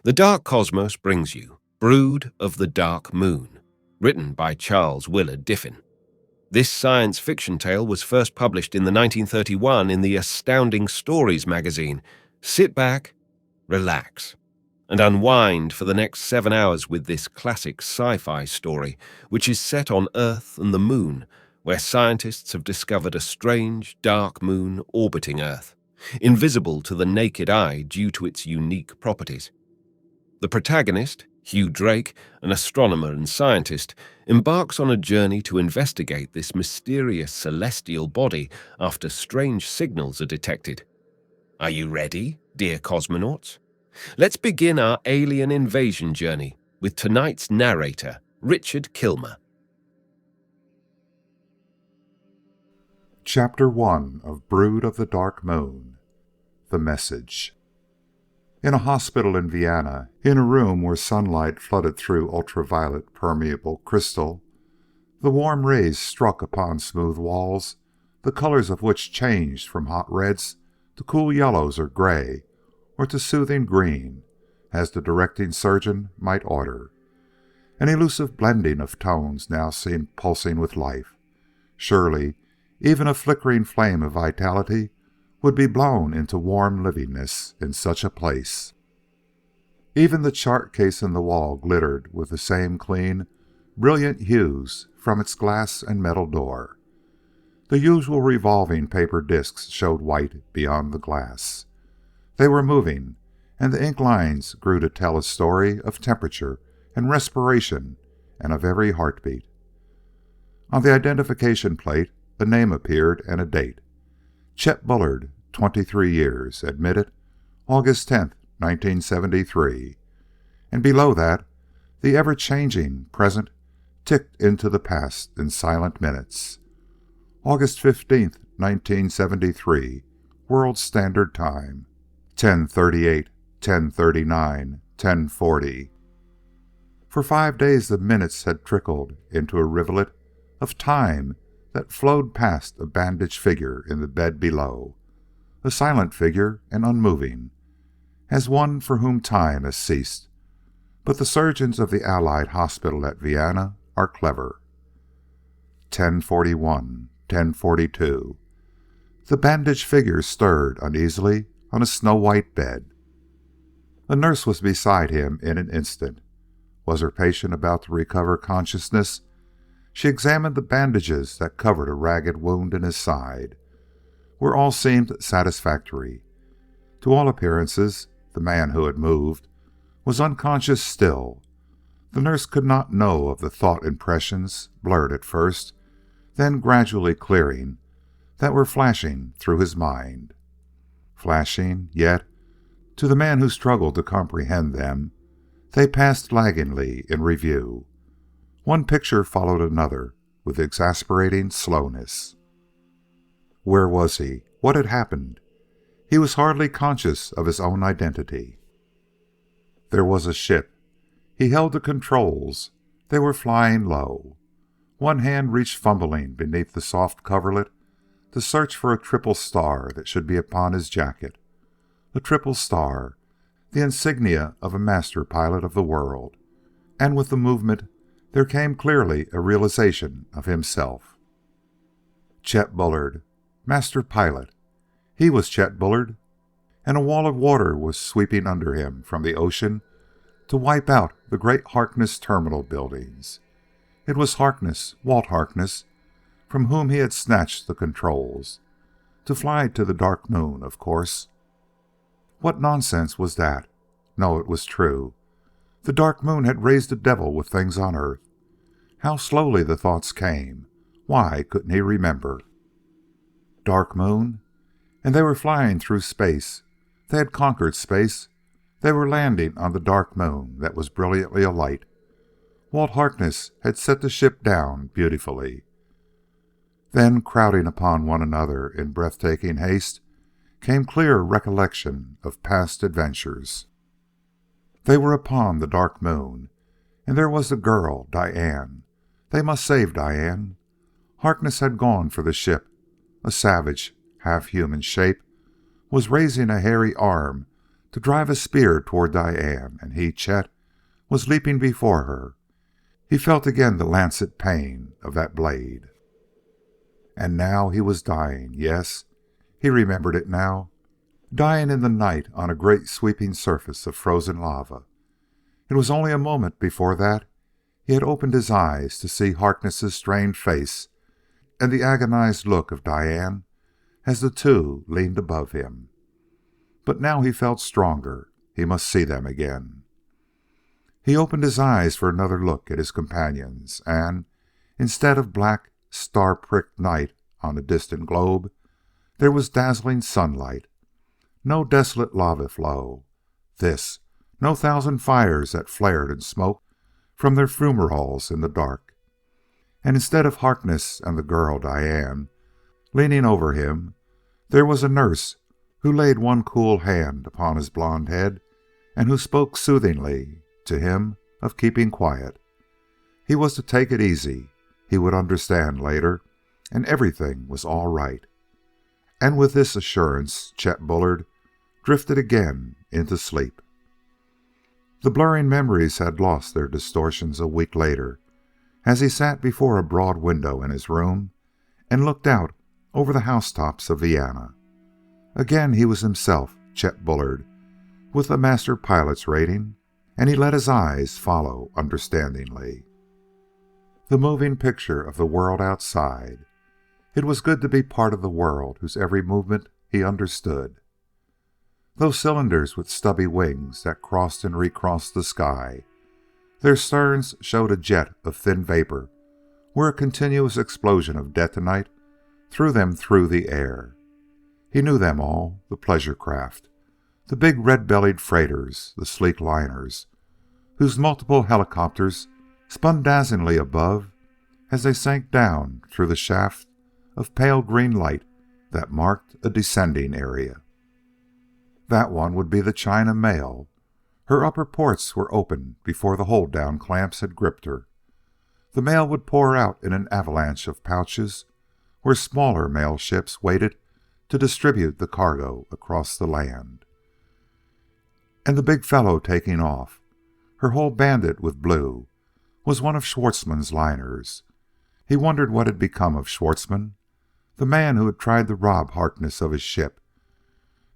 The Dark Cosmos brings you Brood of the Dark Moon, written by Charles Willard Diffin. This science fiction tale was first published in the 1931 in the Astounding Stories magazine. Sit back, relax, and unwind for the next 7 hours with this classic sci-fi story, which is set on Earth and the Moon, where scientists have discovered a strange, dark moon orbiting Earth, invisible to the naked eye due to its unique properties. The protagonist, Hugh Drake, an astronomer and scientist, embarks on a journey to investigate this mysterious celestial body after strange signals are detected. Are you ready, dear cosmonauts? Let's begin our alien invasion journey with tonight's narrator, Richard Kilmer. Chapter 1 of Brood of the Dark Moon. The Message. In a hospital in Vienna, in a room where sunlight flooded through ultraviolet permeable crystal, the warm rays struck upon smooth walls, the colors of which changed from hot reds to cool yellows or gray, or to soothing green, as the directing surgeon might order. An elusive blending of tones now seemed pulsing with life. Surely, even a flickering flame of vitality would be blown into warm livingness in such a place. Even the chart case in the wall glittered with the same clean, brilliant hues from its glass and metal door. The usual revolving paper discs showed white beyond the glass. They were moving, and the ink lines grew to tell a story of temperature and respiration and of every heartbeat. On the identification plate, a name appeared and a date. Chet Bullard, 23 years, admitted August 10th, 1973. And below that, the ever-changing present ticked into the past in silent minutes. August 15th, 1973, World Standard Time. 10:38, 10:39, 10:40. For 5 days the minutes had trickled into a rivulet of time that flowed past a bandaged figure in the bed below, a silent figure and unmoving, as one for whom time has ceased. But the surgeons of the Allied Hospital at Vienna are clever. 10:41, 10:42. The bandaged figure stirred uneasily on a snow-white bed. A nurse was beside him in an instant. Was her patient about to recover consciousness? She examined the bandages that covered a ragged wound in his side, where all seemed satisfactory. To all appearances, the man who had moved was unconscious still. The nurse could not know of the thought impressions, blurred at first, then gradually clearing, that were flashing through his mind. Flashing, yet, to the man who struggled to comprehend them, they passed laggingly in review. One picture followed another with exasperating slowness. Where was he? What had happened? He was hardly conscious of his own identity. There was a ship. He held the controls. They were flying low. One hand reached fumbling beneath the soft coverlet to search for a triple star that should be upon his jacket. A triple star, the insignia of a master pilot of the world. And with the movement there came clearly a realization of himself. Chet Bullard, master pilot. He was Chet Bullard, and a wall of water was sweeping under him from the ocean to wipe out the great Harkness terminal buildings. It was Harkness, Walt Harkness, from whom he had snatched the controls. To fly to the Dark Moon, of course. What nonsense was that? No, it was true. The Dark Moon had raised the devil with things on Earth. How slowly the thoughts came. Why couldn't he remember? Dark Moon? And they were flying through space. They had conquered space. They were landing on the Dark Moon that was brilliantly alight. Walt Harkness had set the ship down beautifully. Then, crowding upon one another in breathtaking haste, came clear recollection of past adventures. They were upon the Dark Moon, and there was the girl, Diane. They must save Diane. Harkness had gone for the ship. A savage, half-human shape was raising a hairy arm to drive a spear toward Diane, and he, Chet, was leaping before her. He felt again the lancet pain of that blade. And now he was dying. Yes, he remembered it now. Dying in the night on a great sweeping surface of frozen lava. It was only a moment before that he had opened his eyes to see Harkness's strained face and the agonized look of Diane as the two leaned above him. But now he felt stronger. He must see them again. He opened his eyes for another look at his companions, and instead of black, star-pricked night on a distant globe, there was dazzling sunlight. No desolate lava flow. No thousand fires that flared and smoked from their fumaroles in the dark. And instead of Harkness and the girl Diane leaning over him, there was a nurse who laid one cool hand upon his blond head and who spoke soothingly to him of keeping quiet. He was to take it easy. He would understand later, and everything was all right. And with this assurance, Chet Bullard drifted again into sleep. The blurring memories had lost their distortions a week later, as he sat before a broad window in his room and looked out over the housetops of Vienna. Again he was himself, Chet Bullard, with a master pilot's rating, and he let his eyes follow understandingly the moving picture of the world outside. It was good to be part of the world whose every movement he understood. Those cylinders with stubby wings that crossed and recrossed the sky, their sterns showed a jet of thin vapor where a continuous explosion of detonite threw them through the air. He knew them all, the pleasure craft, the big red-bellied freighters, the sleek liners, whose multiple helicopters spun dazzlingly above as they sank down through the shaft of pale green light that marked a descending area. That one would be the China mail. Her upper ports were open before the hold-down clamps had gripped her. The mail would pour out in an avalanche of pouches where smaller mail ships waited to distribute the cargo across the land. And the big fellow taking off, her hull banded with blue, was one of Schwartzmann's liners. He wondered what had become of Schwartzmann, the man who had tried to rob Harkness of his ship,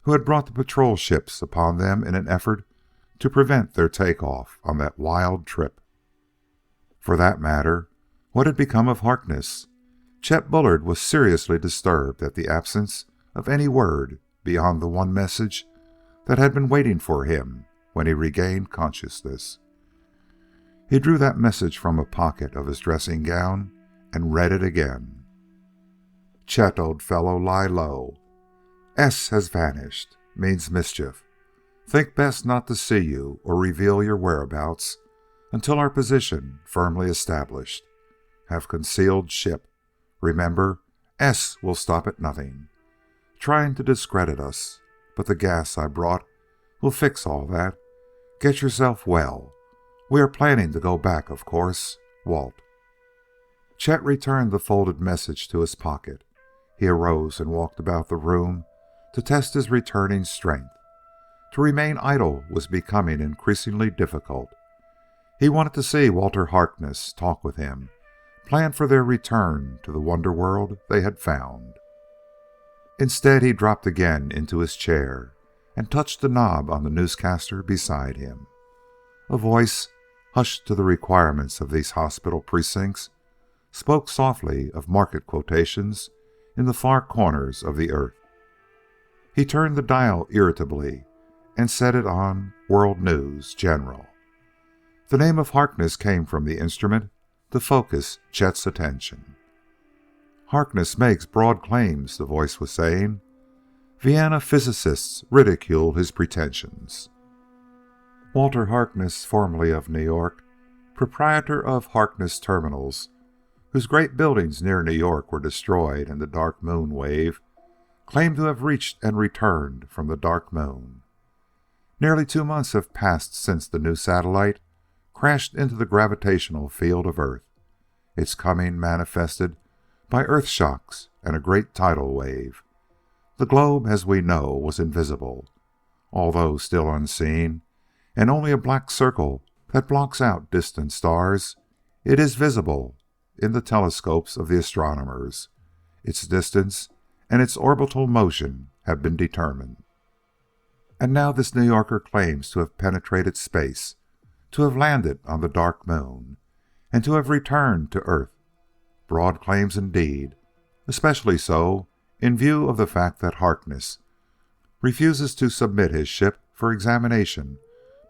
who had brought the patrol ships upon them in an effort to prevent their takeoff on that wild trip. For that matter, what had become of Harkness? Chet Bullard was seriously disturbed at the absence of any word beyond the one message that had been waiting for him when he regained consciousness. He drew that message from a pocket of his dressing gown and read it again. Chet, old fellow, lie low. S has vanished. Means mischief. Think best not to see you or reveal your whereabouts until our position firmly established. Have concealed ship. Remember, S will stop at nothing. Trying to discredit us, but the gas I brought will fix all that. Get yourself well. We are planning to go back, of course. Walt. Chet returned the folded message to his pocket. He arose and walked about the room to test his returning strength. To remain idle was becoming increasingly difficult. He wanted to see Walter Harkness, talk with him, plan for their return to the wonder world they had found. Instead, he dropped again into his chair and touched the knob on the newscaster beside him. A voice, hushed to the requirements of these hospital precincts, spoke softly of market quotations in the far corners of the earth. He turned the dial irritably and set it on World News General. The name of Harkness came from the instrument to focus Chet's attention. Harkness makes broad claims, the voice was saying. Vienna physicists ridicule his pretensions. Walter Harkness, formerly of New York, proprietor of Harkness Terminals, whose great buildings near New York were destroyed in the Dark Moon wave, claimed to have reached and returned from the Dark Moon. Nearly 2 months have passed since the new satellite crashed into the gravitational field of Earth, its coming manifested by earth shocks and a great tidal wave. The globe, as we know, was invisible. although still unseen, and only a black circle that blocks out distant stars, it is visible in the telescopes of the astronomers. Its distance and its orbital motion have been determined. And now this New Yorker claims to have penetrated space, to have landed on the dark moon, and to have returned to Earth. Broad claims indeed, especially so in view of the fact that Harkness refuses to submit his ship for examination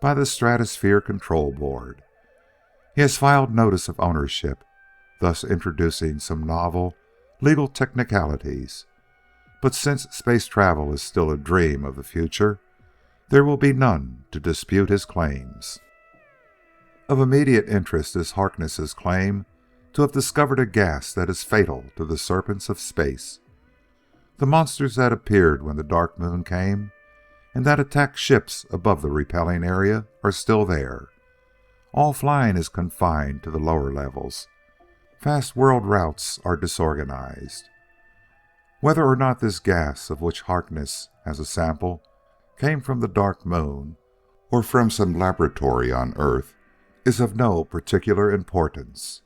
by the Stratosphere Control Board. He has filed notice of ownership, thus introducing some novel legal technicalities. But since space travel is still a dream of the future, there will be none to dispute his claims. Of immediate interest is Harkness's claim to have discovered a gas that is fatal to the serpents of space. The monsters that appeared when the dark moon came and that attacked ships above the repelling area are still there. All flying is confined to the lower levels. Fast world routes are disorganized. Whether or not this gas of which Harkness has a sample came from the dark moon or from some laboratory on Earth is of no particular importance.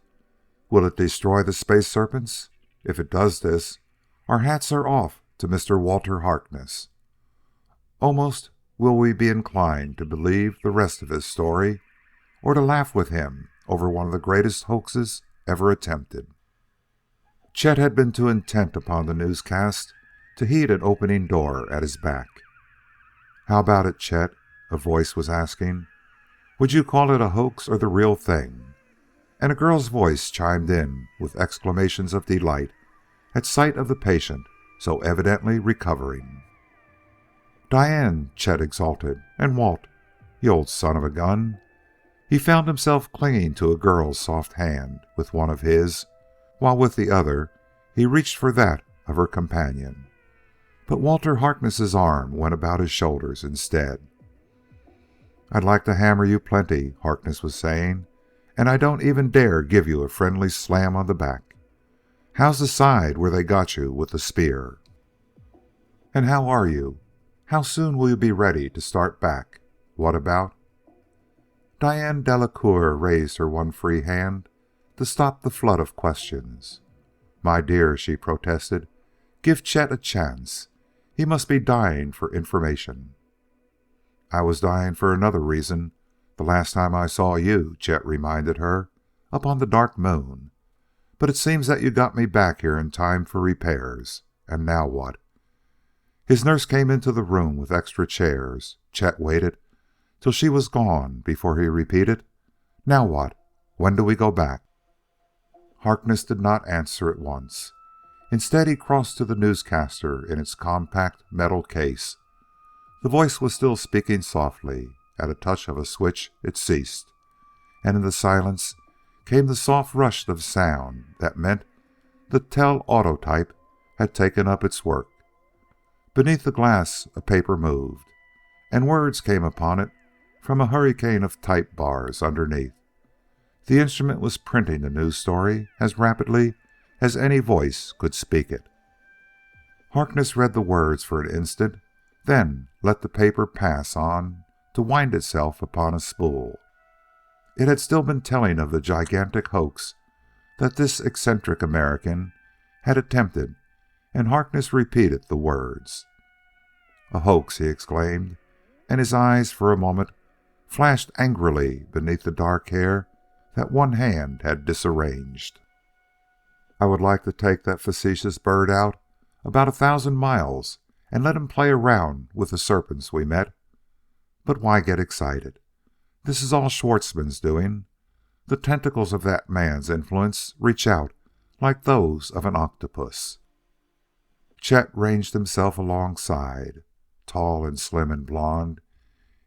Will it destroy the space serpents? If it does this, our hats are off to Mr. Walter Harkness. Almost will we be inclined to believe the rest of his story, or to laugh with him over one of the greatest hoaxes ever attempted. Chet had been too intent upon the newscast to heed an opening door at his back. "How about it, Chet?" a voice was asking. "Would you call it a hoax or the real thing?" And a girl's voice chimed in with exclamations of delight at sight of the patient so evidently recovering. "Diane!" Chet exulted. "And Walt, you old son of a gun!" He found himself clinging to a girl's soft hand with one of his, while with the other he reached for that of her companion. But Walter Harkness's arm went about his shoulders instead. "I'd like to hammer you plenty," Harkness was saying, "and I don't even dare give you a friendly slam on the back. How's the side where they got you with the spear? And how are you? How soon will you be ready to start back? What about—" Diane Delacour raised her one free hand to stop the flood of questions. "My dear," she protested, "give Chet a chance. He must be dying for information." "I was dying for another reason the last time I saw you," Chet reminded her, "up on the dark moon. But it seems that you got me back here in time for repairs. And now what?" His nurse came into the room with extra chairs. Chet waited till she was gone before he repeated, "Now what? When do we go back?" Harkness did not answer at once. Instead, he crossed to the newscaster in its compact metal case. The voice was still speaking softly. At a touch of a switch, it ceased, and in the silence came the soft rush of sound that meant the telautotype had taken up its work. Beneath the glass, a paper moved, and words came upon it from a hurricane of type bars underneath. The instrument was printing the news story as rapidly as any voice could speak it. Harkness read the words for an instant, then let the paper pass on to wind itself upon a spool. It had still been telling of the gigantic hoax that this eccentric American had attempted, and Harkness repeated the words. "A hoax!" he exclaimed, and his eyes for a moment flashed angrily beneath the dark hair that one hand had disarranged. "I would like to take that facetious bird out about 1,000 miles and let him play around with the serpents we met. But why get excited? This is all Schwartzmann's doing. The tentacles of that man's influence reach out like those of an octopus." Chet ranged himself alongside. Tall and slim and blond,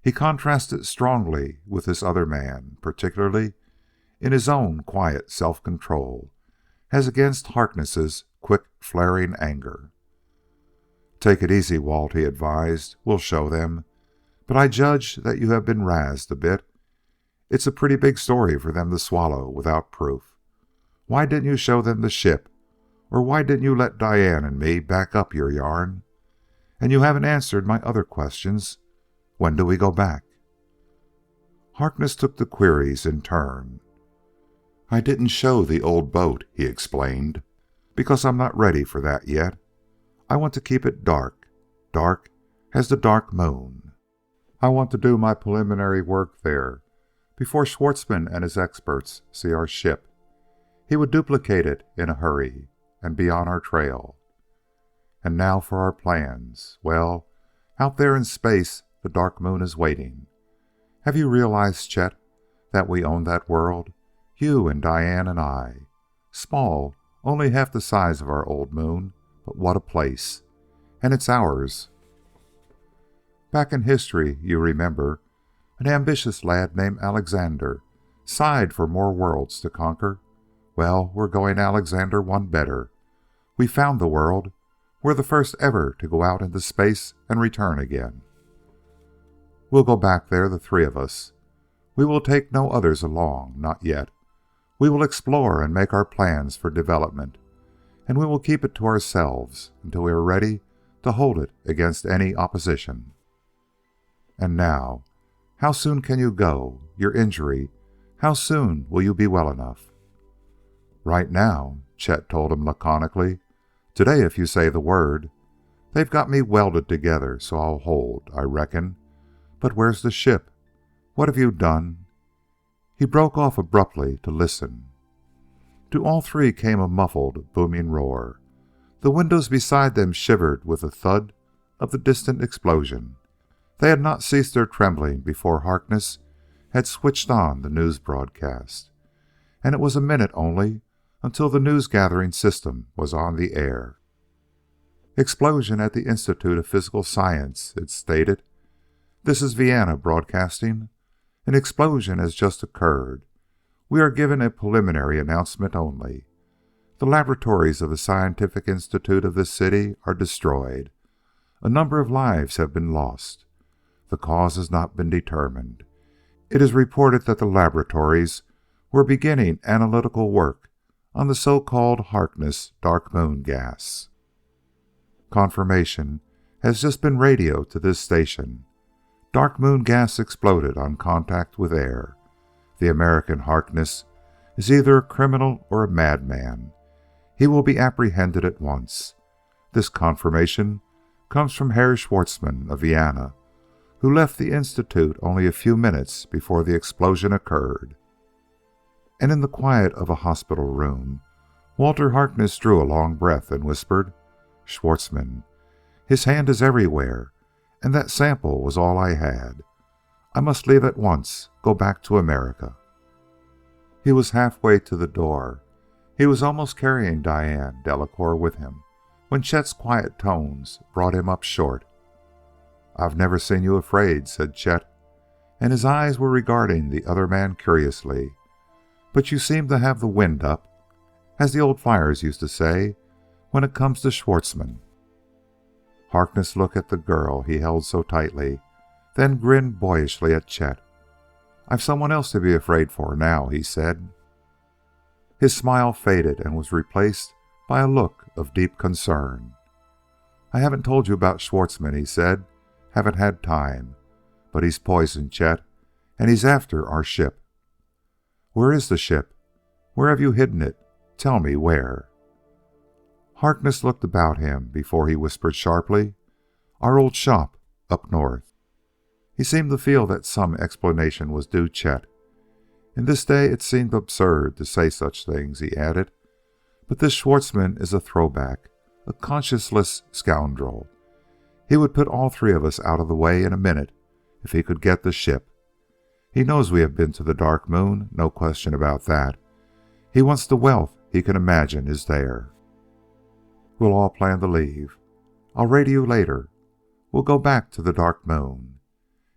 he contrasted strongly with this other man, particularly in his own quiet self-control, as against Harkness's quick flaring anger. "Take it easy, Walt," he advised. "We'll show them. But I judge that you have been razzed a bit. It's a pretty big story for them to swallow without proof. Why didn't you show them the ship? Or why didn't you let Diane and me back up your yarn? And you haven't answered my other questions. When do we go back?" Harkness took the queries in turn. "I didn't show the old boat," he explained, "because I'm not ready for that yet. I want to keep it dark, dark as the dark moon. I want to do my preliminary work there before Schwartzmann and his experts see our ship. He would duplicate it in a hurry and be on our trail. And now for our plans. Well, out there in space, the dark moon is waiting. Have you realized, Chet, that we own that world? You and Diane and I. Small, only half the size of our old moon, but what a place. And it's ours. Back in history, you remember, an ambitious lad named Alexander sighed for more worlds to conquer. Well, we're going Alexander one better. We found the world. We're the first ever to go out into space and return again. We'll go back there, the three of us. We will take no others along, not yet. We will explore and make our plans for development, and we will keep it to ourselves until we are ready to hold it against any opposition. And now, how soon can you go? Your injury, how soon will you be well enough?" "Right now," Chet told him laconically. "Today, if you say the word. They've got me welded together, so I'll hold, I reckon. But where's the ship? What have you done?" He broke off abruptly to listen. To all three came a muffled, booming roar. The windows beside them shivered with the thud of the distant explosion. They had not ceased their trembling before Harkness had switched on the news broadcast, and it was a minute only until the news-gathering system was on the air. "Explosion at the Institute of Physical Science," it stated. "This is Vienna broadcasting. An explosion has just occurred. We are giving a preliminary announcement only. The laboratories of the Scientific Institute of this city are destroyed. A number of lives have been lost. The cause has not been determined. It is reported that the laboratories were beginning analytical work on the so-called Harkness Dark Moon gas. Confirmation has just been radioed to this station. Dark Moon gas exploded on contact with air. The American Harkness is either a criminal or a madman. He will be apprehended at once. This confirmation comes from Herr Schwartzmann of Vienna, who left the Institute only a few minutes before the explosion occurred." And in the quiet of a hospital room, Walter Harkness drew a long breath and whispered, "Schwartzmann, his hand is everywhere, and that sample was all I had. I must leave at once, go back to America." He was halfway to the door. He was almost carrying Diane Delacour with him when Chet's quiet tones brought him up short. "I've never seen you afraid," said Chet, and his eyes were regarding the other man curiously. "But you seem to have the wind up, as the old flyers used to say, when it comes to Schwartzmann." Harkness looked at the girl he held so tightly, then grinned boyishly at Chet. "I've someone else to be afraid for now," he said. His smile faded and was replaced by a look of deep concern. "I haven't told you about Schwartzmann," he said. "Haven't had time. But he's poisoned, Chet, and he's after our ship." "Where is the ship? Where have you hidden it? Tell me where." Harkness looked about him before he whispered sharply, "Our old shop up north." He seemed to feel that some explanation was due Chet. In this day it seemed absurd to say such things, he added. But this Schwartzmann is a throwback, a conscienceless scoundrel. He would put all three of us out of the way in a minute if he could get the ship. He knows we have been to the Dark Moon, no question about that. He wants the wealth he can imagine is there. We'll all plan to leave. I'll radio you later. We'll go back to the Dark Moon.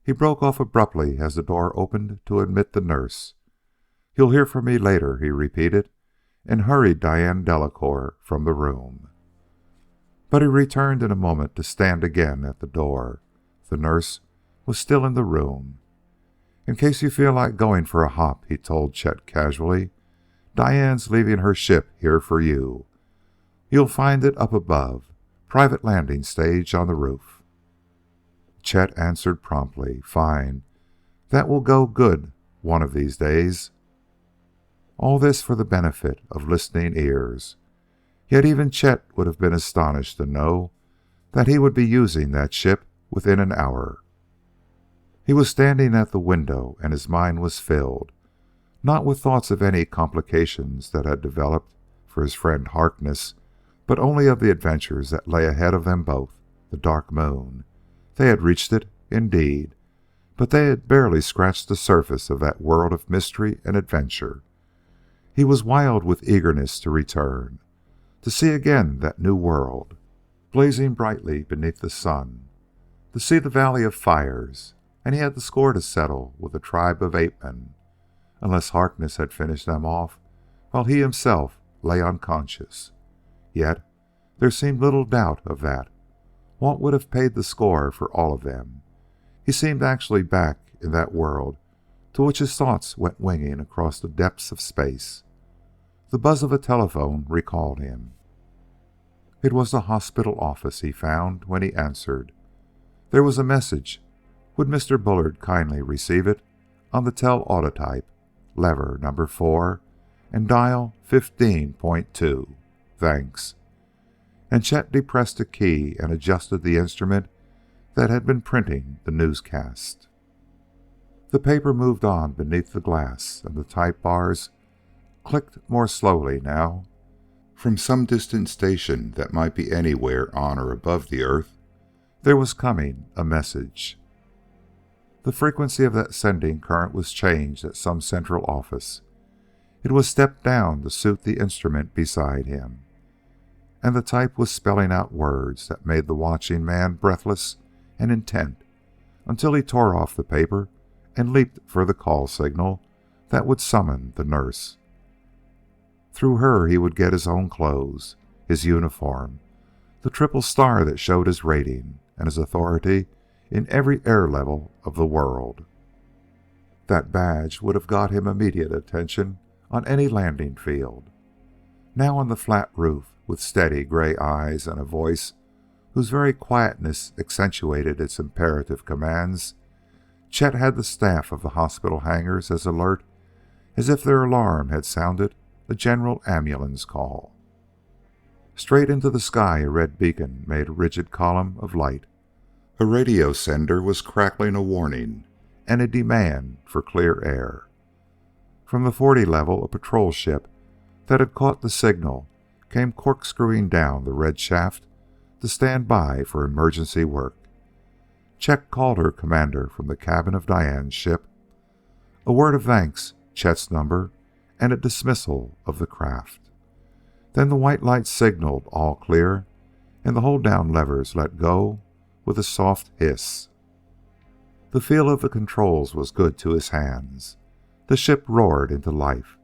He broke off abruptly as the door opened to admit the nurse. "You'll hear from me later," he repeated, and hurried Diane Delacour from the room. But he returned in a moment to stand again at the door. The nurse was still in the room. "In case you feel like going for a hop," he told Chet casually, "Diane's leaving her ship here for you. You'll find it up above, private landing stage on the roof." Chet answered promptly, "Fine. That will go good one of these days." All this for the benefit of listening ears. Yet even Chet would have been astonished to know that he would be using that ship within an hour. He was standing at the window, and his mind was filled, not with thoughts of any complications that had developed for his friend Harkness, but only of the adventures that lay ahead of them both. The Dark Moon. They had reached it, indeed, but they had barely scratched the surface of that world of mystery and adventure. He was wild with eagerness to return, to see again that new world, blazing brightly beneath the sun, to see the Valley of Fires, and he had the score to settle with the tribe of ape-men, unless Harkness had finished them off while he himself lay unconscious. Yet there seemed little doubt of that. Walt would have paid the score for all of them. He seemed actually back in that world to which his thoughts went winging across the depths of space. The buzz of a telephone recalled him. It was the hospital office, he found, when he answered. There was a message. Would Mr. Bullard kindly receive it on the telautotype, lever number 4, and dial 15.2. Thanks. And Chet depressed a key and adjusted the instrument that had been printing the newscast. The paper moved on beneath the glass, and the type bars clicked more slowly now. From some distant station that might be anywhere on or above the earth, there was coming a message. The frequency of that sending current was changed at some central office. It was stepped down to suit the instrument beside him, and the type was spelling out words that made the watching man breathless and intent until he tore off the paper and leaped for the call signal that would summon the nurse. Through her he would get his own clothes, his uniform, the triple star that showed his rating and his authority in every air level of the world. That badge would have got him immediate attention on any landing field. Now on the flat roof, with steady gray eyes and a voice whose very quietness accentuated its imperative commands, Chet had the staff of the hospital hangars as alert as if their alarm had sounded a general ambulance call. Straight into the sky a red beacon made a rigid column of light. A radio sender was crackling a warning and a demand for clear air. From the 40 level, a patrol ship that had caught the signal came corkscrewing down the red shaft to stand by for emergency work. Chet called her commander from the cabin of Diane's ship. A word of thanks, Chet's number, and a dismissal of the craft. Then the white light signaled all clear, and the hold-down levers let go with a soft hiss. The feel of the controls was good to his hands. The ship roared into life.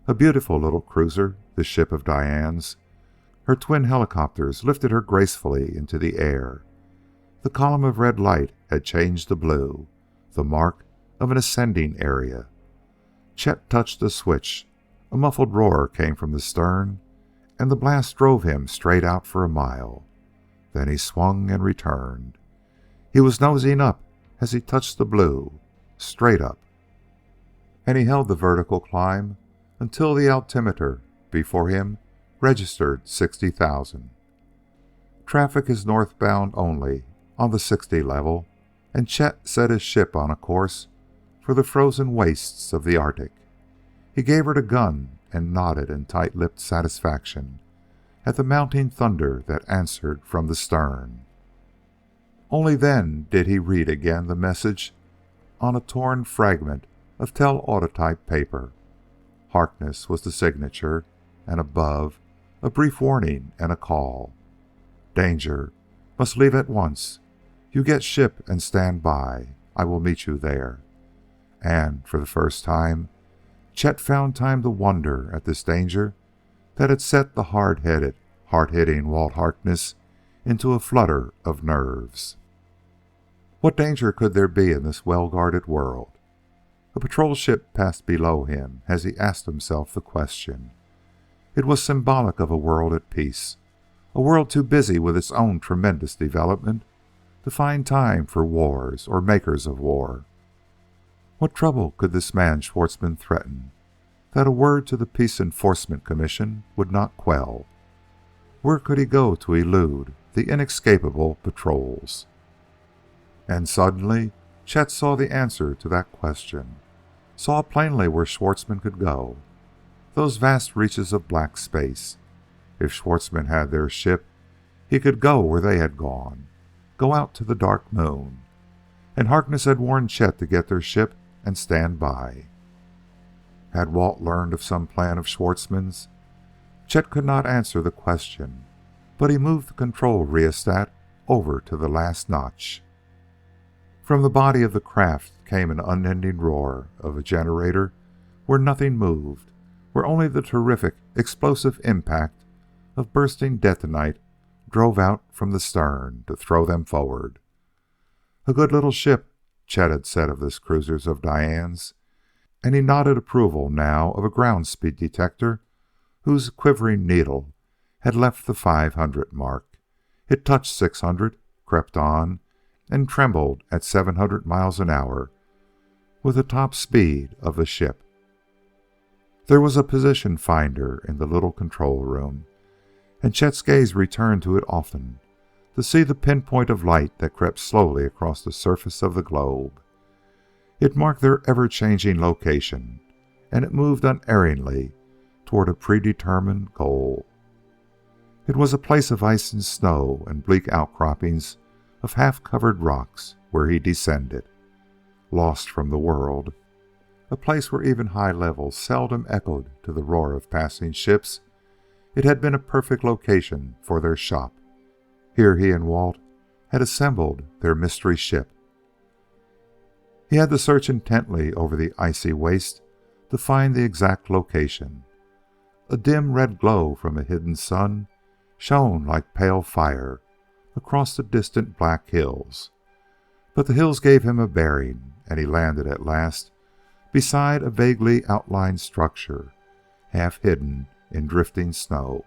A beautiful little cruiser, the ship of Diane's. Her twin helicopters lifted her gracefully into the air. The column of red light had changed to blue, the mark of an ascending area. Chet touched a switch. A muffled roar came from the stern, and the blast drove him straight out for a mile. Then he swung and returned. He was nosing up as he touched the blue, straight up. And he held the vertical climb until the altimeter before him registered 60,000. Traffic is northbound only on the 60 level, and Chet set his ship on a course for the frozen wastes of the Arctic. He gave her the gun and nodded in tight-lipped satisfaction at the mounting thunder that answered from the stern. Only then did he read again the message on a torn fragment of telautotype paper. Harkness was the signature, and above, a brief warning and a call. Danger. Must leave at once. You get ship and stand by. I will meet you there. And, for the first time, Chet found time to wonder at this danger that had set the hard-headed, hard-hitting Walt Harkness into a flutter of nerves. What danger could there be in this well-guarded world? A patrol ship passed below him as he asked himself the question. It was symbolic of a world at peace, a world too busy with its own tremendous development to find time for wars or makers of war. What trouble could this man Schwartzmann threaten that a word to the Peace Enforcement Commission would not quell? Where could he go to elude the inescapable patrols? And suddenly, Chet saw the answer to that question, saw plainly where Schwartzmann could go. Those vast reaches of black space. If Schwartzmann had their ship, he could go where they had gone, go out to the dark moon. And Harkness had warned Chet to get their ship and stand by. Had Walt learned of some plan of Schwartzmann's? Chet could not answer the question, but he moved the control rheostat over to the last notch. From the body of the craft came an unending roar of a generator where nothing moved, where only the terrific, explosive impact of bursting detonite drove out from the stern to throw them forward. A good little ship, Chet had said of this cruisers of Diane's, and he nodded approval now of a ground speed detector whose quivering needle had left the 500 mark. It touched 600, crept on, and trembled at 700 miles an hour with the top speed of the ship. There was a position finder in the little control room, and Chet's gaze returned to it often to see the pinpoint of light that crept slowly across the surface of the globe. It marked their ever-changing location, and it moved unerringly toward a predetermined goal. It was a place of ice and snow and bleak outcroppings of half-covered rocks where he descended, lost from the world, a place where even high levels seldom echoed to the roar of passing ships. It had been a perfect location for their shop. Here he and Walt had assembled their mystery ship. He had to search intently over the icy waste to find the exact location. A dim red glow from a hidden sun shone like pale fire across the distant black hills. But the hills gave him a bearing, and he landed at last beside a vaguely outlined structure, half hidden in drifting snow.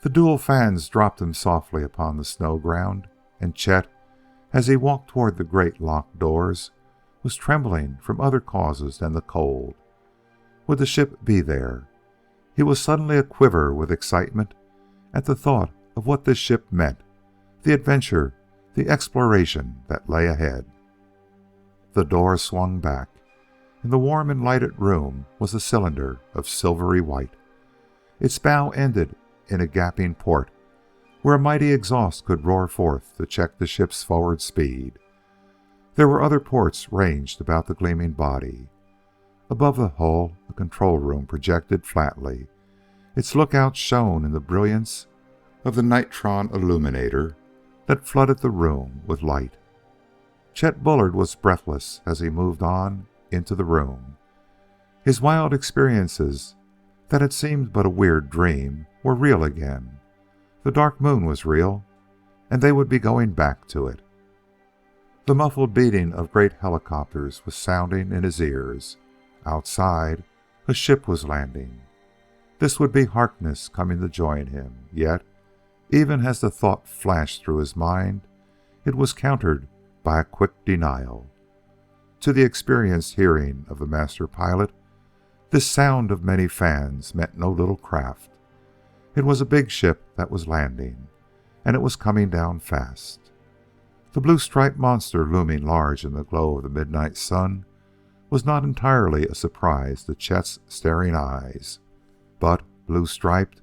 The dual fans dropped him softly upon the snow ground, and Chet, as he walked toward the great locked doors, was trembling from other causes than the cold. Would the ship be there? He was suddenly aquiver with excitement at the thought of what this ship meant, the adventure, the exploration that lay ahead. The door swung back. In the warm and lighted room was a cylinder of silvery white. Its bow ended in a gaping port where a mighty exhaust could roar forth to check the ship's forward speed. There were other ports ranged about the gleaming body. Above the hull, a control room projected flatly. Its lookouts shone in the brilliance of the nitron illuminator that flooded the room with light. Chet Bullard was breathless as he moved on into the room. His wild experiences that had seemed but a weird dream were real again. The dark moon was real, and they would be going back to it. The muffled beating of great helicopters was sounding in his ears. Outside, a ship was landing. This would be Harkness coming to join him, yet, even as the thought flashed through his mind, it was countered by a quick denial. To the experienced hearing of the master pilot, this sound of many fans meant no little craft. It was a big ship that was landing, and it was coming down fast. The blue-striped monster looming large in the glow of the midnight sun was not entirely a surprise to Chet's staring eyes. But, blue-striped,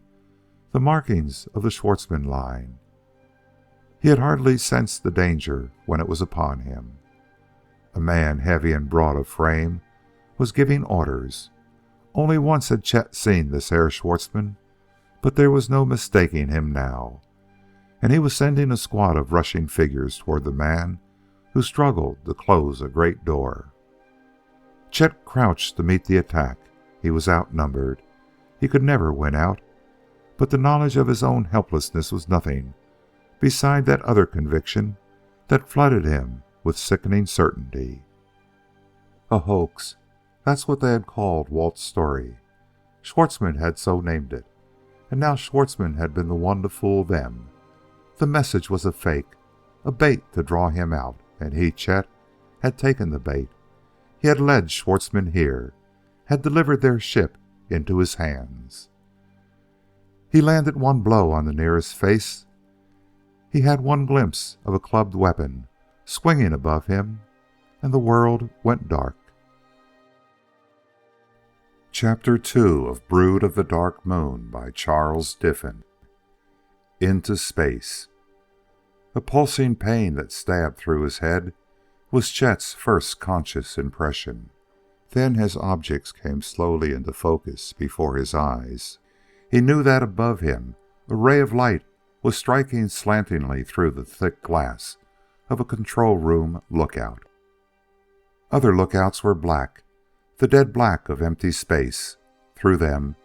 the markings of the Schwartzmann line. He had hardly sensed the danger when it was upon him. A man heavy and broad of frame was giving orders. Only once had Chet seen this Herr Schwartzmann, but there was no mistaking him now, and he was sending a squad of rushing figures toward the man who struggled to close a great door. Chet crouched to meet the attack. He was outnumbered. He could never win out, but the knowledge of his own helplessness was nothing beside that other conviction that flooded him with sickening certainty. A hoax. That's what they had called Walt's story. Schwartzmann had so named it, and now Schwartzmann had been the one to fool them. The message was a fake. a bait to draw him out, and he, Chet, had taken the bait. He had led Schwartzmann here, had delivered their ship into his hands. He landed one blow on the nearest face. He had one glimpse of a clubbed weapon swinging above him, and the world went dark. Chapter 2 of Brood of the Dark Moon by Charles Diffin. Into Space. A pulsing pain that stabbed through his head was Chet's first conscious impression. Then, as objects came slowly into focus before his eyes, he knew that above him a ray of light was striking slantingly through the thick glass of a control room lookout. Other lookouts were black, the dead black of empty space. Through them,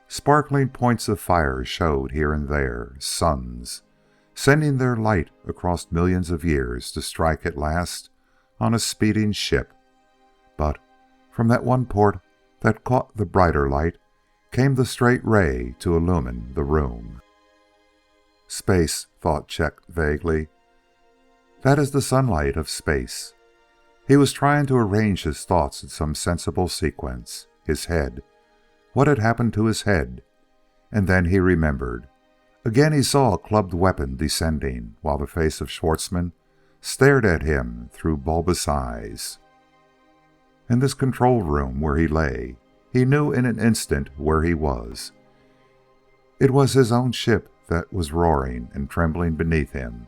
sparkling points of fire showed here and there, suns, sending their light across millions of years to strike at last on a speeding ship. But from that one port that caught the brighter light came the straight ray to illumine the room. Space, thought Chet vaguely. That is the sunlight of space. He was trying to arrange his thoughts in some sensible sequence. His head. What had happened to his head? And then he remembered. Again he saw a clubbed weapon descending, while the face of Schwartzmann stared at him through bulbous eyes. In this control room where he lay, he knew in an instant where he was. It was his own ship that was roaring and trembling beneath him,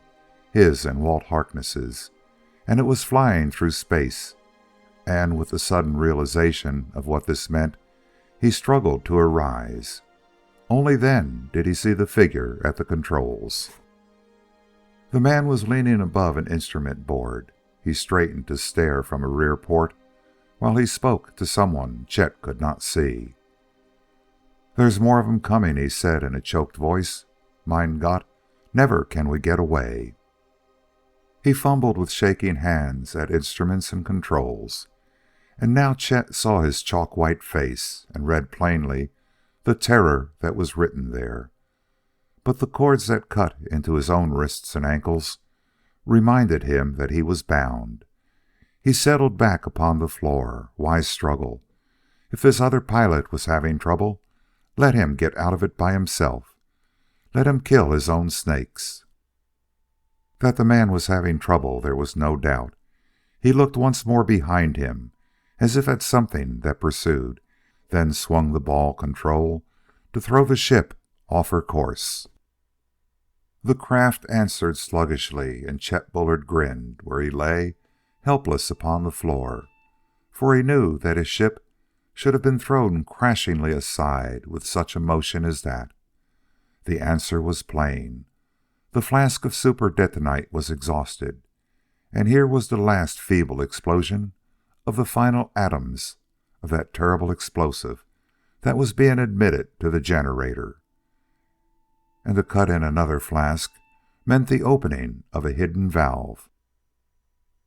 his and Walt Harkness's, and it was flying through space. And with the sudden realization of what this meant, he struggled to arise. Only then did he see the figure at the controls. The man was leaning above an instrument board. He straightened to stare from a rear port while he spoke to someone Chet could not see. "There's more of 'em coming," he said in a choked voice. "Mein Gott, never can we get away." He fumbled with shaking hands at instruments and controls. And now Chet saw his chalk-white face and read plainly the terror that was written there. But the cords that cut into his own wrists and ankles reminded him that he was bound. He settled back upon the floor. Why struggle? If this other pilot was having trouble, let him get out of it by himself. Let him kill his own snakes. That the man was having trouble there was no doubt. He looked once more behind him, as if at something that pursued, then swung the ball control to throw the ship off her course. The craft answered sluggishly, and Chet Bullard grinned where he lay, helpless upon the floor, for he knew that his ship should have been thrown crashingly aside with such a motion as that. The answer was plain. The flask of super detonite was exhausted, and here was the last feeble explosion of the final atoms of that terrible explosive that was being admitted to the generator. And to cut in another flask meant the opening of a hidden valve.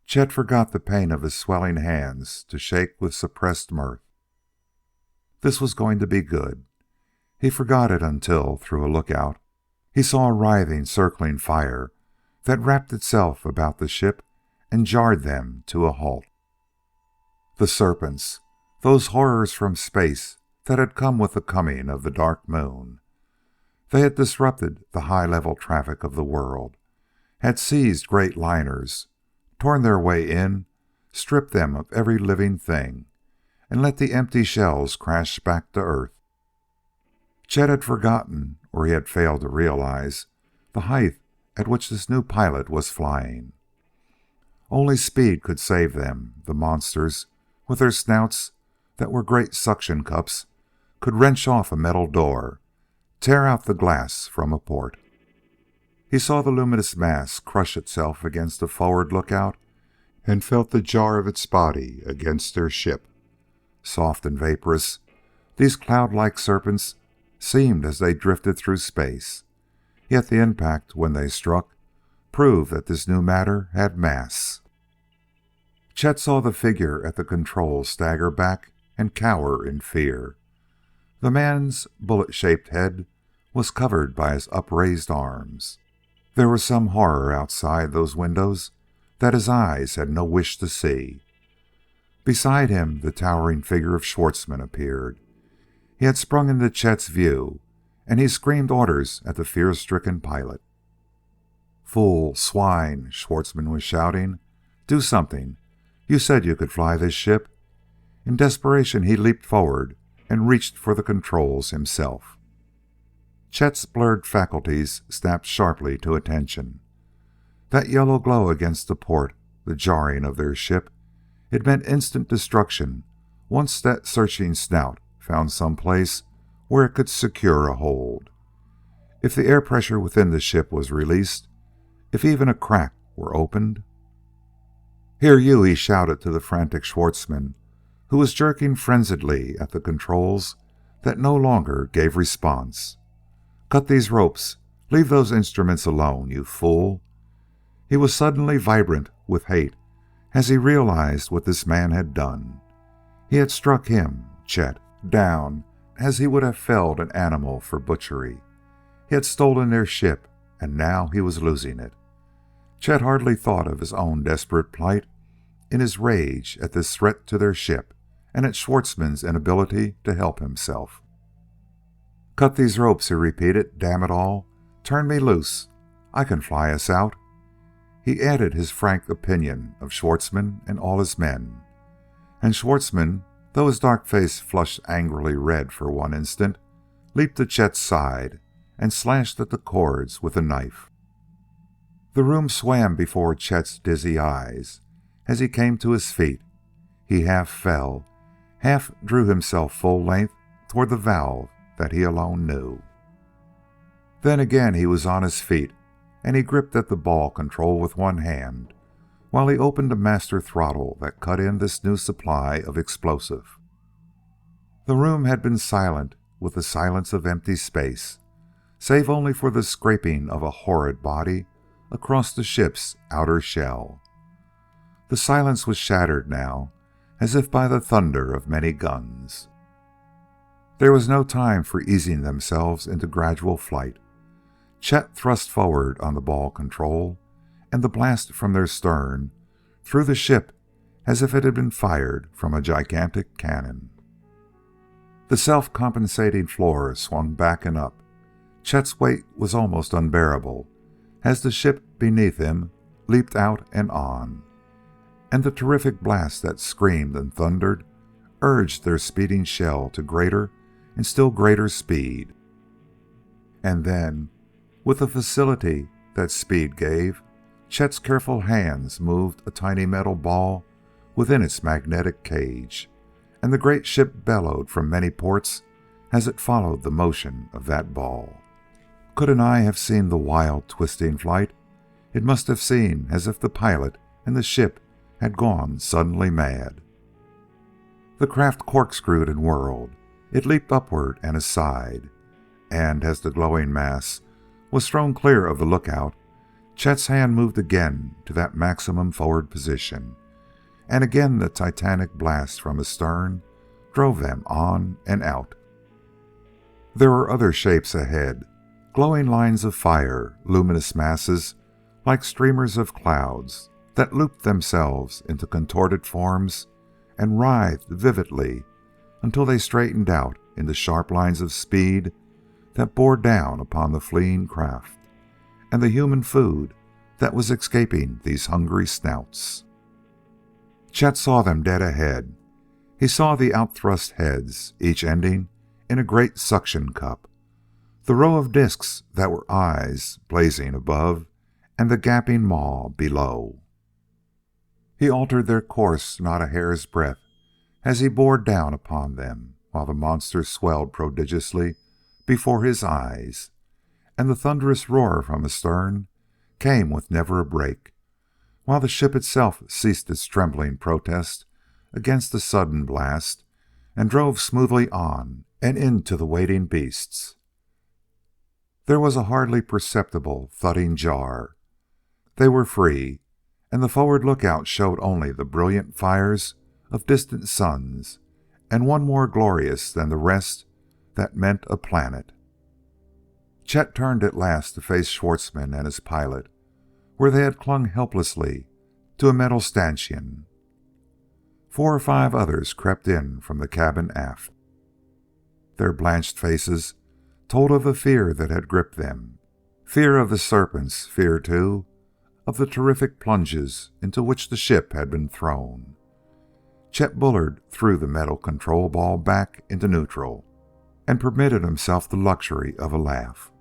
Chet forgot the pain of his swelling hands to shake with suppressed mirth. This was going to be good. He forgot it until, through a lookout, he saw a writhing, circling fire that wrapped itself about the ship and jarred them to a halt. The serpents, those horrors from space that had come with the coming of the Dark Moon. They had disrupted the high-level traffic of the world, had seized great liners, torn their way in, stripped them of every living thing, and let the empty shells crash back to Earth. Chet had forgotten, or he had failed to realize, the height at which this new pilot was flying. Only speed could save them. The monsters, with their snouts that were great suction cups, could wrench off a metal door, tear out the glass from a port. He saw the luminous mass crush itself against a forward lookout and felt the jar of its body against their ship. Soft and vaporous, these cloud-like serpents seemed as they drifted through space. Yet the impact, when they struck, proved that this new matter had mass. Chet saw the figure at the controls stagger back and cower in fear. The man's bullet-shaped head was covered by his upraised arms. There was some horror outside those windows that his eyes had no wish to see. Beside him, the towering figure of Schwartzmann appeared. He had sprung into Chet's view, and he screamed orders at the fear-stricken pilot. "Fool! Swine!" Schwartzmann was shouting. "Do something! You said you could fly this ship." In desperation, he leaped forward and reached for the controls himself. Chet's blurred faculties snapped sharply to attention. That yellow glow against the port, the jarring of their ship, it meant instant destruction once that searching snout found some place where it could secure a hold. If the air pressure within the ship was released, if even a crack were opened... "Here, you!" he shouted to the frantic Schwartzmann, who was jerking frenziedly at the controls that no longer gave response. "Cut these ropes! Leave those instruments alone, you fool!" He was suddenly vibrant with hate as he realized what this man had done. He had struck him, Chet, down as he would have felled an animal for butchery. He had stolen their ship, and now he was losing it. Chet hardly thought of his own desperate plight in his rage at this threat to their ship and at Schwartzmann's inability to help himself. "Cut these ropes," he repeated. "Damn it all, turn me loose. I can fly us out." He added his frank opinion of Schwartzmann and all his men. And Schwartzmann, though his dark face flushed angrily red for one instant, leaped to Chet's side and slashed at the cords with a knife. The room swam before Chet's dizzy eyes as he came to his feet. He half fell, half drew himself full length toward the valve that he alone knew. Then again he was on his feet, and he gripped at the ball control with one hand while he opened a master throttle that cut in this new supply of explosive. The room had been silent with the silence of empty space, save only for the scraping of a horrid body across the ship's outer shell. The silence was shattered now, as if by the thunder of many guns. There was no time for easing themselves into gradual flight. Chet thrust forward on the ball control, and the blast from their stern threw the ship as if it had been fired from a gigantic cannon. The self-compensating floor swung back and up. Chet's weight was almost unbearable as the ship beneath him leaped out and on, and the terrific blast that screamed and thundered urged their speeding shell to greater and still greater speed. And then, with the facility that speed gave, Chet's careful hands moved a tiny metal ball within its magnetic cage, and the great ship bellowed from many ports as it followed the motion of that ball. Could an eye have seen the wild, twisting flight, it must have seemed as if the pilot and the ship had gone suddenly mad. The craft corkscrewed and whirled. It leaped upward and aside, and as the glowing mass was thrown clear of the lookout, Chet's hand moved again to that maximum forward position, and again the titanic blast from astern drove them on and out. There were other shapes ahead, glowing lines of fire, luminous masses like streamers of clouds that looped themselves into contorted forms and writhed vividly until they straightened out into sharp lines of speed that bore down upon the fleeing craft and the human food that was escaping these hungry snouts. Chet saw them dead ahead. He saw the outthrust heads, each ending in a great suction cup, the row of discs that were eyes blazing above, and the gaping maw below. He altered their course not a hair's breadth as he bore down upon them, while the monsters swelled prodigiously before his eyes, and the thunderous roar from astern came with never a break, while the ship itself ceased its trembling protest against the sudden blast and drove smoothly on and into the waiting beasts. There was a hardly perceptible thudding jar. They were free, and the forward lookout showed only the brilliant fires of distant suns, and one more glorious than the rest that meant a planet. Chet turned at last to face Schwartzmann and his pilot, where they had clung helplessly to a metal stanchion. 4 or 5 others crept in from the cabin aft. Their blanched faces told of a fear that had gripped them. Fear of the serpents, fear, too, of the terrific plunges into which the ship had been thrown. Chet Bullard threw the metal control ball back into neutral and permitted himself the luxury of a laugh.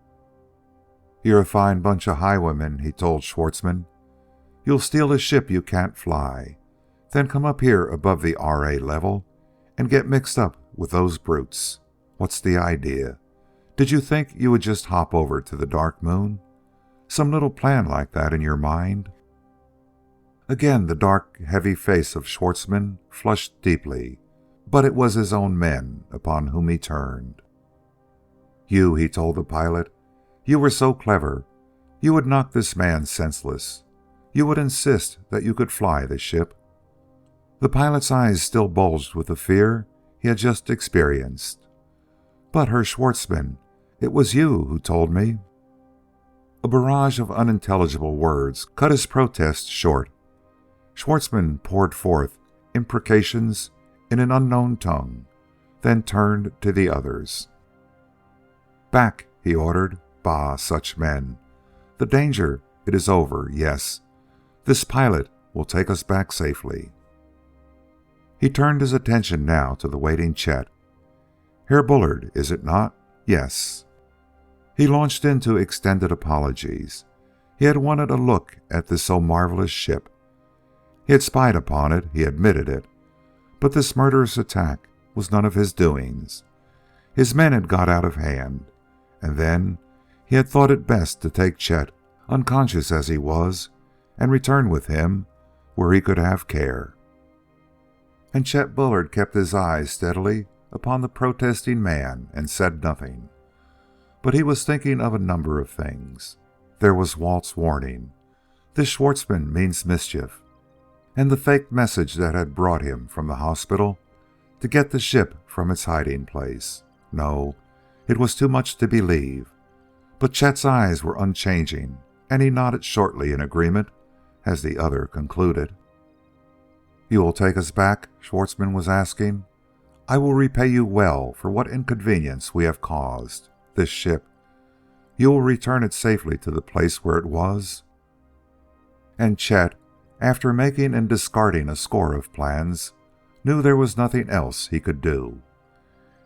"You're a fine bunch of highwaymen," he told Schwartzmann. "You'll steal a ship you can't fly, then come up here above the RA level and get mixed up with those brutes. What's the idea? Did you think you would just hop over to the Dark Moon? Some little plan like that in your mind?" Again the dark, heavy face of Schwartzmann flushed deeply, but it was his own men upon whom he turned. "You," he told the pilot, "you were so clever. You would knock this man senseless. You would insist that you could fly the ship." The pilot's eyes still bulged with the fear he had just experienced. "But, Herr Schwartzmann, it was you who told me." A barrage of unintelligible words cut his protest short. Schwartzmann poured forth imprecations in an unknown tongue, then turned to the others. "Back," he ordered. "Bah, such men. The danger, it is over, yes. This pilot will take us back safely." He turned his attention now to the waiting Chet. "Herr Bullard, is it not? Yes." He launched into extended apologies. He had wanted a look at this so marvelous ship. He had spied upon it, he admitted it, but this murderous attack was none of his doings. His men had got out of hand, and then he had thought it best to take Chet, unconscious as he was, and return with him where he could have care. And Chet Bullard kept his eyes steadily upon the protesting man and said nothing. But he was thinking of a number of things. There was Walt's warning. "This Schwartzmann means mischief." And the fake message that had brought him from the hospital to get the ship from its hiding place. No, it was too much to believe. But Chet's eyes were unchanging, and he nodded shortly in agreement as the other concluded. "You will take us back?" Schwartzmann was asking. "I will repay you well for what inconvenience we have caused. This ship, you will return it safely to the place where it was?" And Chet, after making and discarding a score of plans, knew there was nothing else he could do.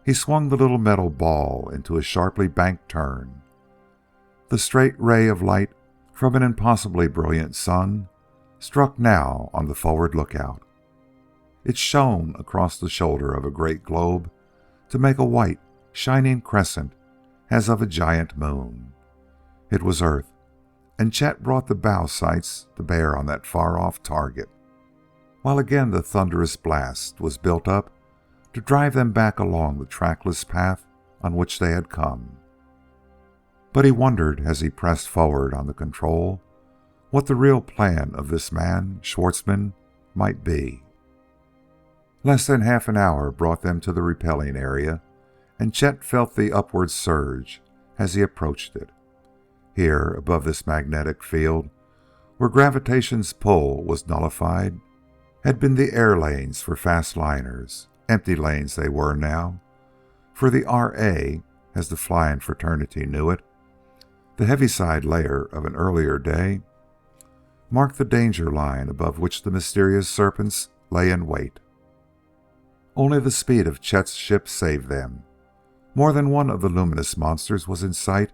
He swung the little metal ball into a sharply banked turn. The straight ray of light from an impossibly brilliant sun struck now on the forward lookout. It shone across the shoulder of a great globe to make a white, shining crescent as of a giant moon. It was Earth, and Chet brought the bow sights to bear on that far-off target, while again the thunderous blast was built up to drive them back along the trackless path on which they had come. But he wondered, as he pressed forward on the control, what the real plan of this man, Schwartzmann, might be. Less than half an hour brought them to the repelling area, and Chet felt the upward surge as he approached it. Here, above this magnetic field, where gravitation's pull was nullified, had been the air lanes for fast liners. Empty lanes they were now, for the RA, as the flying fraternity knew it, the heaviside layer of an earlier day, marked the danger line above which the mysterious serpents lay in wait. Only the speed of Chet's ship saved them. More than one of the luminous monsters was in sight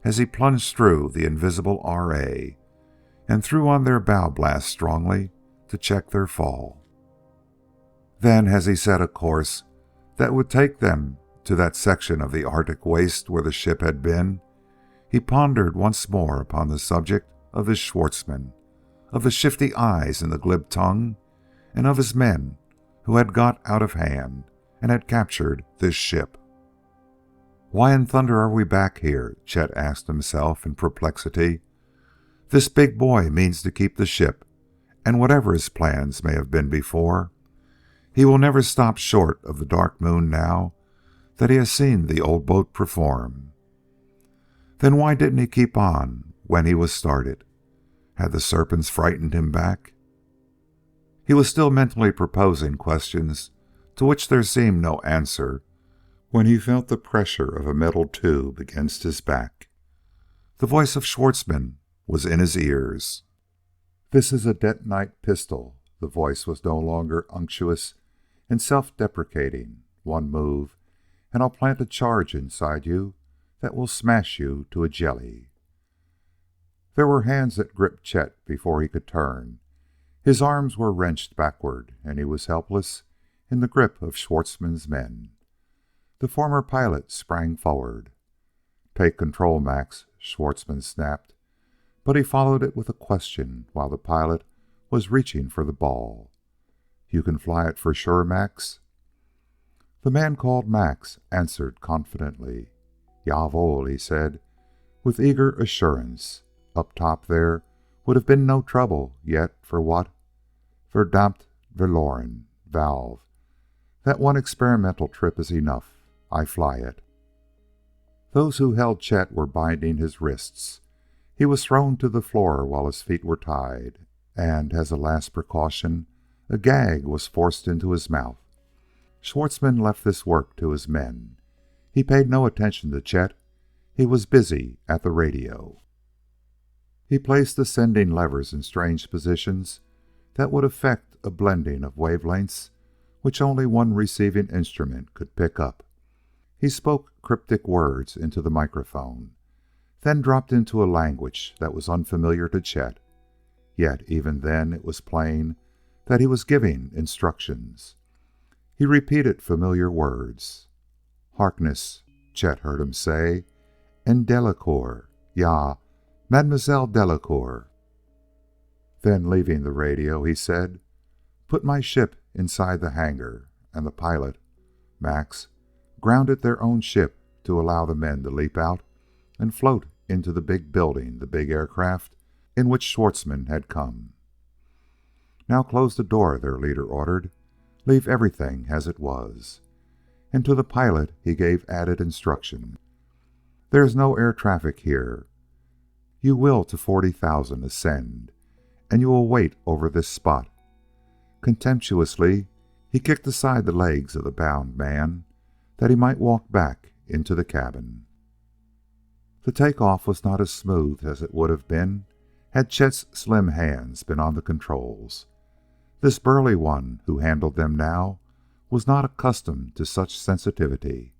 as he plunged through the invisible RA and threw on their bow blast strongly to check their fall. Then, as he set a course that would take them to that section of the Arctic waste where the ship had been, he pondered once more upon the subject of his Schwartzmann, of the shifty eyes and the glib tongue, and of his men who had got out of hand and had captured this ship. "Why in thunder are we back here?" Chet asked himself in perplexity. "This big boy means to keep the ship, and whatever his plans may have been before, he will never stop short of the Dark Moon now that he has seen the old boat perform. Then why didn't he keep on when he was started? Had the serpents frightened him back? He was still mentally proposing questions to which there seemed no answer when he felt the pressure of a metal tube against his back. The voice of Schwartzmann was in his ears. "This is a detonite pistol." The voice was no longer unctuous and self-deprecating. "One move, and I'll plant a charge inside you that will smash you to a jelly." There were hands that gripped Chet before he could turn. His arms were wrenched backward, and he was helpless in the grip of Schwartzmann's men. The former pilot sprang forward. "Take control, Max," Schwartzmann snapped, but he followed it with a question while the pilot was reaching for the ball. "You can fly it for sure, Max?" The man called Max answered confidently. "Jawohl," he said with eager assurance. Up top there would have been no trouble yet for what? Verdammt verloren. Valve. That one experimental trip is enough. I fly it." Those who held Chet were binding his wrists. He was thrown to the floor while his feet were tied, and as a last precaution, a gag was forced into his mouth. Schwartzmann left this work to his men. He paid no attention to Chet. He was busy at the radio. He placed the sending levers in strange positions that would effect a blending of wavelengths which only one receiving instrument could pick up. He spoke cryptic words into the microphone, then dropped into a language that was unfamiliar to Chet. Yet even then it was plain that he was giving instructions. He repeated familiar words. "Harkness," Chet heard him say, "and Delacour. Ja, Mademoiselle Delacour." Then, leaving the radio, he said, "Put my ship inside the hangar," and the pilot, Max, grounded their own ship to allow the men to leap out and float into the big building, the big aircraft in which Schwartzmann had come. "Now close the door," their leader ordered. "Leave everything as it was." And to the pilot he gave added instruction. "There is no air traffic here. You will to 40,000 ascend, and you will wait over this spot." Contemptuously, he kicked aside the legs of the bound man that he might walk back into the cabin. The takeoff was not as smooth as it would have been had Chet's slim hands been on the controls. This burly one who handled them now was not accustomed to such sensitivity.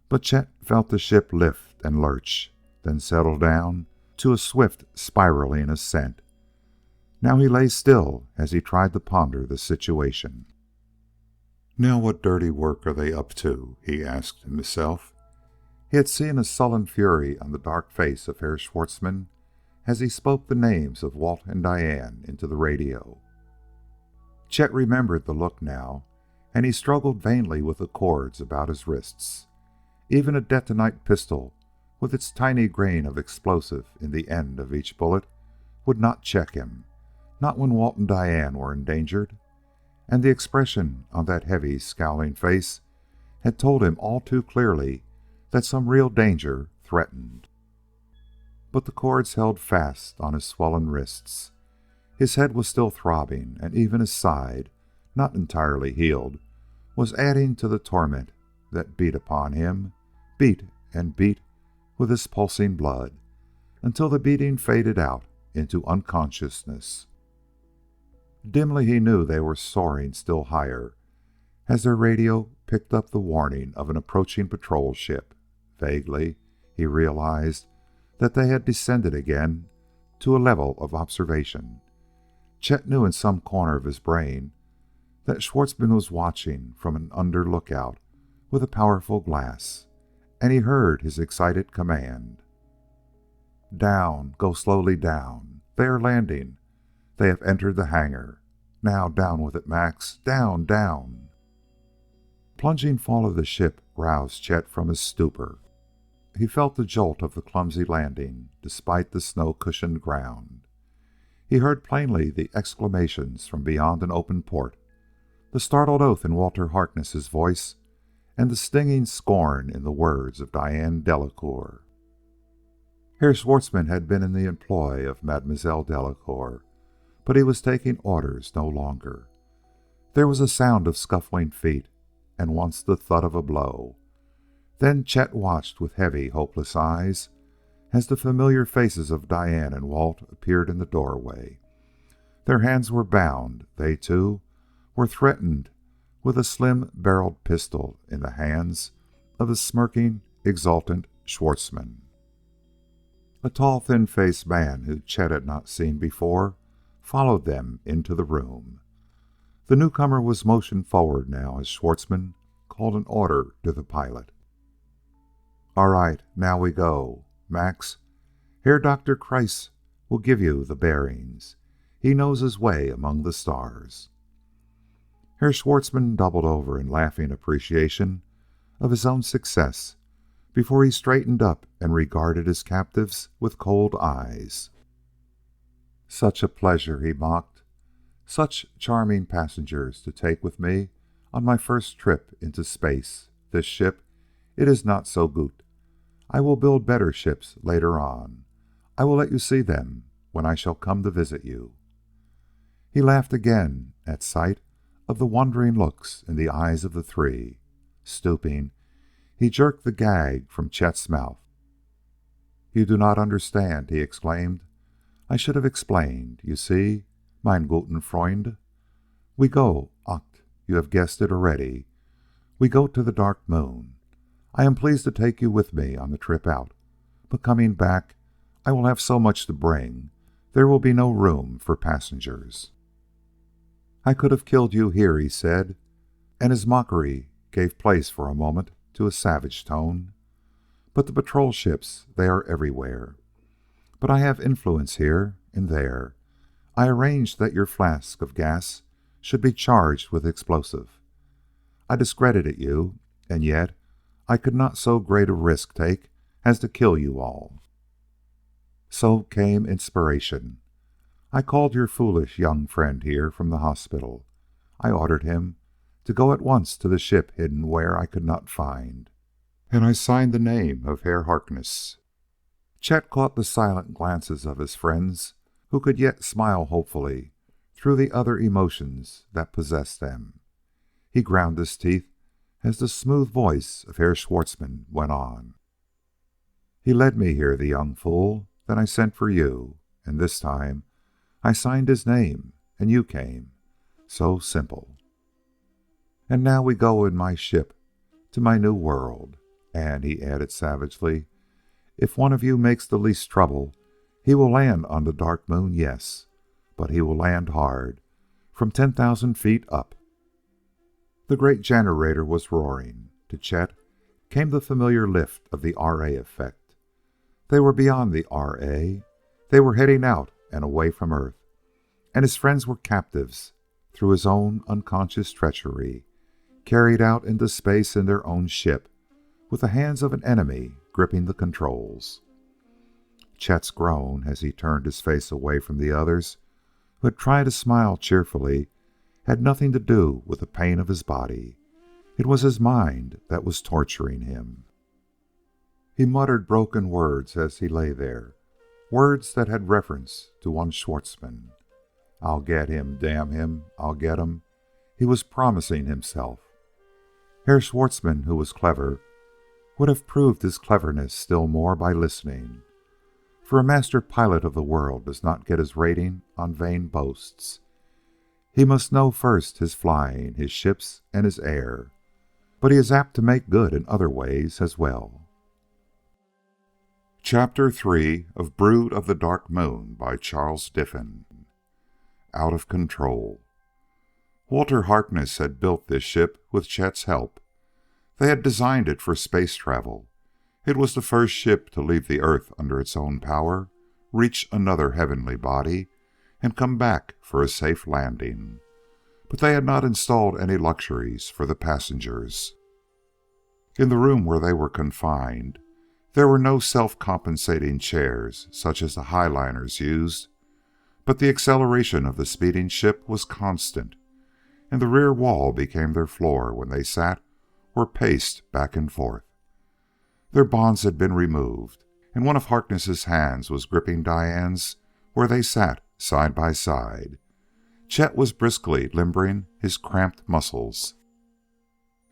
But Chet felt the ship lift and lurch, then settle down to a swift spiraling ascent. Now he lay still as he tried to ponder the situation. "Now what dirty work are they up to?" he asked himself. He had seen a sullen fury on the dark face of Herr Schwartzmann as he spoke the names of Walt and Diane into the radio. Chet remembered the look now, and he struggled vainly with the cords about his wrists. Even a detonite pistol, with its tiny grain of explosive in the end of each bullet, would not check him, not when Walt and Diane were endangered. And the expression on that heavy, scowling face had told him all too clearly that some real danger threatened. But the cords held fast on his swollen wrists. His head was still throbbing, and even his side, not entirely healed, was adding to the torment that beat upon him, beat and beat with his pulsing blood, until the beating faded out into unconsciousness. Dimly he knew they were soaring still higher as their radio picked up the warning of an approaching patrol ship. Vaguely, he realized that they had descended again to a level of observation. Chet knew in some corner of his brain that Schwartzmann was watching from an under lookout with a powerful glass, and he heard his excited command. "Down! Go slowly down! They are landing! They have entered the hangar! Now down with it, Max! Down, down!" Plunging fall of the ship roused Chet from his stupor. He felt the jolt of the clumsy landing despite the snow-cushioned ground. He heard plainly the exclamations from beyond an open port, the startled oath in Walter Harkness's voice, and the stinging scorn in the words of Diane Delacour. Herr Schwartzmann had been in the employ of Mademoiselle Delacour, but he was taking orders no longer. There was a sound of scuffling feet, and once the thud of a blow. Then Chet watched with heavy, hopeless eyes as the familiar faces of Diane and Walt appeared in the doorway. Their hands were bound. They, too, were threatened with a slim-barreled pistol in the hands of the smirking, exultant Schwartzmann. A tall, thin-faced man who Chet had not seen before followed them into the room. The newcomer was motioned forward now as Schwartzmann called an order to the pilot. "All right, now we go. Max, Herr Dr. Kreiss will give you the bearings. He knows his way among the stars." Herr Schwartzmann doubled over in laughing appreciation of his own success before he straightened up and regarded his captives with cold eyes. "Such a pleasure," he mocked. "Such charming passengers to take with me on my first trip into space. This ship, it is not so good. I will build better ships later on. I will let you see them when I shall come to visit you." He laughed again at sight of the wondering looks in the eyes of the three. Stooping, he jerked the gag from Chet's mouth. "You do not understand," he exclaimed. "I should have explained. You see, mein guten Freund, we go, you have guessed it already. We go to the Dark Moon. I am pleased to take you with me on the trip out, but coming back, I will have so much to bring, there will be no room for passengers." "I could have killed you here," he said, and his mockery gave place for a moment to a savage tone. "But the patrol ships, they are everywhere. But I have influence here and there. I arranged that your flask of gas should be charged with explosive. I discredited you, and yet I could not so great a risk take as to kill you all. So came inspiration. I called your foolish young friend here from the hospital. I ordered him to go at once to the ship hidden where I could not find, and I signed the name of Herr Harkness." Chet caught the silent glances of his friends, who could yet smile hopefully through the other emotions that possessed them. He ground his teeth as the smooth voice of Herr Schwartzmann went on. "He led me here, the young fool. Then I sent for you, and this time I signed his name, and you came. So simple. And now we go in my ship to my new world. And," he added savagely, "if one of you makes the least trouble, he will land on the Dark Moon, yes, but he will land hard, from 10,000 feet up." The great generator was roaring. To Chet came the familiar lift of the RA effect. They were beyond the RA. They were heading out and away from Earth, and his friends were captives through his own unconscious treachery, carried out into space in their own ship, with the hands of an enemy gripping the controls. Chet's groan, as he turned his face away from the others, who had tried to smile cheerfully, had nothing to do with the pain of his body. It was his mind that was torturing him. He muttered broken words as he lay there, words that had reference to one Schwartzmann. "I'll get him, damn him, I'll get him," he was promising himself. Herr Schwartzmann, who was clever, would have proved his cleverness still more by listening. For a master pilot of the world does not get his rating on vain boasts. He must know first his flying, his ships, and his air. But he is apt to make good in other ways as well. Chapter 3 of Brood of the Dark Moon by Charles Diffin. Out of Control. Walter Harkness had built this ship with Chet's help. They had designed it for space travel. It was the first ship to leave the Earth under its own power, reach another heavenly body, and come back for a safe landing. But they had not installed any luxuries for the passengers. In the room where they were confined, there were no self-compensating chairs such as the highliners used, but the acceleration of the speeding ship was constant, and the rear wall became their floor when they sat or paced back and forth. Their bonds had been removed, and one of Harkness's hands was gripping Diane's where they sat side by side. Chet was briskly limbering his cramped muscles.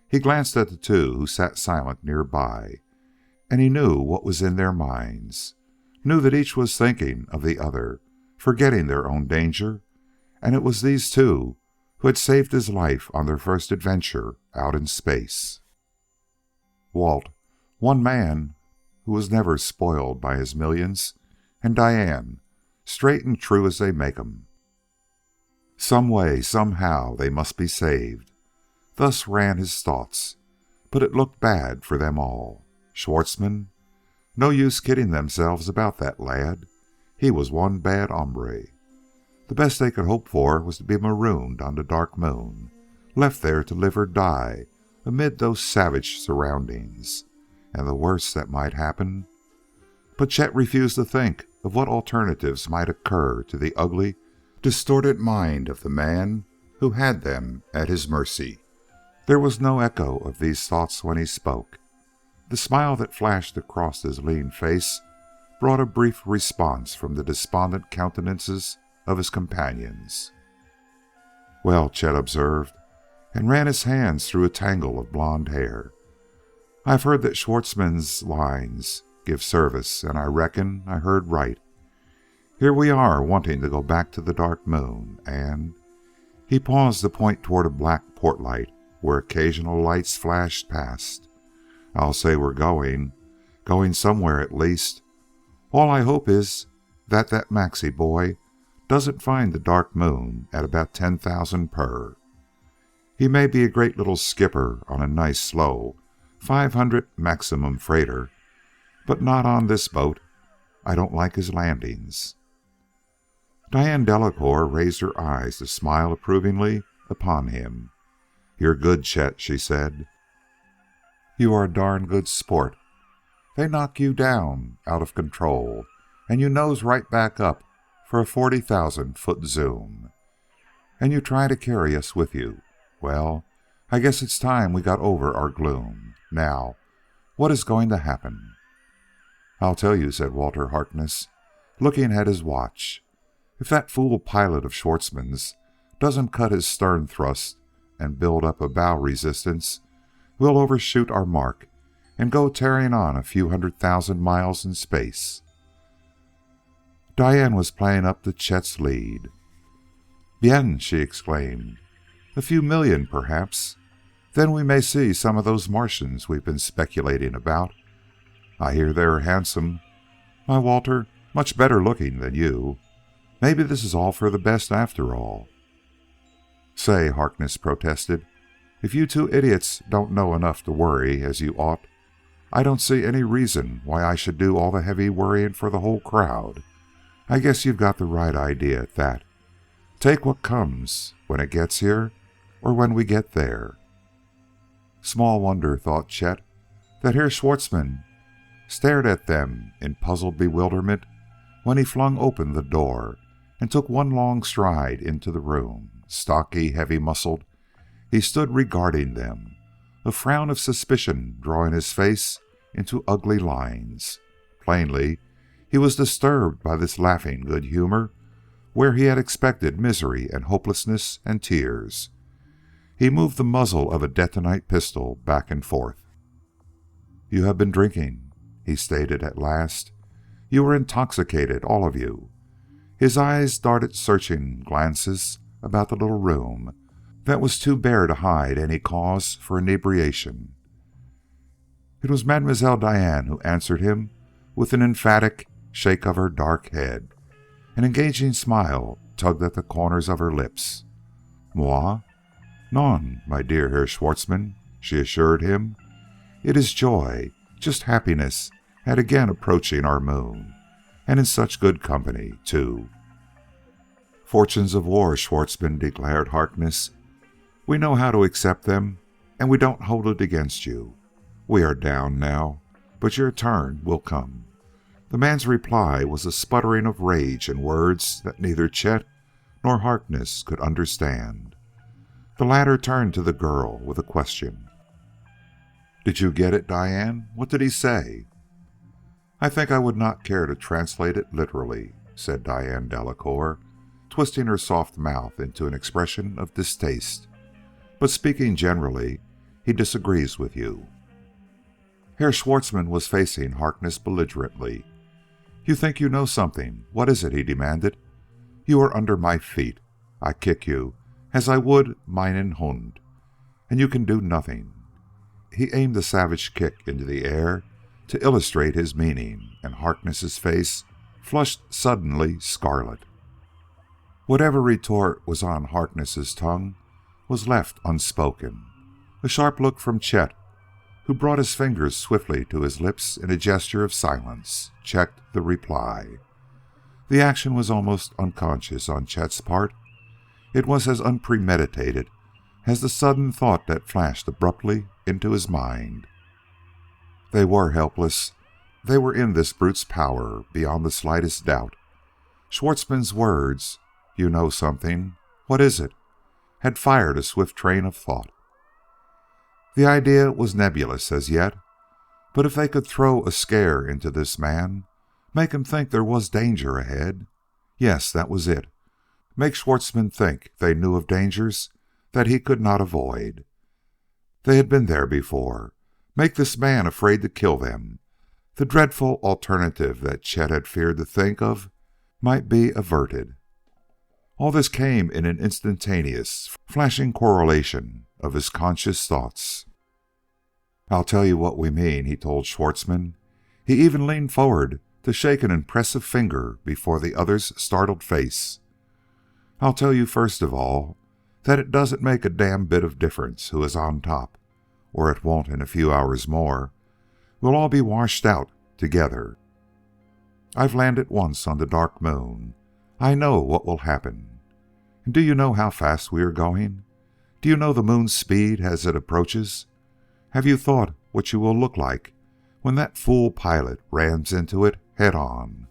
He glanced at the two who sat silent nearby, and he knew what was in their minds, knew that each was thinking of the other, forgetting their own danger, and it was these two who had saved his life on their first adventure out in space. Walt, one man who was never spoiled by his millions, and Diane, straight and true as they make 'em. Some way, somehow, they must be saved. Thus ran his thoughts, but it looked bad for them all. Schwartzmann? No use kidding themselves about that lad. He was one bad hombre. The best they could hope for was to be marooned on the Dark Moon, left there to live or die amid those savage surroundings. And the worst that might happen. But Chet refused to think of what alternatives might occur to the ugly, distorted mind of the man who had them at his mercy. There was no echo of these thoughts when he spoke. The smile that flashed across his lean face brought a brief response from the despondent countenances of his companions. "Well," Chet observed, and ran his hands through a tangle of blonde hair. "I've heard that Schwartzmann's lines give service, and I reckon I heard right. Here we are wanting to go back to the Dark Moon, and..." He paused to point toward a black port light where occasional lights flashed past. "I'll say we're going somewhere at least. All I hope is that Maxie boy doesn't find the Dark Moon at about 10,000 per. He may be a great little skipper on a nice slow 500 maximum freighter, but not on this boat. I don't like his landings." Diane Delacour raised her eyes to smile approvingly upon him. "You're good, Chet," she said. "You are a darn good sport. They knock you down out of control, and you nose right back up for a 40,000-foot zoom. And you try to carry us with you. Well, I guess it's time we got over our gloom. Now, what is going to happen?" "I'll tell you," said Walter Harkness, looking at his watch. "If that fool pilot of Schwartzmann's doesn't cut his stern thrust and build up a bow resistance, we'll overshoot our mark and go tearing on a few 100,000 miles in space." Diane was playing up to Chet's lead. "Bien," she exclaimed. "A few million, perhaps. Then we may see some of those Martians we've been speculating about. I hear they're handsome. My Walter, much better looking than you. Maybe this is all for the best after all." "Say," Harkness protested, "if you two idiots don't know enough to worry as you ought, I don't see any reason why I should do all the heavy worrying for the whole crowd. I guess you've got the right idea at that. Take what comes, when it gets here, or when we get there." Small wonder, thought Chet, that Herr Schwartzmann stared at them in puzzled bewilderment when he flung open the door and took one long stride into the room. Stocky, heavy-muscled, he stood regarding them, a frown of suspicion drawing his face into ugly lines. Plainly, he was disturbed by this laughing good humor where he had expected misery and hopelessness and tears. He moved the muzzle of a detonite pistol back and forth. "You have been drinking," he stated at last. "You were intoxicated, all of you." His eyes darted searching glances about the little room that was too bare to hide any cause for inebriation. It was Mademoiselle Diane who answered him with an emphatic shake of her dark head. An engaging smile tugged at the corners of her lips. "Moi? Non, my dear Herr Schwartzmann," she assured him. "It is joy, just happiness at again approaching our moon, and in such good company, too." "Fortunes of war," Schwartzmann declared Harkness. "We know how to accept them, and we don't hold it against you. We are down now, but your turn will come." The man's reply was a sputtering of rage in words that neither Chet nor Harkness could understand. The latter turned to the girl with a question. "Did you get it, Diane? What did he say?" I think I would not care to translate it literally, said Diane Delacour, twisting her soft mouth into an expression of distaste. But speaking generally, he disagrees with you. Herr Schwartzmann was facing Harkness belligerently. You think you know something. What is it? He demanded. You are under my feet. I kick you as I would meinen Hund, and you can do nothing. He aimed a savage kick into the air to illustrate his meaning, and Harkness's face flushed suddenly scarlet. Whatever retort was on Harkness's tongue was left unspoken. A sharp look from Chet, who brought his fingers swiftly to his lips in a gesture of silence, checked the reply. The action was almost unconscious on Chet's part. It was as unpremeditated as the sudden thought that flashed abruptly into his mind. They were helpless. They were in this brute's power beyond the slightest doubt. Schwartzmann's words, "You know something. What is it?" had fired a swift train of thought. The idea was nebulous as yet, but if they could throw a scare into this man, make him think there was danger ahead. Yes, that was it. Make Schwartzmann think they knew of dangers that he could not avoid. They had been there before. Make this man afraid to kill them. The dreadful alternative that Chet had feared to think of might be averted. All this came in an instantaneous, flashing correlation of his conscious thoughts. "I'll tell you what we mean," he told Schwartzmann. He even leaned forward to shake an impressive finger before the other's startled face. "I'll tell you first of all that it doesn't make a damn bit of difference who is on top, or it won't in a few hours more. We'll all be washed out together. I've landed once on the Dark Moon. I know what will happen. And do you know how fast we are going? Do you know the moon's speed as it approaches? Have you thought what you will look like when that fool pilot rams into it head on?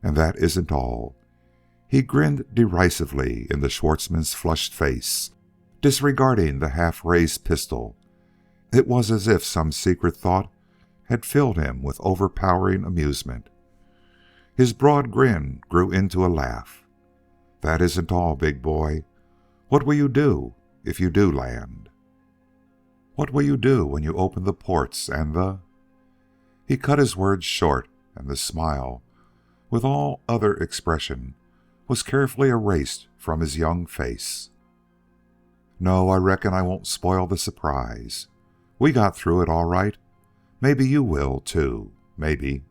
And that isn't all." He grinned derisively into Schwartzmann's flushed face, disregarding the half-raised pistol. It was as if some secret thought had filled him with overpowering amusement. His broad grin grew into a laugh. "That isn't all, big boy. What will you do if you do land? What will you do when you open the ports and the—" He cut his words short, and the smile, with all other expression, was carefully erased from his young face. "No, I reckon I won't spoil the surprise. We got through it all right. Maybe you will, too. Maybe."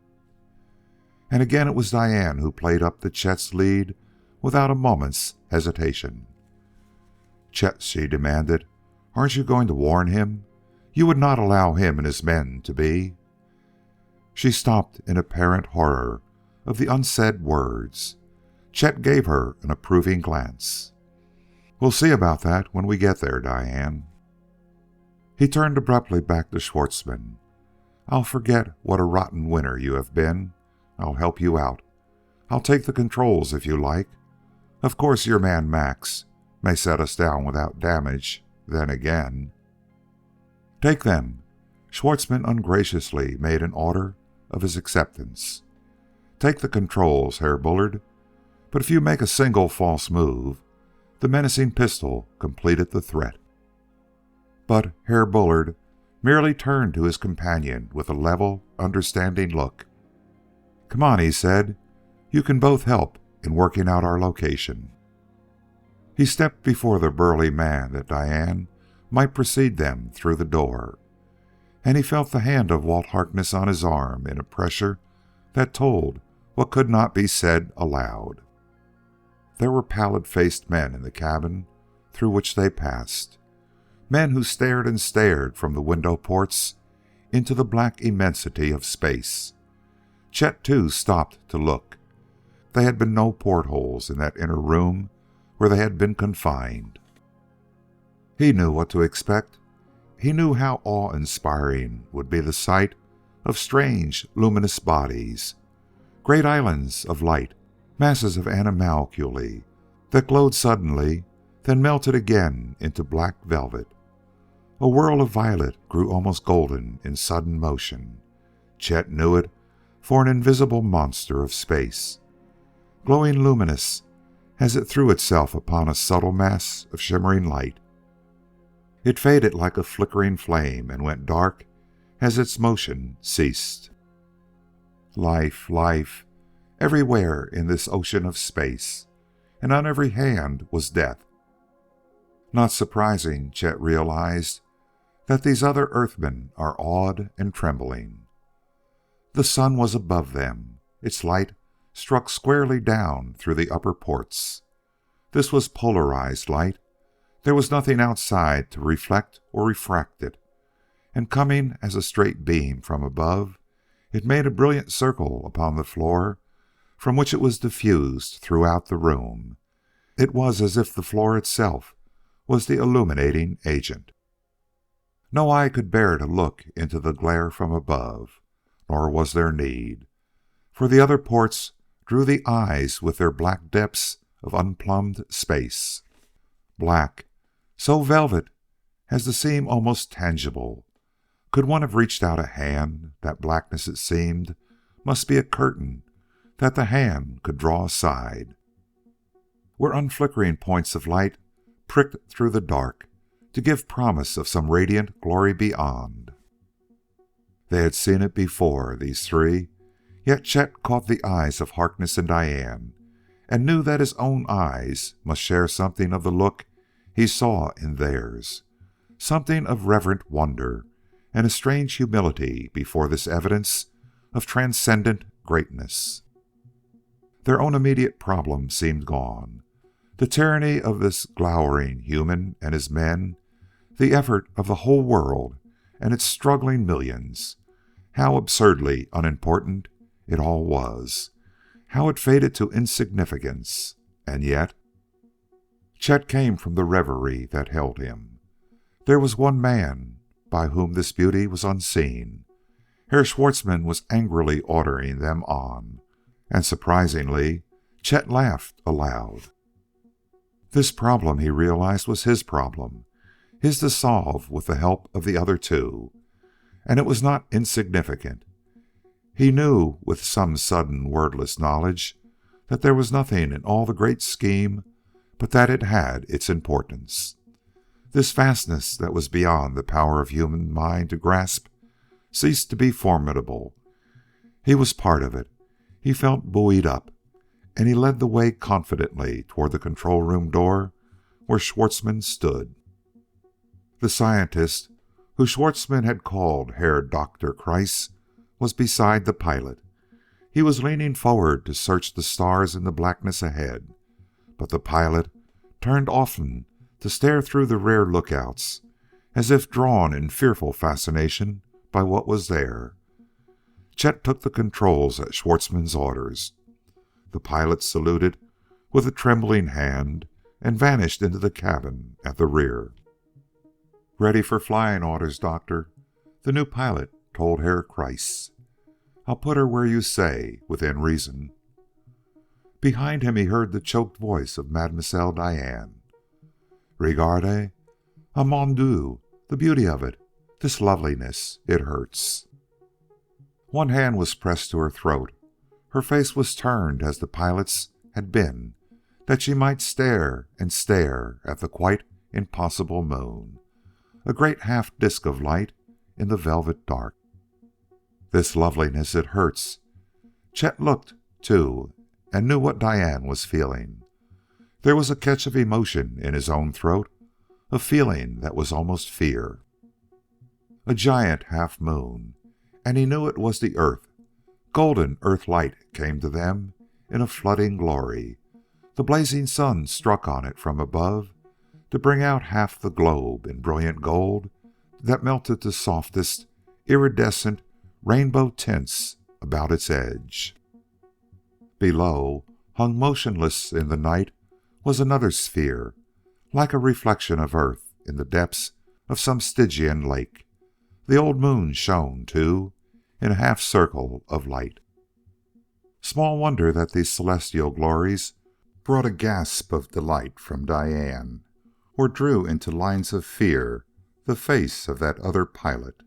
And again it was Diane who played up to Chet's lead without a moment's hesitation. "Chet," she demanded, "aren't you going to warn him? You would not allow him and his men to be—" She stopped in apparent horror of the unsaid words. Chet gave her an approving glance. "We'll see about that when we get there, Diane." He turned abruptly back to Schwartzmann. "I'll forget what a rotten winner you have been. I'll help you out. I'll take the controls if you like. Of course, your man Max may set us down without damage. Then again—" "Take them." Schwartzmann ungraciously made an order of his acceptance. "Take the controls, Herr Bullard. But if you make a single false move—" The menacing pistol completed the threat. But Herr Bullard merely turned to his companion with a level, understanding look. "Come on," he said. "You can both help in working out our location." He stepped before the burly man that Diane might precede them through the door, and he felt the hand of Walt Harkness on his arm in a pressure that told what could not be said aloud. There were pallid-faced men in the cabin through which they passed, men who stared and stared from the window ports into the black immensity of space. Chet, too, stopped to look. There had been no portholes in that inner room where they had been confined. He knew what to expect. He knew how awe-inspiring would be the sight of strange, luminous bodies, great islands of light, masses of animalculae that glowed suddenly, then melted again into black velvet. A whirl of violet grew almost golden in sudden motion. Chet knew it for an invisible monster of space, glowing luminous as it threw itself upon a subtle mass of shimmering light. It faded like a flickering flame and went dark as its motion ceased. Life, life, everywhere in this ocean of space, and on every hand was death. Not surprising, Chet realized, that these other Earthmen are awed and trembling. The sun was above them. Its light struck squarely down through the upper ports. This was polarized light. There was nothing outside to reflect or refract it, and coming as a straight beam from above, it made a brilliant circle upon the floor, from which it was diffused throughout the room. It was as if the floor itself was the illuminating agent. No eye could bear to look into the glare from above, nor was there need, for the other ports drew the eyes with their black depths of unplumbed space. Black, so velvet as to seem almost tangible. Could one have reached out a hand, that blackness, it seemed, must be a curtain that the hand could draw aside. Where unflickering points of light pricked through the dark to give promise of some radiant glory beyond. They had seen it before, these three, yet Chet caught the eyes of Harkness and Diane, and knew that his own eyes must share something of the look he saw in theirs, something of reverent wonder and a strange humility before this evidence of transcendent greatness. Their own immediate problem seemed gone. The tyranny of this glowering human and his men, the effort of the whole world and its struggling millions, how absurdly unimportant it all was, how it faded to insignificance. And yet Chet came from the reverie that held him. There was one man by whom this beauty was unseen. Herr Schwartzmann was angrily ordering them on, and surprisingly, Chet laughed aloud. This problem, he realized, was his problem, his to solve with the help of the other two, and it was not insignificant. He knew with some sudden wordless knowledge that there was nothing in all the great scheme but that it had its importance. This vastness that was beyond the power of human mind to grasp ceased to be formidable. He was part of it. He felt buoyed up, and he led the way confidently toward the control room door where Schwartzmann stood. The scientist, who Schwartzmann had called Herr Dr. Kreiss, was beside the pilot. He was leaning forward to search the stars in the blackness ahead, but the pilot turned often to stare through the rear lookouts, as if drawn in fearful fascination by what was there. Chet took the controls at Schwartzmann's orders. The pilot saluted with a trembling hand and vanished into the cabin at the rear. "Ready for flying orders, Doctor," the new pilot told Herr Kreiss. "I'll put her where you say, within reason." Behind him he heard the choked voice of Mademoiselle Diane. "Regarde, ah mon Dieu, the beauty of it, this loveliness, it hurts." One hand was pressed to her throat. Her face was turned as the pilot's had been, that she might stare and stare at the quite impossible moon, a great half disk of light in the velvet dark. "This loveliness, it hurts." Chet looked, too, and knew what Diane was feeling. There was a catch of emotion in his own throat, a feeling that was almost fear. A giant half moon, and he knew it was the earth. Golden earth light came to them in a flooding glory. The blazing sun struck on it from above to bring out half the globe in brilliant gold that melted to softest, iridescent rainbow tints about its edge. Below, hung motionless in the night, was another sphere, like a reflection of earth in the depths of some Stygian lake. The old moon shone, too, in a half circle of light. Small wonder that these celestial glories brought a gasp of delight from Diane, or drew into lines of fear the face of that other pilot,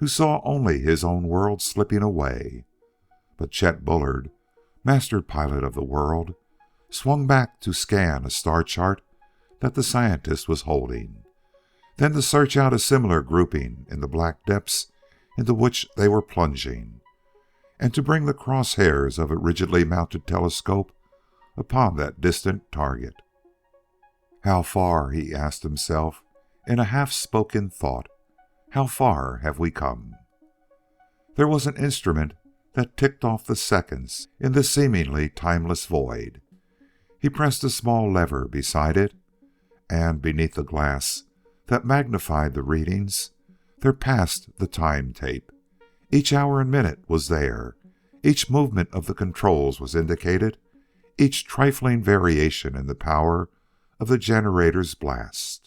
who saw only his own world slipping away. But Chet Bullard, master pilot of the world, swung back to scan a star chart that the scientist was holding, then to search out a similar grouping in the black depths into which they were plunging, and to bring the crosshairs of a rigidly mounted telescope upon that distant target. How far, he asked himself in a half-spoken thought, how far have we come? There was an instrument that ticked off the seconds in the seemingly timeless void. He pressed a small lever beside it, and beneath the glass that magnified the readings, there passed the time tape. Each hour and minute was there. Each movement of the controls was indicated, each trifling variation in the power of the generator's blast.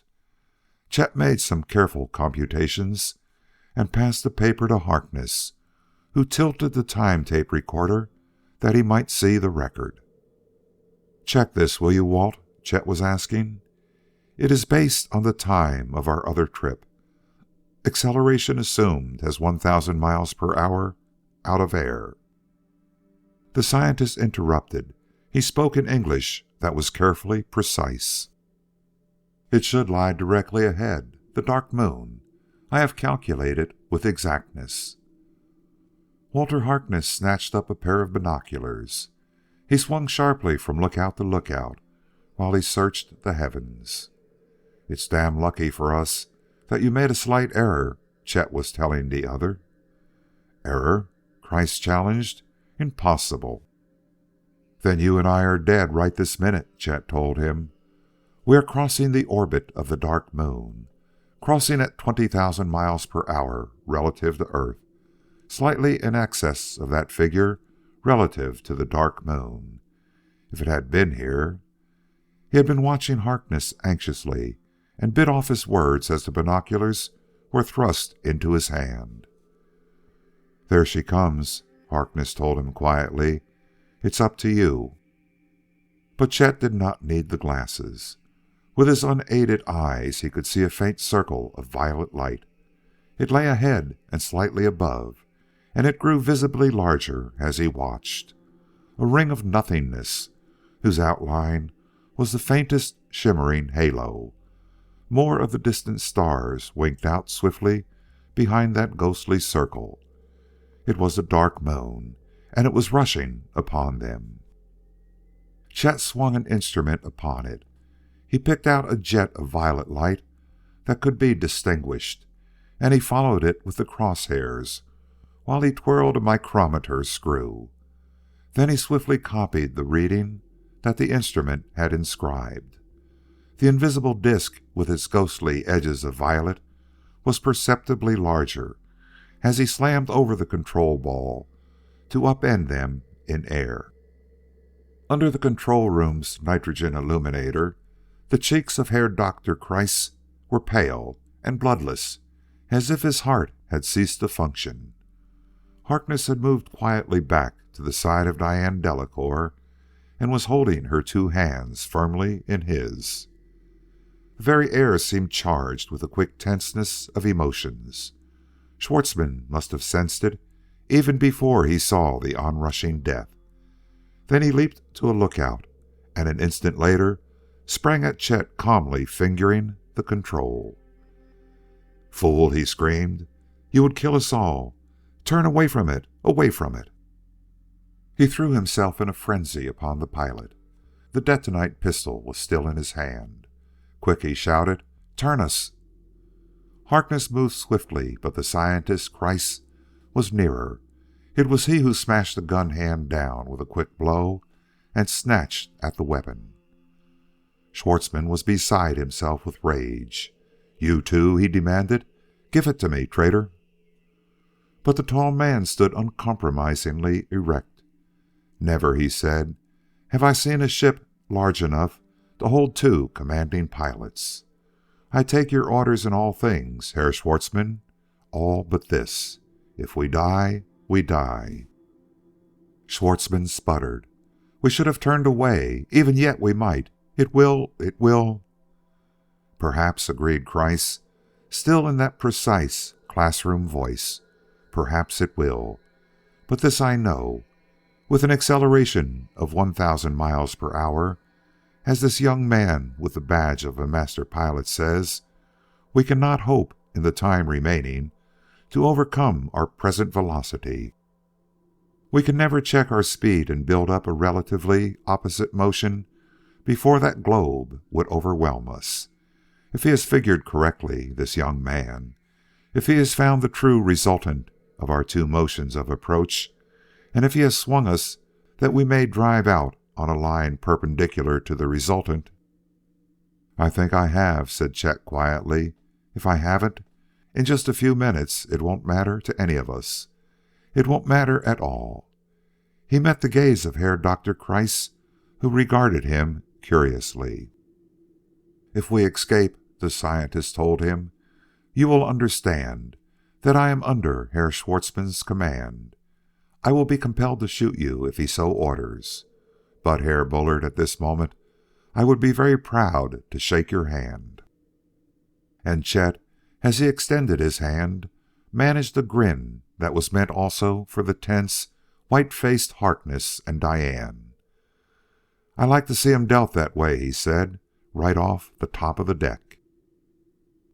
Chet made some careful computations and passed the paper to Harkness, who tilted the time tape recorder that he might see the record. "Check this, will you, Walt?" Chet was asking. "It is based on the time of our other trip. Acceleration assumed as 1,000 miles per hour out of air." The scientist interrupted. He spoke in English that was carefully precise. "It should lie directly ahead, the dark moon. I have calculated with exactness." Walter Harkness snatched up a pair of binoculars. He swung sharply from lookout to lookout while he searched the heavens. "It's damn lucky for us that you made a slight error," Chet was telling the other. "Error?" Kreiss challenged. "Impossible." "Then you and I are dead right this minute," Chet told him. "We are crossing the orbit of the dark moon, crossing at 20,000 miles per hour relative to Earth, slightly in excess of that figure relative to the dark moon. If it had been here..." He had been watching Harkness anxiously and bit off his words as the binoculars were thrust into his hand. "There she comes," Harkness told him quietly. "It's up to you." But Chet did not need the glasses. With his unaided eyes he could see a faint circle of violet light. It lay ahead and slightly above, and it grew visibly larger as he watched. A ring of nothingness, whose outline was the faintest shimmering halo. More of the distant stars winked out swiftly behind that ghostly circle. It was the dark moon, and it was rushing upon them. Chet swung an instrument upon it. He picked out a jet of violet light that could be distinguished, and he followed it with the crosshairs while he twirled a micrometer screw. Then he swiftly copied the reading that the instrument had inscribed. The invisible disk with its ghostly edges of violet was perceptibly larger as he slammed over the control ball to upend them in air. Under the control room's nitrogen illuminator, the cheeks of Herr Dr. Kreiss were pale and bloodless, as if his heart had ceased to function. Harkness had moved quietly back to the side of Diane Delacoeur and was holding her two hands firmly in his. The very air seemed charged with the quick tenseness of emotions. Schwartzmann must have sensed it even before he saw the onrushing death. Then he leaped to a lookout, and an instant later sprang at Chet, calmly fingering the control. "Fool!" he screamed. "You would kill us all. Turn away from it, away from it." He threw himself in a frenzy upon the pilot. The detonite pistol was still in his hand. "Quick!" he shouted. "Turn us!" Harkness moved swiftly, but the scientist, Kreiss, was nearer. It was he who smashed the gun hand down with a quick blow and snatched at the weapon. Schwartzmann was beside himself with rage. "You too?" he demanded. "Give it to me, traitor!" But the tall man stood uncompromisingly erect. "Never," he said, "have I seen a ship large enough to hold two commanding pilots. I take your orders in all things, Herr Schwartzmann, all but this. If we die, we die." Schwartzmann sputtered. "We should have turned away. Even yet we might. It will..." "Perhaps," agreed Kreiss, still in that precise classroom voice. Perhaps it will. But this I know. With an acceleration of 1,000 miles per hour, as this young man with the badge of a master pilot says, we cannot hope in the time remaining to overcome our present velocity. We can never check our speed and build up a relatively opposite motion before that globe would overwhelm us. If he has figured correctly, this young man, if he has found the true resultant of our two motions of approach, and if he has swung us that we may drive out on a line perpendicular to the resultant. I think I have, said Chet quietly. If I haven't, in just a few minutes it won't matter to any of us. It won't matter at all. He met the gaze of Herr Dr. Kreis, who regarded him curiously. If we escape, the scientist told him, you will understand that I am under Herr Schwartzmann's command. I will be compelled to shoot you if he so orders. But, Herr Bullard, at this moment, I would be very proud to shake your hand. And Chet, as he extended his hand, managed a grin that was meant also for the tense, white-faced Harkness and Diane. I like to see him dealt that way, he said, right off the top of the deck.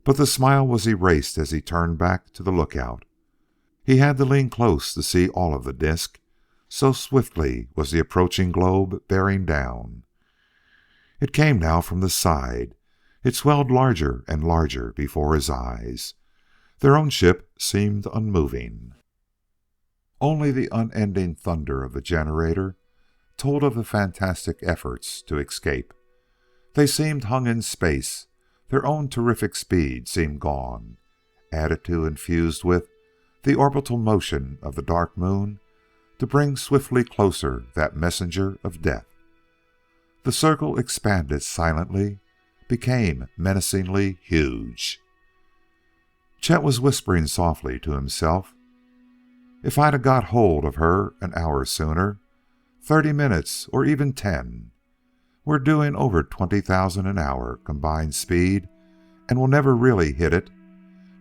But the smile was erased as he turned back to the lookout. He had to lean close to see all of the disk, so swiftly was the approaching globe bearing down. It came now from the side. It swelled larger and larger before his eyes. Their own ship seemed unmoving. Only the unending thunder of the generator told of the fantastic efforts to escape. They seemed hung in space. Their own terrific speed seemed gone, added to and fused with the orbital motion of the dark moon to bring swiftly closer that messenger of death. The circle expanded silently, became menacingly huge. Chet was whispering softly to himself. If I'd got hold of her an hour sooner, 30 minutes or even 10, we're doing over 20,000 an hour combined speed, and we'll never really hit it.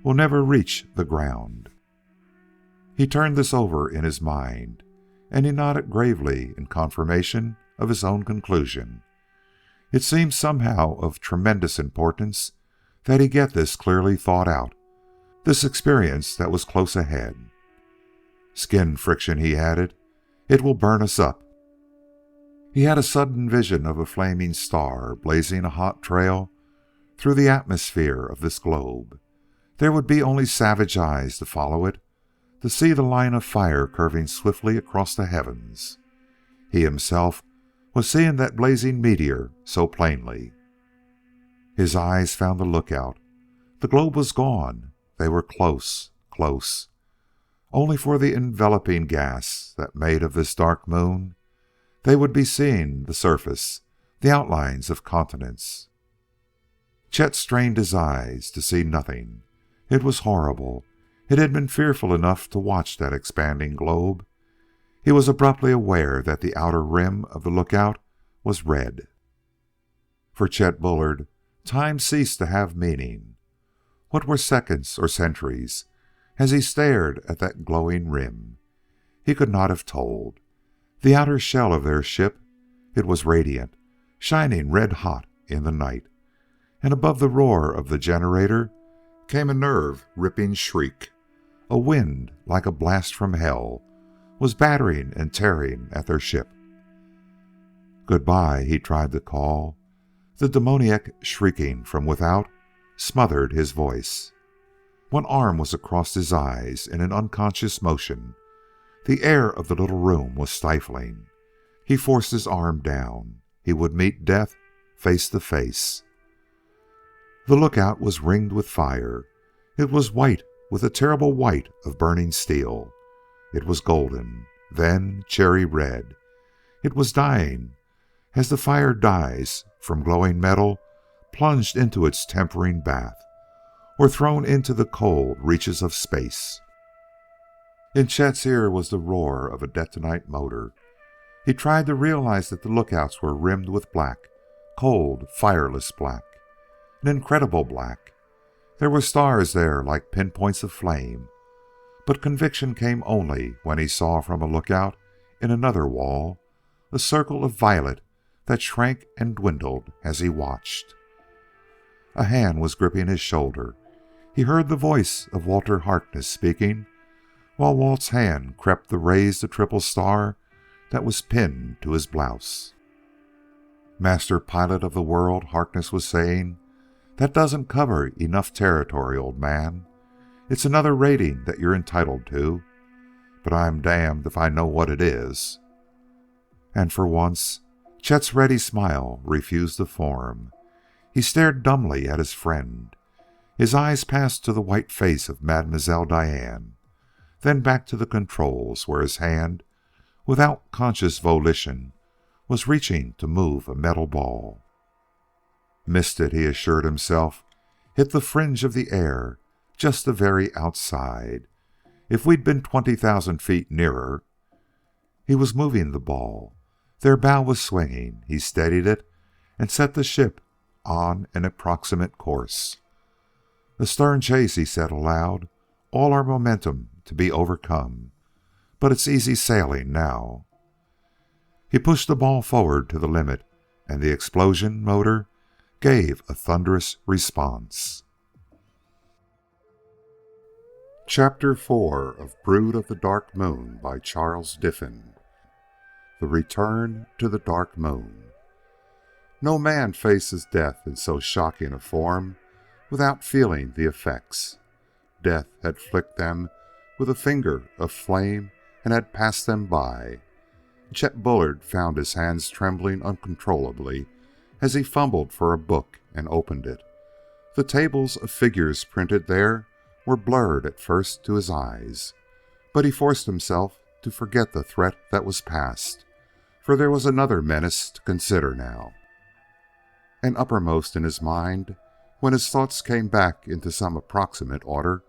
We'll never reach the ground. He turned this over in his mind, and he nodded gravely in confirmation of his own conclusion. It seemed somehow of tremendous importance that he get this clearly thought out, this experience that was close ahead. Skin friction, he added. It will burn us up. He had a sudden vision of a flaming star blazing a hot trail through the atmosphere of this globe. There would be only savage eyes to follow it, to see the line of fire curving swiftly across the heavens. He himself was seeing that blazing meteor so plainly. His eyes found the lookout. The globe was gone. They were close, close. Only for the enveloping gas that made of this dark moon, they would be seeing the surface, the outlines of continents. Chet strained his eyes to see nothing. It was horrible. It had been fearful enough to watch that expanding globe. He was abruptly aware that the outer rim of the lookout was red. For Chet Bullard, time ceased to have meaning. What were seconds or centuries as he stared at that glowing rim? He could not have told. The outer shell of their ship, it was radiant, shining red hot in the night. And above the roar of the generator came a nerve-ripping shriek. A wind like a blast from hell was battering and tearing at their ship. Goodbye, he tried to call. The demoniac shrieking from without smothered his voice. One arm was across his eyes in an unconscious motion. The air of the little room was stifling. He forced his arm down. He would meet death face to face. The lookout was ringed with fire. It was white with a terrible white of burning steel. It was golden, then cherry red. It was dying. As the fire dies from glowing metal plunged into its tempering bath, or thrown into the cold reaches of space. In Chet's ear was the roar of a detonite motor. He tried to realize that the lookouts were rimmed with black, cold, fireless black, an incredible black. There were stars there like pinpoints of flame, But conviction came only when he saw from a lookout in another wall a circle of violet that shrank and dwindled as he watched. A hand was gripping his shoulder. He heard the voice of Walter Harkness speaking, while Walt's hand crept to raise the triple star that was pinned to his blouse. "Master Pilot of the World," Harkness was saying, "that doesn't cover enough territory, old man. It's another rating that you're entitled to, but I'm damned if I know what it is." And for once, Chet's ready smile refused to form. He stared dumbly at his friend. His eyes passed to the white face of Mademoiselle Diane, then back to the controls where his hand, without conscious volition, was reaching to move a metal ball. "Missed it," he assured himself. "Hit the fringe of the air, just the very outside. If we'd been 20,000 feet nearer..." He was moving the ball. Their bow was swinging. He steadied it and set the ship on an approximate course. "A stern chase," he said aloud. "All our momentum to be overcome. But it's easy sailing now." He pushed the ball forward to the limit, and the explosion motor gave a thunderous response. Chapter 4 of Brood of the Dark Moon by Charles Diffin. The Return to the Dark Moon. No man faces death in so shocking a form without feeling the effects. Death had flicked them with a finger of flame and had passed them by. Chet Bullard found his hands trembling uncontrollably as he fumbled for a book and opened it. The tables of figures printed there were blurred at first to his eyes, but he forced himself to forget the threat that was past, for there was another menace to consider now. And uppermost in his mind, when his thoughts came back into some approximate order,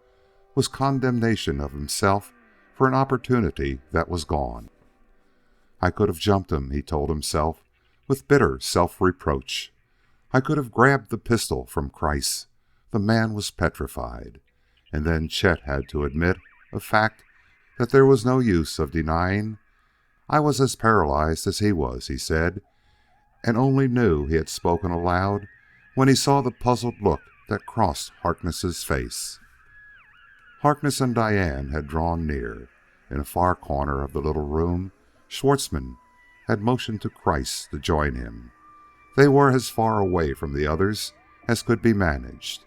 was condemnation of himself for an opportunity that was gone. "I could have jumped him," he told himself with bitter self-reproach. "I could have grabbed the pistol from Kreiss. The man was petrified." And then Chet had to admit a fact that there was no use of denying. "I was as paralyzed as he was," he said, and only knew he had spoken aloud when he saw the puzzled look that crossed Harkness's face. Harkness and Diane had drawn near. In a far corner of the little room, Schwartzmann had motioned to Kreiss to join him. They were as far away from the others as could be managed.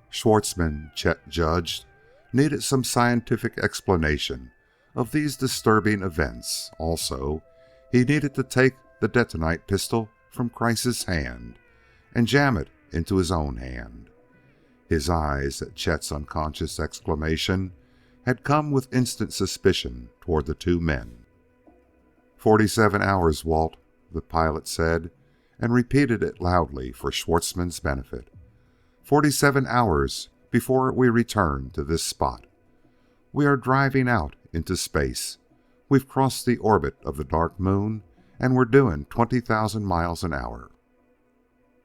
Schwartzmann, Chet judged, needed some scientific explanation of these disturbing events. Also, he needed to take the detonite pistol from Kreiss's hand and jam it into his own hand. His eyes, at Chet's unconscious exclamation, had come with instant suspicion toward the two men. 47 hours, Walt," the pilot said, and repeated it loudly for Schwartzmann's benefit. 47 hours before we return to this spot. We are driving out into space. We've crossed the orbit of the Dark Moon, and we're doing 20,000 miles an hour.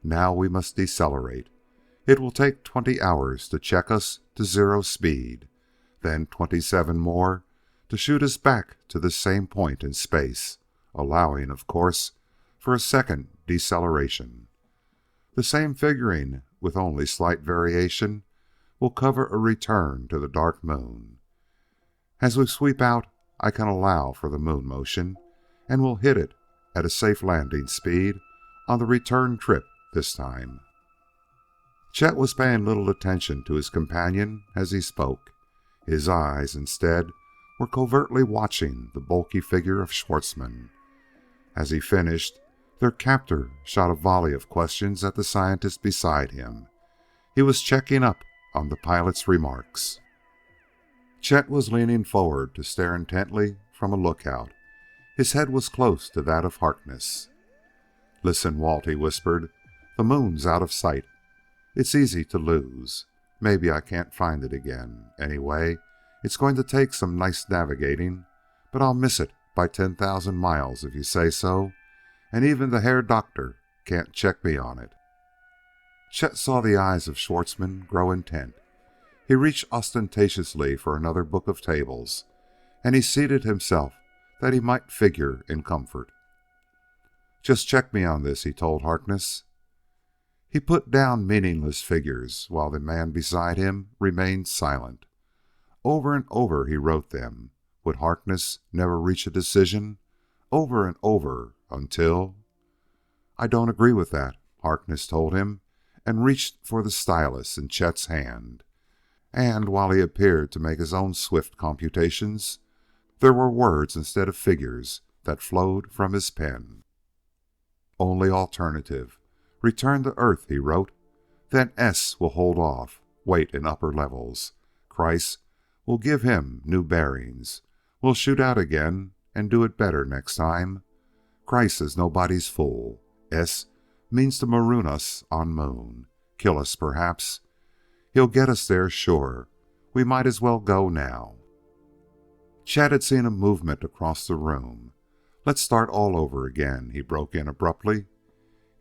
Now we must decelerate. It will take 20 hours to check us to zero speed, then 27 more to shoot us back to the same point in space, allowing, of course, for a second deceleration. The same figuring, with only slight variation, will cover a return to the Dark Moon. As we sweep out, I can allow for the moon motion, and we'll hit it at a safe landing speed on the return trip this time. Chet was paying little attention to his companion as he spoke. His eyes, instead, were covertly watching the bulky figure of Schwartzmann. As he finished, their captor shot a volley of questions at the scientist beside him. He was checking up on the pilot's remarks. Chet was leaning forward to stare intently from a lookout. His head was close to that of Harkness. "Listen, Walt," he whispered. "The moon's out of sight. It's easy to lose. Maybe I can't find it again. Anyway, it's going to take some nice navigating, but I'll miss it by 10,000 miles if you say so, and even the Herr Doctor can't check me on it." Chet saw the eyes of Schwartzmann grow intent. He reached ostentatiously for another book of tables, and he seated himself that he might figure in comfort. "Just check me on this," he told Harkness. He put down meaningless figures while the man beside him remained silent. Over and over he wrote them. Would Harkness never reach a decision? Over and over until... "I don't agree with that," Harkness told him, and reached for the stylus in Chet's hand. And while he appeared to make his own swift computations, there were words instead of figures that flowed from his pen. "Only alternative. Return to Earth," he wrote. "Then S will hold off. Wait in upper levels. Kreiss will give him new bearings. We'll shoot out again and do it better next time. Kreiss is nobody's fool. S means to maroon us on Moon. Kill us, perhaps. He'll get us there, sure. We might as well go now." Chet had seen a movement across the room. "Let's start all over again," he broke in abruptly.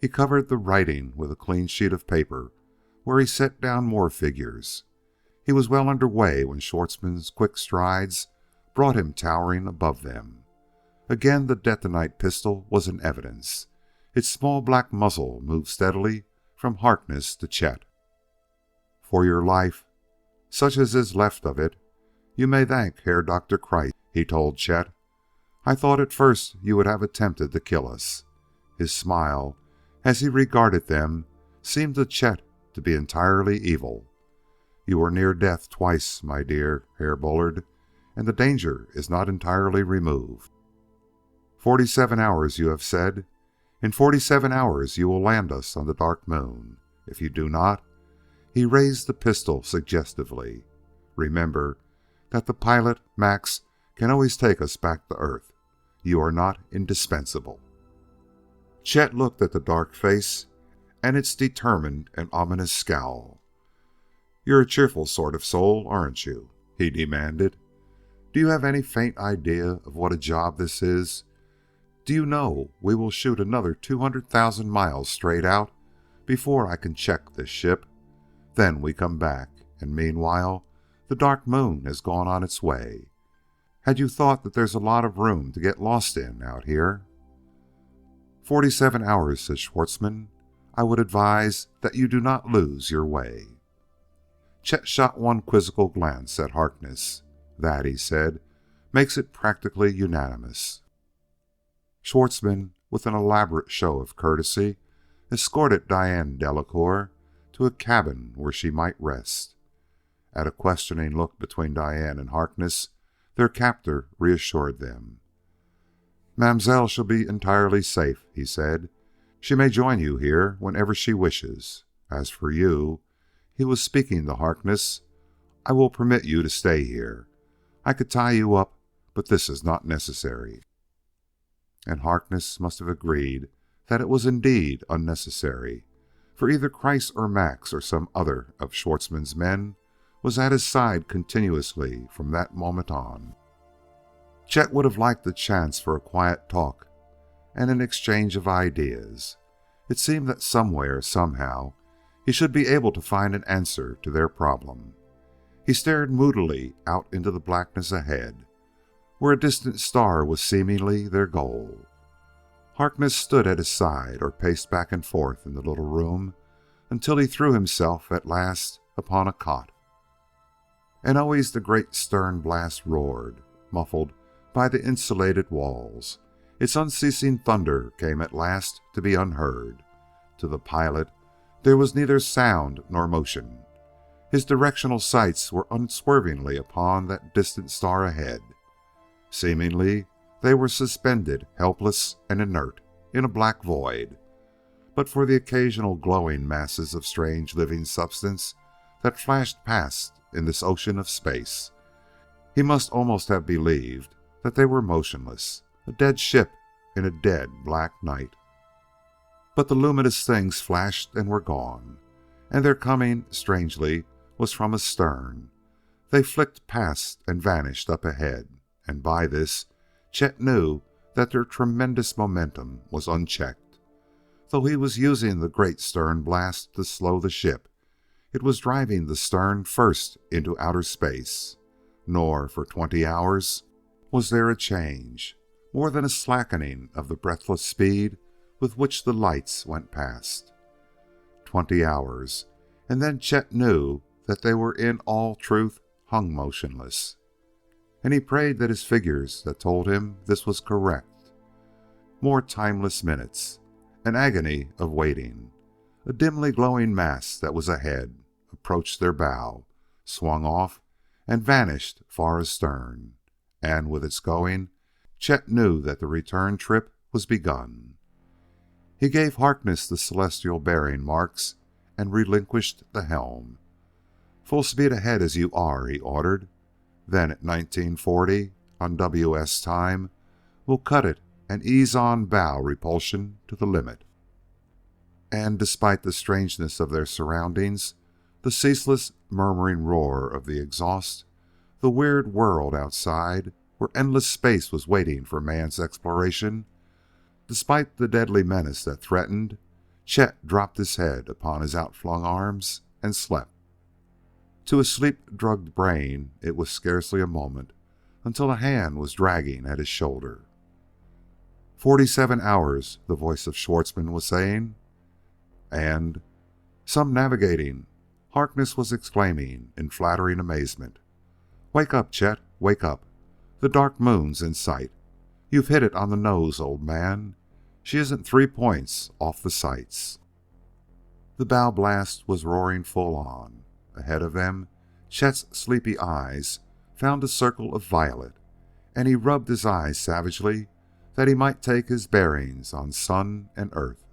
He covered the writing with a clean sheet of paper, where he set down more figures. He was well under way when Schwartzmann's quick strides brought him towering above them. Again the detonite pistol was in evidence. Its small black muzzle moved steadily from Harkness to Chet. "For your life, such as is left of it, you may thank Herr Dr. Kreiss," he told Chet. "I thought at first you would have attempted to kill us." His smile, as he regarded them, seemed to Chet to be entirely evil. "You were near death twice, my dear Herr Bullard, and the danger is not entirely removed. 47 hours, you have said. In 47 hours you will land us on the Dark Moon. If you do not..." He raised the pistol suggestively. "Remember that the pilot, Max, can always take us back to Earth. You are not indispensable." Chet looked at the dark face and its determined and ominous scowl. "You're a cheerful sort of soul, aren't you?" he demanded. "Do you have any faint idea of what a job this is? Do you know we will shoot another 200,000 miles straight out before I can check this ship? Then we come back, and meanwhile the Dark Moon has gone on its way. Had you thought that there's a lot of room to get lost in out here?" 47 hours, said Schwartzmann. "I would advise that you do not lose your way." Chet shot one quizzical glance at Harkness. "That," he said, "makes it practically unanimous." Schwartzmann, with an elaborate show of courtesy, escorted Diane Delacoeur to a cabin where she might rest. At a questioning look between Diane and Harkness, their captor reassured them. "Mam'selle shall be entirely safe," he said. "She may join you here whenever she wishes. As for you," he was speaking to Harkness, "I will permit you to stay here. I could tie you up, but this is not necessary." And Harkness must have agreed that it was indeed unnecessary, for either Kreiss or Max or some other of Schwartzmann's men was at his side continuously from that moment on. Chet would have liked the chance for a quiet talk and an exchange of ideas. It seemed that somewhere, somehow, he should be able to find an answer to their problem. He stared moodily out into the blackness ahead, where a distant star was seemingly their goal. Harkness stood at his side or paced back and forth in the little room until he threw himself at last upon a cot. And always the great stern blast roared, muffled by the insulated walls. Its unceasing thunder came at last to be unheard. To the pilot, there was neither sound nor motion. His directional sights were unswervingly upon that distant star ahead. Seemingly, they were suspended, helpless and inert, in a black void, but for the occasional glowing masses of strange living substance that flashed past in this ocean of space. He must almost have believed that they were motionless, a dead ship in a dead black night. But the luminous things flashed and were gone, and their coming, strangely, was from astern. They flicked past and vanished up ahead, and by this Chet knew that their tremendous momentum was unchecked. Though he was using the great stern blast to slow the ship, It was driving the stern first into outer space. Nor, for 20 hours, was there a change, more than a slackening of the breathless speed with which the lights went past. 20 hours, and then Chet knew that they were in all truth hung motionless. And he prayed that his figures that told him this was correct. More timeless minutes, an agony of waiting. A dimly glowing mass that was ahead approached their bow, swung off, and vanished far astern. And with its going, Chet knew that the return trip was begun. He gave Harkness the celestial bearing marks and relinquished the helm. "Full speed ahead as you are," he ordered. "Then at 1940 on WS time, we'll cut it and ease on bow repulsion to the limit." And despite the strangeness of their surroundings, the ceaseless murmuring roar of the exhaust, the weird world outside where endless space was waiting for man's exploration, despite the deadly menace that threatened, Chet dropped his head upon his outflung arms and slept. To his sleep-drugged brain, it was scarcely a moment until a hand was dragging at his shoulder. 47 hours, the voice of Schwartzmann was saying. And "Some navigating!" Harkness was exclaiming in flattering amazement. "Wake up, Chet, wake up. The Dark Moon's in sight. You've hit it on the nose, old man. She isn't 3 points off the sights." The bow blast was roaring full on. Ahead of them, Chet's sleepy eyes found a circle of violet, and he rubbed his eyes savagely that he might take his bearings on sun and earth.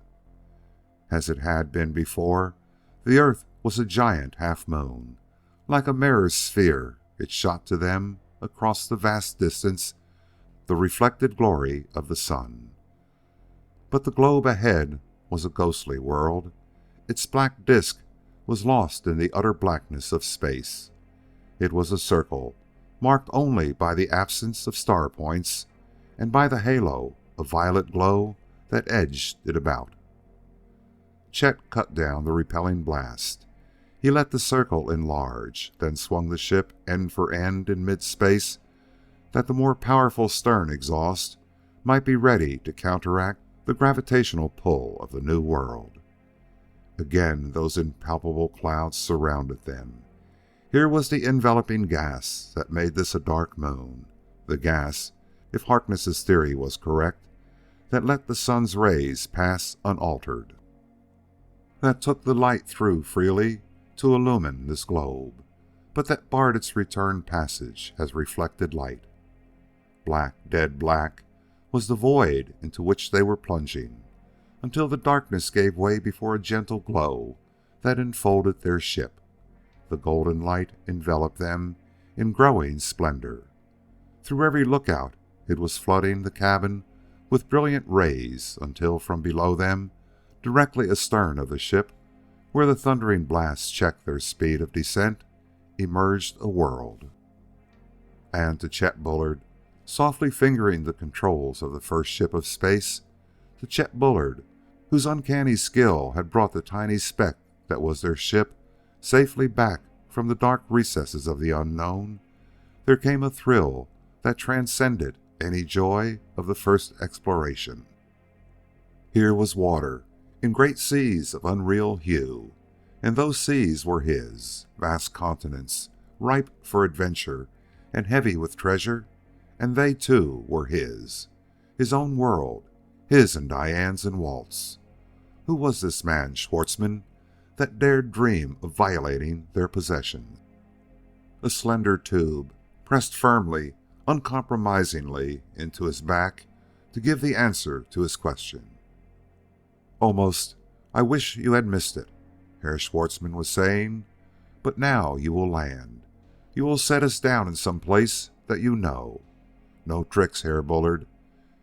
As it had been before, the earth was a giant half-moon. Like a mirror sphere, it shot to them across the vast distance the reflected glory of the sun. But the globe ahead was a ghostly world. Its black disk was lost in the utter blackness of space. It was a circle, marked only by the absence of star points and by the halo of violet glow that edged it about. Chet cut down the repelling blast. He let the circle enlarge, then swung the ship end for end in mid-space that the more powerful stern exhaust might be ready to counteract the gravitational pull of the new world. Again those impalpable clouds surrounded them. Here was the enveloping gas that made this a dark moon, the gas, if Harkness's theory was correct, that let the sun's rays pass unaltered, that took the light through freely to illumine this globe, but that barred its return passage as reflected light. Black, dead black, was the void into which they were plunging, until the darkness gave way before a gentle glow that enfolded their ship. The golden light enveloped them in growing splendor. Through every lookout it was flooding the cabin with brilliant rays until from below them, directly astern of the ship, where the thundering blasts checked their speed of descent, emerged a world. And to Chet Bullard, softly fingering the controls of the first ship of space, to Chet Bullard, whose uncanny skill had brought the tiny speck that was their ship safely back from the dark recesses of the unknown, there came a thrill that transcended any joy of the first exploration. Here was water in great seas of unreal hue, and those seas were his, vast continents, ripe for adventure and heavy with treasure, and they too were his own world, his and Diane's and Walt's. Who was this man, Schwartzmann, that dared dream of violating their possessions? A slender tube pressed firmly, uncompromisingly into his back to give the answer to his question. "Almost, I wish you had missed it," Herr Schwartzmann was saying. "But now you will land. You will set us down in some place that you know. No tricks, Herr Bullard.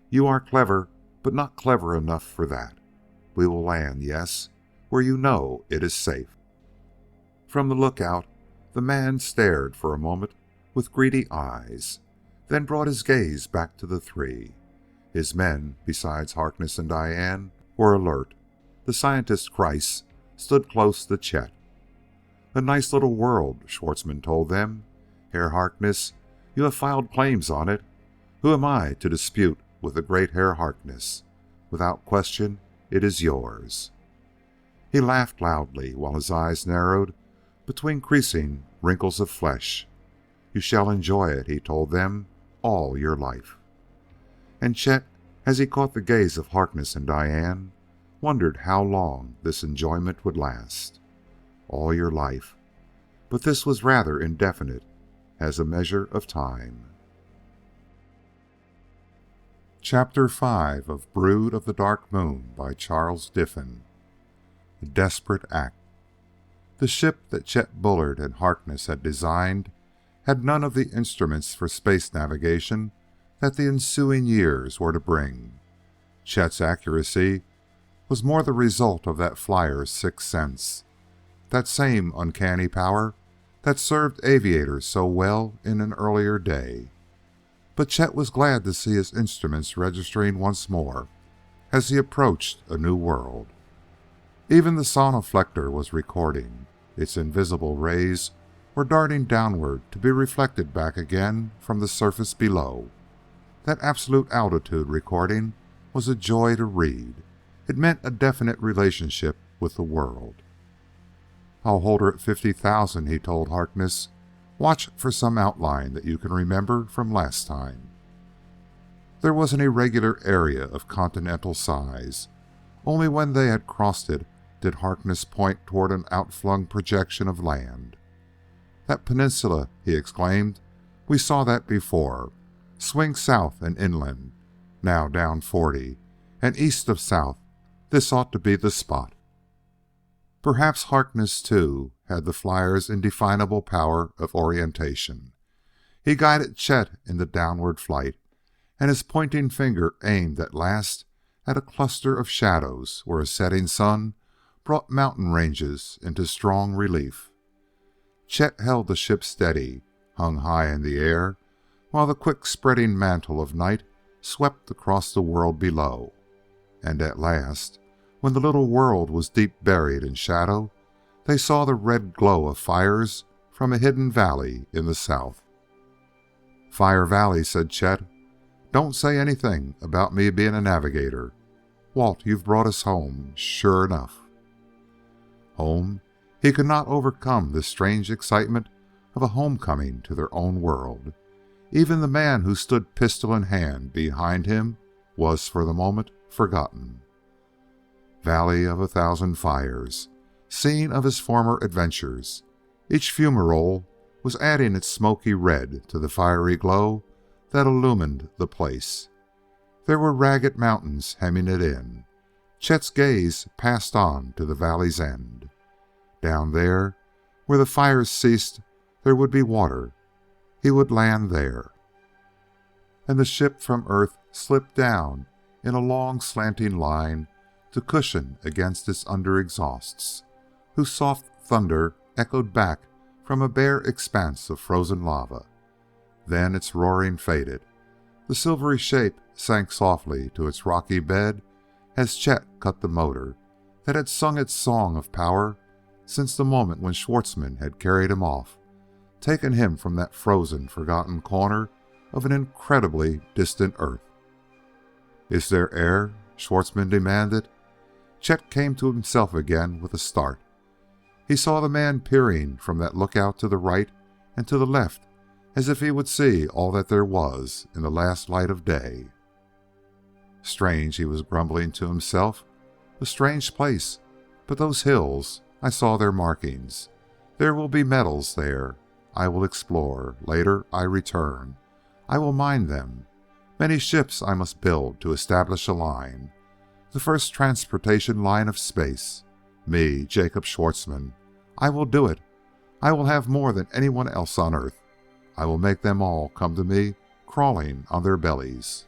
You are clever, but not clever enough for that. We will land, yes, where you know it is safe." From the lookout, the man stared for a moment with greedy eyes, then brought his gaze back to the three. His men, besides Harkness and Diane, were alert. The scientist, Kreiss, stood close to Chet. A nice little world, Schwartzman told them. Herr Harkness, you have filed claims on it. Who am I to dispute with the great Herr Harkness? Without question, it is yours. He laughed loudly while his eyes narrowed between creasing wrinkles of flesh. You shall enjoy it, he told them, all your life. And Chet, as he caught the gaze of Harkness and Diane, wondered how long this enjoyment would last. All your life. But this was rather indefinite as a measure of time. Chapter 5 of Brood of the Dark Moon by Charles Diffin. A desperate act. The ship that Chet Bullard and Harkness had designed had none of the instruments for space navigation that the ensuing years were to bring. Chet's accuracy was more the result of that flyer's sixth sense, that same uncanny power that served aviators so well in an earlier day. But Chet was glad to see his instruments registering once more as he approached a new world. Even the sonoflector was recording. Its invisible rays were darting downward to be reflected back again from the surface below. That absolute altitude recording was a joy to read. It meant a definite relationship with the world. I'll hold her at 50,000, he told Harkness. Watch for some outline that you can remember from last time. There was an irregular area of continental size. Only when they had crossed it did Harkness point toward an outflung projection of land. That peninsula, he exclaimed. We saw that before. Swing south and inland. Now down 40, and east of south. This ought to be the spot. Perhaps Harkness, too, had the flyer's indefinable power of orientation. He guided Chet in the downward flight, and his pointing finger aimed at last at a cluster of shadows where a setting sun brought mountain ranges into strong relief. Chet held the ship steady, hung high in the air, while the quick spreading mantle of night swept across the world below. And at last, when the little world was deep buried in shadow, they saw the red glow of fires from a hidden valley in the south. Fire Valley, said Chet. Don't say anything about me being a navigator. Walt, you've brought us home, sure enough. Home? He could not overcome the strange excitement of a homecoming to their own world. Even the man who stood pistol in hand behind him was for the moment forgotten. Valley of 1,000 fires, scene of his former adventures. Each fumarole was adding its smoky red to the fiery glow that illumined the place. There were ragged mountains hemming it in. Chet's gaze passed on to the valley's end. Down there, where the fires ceased, there would be water. He would land there. And the ship from Earth slipped down in a long slanting line to cushion against its under exhausts, whose soft thunder echoed back from a bare expanse of frozen lava. Then its roaring faded. The silvery shape sank softly to its rocky bed as Chet cut the motor that had sung its song of power since the moment when Schwartzman had carried him off, taken him from that frozen, forgotten corner of an incredibly distant Earth. Is there air? Schwartzman demanded. Chet came to himself again with a start. He saw the man peering from that lookout to the right and to the left as if he would see all that there was in the last light of day. Strange, he was grumbling to himself. A strange place. But those hills, I saw their markings. There will be metals there. I will explore. Later, I return. I will mine them. Many ships I must build to establish a line. The first transportation line of space. Me, Jacob Schwartzman. I will do it. I will have more than anyone else on Earth. I will make them all come to me, crawling on their bellies.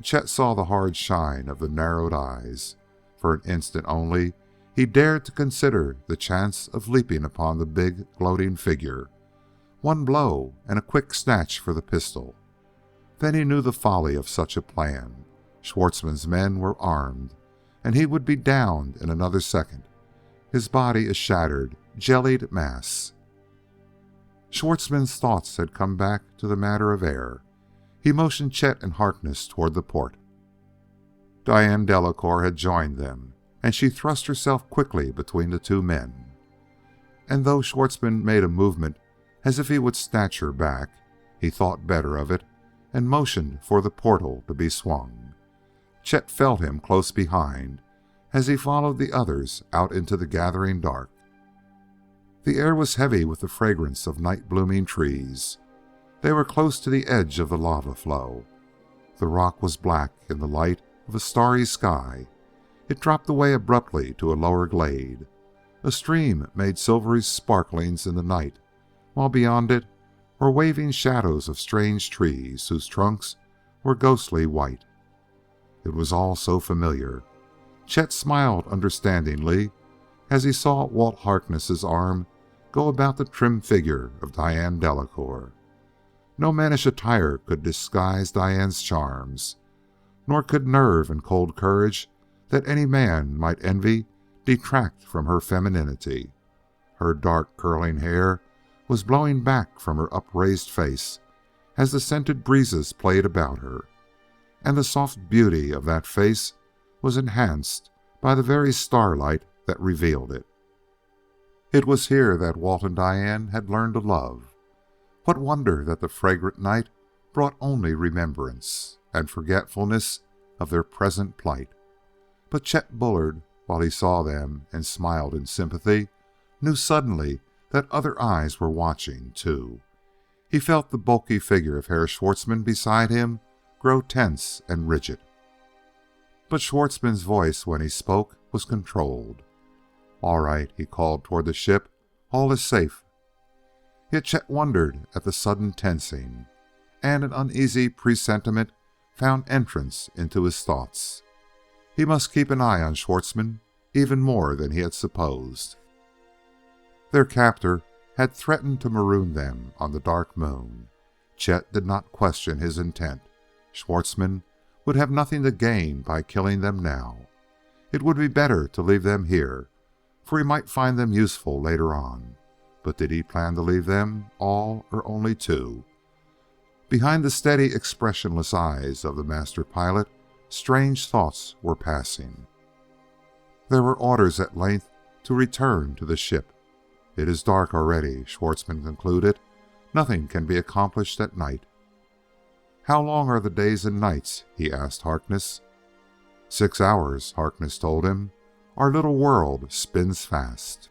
Chet saw the hard shine of the narrowed eyes. For an instant only, he dared to consider the chance of leaping upon the big, gloating figure. One blow and a quick snatch for the pistol. Then he knew the folly of such a plan. Schwartzman's men were armed, and he would be downed in another second, his body a shattered, jellied mass. Schwartzmann's thoughts had come back to the matter of air. He motioned Chet and Harkness toward the port. Diane Delacour had joined them, and she thrust herself quickly between the two men. And though Schwartzmann made a movement as if he would snatch her back, he thought better of it and motioned for the portal to be swung. Chet felt him close behind as he followed the others out into the gathering dark. The air was heavy with the fragrance of night-blooming trees. They were close to the edge of the lava flow. The rock was black in the light of a starry sky. It dropped away abruptly to a lower glade. A stream made silvery sparklings in the night, while beyond it were waving shadows of strange trees whose trunks were ghostly white. It was all so familiar. Chet smiled understandingly as he saw Walt Harkness's arm go about the trim figure of Diane Delacour. No mannish attire could disguise Diane's charms, nor could nerve and cold courage that any man might envy detract from her femininity. Her dark curling hair was blowing back from her upraised face as the scented breezes played about her, and the soft beauty of that face was enhanced by the very starlight that revealed it. It was here that Walt and Diane had learned to love. What wonder that the fragrant night brought only remembrance and forgetfulness of their present plight. But Chet Bullard, while he saw them and smiled in sympathy, knew suddenly that other eyes were watching, too. He felt the bulky figure of Herr Schwartzmann beside him grow tense and rigid. But Schwartzmann's voice, when he spoke, was controlled. "All right," he called toward the ship. "All is safe." Yet Chet wondered at the sudden tensing, and an uneasy presentiment found entrance into his thoughts. He must keep an eye on Schwartzmann even more than he had supposed. Their captor had threatened to maroon them on the Dark Moon. Chet did not question his intent. Schwartzmann would have nothing to gain by killing them now. It would be better to leave them here, for he might find them useful later on. But did he plan to leave them all or only two? Behind the steady, expressionless eyes of the master pilot, strange thoughts were passing. There were orders at length to return to the ship. "It is dark already," Schwartzmann concluded. "Nothing can be accomplished at night." "How long are the days and nights?" he asked Harkness. 6 hours, Harkness told him. "Our little world spins fast."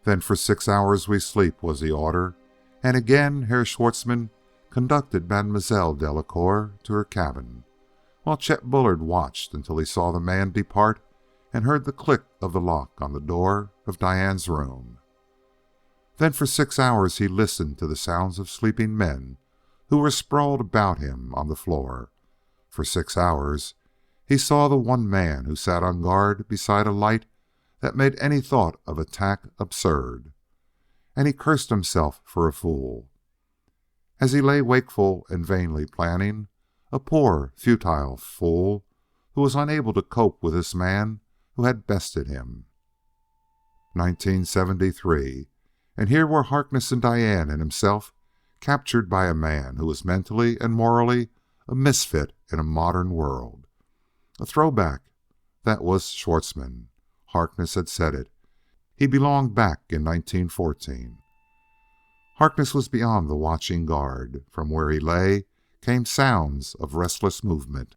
"Then for 6 hours we sleep," was the order, and again Herr Schwartzmann conducted Mademoiselle Delacour to her cabin, while Chet Bullard watched until he saw the man depart and heard the click of the lock on the door of Diane's room. Then for 6 hours he listened to the sounds of sleeping men who were sprawled about him on the floor. For 6 hours he saw the one man who sat on guard beside a light that made any thought of attack absurd, and he cursed himself for a fool. As he lay wakeful and vainly planning, a poor, futile fool who was unable to cope with this man who had bested him. 1973, and here were Harkness and Diane and himself captured by a man who was mentally and morally a misfit in a modern world. A throwback. That was Schwartzmann. Harkness had said it. He belonged back in 1914. Harkness was beyond the watching guard. From where he lay came sounds of restless movement.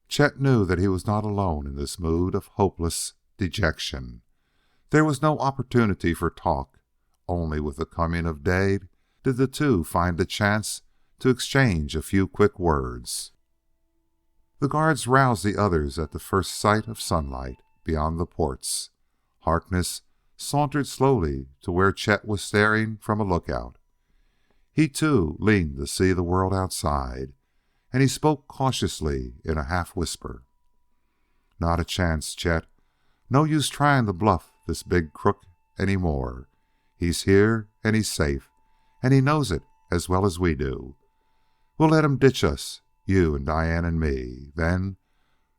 Chet knew that he was not alone in this mood of hopeless dejection. There was no opportunity for talk. Only with the coming of day did the two find a chance to exchange a few quick words. The guards roused the others at the first sight of sunlight beyond the ports. Harkness sauntered slowly to where Chet was staring from a lookout. He, too, leaned to see the world outside, and he spoke cautiously in a half-whisper. "Not a chance, Chet. No use trying to bluff this big crook any more. He's here, and he's safe, and he knows it as well as we do. We'll let him ditch us, you and Diane and me. Then,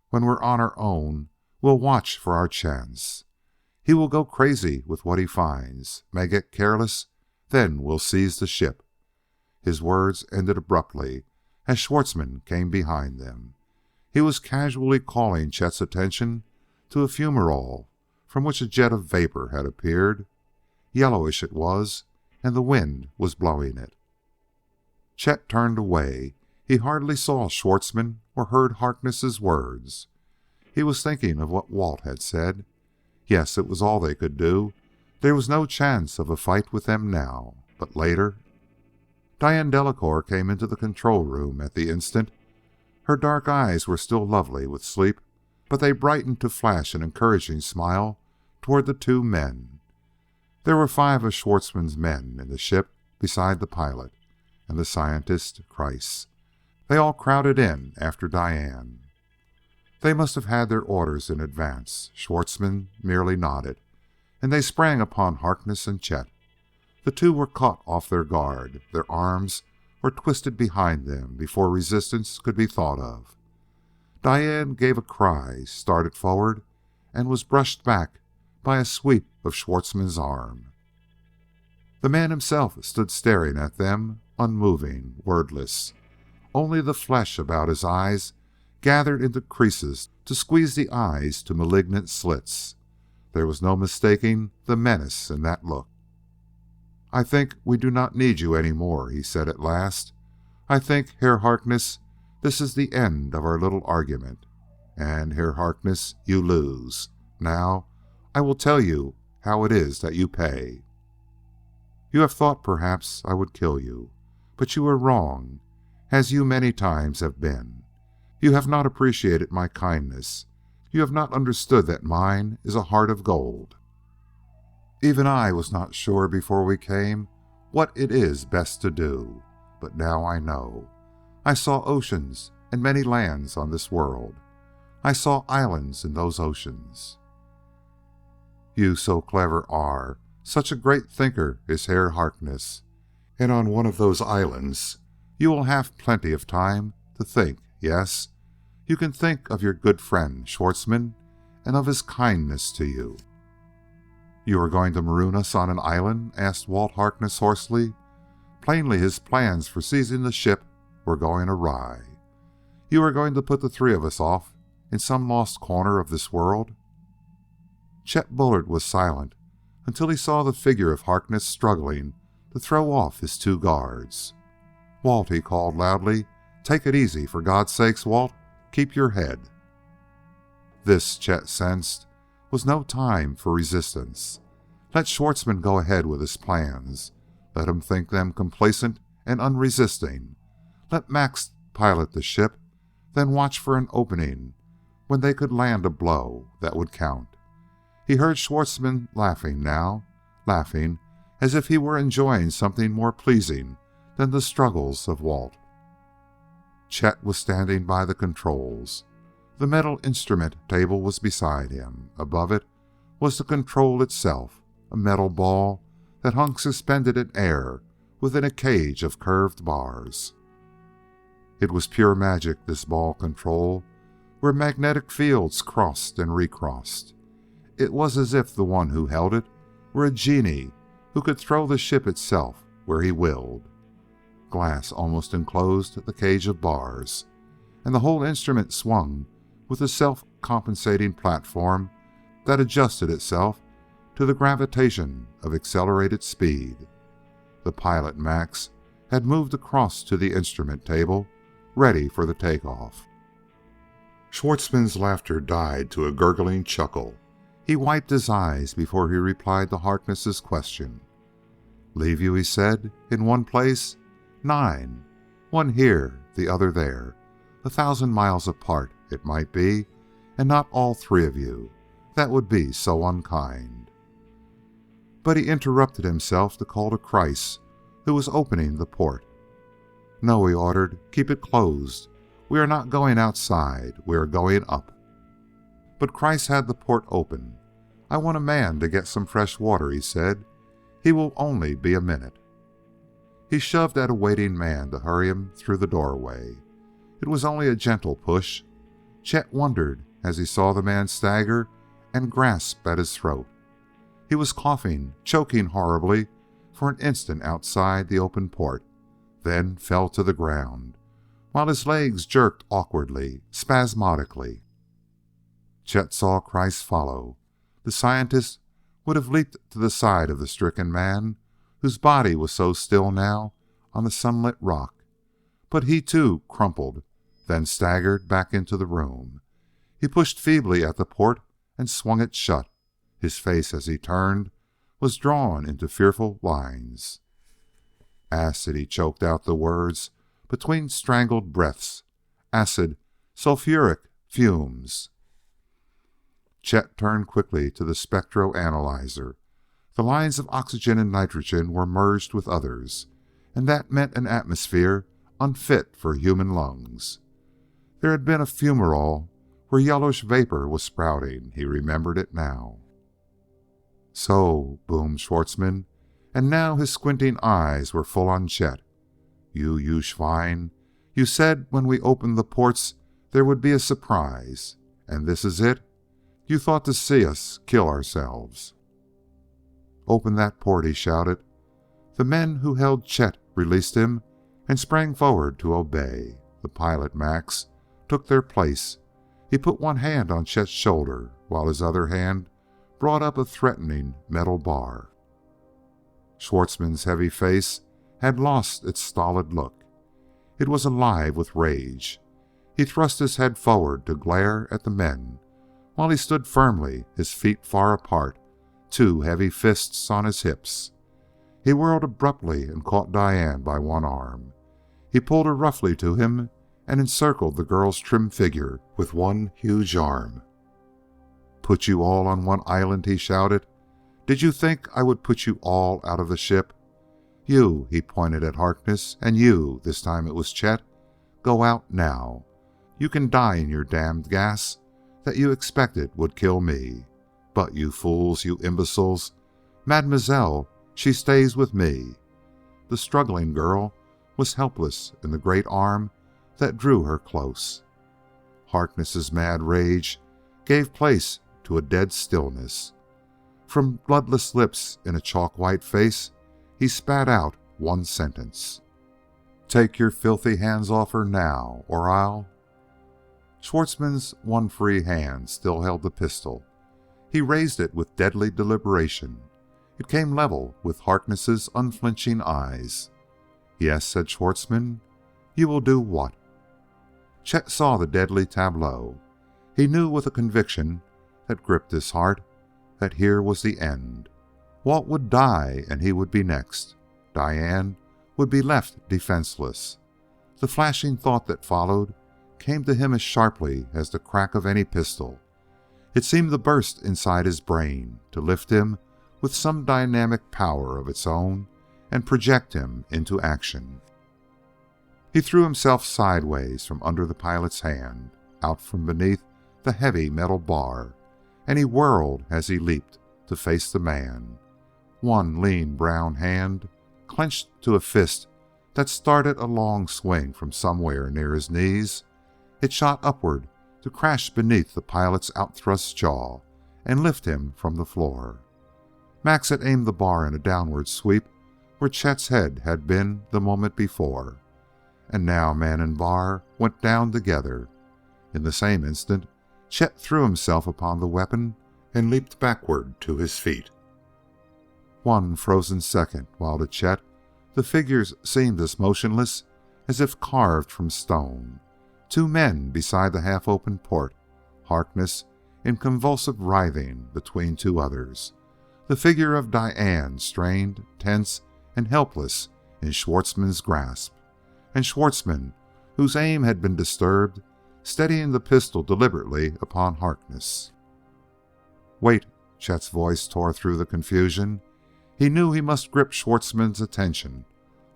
when we're on our own, we'll watch for our chance. He will go crazy with what he finds, may get careless, then we'll seize the ship." His words ended abruptly as Schwartzmann came behind them. He was casually calling Chet's attention to a fumarole from which a jet of vapor had appeared. Yellowish it was, and the wind was blowing it. Chet turned away. He hardly saw Schwartzmann or heard Harkness's words. He was thinking of what Walt had said. Yes, it was all they could do. There was no chance of a fight with them now. But later... Diane Delacour came into the control room at the instant. Her dark eyes were still lovely with sleep, but they brightened to flash an encouraging smile toward the two men. There were 5 of Schwartzmann's men in the ship beside the pilot and the scientist, Kreiss. They all crowded in after Diane. They must have had their orders in advance. Schwartzmann merely nodded, and they sprang upon Harkness and Chet. The two were caught off their guard. Their arms were twisted behind them before resistance could be thought of. Diane gave a cry, started forward, and was brushed back by a sweep of Schwartzmann's arm. The man himself stood staring at them, unmoving, wordless. Only the flesh about his eyes gathered into creases to squeeze the eyes to malignant slits. There was no mistaking the menace in that look. "I think we do not need you any more," he said at last. "I think, Herr Harkness, this is the end of our little argument. And, Herr Harkness, you lose. Now, I will tell you how it is that you pay. You have thought, perhaps, I would kill you. But you were wrong, as you many times have been. You have not appreciated my kindness. You have not understood that mine is a heart of gold. Even I was not sure before we came what it is best to do. But now I know. I saw oceans and many lands on this world. I saw islands in those oceans. You so clever are, such a great thinker is Herr Harkness, and on one of those islands you will have plenty of time to think. Yes, you can think of your good friend Schwartzmann and of his kindness to you." "You are going to maroon us on an island?" asked Walt Harkness hoarsely. Plainly his plans for seizing the ship were going awry. "You are going to put the 3 of us off in some lost corner of this world?" Chet Bullard was silent until he saw the figure of Harkness struggling to throw off his 2 guards. "Walt," he called loudly, "take it easy, for God's sake, Walt. Keep your head." This, Chet sensed, was no time for resistance. Let Schwartzmann go ahead with his plans. Let him think them complacent and unresisting. Let Max pilot the ship, then watch for an opening when they could land a blow that would count. He heard Schwartzmann laughing now, laughing as if he were enjoying something more pleasing than the struggles of Walt. Chet was standing by the controls. The metal instrument table was beside him. Above it was the control itself, a metal ball that hung suspended in air within a cage of curved bars. It was pure magic, this ball control, where magnetic fields crossed and recrossed. It was as if the one who held it were a genie who could throw the ship itself where he willed. Glass almost enclosed the cage of bars, and the whole instrument swung with a self-compensating platform that adjusted itself to the gravitation of accelerated speed. The pilot, Max, had moved across to the instrument table, ready for the takeoff. Schwartzmann's laughter died to a gurgling chuckle. He wiped his eyes before he replied to Harkness's question. "Leave you," he said, "in one place? 9. One here, the other there. 1,000 miles apart, it might be, and not all 3 of you. That would be so unkind." But he interrupted himself to call to Kreiss, who was opening the port. "No," he ordered, "keep it closed. We are not going outside. We are going up." But Kreiss had the port open. "I want a man to get some fresh water," he said. "He will only be a minute." He shoved at a waiting man to hurry him through the doorway. It was only a gentle push. Chet wondered as he saw the man stagger and grasp at his throat. He was coughing, choking horribly for an instant outside the open port, then fell to the ground, while his legs jerked awkwardly, spasmodically. Chet saw Kreiss follow. The scientist would have leaped to the side of the stricken man, whose body was so still now on the sunlit rock, but he too crumpled, then staggered back into the room. He pushed feebly at the port and swung it shut. His face, as he turned, was drawn into fearful lines. Acid, he choked out the words between strangled breaths. Acid, sulfuric fumes. Chet turned quickly to the spectro-analyzer. The lines of oxygen and nitrogen were merged with others, and that meant an atmosphere unfit for human lungs. There had been a fumarole where yellowish vapor was sprouting. He remembered it now. "So," boomed Schwartzmann, and now his squinting eyes were full on Chet. You Schwein, you said when we opened the ports there would be a surprise. And this is it? You thought to see us kill ourselves." "Open that port," he shouted. The men who held Chet released him and sprang forward to obey. The pilot, Max, took their place. He put one hand on Chet's shoulder while his other hand brought up a threatening metal bar. Schwartzmann's heavy face had lost its stolid look. It was alive with rage. He thrust his head forward to glare at the men while he stood firmly, his feet far apart, two heavy fists on his hips. He whirled abruptly and caught Diane by one arm. He pulled her roughly to him and encircled the girl's trim figure with one huge arm. "Put you all on one island?" he shouted. "Did you think I would put you all out of the ship? You," he pointed at Harkness, "and you," this time it was Chet, "go out now. You can die in your damned gas that you expected would kill me. But you fools, you imbeciles, Mademoiselle, she stays with me." The struggling girl was helpless in the great arm that drew her close. Harkness's mad rage gave place to a dead stillness. From bloodless lips in a chalk-white face, he spat out one sentence: "Take your filthy hands off her now, or I'll..." Schwartzmann's one free hand still held the pistol. He raised it with deadly deliberation. It came level with Harkness's unflinching eyes. "Yes," said Schwartzmann. "You will do what?" Chet saw the deadly tableau. He knew with a conviction that gripped his heart that here was the end. Walt would die and he would be next. Diane would be left defenseless. The flashing thought that followed came to him as sharply as the crack of any pistol. It seemed to burst inside his brain, to lift him with some dynamic power of its own and project him into action. He threw himself sideways from under the pilot's hand, out from beneath the heavy metal bar, and he whirled as he leaped to face the man. One lean brown hand clenched to a fist that started a long swing from somewhere near his knees. It shot upward to crash beneath the pilot's outthrust jaw and lift him from the floor. Max had aimed the bar in a downward sweep where Chet's head had been the moment before, and now man and bar went down together. In the same instant, Chet threw himself upon the weapon and leaped backward to his feet. One frozen second, while to Chet the figures seemed as motionless as if carved from stone. Two men beside the half-open port, Harkness in convulsive writhing between two others. The figure of Diane strained, tense, and helpless in Schwartzmann's grasp. And Schwartzmann, whose aim had been disturbed, steadying the pistol deliberately upon Harkness. "Wait!" Chet's voice tore through the confusion. He knew he must grip Schwartzmann's attention,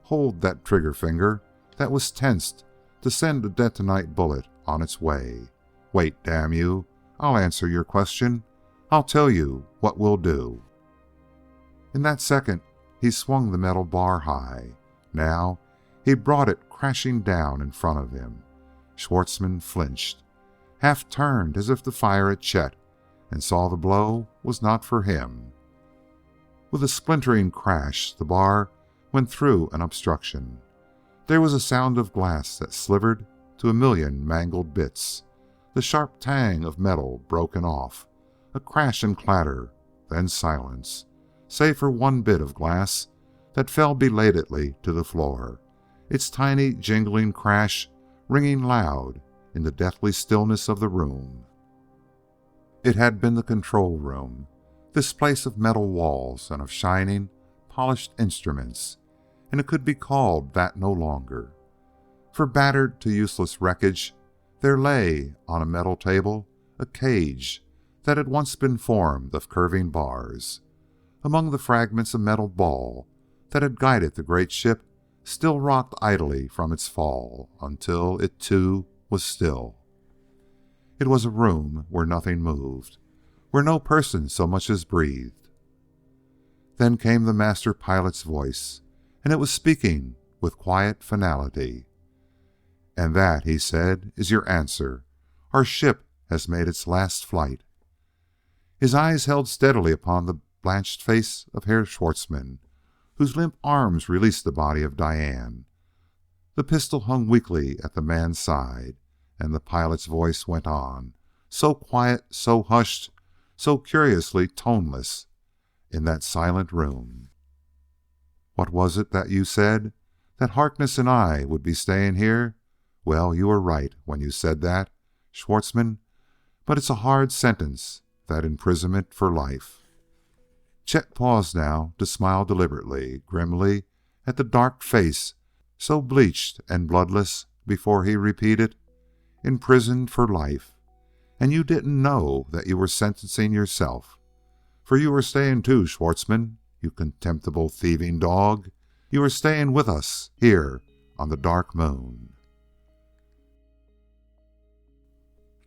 hold that trigger finger that was tensed to send a detonite bullet on its way. "Wait, damn you! I'll answer your question. I'll tell you what we'll do." In that second, he swung the metal bar high. Now he brought it crashing down in front of him. Schwartzmann flinched, half turned as if to fire at Chet, and saw the blow was not for him. With a splintering crash, the bar went through an obstruction. There was a sound of glass that slivered to a million mangled bits, the sharp tang of metal broken off, a crash and clatter, then silence, save for one bit of glass that fell belatedly to the floor, its tiny jingling crash ringing loud in the deathly stillness of the room. It had been the control room, this place of metal walls and of shining, polished instruments, and it could be called that no longer. For battered to useless wreckage, there lay on a metal table a cage that had once been formed of curving bars. Among the fragments a metal ball that had guided the great ship still rocked idly from its fall until it too was still. It was a room where nothing moved, where no person so much as breathed. Then came the master pilot's voice, and it was speaking with quiet finality. "And that," he said, "is your answer. Our ship has made its last flight." His eyes held steadily upon the blanched face of Herr Schwartzmann, whose limp arms released the body of Diane. The pistol hung weakly at the man's side, and the pilot's voice went on, so quiet, so hushed, so curiously toneless in that silent room. "What was it that you said? That Harkness and I would be staying here? Well, you were right when you said that, Schwartzmann, but it's a hard sentence, that imprisonment for life." Chet paused now to smile deliberately, grimly, at the dark face so bleached and bloodless before he repeated, "Imprisoned for life. And you didn't know that you were sentencing yourself. For you were staying too, Schwartzmann, you contemptible thieving dog. You were staying with us here on the Dark Moon."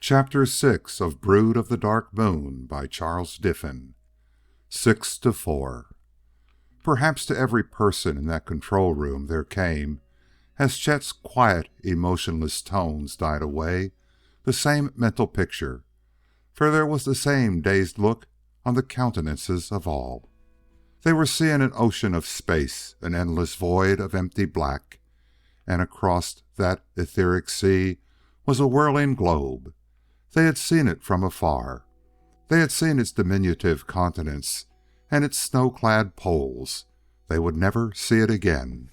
Chapter 6 of Brood of the Dark Moon by Charles Diffin. 6-4. Perhaps to every person in that control room there came, as Chet's quiet, emotionless tones died away, the same mental picture, for there was the same dazed look on the countenances of all. They were seeing an ocean of space, an endless void of empty black, and across that etheric sea was a whirling globe. They had seen it from afar. They had seen its diminutive continents and its snow-clad poles. They would never see it again.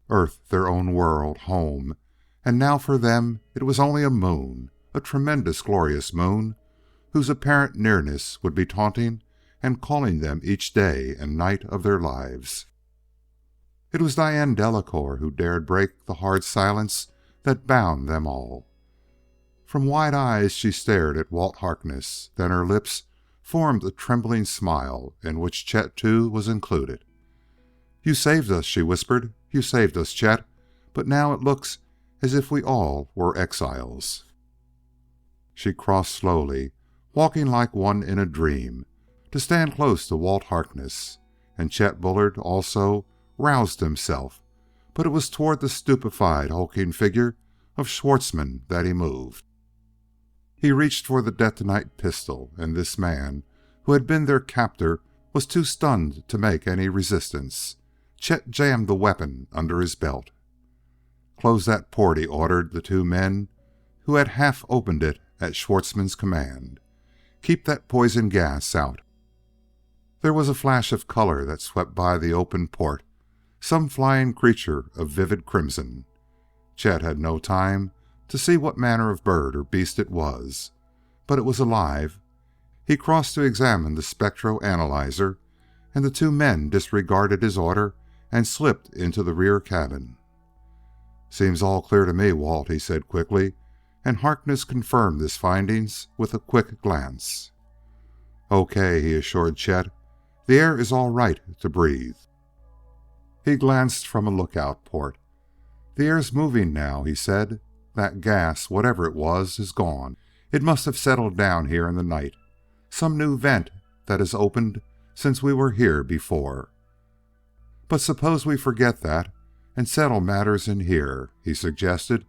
Earth, their own world, home, and now for them it was only a moon, a tremendous, glorious moon, whose apparent nearness would be taunting and calling them each day and night of their lives. It was Diane Delacoeur who dared break the hard silence that bound them all. From wide eyes she stared at Walt Harkness, then her lips formed a trembling smile in which Chet too was included. "You saved us," she whispered. "You saved us, Chet, but now it looks as if we all were exiles." She crossed slowly, walking like one in a dream, to stand close to Walt Harkness, and Chet Bullard also roused himself, but it was toward the stupefied, hulking figure of Schwartzmann that he moved. He reached for the detonite pistol, and this man, who had been their captor, was too stunned to make any resistance. Chet jammed the weapon under his belt. "Close that port," he ordered the two men who had half opened it at Schwartzmann's command. "Keep that poison gas out." There was a flash of color that swept by the open port, some flying creature of vivid crimson. Chet had no time to see what manner of bird or beast it was, but it was alive. He crossed to examine the spectro-analyzer, and the two men disregarded his order and slipped into the rear cabin. "Seems all clear to me, Walt," he said quickly, and Harkness confirmed his findings with a quick glance. "Okay," he assured Chet. "The air is all right to breathe." He glanced from a lookout port. "The air's moving now," he said. "That gas, whatever it was, is gone. It must have settled down here in the night. Some new vent that has opened since we were here before. But suppose we forget that and settle matters in here," he suggested,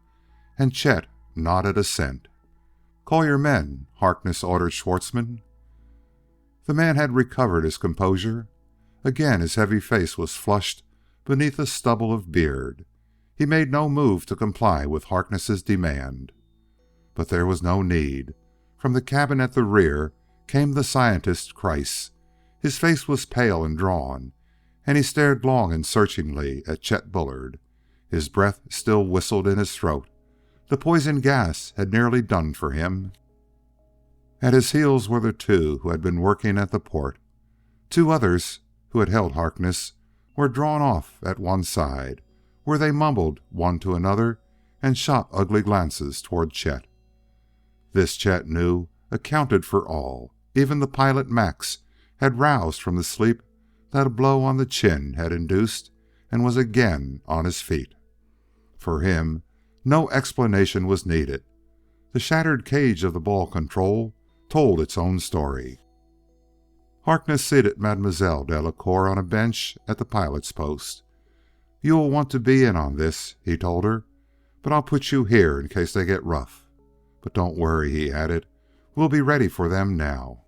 and Chet nodded assent. "Call your men," Harkness ordered Schwartzmann. The man had recovered his composure Again his heavy face was flushed beneath a stubble of beard. He made no move to comply with Harkness's demand. But there was no need. From the cabin at the rear came the scientist Kreiss. His face was pale and drawn, and he stared long and searchingly at Chet Bullard. His breath still whistled in his throat. The poison gas had nearly done for him. At his heels were the two who had been working at the port. Two others who had held Harkness were drawn off at one side, where they mumbled one to another and shot ugly glances toward Chet. This, Chet knew, accounted for all. Even the pilot, Max, had roused from the sleep that a blow on the chin had induced and was again on his feet. For him, no explanation was needed. The shattered cage of the ball control told its own story. Harkness seated Mademoiselle Delacour on a bench at the pilot's post. "You will want to be in on this," he told her, "but I'll put you here in case they get rough. But don't worry," he added, "we'll be ready for them now."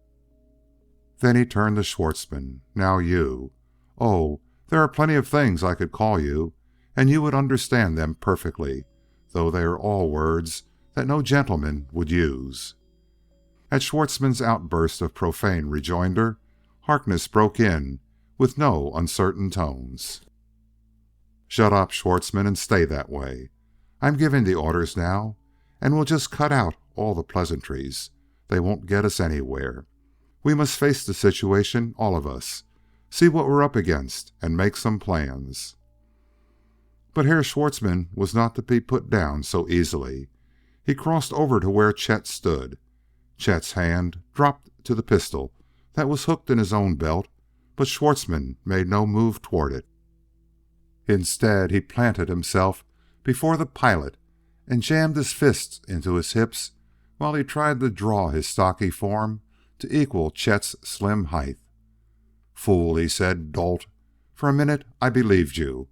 Then he turned to Schwartzmann. "Now you. Oh, there are plenty of things I could call you, and you would understand them perfectly, though they are all words that no gentleman would use." At Schwartzmann's outburst of profane rejoinder, Harkness broke in with no uncertain tones. "Shut up, Schwartzmann, and stay that way. I'm giving the orders now, and we'll just cut out all the pleasantries. They won't get us anywhere. We must face the situation, all of us, see what we're up against, and make some plans." But Herr Schwartzmann was not to be put down so easily. He crossed over to where Chet stood. Chet's hand dropped to the pistol that was hooked in his own belt, but Schwartzmann made no move toward it. Instead, he planted himself before the pilot and jammed his fists into his hips while he tried to draw his stocky form to equal Chet's slim height. "Fool," he said, "dolt. For a minute I believed you.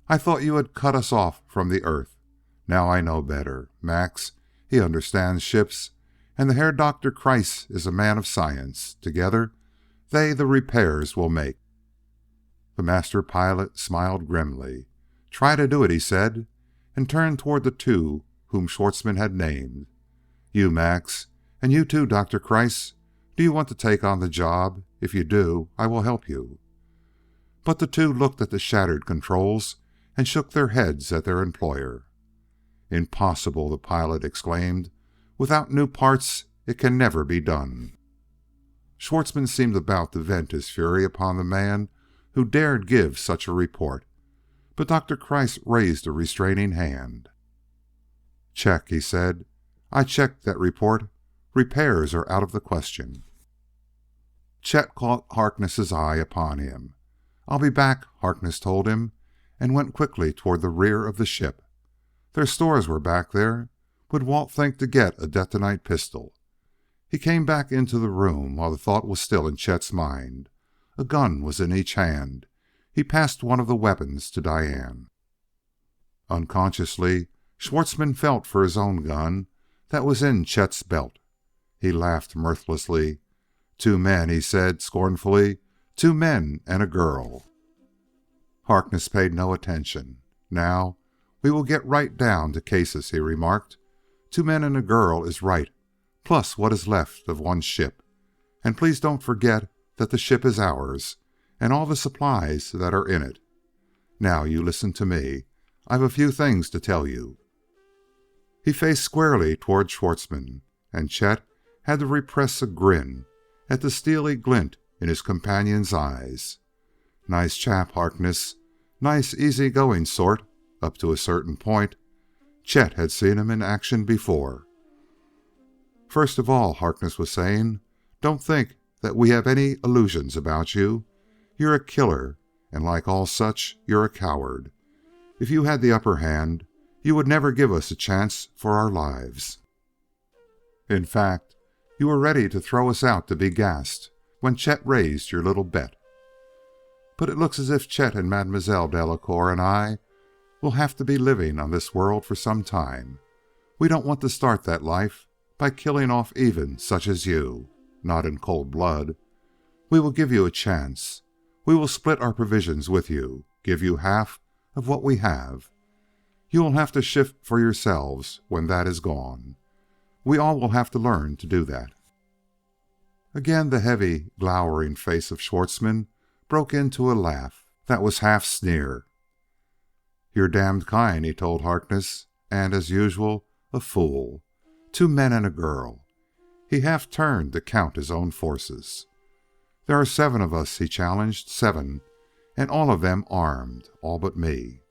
I thought you had cut us off from the Earth. Now I know better. Max, he understands ships, and the Herr Dr. Kreiss is a man of science. Together, they the repairs will make." The master pilot smiled grimly. "Try to do it," he said, and turned toward the two whom Schwartzmann had named. "You, Max, and you too, Dr. Kreiss. Do you want to take on the job? If you do, I will help you." But the two looked at the shattered controls and shook their heads at their employer. "Impossible," the pilot exclaimed. "Without new parts, it can never be done." Schwartzmann seemed about to vent his fury upon the man who dared give such a report, but Dr. Kreiss raised a restraining hand. "Check," he said. "I checked that report. Repairs are out of the question." Chet caught Harkness's eye upon him. "I'll be back," Harkness told him, and went quickly toward the rear of the ship. Their stores were back there. Would Walt think to get a detonite pistol? He came back into the room while the thought was still in Chet's mind. A gun was in each hand. He passed one of the weapons to Diane. Unconsciously, Schwartzmann felt for his own gun that was in Chet's belt. He laughed mirthlessly. "Two men," he said scornfully. "Two men and a girl." Harkness paid no attention. "Now we will get right down to cases," he remarked. "Two men and a girl is right, plus what is left of one ship. And please don't forget that the ship is ours, and all the supplies that are in it. Now you listen to me. I've a few things to tell you." He faced squarely toward Schwartzmann, and Chet had to repress a grin at the steely glint in his companion's eyes. Nice chap, Harkness. Nice, easy-going sort, up to a certain point. Chet had seen him in action before. "First of all," Harkness was saying, "don't think that we have any illusions about you. You're a killer, and like all such, you're a coward. If you had the upper hand, you would never give us a chance for our lives. In fact, you were ready to throw us out to be gassed when Chet raised your little bet. But it looks as if Chet and Mademoiselle Delacour and I will have to be living on this world for some time. We don't want to start that life by killing off even such as you. Not in cold blood. We will give you a chance. We will split our provisions with you, give you half of what we have. You will have to shift for yourselves when that is gone. We all will have to learn to do that." Again the heavy, glowering face of Schwartzmann broke into a laugh that was half sneer. "You're damned kind," he told Harkness, "and, as usual, a fool. 2 men and a girl." He half turned to count his own forces. "There are 7 of us," he challenged. 7, and all of them armed, all but me."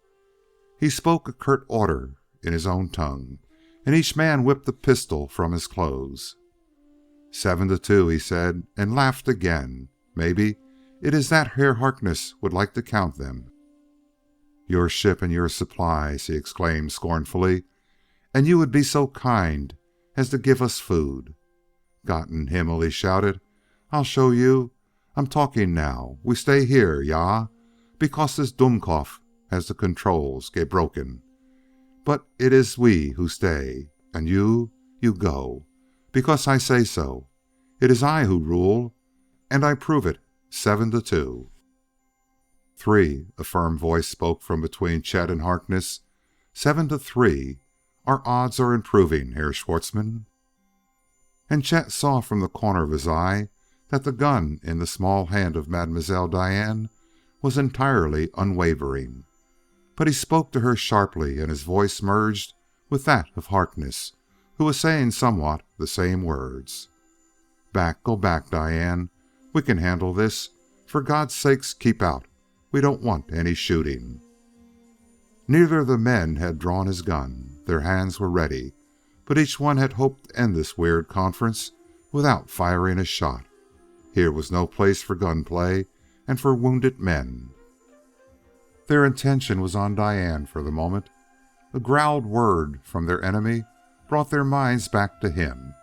He spoke a curt order in his own tongue, and each man whipped a pistol from his clothes. 7 to 2, he said, and laughed again. "Maybe it is that Herr Harkness would like to count them." "Your ship and your supplies," he exclaimed scornfully, "and you would be so kind as to give us food." "Gott in Himmel," he shouted, "I'll show you. I'm talking now. We stay here, ja, because this Dummkopf has the controls gebroken. But it is we who stay, and you go, because I say so. It is I who rule, and I prove it 7 to 2. 3, a firm voice spoke from between Chet and Harkness. 7 to 3. Our odds are improving, Herr Schwartzmann. And Chet saw from the corner of his eye that the gun in the small hand of Mademoiselle Diane was entirely unwavering. But he spoke to her sharply, and his voice merged with that of Harkness, who was saying somewhat the same words. "Back, go back, Diane. We can handle this. For God's sake, keep out. We don't want any shooting." Neither of the men had drawn his gun. Their hands were ready, but each one had hoped to end this weird conference without firing a shot. Here was no place for gunplay and for wounded men. Their attention was on Diane for the moment. A growled word from their enemy brought their minds back to him.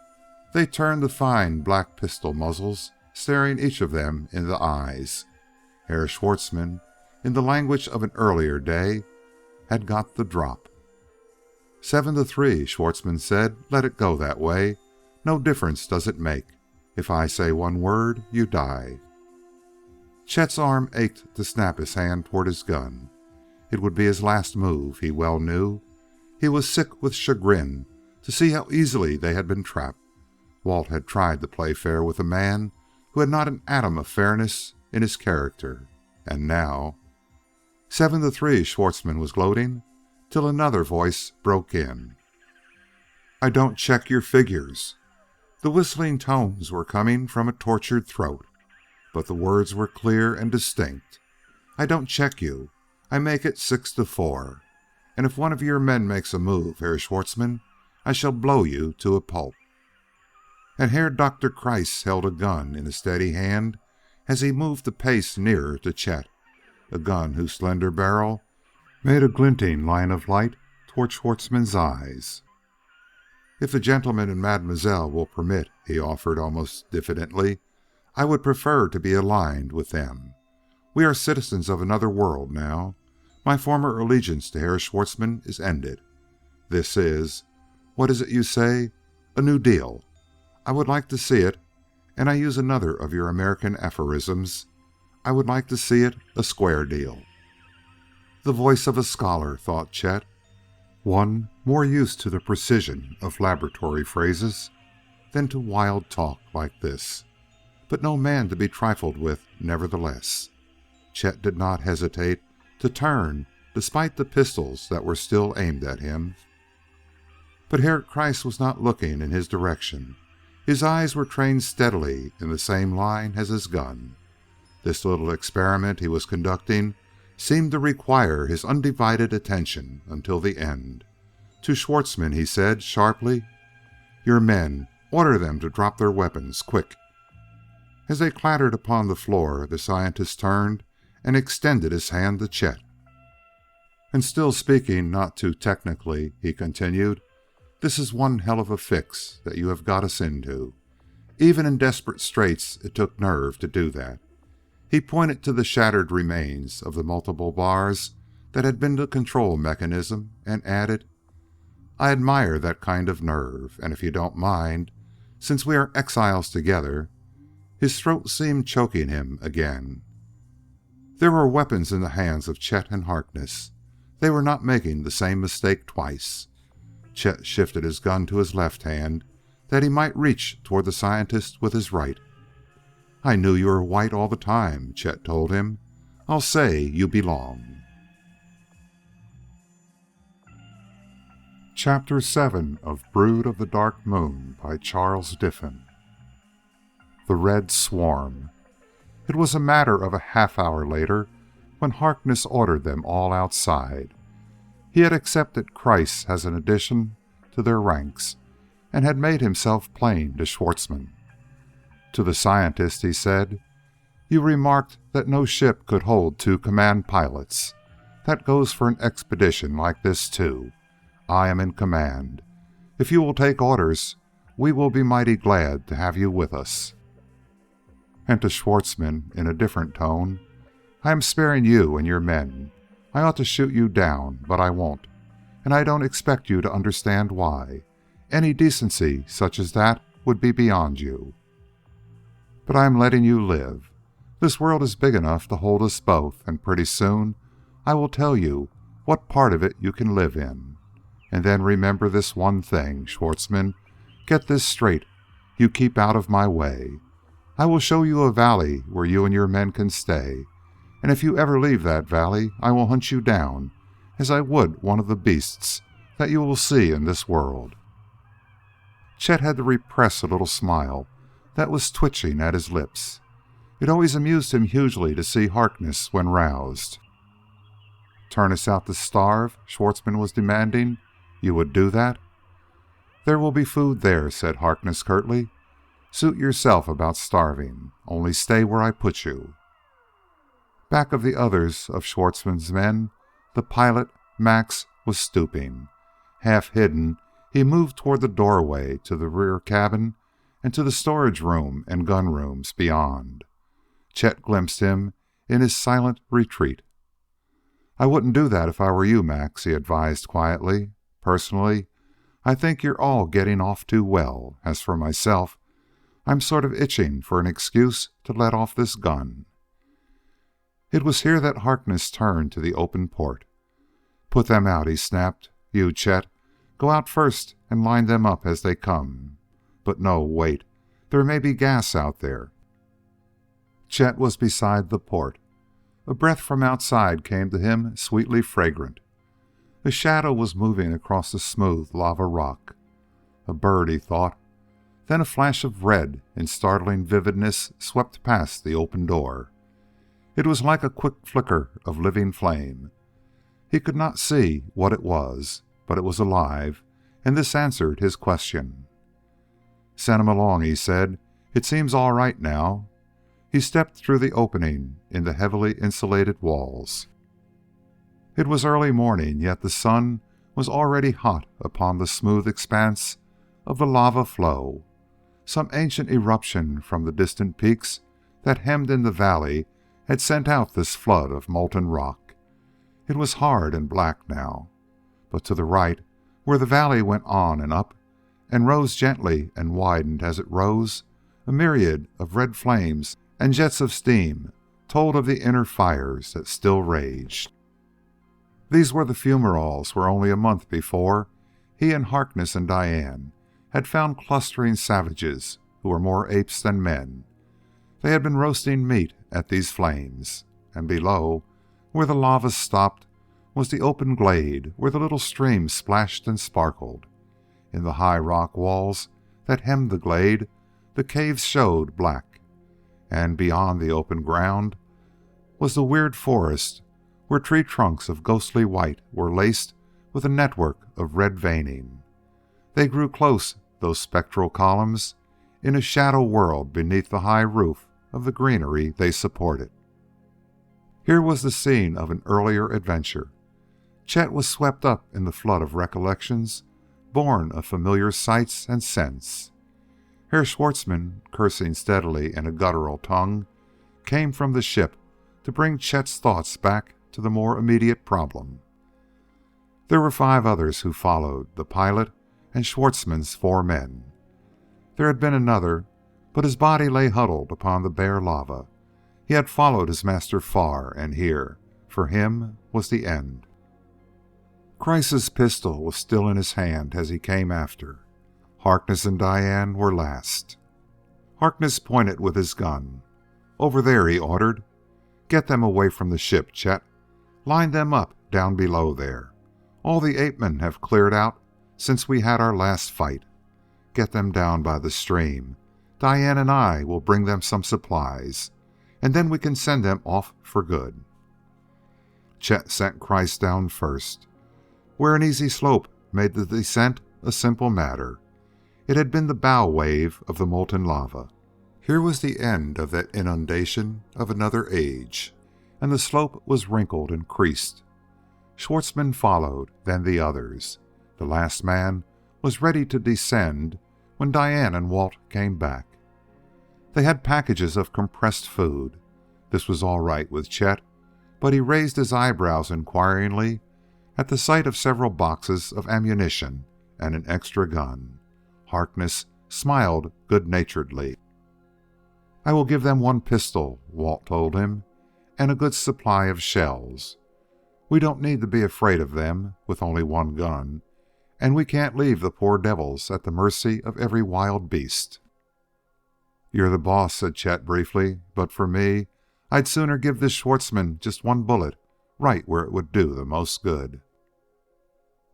They turned to find black pistol muzzles staring each of them in the eyes. Herr Schwartzmann, in the language of an earlier day, had got the drop. 7 to 3, Schwartzmann said. "Let it go that way. No difference does it make. If I say one word, you die." Chet's arm ached to snap his hand toward his gun. It would be his last move, he well knew. He was sick with chagrin to see how easily they had been trapped. Walt had tried to play fair with a man who had not an atom of fairness in his character. And now... 7 to 3, Schwartzmann was gloating, till another voice broke in. "I don't check your figures." The whistling tones were coming from a tortured throat, but the words were clear and distinct. "I don't check you. I make it 6 to 4. And if one of your men makes a move, Herr Schwartzmann, I shall blow you to a pulp." And Herr Dr. Kreis held a gun in a steady hand as he moved a pace nearer to Chet, a gun whose slender barrel made a glinting line of light toward Schwartzmann's eyes. "If the gentleman and Mademoiselle will permit," he offered almost diffidently, "I would prefer to be aligned with them. We are citizens of another world now. My former allegiance to Herr Schwartzmann is ended. This is, what is it you say, a new deal. I would like to see it, and I use another of your American aphorisms, I would like to see it a square deal." The voice of a scholar, thought Chet, one more used to the precision of laboratory phrases than to wild talk like this, but no man to be trifled with nevertheless. Chet did not hesitate to turn despite the pistols that were still aimed at him. But Herr Kreis was not looking in his direction. His eyes were trained steadily in the same line as his gun. This little experiment he was conducting seemed to require his undivided attention until the end. To Schwartzmann he said sharply, "Your men, order them to drop their weapons, quick." As they clattered upon the floor, the scientist turned and extended his hand to Chet. "And still speaking not too technically," he continued, "this is one hell of a fix that you have got us into. Even in desperate straits it took nerve to do that." He pointed to the shattered remains of the multiple bars that had been the control mechanism, and added, "I admire that kind of nerve, and if you don't mind, since we are exiles together..." His throat seemed choking him again. There were weapons in the hands of Chet and Harkness. They were not making the same mistake twice. Chet shifted his gun to his left hand that he might reach toward the scientist with his right. "I knew you were white all the time," Chet told him. "I'll say you belong." Chapter 7 of Brood of the Dark Moon by Charles Diffin. The Red Swarm. It was a matter of a half-hour later when Harkness ordered them all outside. He had accepted Kreiss as an addition to their ranks and had made himself plain to Schwartzmann. To the scientist he said, "You remarked that no ship could hold 2 command pilots. That goes for an expedition like this, too. I am in command. If you will take orders, we will be mighty glad to have you with us." And to Schwartzmann, in a different tone, "I am sparing you and your men. I ought to shoot you down, but I won't. And I don't expect you to understand why. Any decency such as that would be beyond you. But I am letting you live. This world is big enough to hold us both, and pretty soon I will tell you what part of it you can live in. And then remember this one thing, Schwartzmann. Get this straight. You keep out of my way. I will show you a valley where you and your men can stay. And if you ever leave that valley, I will hunt you down, as I would one of the beasts that you will see in this world." Chet had to repress a little smile that was twitching at his lips. It always amused him hugely to see Harkness when roused. "Turn us out to starve?" Schwartzmann was demanding. "You would do that?" "There will be food there," said Harkness curtly. "Suit yourself about starving. Only stay where I put you." Back of the others of Schwartzmann's men, the pilot, Max, was stooping. Half hidden, he moved toward the doorway to the rear cabin and to the storage room and gun rooms beyond. Chet glimpsed him in his silent retreat. "I wouldn't do that if I were you, Max," he advised quietly. "Personally, I think you're all getting off too well. As for myself, I'm sort of itching for an excuse to let off this gun." It was here that Harkness turned to the open port. "Put them out," he snapped. "You, Chet, go out first and line them up as they come. But no, wait. There may be gas out there." Chet was beside the port. A breath from outside came to him, sweetly fragrant. A shadow was moving across the smooth lava rock. A bird, he thought. Then a flash of red in startling vividness swept past the open door. It was like a quick flicker of living flame. He could not see what it was, but it was alive, and this answered his question. "Send him along," he said. "It seems all right now." He stepped through the opening in the heavily insulated walls. It was early morning, yet the sun was already hot upon the smooth expanse of the lava flow. Some ancient eruption from the distant peaks that hemmed in the valley had sent out this flood of molten rock. It was hard and black now. But to the right, where the valley went on and up, and rose gently and widened as it rose, a myriad of red flames and jets of steam told of the inner fires that still raged. These were the fumaroles where only a month before he and Harkness and Diane had found clustering savages who were more apes than men. They had been roasting meat at these flames, and below, where the lava stopped, was the open glade where the little stream splashed and sparkled. In the high rock walls that hemmed the glade, the caves showed black, and beyond the open ground was the weird forest where tree trunks of ghostly white were laced with a network of red veining. They grew close, those spectral columns, in a shadow world beneath the high roof of the greenery they supported. Here was the scene of an earlier adventure. Chet was swept up in the flood of recollections, born of familiar sights and scents. Herr Schwartzmann, cursing steadily in a guttural tongue, came from the ship to bring Chet's thoughts back to the more immediate problem. There were 5 others who followed, the pilot and Schwartzmann's 4 men. There had been another, but his body lay huddled upon the bare lava. He had followed his master far, and here, for him, was the end. Kreiss' pistol was still in his hand as he came after. Harkness and Diane were last. Harkness pointed with his gun. "Over there," he ordered. "Get them away from the ship, Chet. Line them up down below there. All the ape-men have cleared out since we had our last fight. Get them down by the stream. Diane and I will bring them some supplies, and then we can send them off for good." Chet sent Kreiss down first, where an easy slope made the descent a simple matter. It had been the bow wave of the molten lava. Here was the end of that inundation of another age, and the slope was wrinkled and creased. Schwartzmann followed, then the others. The last man was ready to descend when Diane and Walt came back. They had packages of compressed food. This was all right with Chet, but he raised his eyebrows inquiringly at the sight of several boxes of ammunition and an extra gun. Harkness smiled good-naturedly. "I will give them one pistol," Walt told him, "and a good supply of shells. We don't need to be afraid of them with only one gun, and we can't leave the poor devils at the mercy of every wild beast." "You're the boss," said Chet briefly, "but for me, I'd sooner give this Schwartzmann just one bullet, right where it would do the most good."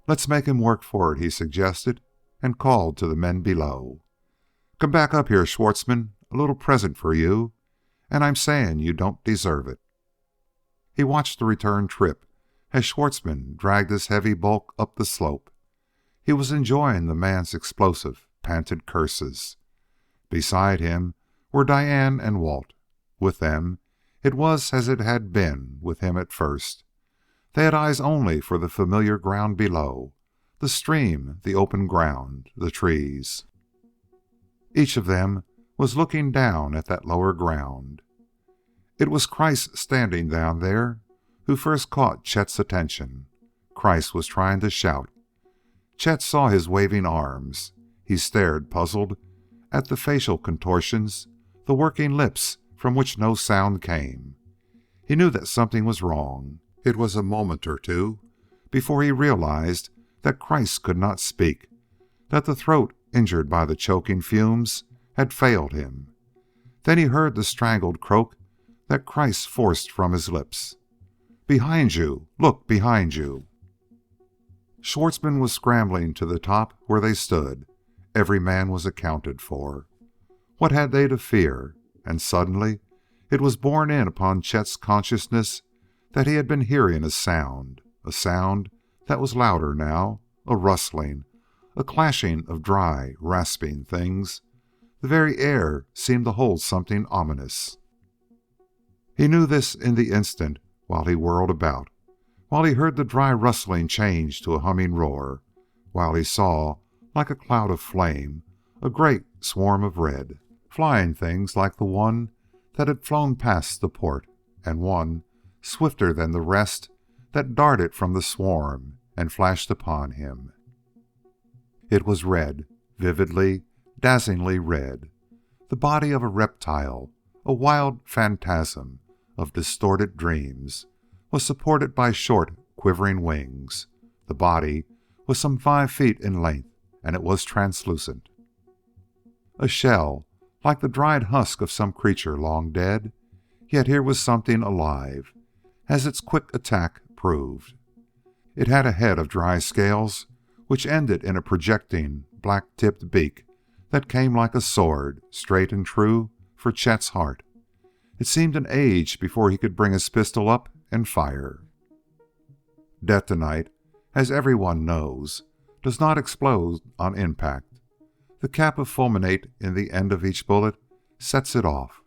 "Let's make him work for it," he suggested, and called to the men below. "Come back up here, Schwartzmann. A little present for you, and I'm saying you don't deserve it." He watched the return trip as Schwartzmann dragged his heavy bulk up the slope. He was enjoying the man's explosive, panted curses. Beside him were Diane and Walt. With them, it was as it had been with him at first. They had eyes only for the familiar ground below, the stream, the open ground, the trees. Each of them was looking down at that lower ground. It was Kreiss standing down there who first caught Chet's attention. Kreiss was trying to shout. Chet saw his waving arms. He stared, puzzled, at the facial contortions, the working lips from which no sound came. He knew that something was wrong. It was a moment or two before he realized that Kreiss could not speak, that the throat, injured by the choking fumes, had failed him. Then he heard the strangled croak that Kreiss forced from his lips. "Behind you! Look behind you!" Schwartzmann was scrambling to the top where they stood. Every man was accounted for. What had they to fear? And suddenly it was borne in upon Chet's consciousness that he had been hearing a sound that was louder now, a rustling, a clashing of dry, rasping things. The very air seemed to hold something ominous. He knew this in the instant while he whirled about, while he heard the dry rustling change to a humming roar, while he saw, like a cloud of flame, a great swarm of red, flying things like the one that had flown past the port, and one, swifter than the rest, that darted from the swarm and flashed upon him. It was red, vividly, dazzlingly red, the body of a reptile, a wild phantasm of distorted dreams, was supported by short, quivering wings. The body was some 5 feet in length, and it was translucent. A shell, like the dried husk of some creature long dead, yet here was something alive, as its quick attack proved. It had a head of dry scales which ended in a projecting, black-tipped beak that came like a sword, straight and true for Chet's heart. It seemed an age before he could bring his pistol up and fire. Detonite, as everyone knows, does not explode on impact. The cap of fulminate in the end of each bullet sets it off.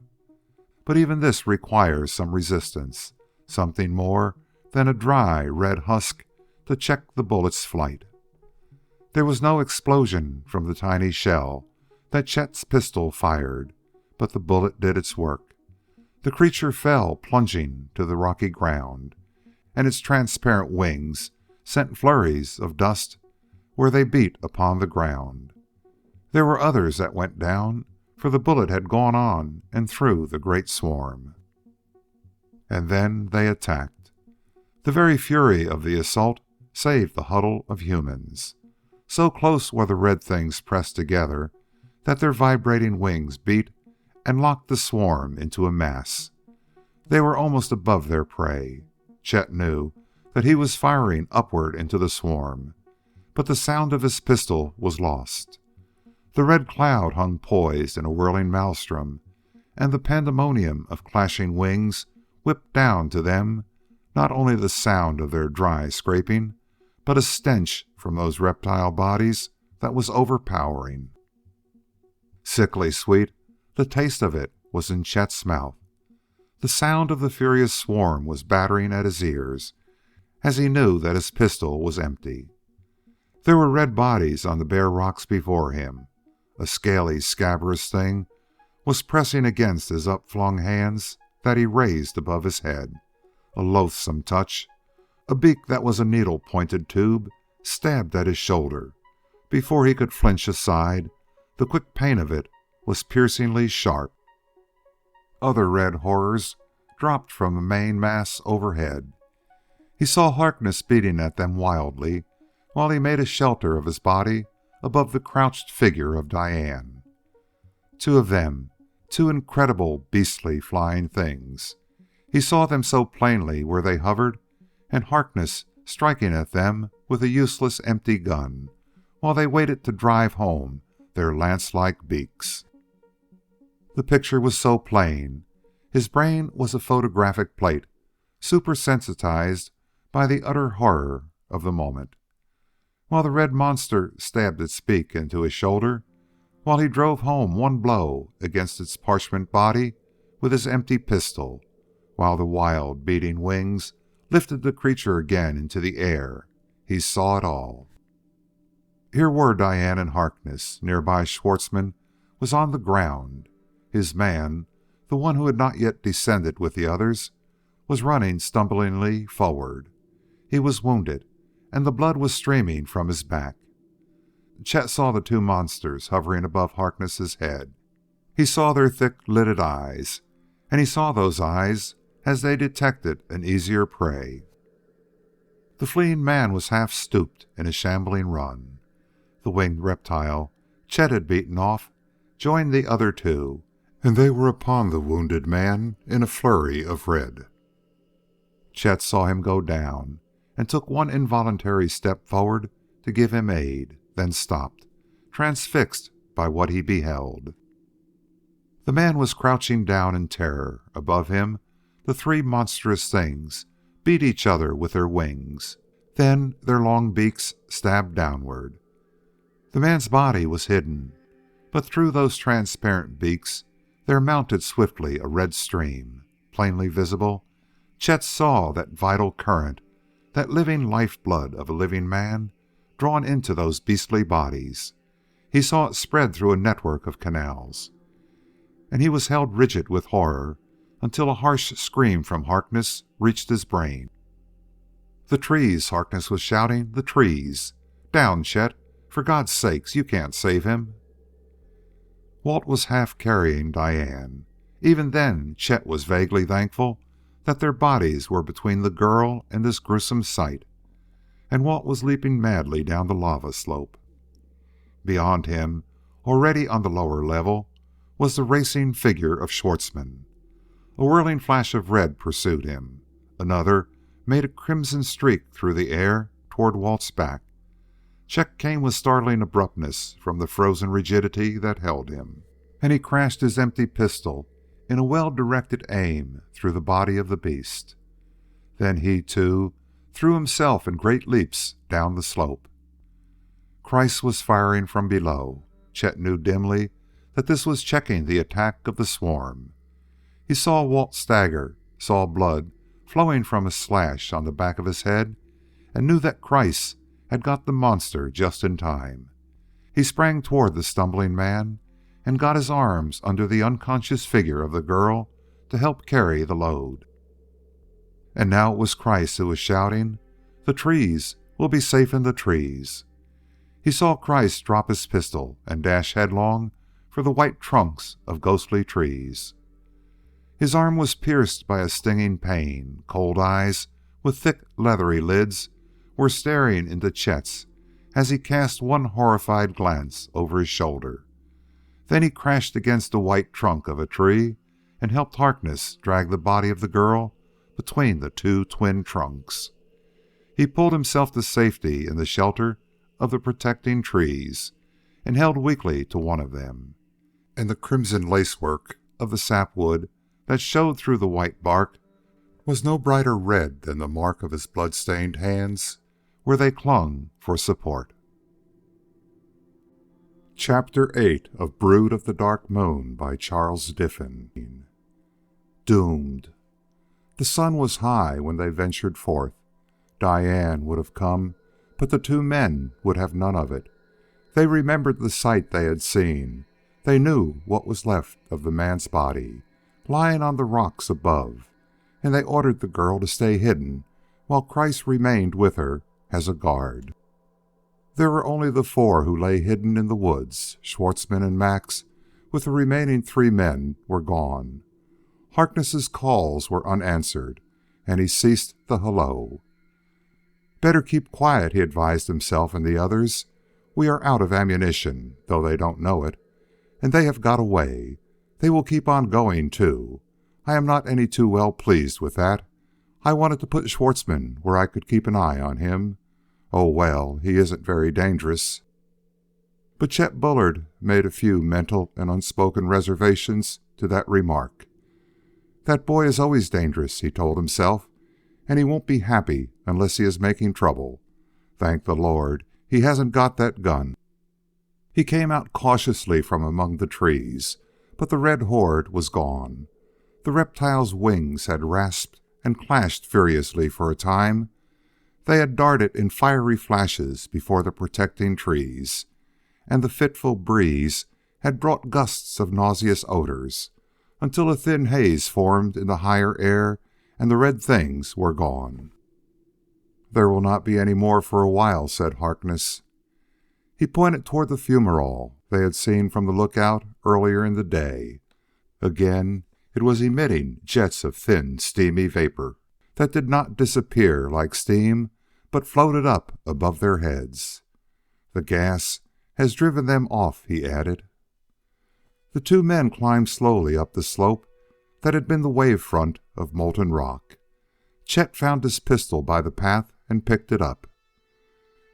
But even this requires some resistance, something more than a dry, red husk to check the bullet's flight. There was no explosion from the tiny shell that Chet's pistol fired, but the bullet did its work. The creature fell plunging to the rocky ground, and its transparent wings sent flurries of dust where they beat upon the ground. There were others that went down, for the bullet had gone on and through the great swarm. And then they attacked. The very fury of the assault saved the huddle of humans. So close were the red things pressed together that their vibrating wings beat and locked the swarm into a mass. They were almost above their prey. Chet knew that he was firing upward into the swarm, but the sound of his pistol was lost. The red cloud hung poised in a whirling maelstrom, and the pandemonium of clashing wings whipped down to them not only the sound of their dry scraping, but a stench from those reptile bodies that was overpowering. Sickly sweet, the taste of it was in Chet's mouth. The sound of the furious swarm was battering at his ears as he knew that his pistol was empty. There were red bodies on the bare rocks before him. A scaly, scabrous thing was pressing against his upflung hands that he raised above his head. A loathsome touch. A beak that was a needle-pointed tube stabbed at his shoulder. Before he could flinch aside, the quick pain of it was piercingly sharp. Other red horrors dropped from the main mass overhead. He saw Harkness beating at them wildly while he made a shelter of his body above the crouched figure of Diane. Two of them, two incredible, beastly flying things. He saw them so plainly where they hovered, and Harkness striking at them with a useless empty gun while they waited to drive home their lance-like beaks. The picture was so plain. His brain was a photographic plate, supersensitized by the utter horror of the moment. While the red monster stabbed its beak into his shoulder, while he drove home one blow against its parchment body with his empty pistol, while the wild, beating wings lifted the creature again into the air, he saw it all. Here were Diane and Harkness. Nearby, Schwartzmann was on the ground. His man, the one who had not yet descended with the others, was running stumblingly forward. He was wounded, and the blood was streaming from his back. Chet saw the two monsters hovering above Harkness's head. He saw their thick-lidded eyes, and he saw those eyes as they detected an easier prey. The fleeing man was half stooped in a shambling run. The winged reptile Chet had beaten off joined the other two, and they were upon the wounded man in a flurry of red. Chet saw him go down and took one involuntary step forward to give him aid, then stopped, transfixed by what he beheld. The man was crouching down in terror. Above him, the three monstrous things beat each other with their wings. Then their long beaks stabbed downward. The man's body was hidden, but through those transparent beaks there mounted swiftly a red stream. Plainly visible, Chet saw that vital current, that living lifeblood of a living man drawn into those beastly bodies. He saw it spread through a network of canals, and he was held rigid with horror until a harsh scream from Harkness reached his brain. "The trees!" Harkness was shouting. "The trees! Down, Chet! For God's sakes, you can't save him!" Walt was half carrying Diane. Even then, Chet was vaguely thankful that their bodies were between the girl and this gruesome sight, and Walt was leaping madly down the lava slope. Beyond him, already on the lower level, was the racing figure of Schwartzmann. A whirling flash of red pursued him. Another made a crimson streak through the air toward Walt's back. Chet came with startling abruptness from the frozen rigidity that held him, and he crashed his empty pistol in a well-directed aim through the body of the beast. Then he, too, threw himself in great leaps down the slope. Kreiss was firing from below. Chet knew dimly that this was checking the attack of the swarm. He saw Walt stagger, saw blood flowing from a slash on the back of his head, and knew that Kreiss had got the monster just in time. He sprang toward the stumbling man and got his arms under the unconscious figure of the girl to help carry the load. And now it was Kreiss who was shouting, "The trees! We'll be safe in the trees!" He saw Kreiss drop his pistol and dash headlong for the white trunks of ghostly trees. His arm was pierced by a stinging pain. Cold eyes with thick leathery lids were staring into Chet's as he cast one horrified glance over his shoulder. Then he crashed against the white trunk of a tree and helped Harkness drag the body of the girl between the two twin trunks. He pulled himself to safety in the shelter of the protecting trees and held weakly to one of them. And the crimson lacework of the sapwood that showed through the white bark was no brighter red than the mark of his blood-stained hands where they clung for support. Chapter 8 of Brood of the Dark Moon by Charles Diffin. Doomed. The sun was high when they ventured forth. Diane would have come, but the two men would have none of it. They remembered the sight they had seen. They knew what was left of the man's body, lying on the rocks above, and they ordered the girl to stay hidden while Christ remained with her as a guard. There were only the four who lay hidden in the woods. Schwartzmann and Max, with the remaining three men, were gone. Harkness's calls were unanswered, and he ceased the hello. Better keep quiet, he advised himself and the others. We are out of ammunition, though they don't know it, and they have got away. They will keep on going, too. I am not any too well pleased with that. I wanted to put Schwartzmann where I could keep an eye on him. Oh, well, he isn't very dangerous. But Chet Bullard made a few mental and unspoken reservations to that remark. That boy is always dangerous, he told himself, and he won't be happy unless he is making trouble. Thank the Lord, he hasn't got that gun. He came out cautiously from among the trees, but the red horde was gone. The reptile's wings had rasped and clashed furiously for a time. They had darted in fiery flashes before the protecting trees, and the fitful breeze had brought gusts of nauseous odors, until a thin haze formed in the higher air and the red things were gone. There will not be any more for a while, said Harkness. He pointed toward the fumarole they had seen from the lookout earlier in the day. Again, it was emitting jets of thin, steamy vapor that did not disappear like steam, but floated up above their heads. The gas has driven them off, he added. The two men climbed slowly up the slope that had been the wave front of molten rock. Chet found his pistol by the path and picked it up.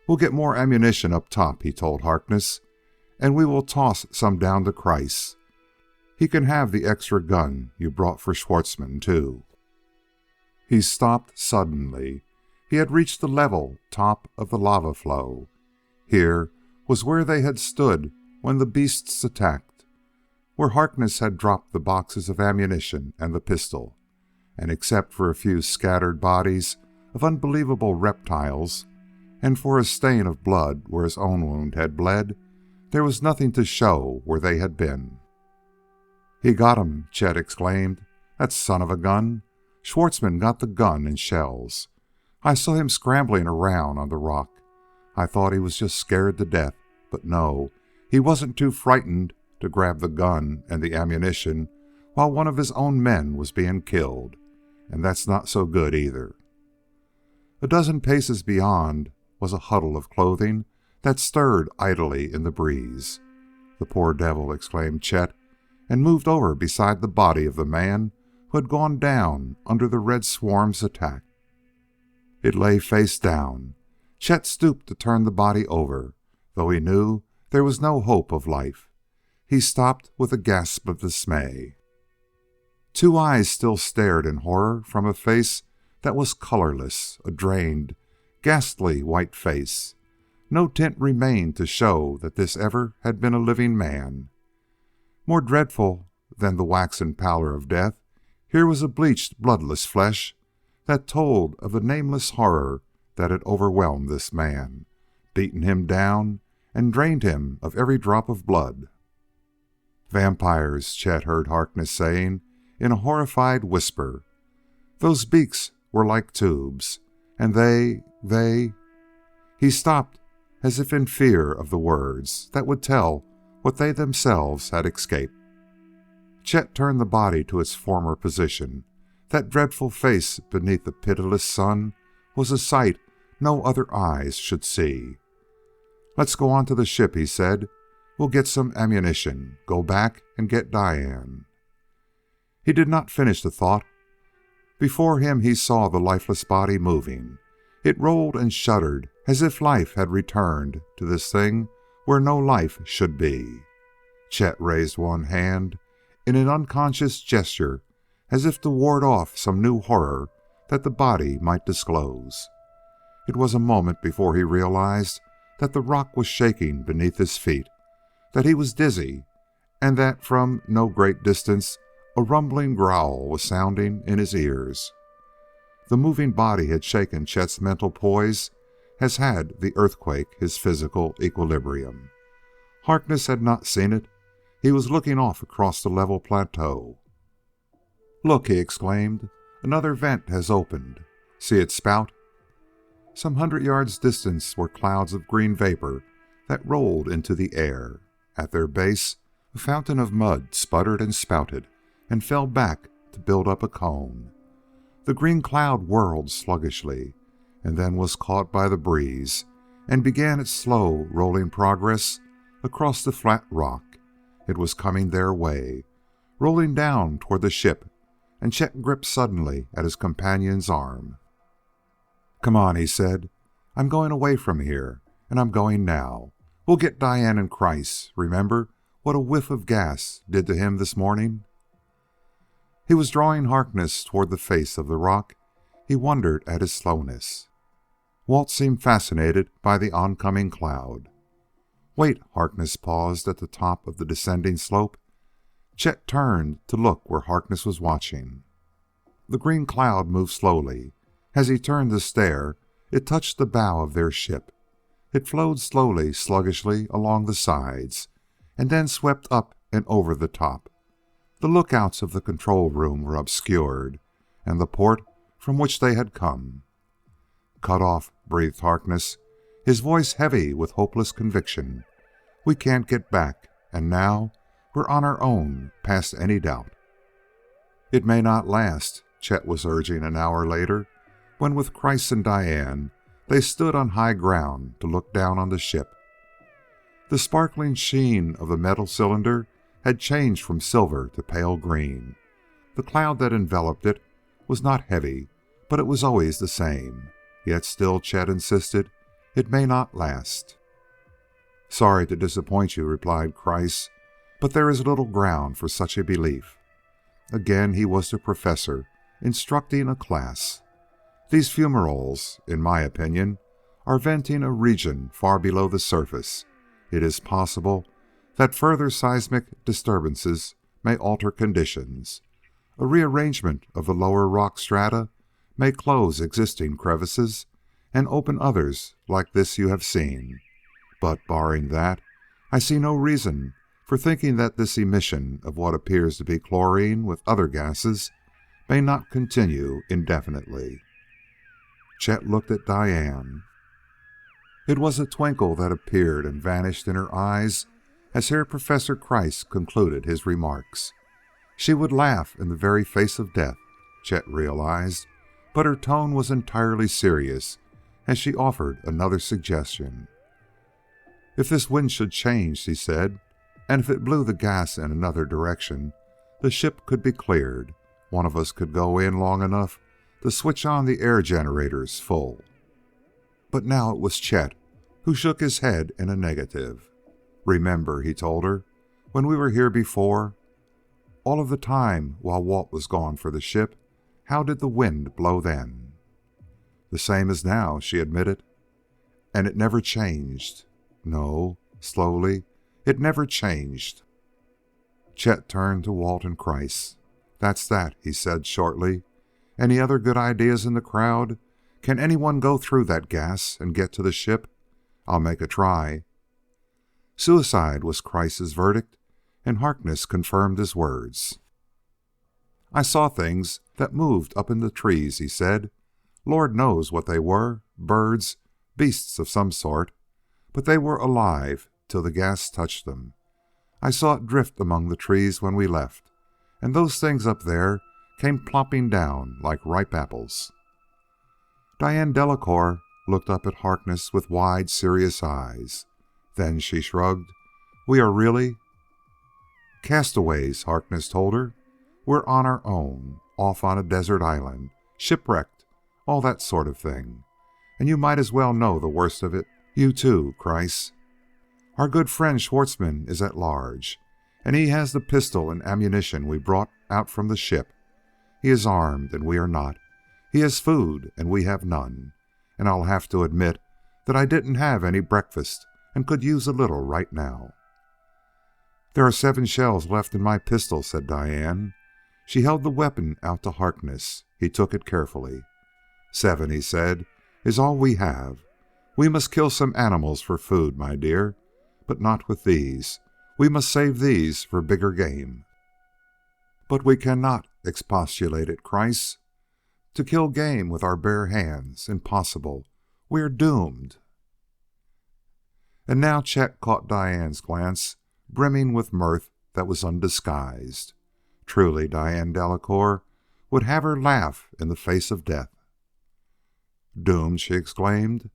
We'll get more ammunition up top, he told Harkness, and we will toss some down to Christ. He can have the extra gun you brought for Schwartzmann, too. He stopped suddenly. He had reached the level top of the lava flow. Here was where they had stood when the beasts attacked, where Harkness had dropped the boxes of ammunition and the pistol, and except for a few scattered bodies of unbelievable reptiles, and for a stain of blood where his own wound had bled, there was nothing to show where they had been. He got him, Chet exclaimed. That son of a gun! Schwartzmann got the gun and shells. I saw him scrambling around on the rock. I thought he was just scared to death, but no, he wasn't too frightened to grab the gun and the ammunition while one of his own men was being killed, and that's not so good either. A dozen paces beyond was a huddle of clothing that stirred idly in the breeze. The poor devil, exclaimed Chet, and moved over beside the body of the man who had gone down under the red swarm's attack. It lay face down. Chet stooped to turn the body over, though he knew there was no hope of life. He stopped with a gasp of dismay. Two eyes still stared in horror from a face that was colorless, a drained, ghastly white face. No tint remained to show that this ever had been a living man. More dreadful than the waxen pallor of death, here was a bleached, bloodless flesh that told of the nameless horror that had overwhelmed this man, beaten him down, and drained him of every drop of blood. Vampires, Chet heard Harkness saying in a horrified whisper. Those beaks were like tubes, and they... He stopped as if in fear of the words that would tell what they themselves had escaped. Chet turned the body to its former position. That dreadful face beneath the pitiless sun was a sight no other eyes should see. "Let's go on to the ship," he said. "We'll get some ammunition, go back and get Diane." He did not finish the thought. Before him he saw the lifeless body moving. It rolled and shuddered as if life had returned to this thing where no life should be. Chet raised one hand in an unconscious gesture as if to ward off some new horror that the body might disclose. It was a moment before he realized that the rock was shaking beneath his feet, that he was dizzy, and that from no great distance a rumbling growl was sounding in his ears. The moving body had shaken Chet's mental poise as had the earthquake his physical equilibrium. Harkness had not seen it. He was looking off across the level plateau. "Look!" he exclaimed. "Another vent has opened. See it spout?" Some 100 yards distant were clouds of green vapor that rolled into the air. At their base, a fountain of mud sputtered and spouted and fell back to build up a cone. The green cloud whirled sluggishly, and then was caught by the breeze and began its slow, rolling progress across the flat rock. It was coming their way, rolling down toward the ship, and Chet gripped suddenly at his companion's arm. "Come on," he said. "I'm going away from here, and I'm going now. We'll get Diane and Kreiss. Remember what a whiff of gas did to him this morning?" He was drawing Harkness toward the face of the rock. He wondered at his slowness. Walt seemed fascinated by the oncoming cloud. "Wait!" Harkness paused at the top of the descending slope. Chet turned to look where Harkness was watching. The green cloud moved slowly. As he turned to stare, it touched the bow of their ship. It flowed slowly, sluggishly along the sides, and then swept up and over the top. The lookouts of the control room were obscured, and the port from which they had come. "Cut off," breathed Harkness, his voice heavy with hopeless conviction. "We can't get back, and now we're on our own, past any doubt." "It may not last," Chet was urging an hour later, when with Kreiss and Diane they stood on high ground to look down on the ship. The sparkling sheen of the metal cylinder had changed from silver to pale green. The cloud that enveloped it was not heavy, but it was always the same. Yet still, Chet insisted, it may not last. "Sorry to disappoint you," replied Kreiss, "but there is little ground for such a belief." Again he was the professor, instructing a class. "These fumaroles, in my opinion, are venting a region far below the surface. It is possible that further seismic disturbances may alter conditions. A rearrangement of the lower rock strata may close existing crevices and open others like this you have seen. But, barring that, I see no reason for thinking that this emission of what appears to be chlorine with other gases may not continue indefinitely." Chet looked at Diane. It was a twinkle that appeared and vanished in her eyes as Herr Professor Kreiss concluded his remarks. She would laugh in the very face of death, Chet realized, but her tone was entirely serious as she offered another suggestion. "If this wind should change," she said, "and if it blew the gas in another direction, the ship could be cleared. One of us could go in long enough to switch on the air generators full." But now it was Chet who shook his head in a negative. "Remember," he told her, "when we were here before? All of the time while Walt was gone for the ship, how did the wind blow then?" "The same as now," she admitted. "And it never changed?" "No." Slowly, "it never changed." Chet turned to Walt and Kreiss. "That's that," he said shortly. "Any other good ideas in the crowd? Can anyone go through that gas and get to the ship? I'll make a try." Suicide was Kreiss's verdict, and Harkness confirmed his words. "I saw things that moved up in the trees," he said. "Lord knows what they were, birds, beasts of some sort, but they were alive till the gas touched them. I saw it drift among the trees when we left, and those things up there came plopping down like ripe apples. Diane Delacour looked up at Harkness with wide, serious eyes. Then she shrugged. "We are really—" "Castaways," Harkness told her. "We're on our own, off on a desert island, shipwrecked, all that sort of thing. And you might as well know the worst of it. You too, Kreiss. Our good friend Schwartzmann is at large, and he has the pistol and ammunition we brought out from the ship. He is armed, and we are not. He has food, and we have none. And I'll have to admit that I didn't have any breakfast and could use a little right now." "There are 7 shells left in my pistol," said Diane. She held the weapon out to Harkness. He took it carefully. "7," he said, "is all we have. We must kill some animals for food, my dear, but not with these. We must save these for bigger game." "But we cannot," expostulated Kreiss. "To kill game with our bare hands, impossible. We are doomed." And now Chet caught Diane's glance, brimming with mirth that was undisguised. Truly, Diane Delacour would have her laugh in the face of death. "Doomed!" she exclaimed.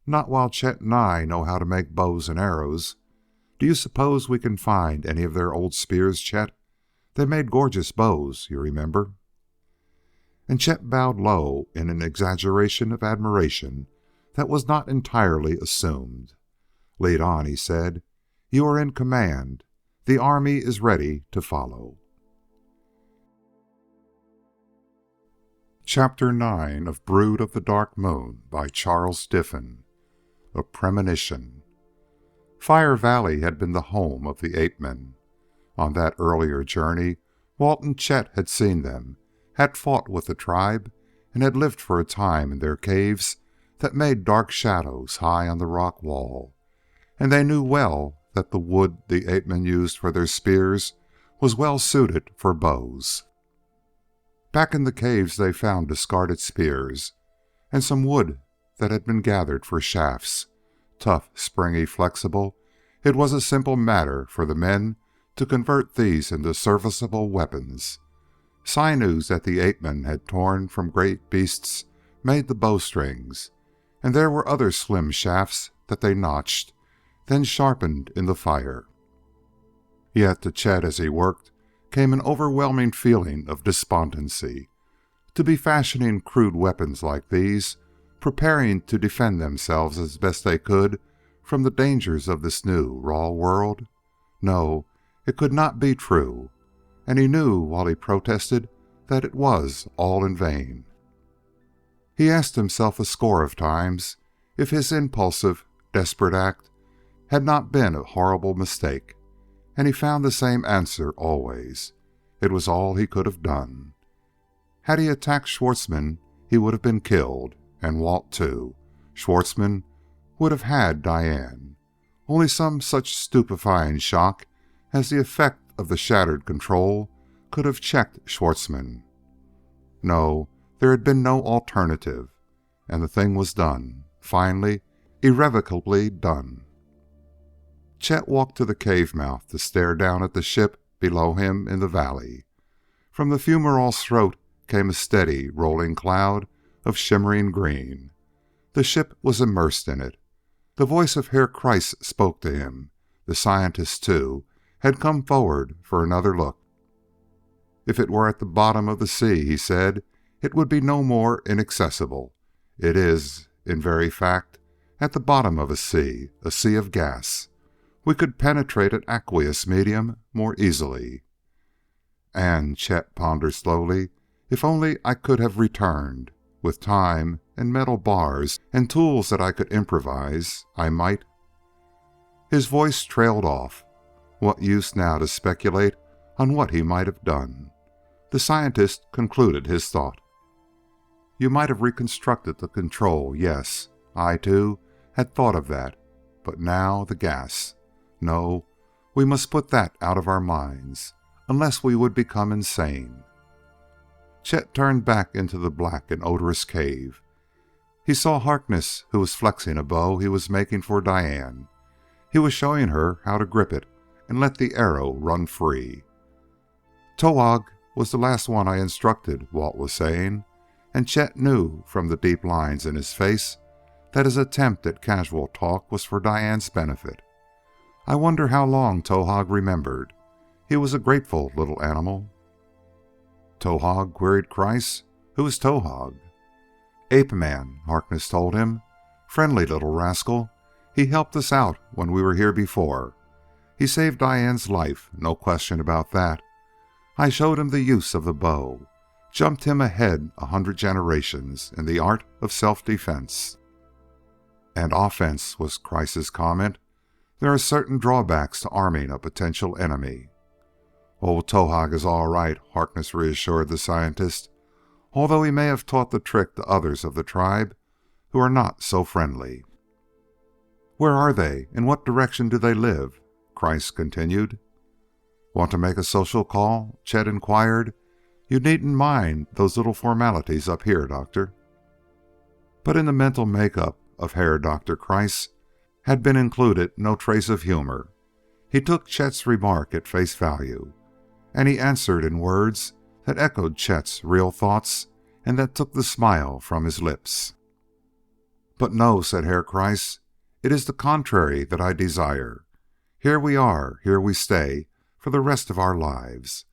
"Not while Chet and I know how to make bows and arrows. Do you suppose we can find any of their old spears, Chet? They made gorgeous bows, you remember." And Chet bowed low in an exaggeration of admiration that was not entirely assumed. "Lead on," he said. "You are in command. The army is ready to follow." Chapter 9 of Brood of the Dark Moon by Charles Diffin. A Premonition. Fire Valley had been the home of the ape-men. On that earlier journey, Walt and Chet had seen them, had fought with the tribe, and had lived for a time in their caves that made dark shadows high on the rock wall. And they knew well that the wood the ape-men used for their spears was well suited for bows. Back in the caves they found discarded spears and some wood that had been gathered for shafts. Tough, springy, flexible, it was a simple matter for the men to convert these into serviceable weapons. Sinews that the ape-men had torn from great beasts made the bowstrings, and there were other slim shafts that they notched, then sharpened in the fire. Yet to Chet as he worked came an overwhelming feeling of despondency. To be fashioning crude weapons like these, preparing to defend themselves as best they could from the dangers of this new, raw world? No, it could not be true, and he knew while he protested that it was all in vain. He asked himself a score of times if his impulsive, desperate act had not been a horrible mistake, and he found the same answer always. It was all he could have done. Had he attacked Schwartzmann, he would have been killed, and Walt too. Schwartzmann would have had Diane. Only some such stupefying shock as the effect of the shattered control could have checked Schwartzmann. No, there had been no alternative, and the thing was done, finally, irrevocably done. Chet walked to the cave mouth to stare down at the ship below him in the valley. From the fumarole's throat came a steady, rolling cloud of shimmering green. The ship was immersed in it. The voice of Herr Kreiss spoke to him. The scientist, too, had come forward for another look. "If it were at the bottom of the sea," he said, "it would be no more inaccessible. It is, in very fact, at the bottom of a sea of gas. We could penetrate an aqueous medium more easily." "And," Chet pondered slowly, "if only I could have returned. With time and metal bars and tools that I could improvise, I might—" His voice trailed off. What use now to speculate on what he might have done? The scientist concluded his thought. "You might have reconstructed the control, yes. I, too, had thought of that. But now the gas. No, we must put that out of our minds, unless we would become insane." Chet turned back into the black and odorous cave. He saw Harkness, who was flexing a bow he was making for Diane. He was showing her how to grip it and let the arrow run free. Towahg was the last one I instructed, Walt was saying, and Chet knew from the deep lines in his face that his attempt at casual talk was for Diane's benefit. I wonder how long Towahg remembered. He was a grateful little animal. Towahg? Queried Kreiss. Who is Towahg? Ape-man, Harkness told him. Friendly little rascal. He helped us out when we were here before. He saved Diane's life, no question about that. I showed him the use of the bow, jumped him ahead 100 generations in the art of self-defense. And offense, was Kreiss's comment. There are certain drawbacks to arming a potential enemy. Old Towahg is all right, Harkness reassured the scientist, although he may have taught the trick to others of the tribe who are not so friendly. Where are they? In what direction do they live? Kreiss continued. Want to make a social call? Chet inquired. You needn't mind those little formalities up here, Doctor. But in the mental makeup of Herr Dr. Kreiss had been included no trace of humor. He took Chet's remark at face value, and he answered in words that echoed Chet's real thoughts and that took the smile from his lips. But no, said Herr Kreiss, it is the contrary that I desire. Here we are, here we stay for the rest of our lives.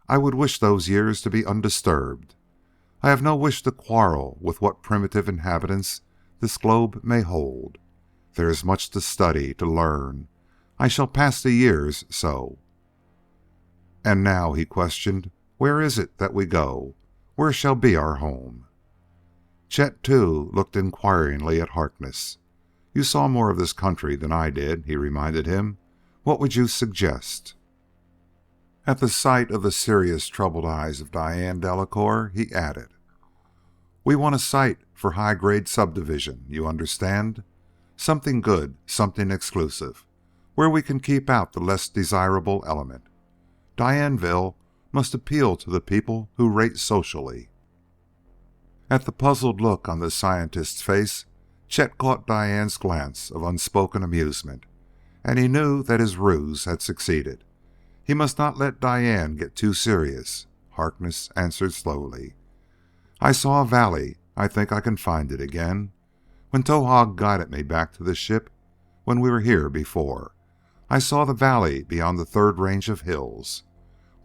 I would wish those years to be undisturbed. I have no wish to quarrel with what primitive inhabitants this globe may hold. There is much to study, to learn. I shall pass the years so. And now, he questioned, where is it that we go? Where shall be our home? Chet, too, looked inquiringly at Harkness. You saw more of this country than I did, he reminded him. What would you suggest? At the sight of the serious, troubled eyes of Diane Delacour, he added, we want a site for high-grade subdivision, you understand? Something good, something exclusive, where we can keep out the less desirable element. Dianeville must appeal to the people who rate socially. At the puzzled look on the scientist's face, Chet caught Diane's glance of unspoken amusement, and he knew that his ruse had succeeded. He must not let Diane get too serious. Harkness answered slowly. I saw a valley. I think I can find it again. When Towahg guided me back to the ship, when we were here before, I saw the valley beyond the third range of hills.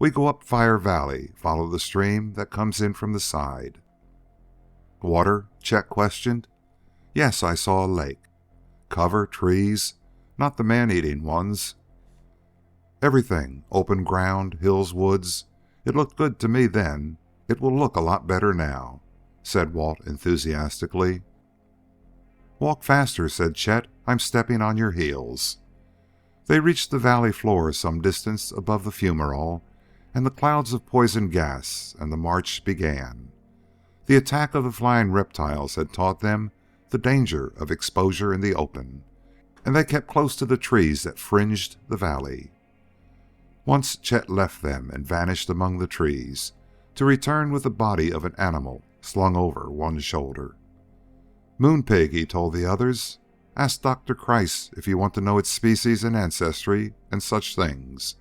We go up Fire Valley, follow the stream that comes in from the side. Water? Chet questioned. Yes, I saw a lake. Cover, trees, not the man-eating ones. Everything, open ground, hills, woods. It looked good to me then. It will look a lot better now, said Walt enthusiastically. Walk faster, said Chet. I'm stepping on your heels. They reached the valley floor some distance above the fumarole and the clouds of poison gas, and the march began. The attack of the flying reptiles had taught them the danger of exposure in the open, and they kept close to the trees that fringed the valley. Once Chet left them and vanished among the trees, to return with the body of an animal slung over one shoulder. Moonpig, he told the others. Ask Dr. Kreiss if you want to know its species and ancestry and such things.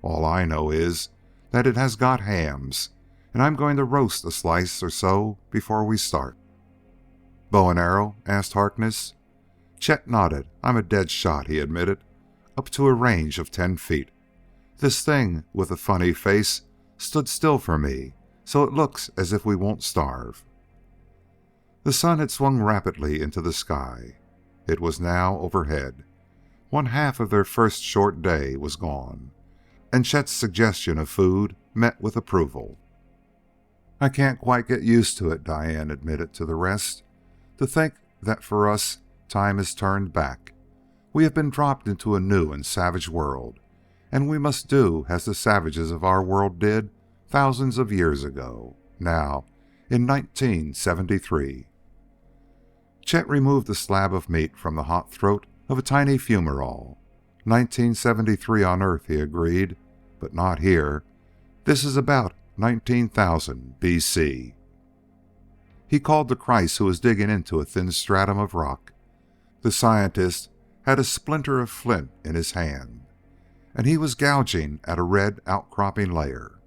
All I know is that it has got hams, and I'm going to roast a slice or so before we start. Bow and arrow? Asked Harkness. Chet nodded. I'm a dead shot, he admitted, up to a range of 10 feet. This thing with the funny face stood still for me, so it looks as if we won't starve. The sun had swung rapidly into the sky. It was now overhead. One half of their first short day was gone, and Chet's suggestion of food met with approval. I can't quite get used to it, Diane admitted to the rest. To think that for us, time has turned back. We have been dropped into a new and savage world, and we must do as the savages of our world did thousands of years ago, now in 1973. Chet removed a slab of meat from the hot throat of a tiny fumarole. 1973 on Earth, he agreed, but not here. This is about 19,000 B.C. He called to Kreiss, who was digging into a thin stratum of rock. The scientist had a splinter of flint in his hand, and he was gouging at a red outcropping layer.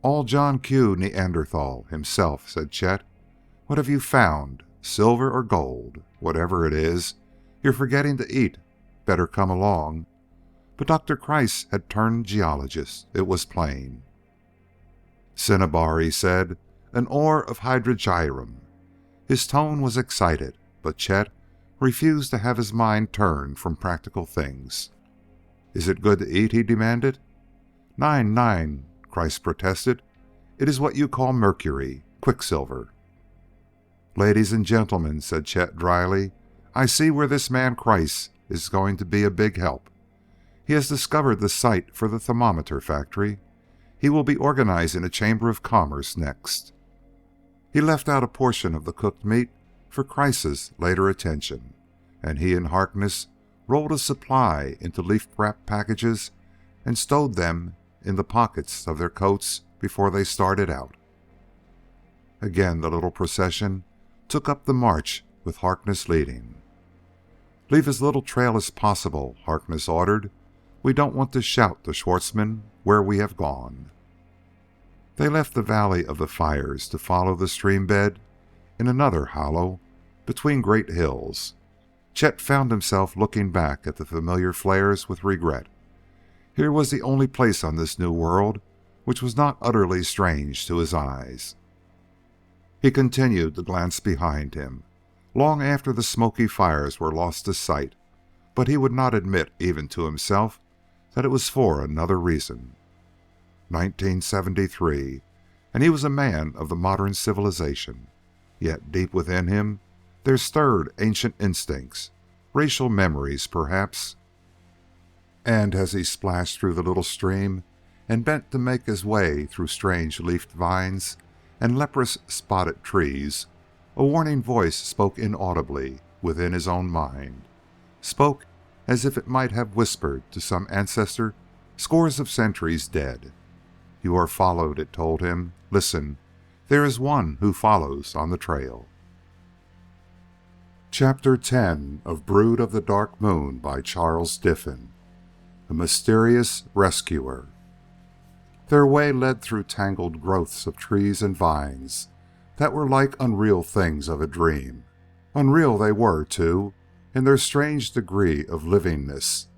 All John Q. Neanderthal himself, said Chet. What have you found? Silver or gold? Whatever it is, you're forgetting to eat. Better come along. But Dr. Kreis had turned geologist. It was plain. Cinnabar, he said. An ore of hydrogyrum. His tone was excited, but Chet refused to have his mind turned from practical things. Is it good to eat? He demanded. Nine, Kreis protested. It is what you call mercury, quicksilver. Ladies and gentlemen, said Chet dryly, I see where this man Kreis is going to be a big help. He has discovered the site for the thermometer factory. He will be organizing a chamber of commerce next. He left out a portion of the cooked meat for Kreis's later attention, and he and Harkness rolled a supply into leaf-wrapped packages and stowed them in the pockets of their coats before they started out. Again the little procession took up the march with Harkness leading. Leave as little trail as possible, Harkness ordered. We don't want to shout to Schwartzmann where we have gone. They left the Valley of the Fires to follow the stream bed in another hollow between great hills. Chet found himself looking back at the familiar flares with regret. Here was the only place on this new world which was not utterly strange to his eyes. He continued to glance behind him, long after the smoky fires were lost to sight, but he would not admit even to himself that it was for another reason. 1973, and he was a man of the modern civilization. Yet deep within him there stirred ancient instincts, racial memories perhaps. And as he splashed through the little stream and bent to make his way through strange leafed vines and leprous spotted trees, a warning voice spoke inaudibly within his own mind, spoke as if it might have whispered to some ancestor scores of centuries dead. You are followed, it told him. Listen, there is one who follows on the trail. Chapter 10 of Brood of the Dark Moon by Charles Diffin. The Mysterious Rescuer. Their way led through tangled growths of trees and vines that were like unreal things of a dream. Unreal they were, too, in their strange degree of livingness,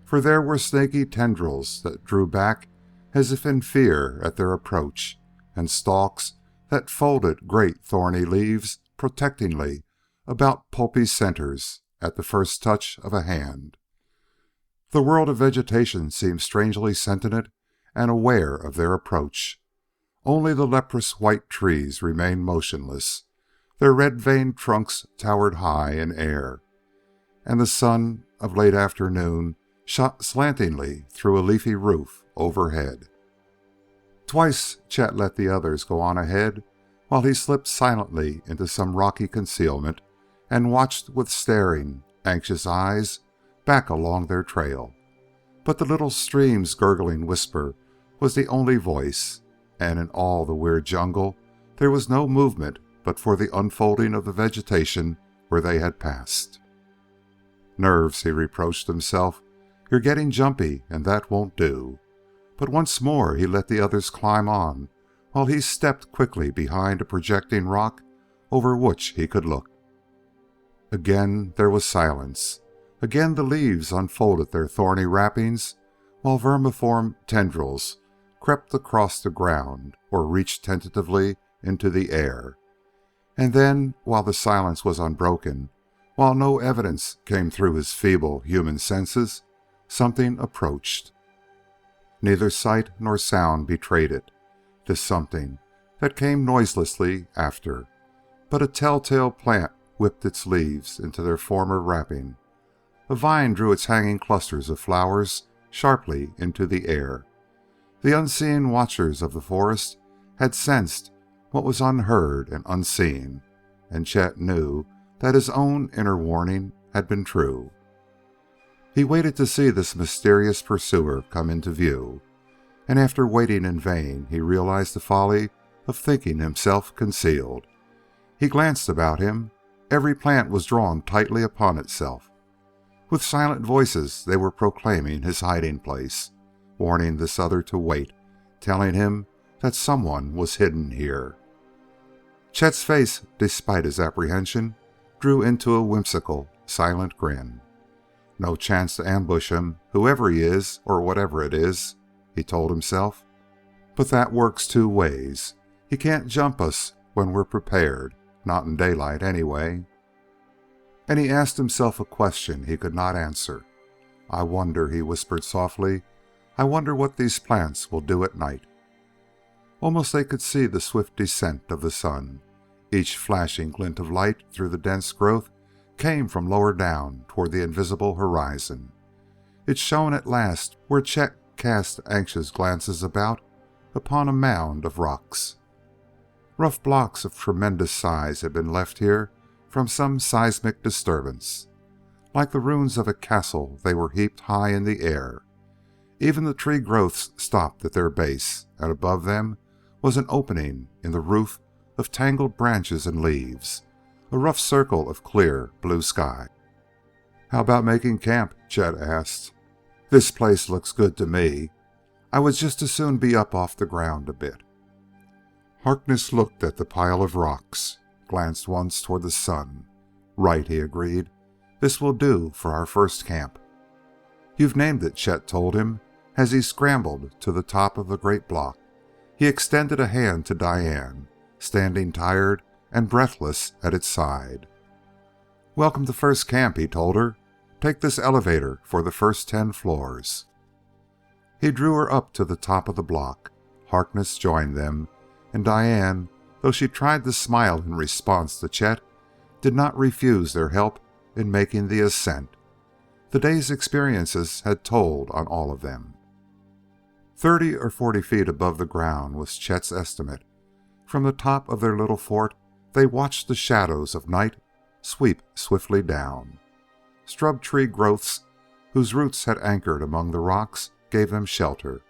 for there were snaky tendrils that drew back as if in fear at their approach, and stalks that folded great thorny leaves protectingly about pulpy centers at the first touch of a hand. The world of vegetation seemed strangely sentient and aware of their approach. Only the leprous white trees remained motionless. Their red-veined trunks towered high in air, and the sun of late afternoon shot slantingly through a leafy roof overhead. Twice Chet let the others go on ahead while he slipped silently into some rocky concealment and watched with staring, anxious eyes back along their trail. But the little stream's gurgling whisper was the only voice, and in all the weird jungle there was no movement but for the unfolding of the vegetation where they had passed. Nerves, he reproached himself. You're getting jumpy, and that won't do. But once more he let the others climb on while he stepped quickly behind a projecting rock over which he could look. Again there was silence. Again the leaves unfolded their thorny wrappings while vermiform tendrils crept across the ground or reached tentatively into the air. And then, while the silence was unbroken, while no evidence came through his feeble human senses, something approached. Neither sight nor sound betrayed it, this something that came noiselessly after, but a telltale plant whipped its leaves into their former wrapping. A vine drew its hanging clusters of flowers sharply into the air. The unseeing watchers of the forest had sensed what was unheard and unseen, and Chet knew that his own inner warning had been true. He waited to see this mysterious pursuer come into view, and after waiting in vain, he realized the folly of thinking himself concealed. He glanced about him. Every plant was drawn tightly upon itself. With silent voices they were proclaiming his hiding place, warning this other to wait, telling him that someone was hidden here. Chet's face, despite his apprehension, drew into a whimsical, silent grin. No chance to ambush him, whoever he is or whatever it is, he told himself. But that works two ways. He can't jump us when we're prepared, not in daylight anyway. And he asked himself a question he could not answer. I wonder, he whispered softly, I wonder what these plants will do at night. Almost they could see the swift descent of the sun. Each flashing glint of light through the dense growth came from lower down toward the invisible horizon. It shone at last where Chet cast anxious glances about upon a mound of rocks. Rough blocks of tremendous size had been left here from some seismic disturbance. Like the ruins of a castle, they were heaped high in the air. Even the tree growths stopped at their base, and above them was an opening in the roof of tangled branches and leaves, a rough circle of clear blue sky. "How about making camp?" Chet asked. "This place looks good to me. I would just as soon be up off the ground a bit." Harkness looked at the pile of rocks, glanced once toward the sun. "Right," he agreed. "This will do for our first camp." "You've named it," Chet told him as he scrambled to the top of the great block. He extended a hand to Diane, standing tired and breathless at its side. "Welcome to first camp," he told her. "Take this elevator for the first 10 floors." He drew her up to the top of the block. Harkness joined them, and Diane, though she tried to smile in response to Chet, did not refuse their help in making the ascent. The day's experiences had told on all of them. 30 or 40 feet above the ground was Chet's estimate. From the top of their little fort, they watched the shadows of night sweep swiftly down. Scrub tree growths whose roots had anchored among the rocks gave them shelter,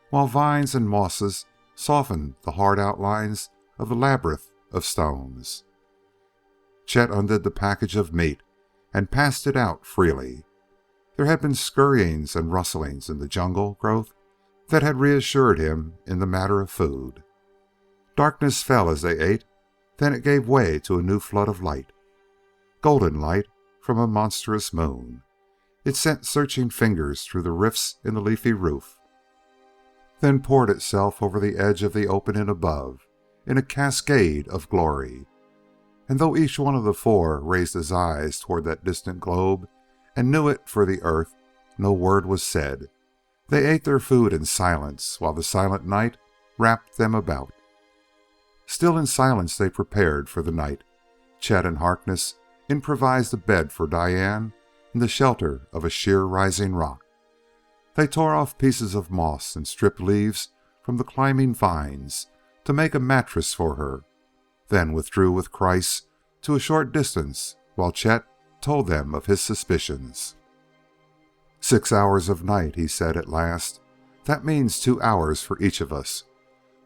while vines and mosses softened the hard outlines of the labyrinth of stones. Chet undid the package of meat and passed it out freely. There had been scurryings and rustlings in the jungle growth that had reassured him in the matter of food. Darkness fell as they ate, then it gave way to a new flood of light. Golden light from a monstrous moon. It sent searching fingers through the rifts in the leafy roof, then poured itself over the edge of the opening above in a cascade of glory. And though each one of the four raised his eyes toward that distant globe and knew it for the earth, no word was said. They ate their food in silence while the silent night wrapped them about. Still in silence they prepared for the night. Chet and Harkness improvised a bed for Diane in the shelter of a sheer rising rock. They tore off pieces of moss and stripped leaves from the climbing vines to make a mattress for her, then withdrew with Kreiss to a short distance while Chet told them of his suspicions. 6 hours of night, he said at last. That means 2 hours for each of us.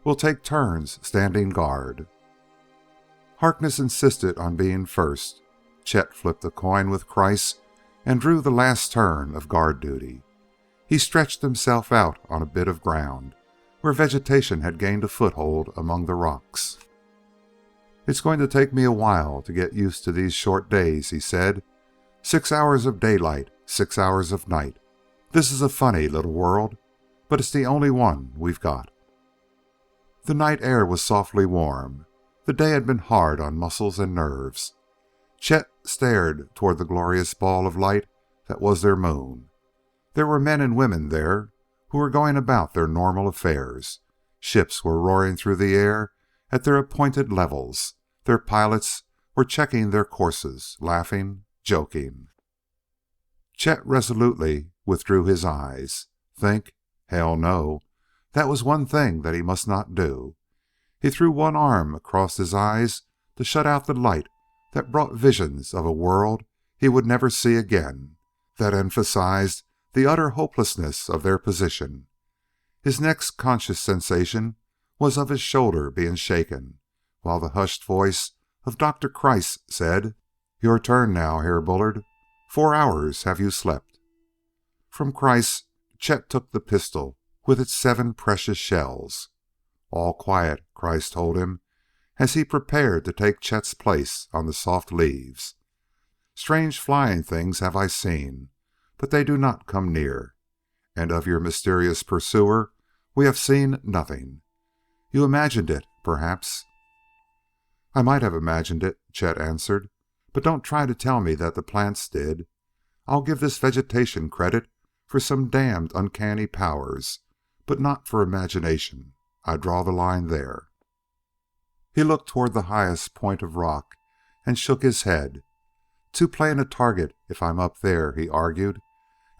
We'll take turns standing guard. Harkness insisted on being first. Chet flipped a coin with Kreiss and drew the last turn of guard duty. He stretched himself out on a bit of ground where vegetation had gained a foothold among the rocks. "It's going to take me a while to get used to these short days," he said. 6 hours of daylight, 6 hours of night. This is a funny little world, but it's the only one we've got. The night air was softly warm. The day had been hard on muscles and nerves. Chet stared toward the glorious ball of light that was their moon. There were men and women there who were going about their normal affairs. Ships were roaring through the air at their appointed levels. Their pilots were checking their courses, laughing, joking. Chet resolutely withdrew his eyes. Think? Hell no. That was one thing that he must not do. He threw one arm across his eyes to shut out the light that brought visions of a world he would never see again, that emphasized the utter hopelessness of their position. His next conscious sensation was of his shoulder being shaken, while the hushed voice of Dr. Kreiss said, "Your turn now, Herr Bullard. 4 hours have you slept." From Kreiss, Chet took the pistol with its 7 precious shells. All quiet, Kreiss told him, as he prepared to take Chet's place on the soft leaves. Strange flying things have I seen, but they do not come near. And of your mysterious pursuer we have seen nothing. You imagined it, perhaps. I might have imagined it, Chet answered, but don't try to tell me that the plants did. I'll give this vegetation credit for some damned uncanny powers, but not for imagination. I draw the line there. He looked toward the highest point of rock and shook his head. Too plain a target if I'm up there, he argued,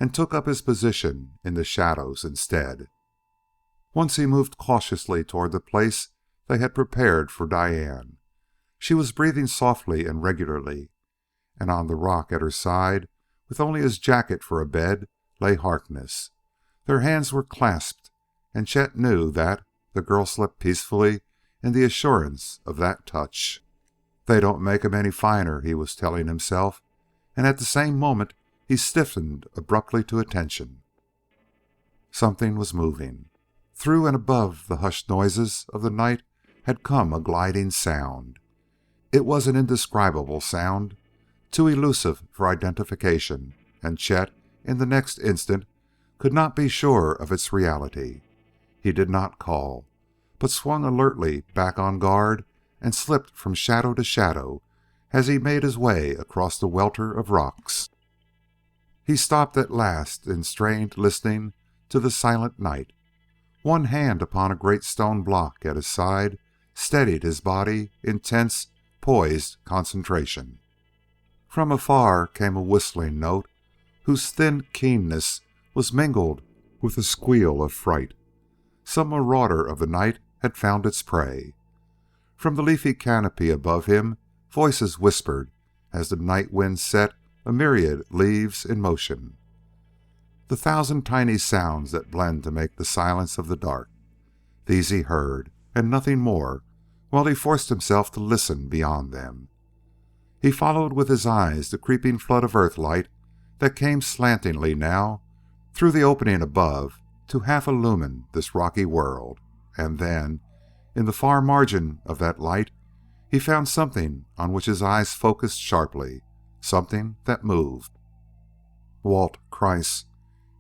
and took up his position in the shadows instead. Once he moved cautiously toward the place they had prepared for Diane. She was breathing softly and regularly, and on the rock at her side, with only his jacket for a bed, lay Harkness. Their hands were clasped, and Chet knew that the girl slept peacefully in the assurance of that touch. They don't make 'em any finer, he was telling himself, and at the same moment he stiffened abruptly to attention. Something was moving. Through and above the hushed noises of the night had come a gliding sound. It was an indescribable sound, too elusive for identification, and Chet, in the next instant, could not be sure of its reality. He did not call, but swung alertly back on guard and slipped from shadow to shadow as he made his way across the welter of rocks. He stopped at last in strained listening to the silent night. One hand upon a great stone block at his side steadied his body in tense, poised concentration. From afar came a whistling note whose thin keenness was mingled with a squeal of fright. Some marauder of the night had found its prey. From the leafy canopy above him, voices whispered as the night wind set a myriad leaves in motion. The thousand tiny sounds that blend to make the silence of the dark. These he heard, and nothing more, while he forced himself to listen beyond them. He followed with his eyes the creeping flood of earthlight that came slantingly now through the opening above to half illumine this rocky world, and then, in the far margin of that light, he found something on which his eyes focused sharply, something that moved. Walt, Kreiss.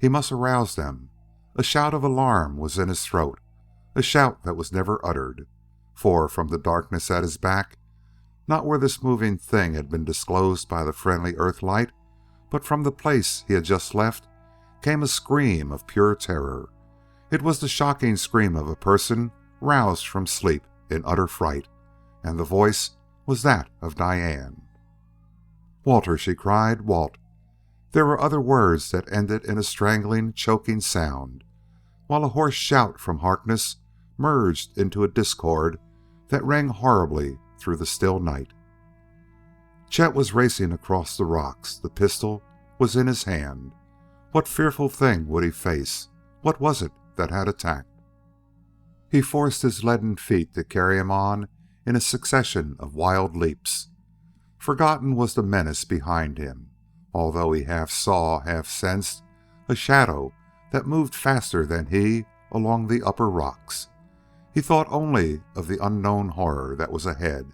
He must arouse them. A shout of alarm was in his throat, a shout that was never uttered, for from the darkness at his back, not where this moving thing had been disclosed by the friendly earthlight, but from the place he had just left, came a scream of pure terror. It was the shocking scream of a person roused from sleep in utter fright, and the voice was that of Diane. "Walter," she cried, "Walt." There were other words that ended in a strangling, choking sound, while a hoarse shout from Harkness merged into a discord that rang horribly through the still night. Chet was racing across the rocks. The pistol was in his hand. What fearful thing would he face? What was it that had attacked? He forced his leaden feet to carry him on in a succession of wild leaps. Forgotten was the menace behind him, although he half saw, half sensed, a shadow that moved faster than he along the upper rocks. He thought only of the unknown horror that was ahead,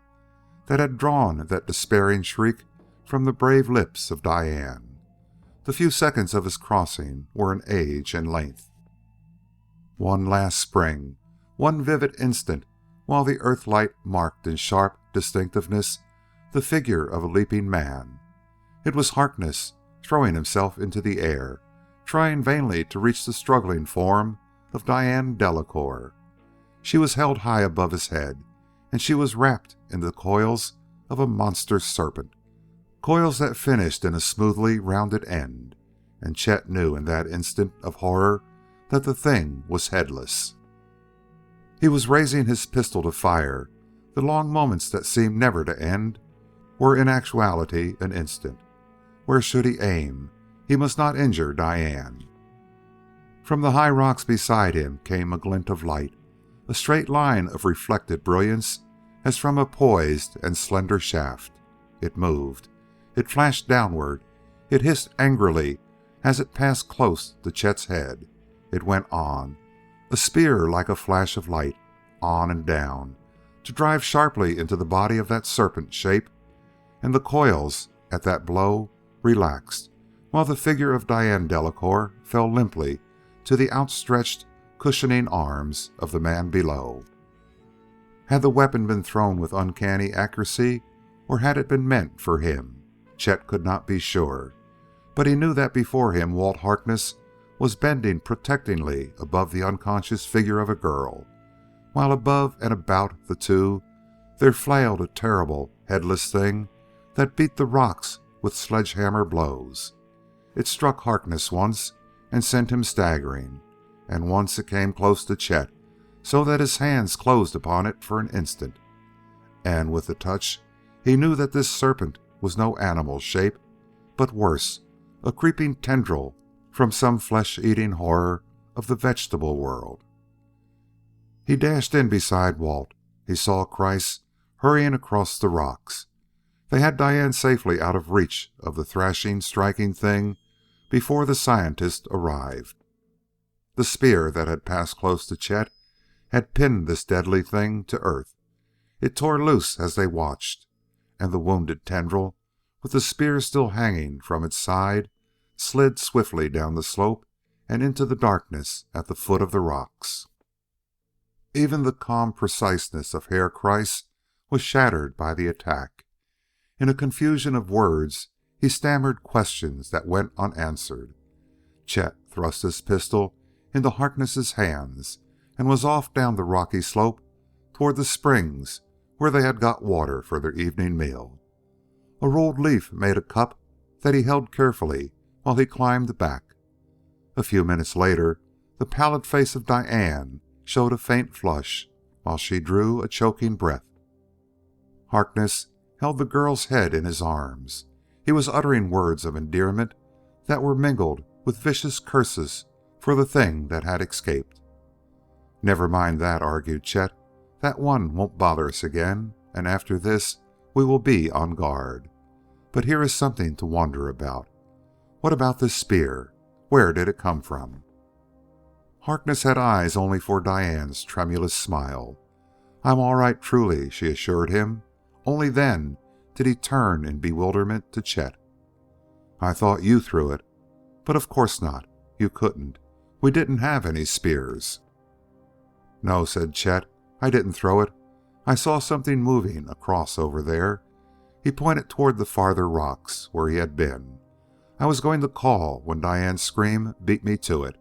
that had drawn that despairing shriek from the brave lips of Diane. The few seconds of his crossing were an age in length. One last spring, one vivid instant, while the earthlight marked in sharp distinctiveness the figure of a leaping man. It was Harkness, throwing himself into the air, trying vainly to reach the struggling form of Diane Delacour. She was held high above his head, and she was wrapped in the coils of a monster serpent, coils that finished in a smoothly rounded end, and Chet knew in that instant of horror that the thing was headless. He was raising his pistol to fire. The long moments that seemed never to end were in actuality an instant. Where should he aim? He must not injure Diane. From the high rocks beside him came a glint of light, a straight line of reflected brilliance as from a poised and slender shaft. It moved. It flashed downward. It hissed angrily as it passed close to Chet's head. It went on, a spear like a flash of light, on and down, to drive sharply into the body of that serpent shape, and the coils at that blow relaxed, while the figure of Diane Delacour fell limply to the outstretched, cushioning arms of the man below. Had the weapon been thrown with uncanny accuracy, or had it been meant for him? Chet could not be sure, but he knew that before him Walt Harkness was bending protectingly above the unconscious figure of a girl, while above and about the two there flailed a terrible, headless thing that beat the rocks with sledgehammer blows. It struck Harkness once and sent him staggering, and once it came close to Chet, so that his hands closed upon it for an instant. And with the touch, he knew that this serpent was no animal shape, but worse, a creeping tendril from some flesh-eating horror of the vegetable world. He dashed in beside Walt. He saw Kreiss hurrying across the rocks. They had Diane safely out of reach of the thrashing, striking thing before the scientist arrived. The spear that had passed close to Chet had pinned this deadly thing to earth. It tore loose as they watched, and the wounded tendril, with the spear still hanging from its side, slid swiftly down the slope and into the darkness at the foot of the rocks. Even the calm preciseness of Herr Kreiss was shattered by the attack. In a confusion of words, he stammered questions that went unanswered. Chet thrust his pistol into Harkness's hands and was off down the rocky slope toward the springs where they had got water for their evening meal. A rolled leaf made a cup that he held carefully while he climbed back. A few minutes later, the pallid face of Diane showed a faint flush while she drew a choking breath. Harkness held the girl's head in his arms. He was uttering words of endearment that were mingled with vicious curses for the thing that had escaped. "Never mind that," argued Chet. "That one won't bother us again, and after this we will be on guard. But here is something to wonder about. What about this spear? Where did it come from?" Harkness had eyes only for Diane's tremulous smile. "I'm all right, truly," she assured him. Only then did he turn in bewilderment to Chet. "I thought you threw it. But of course not. You couldn't. We didn't have any spears." "No," said Chet. "I didn't throw it. I saw something moving across over there." He pointed toward the farther rocks where he had been. "I was going to call when Diane's scream beat me to it.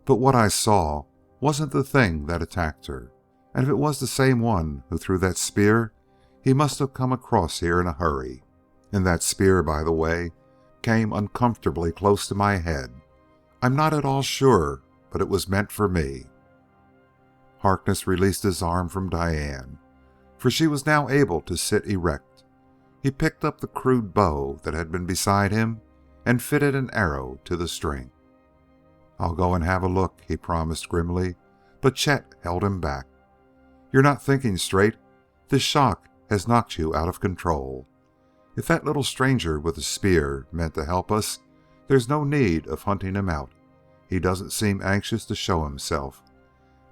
But what I saw wasn't the thing that attacked her. And if it was the same one who threw that spear, he must have come across here in a hurry. And that spear, by the way, came uncomfortably close to my head. I'm not at all sure, but it was meant for me." Harkness released his arm from Diane, for she was now able to sit erect. He picked up the crude bow that had been beside him and fitted an arrow to the string. "I'll go and have a look," he promised grimly, but Chet held him back. "You're not thinking straight. This shock has knocked you out of control. If that little stranger with the spear meant to help us, there's no need of hunting him out. He doesn't seem anxious to show himself.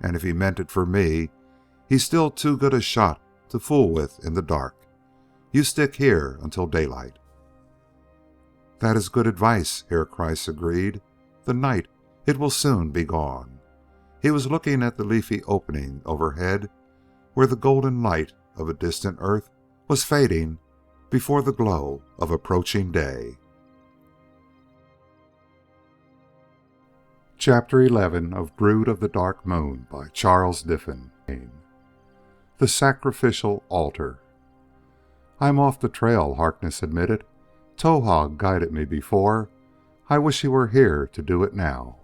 And if he meant it for me, he's still too good a shot to fool with in the dark. You stick here until daylight." "That is good advice," Herr Kreiss agreed. "The night, it will soon be gone." He was looking at the leafy opening overhead where the golden light of a distant earth was fading before the glow of approaching day. Chapter 11 of Brood of the Dark Moon by Charles Diffin. The Sacrificial Altar. "I'm off the trail," Harkness admitted. "Towahg guided me before. I wish he were here to do it now."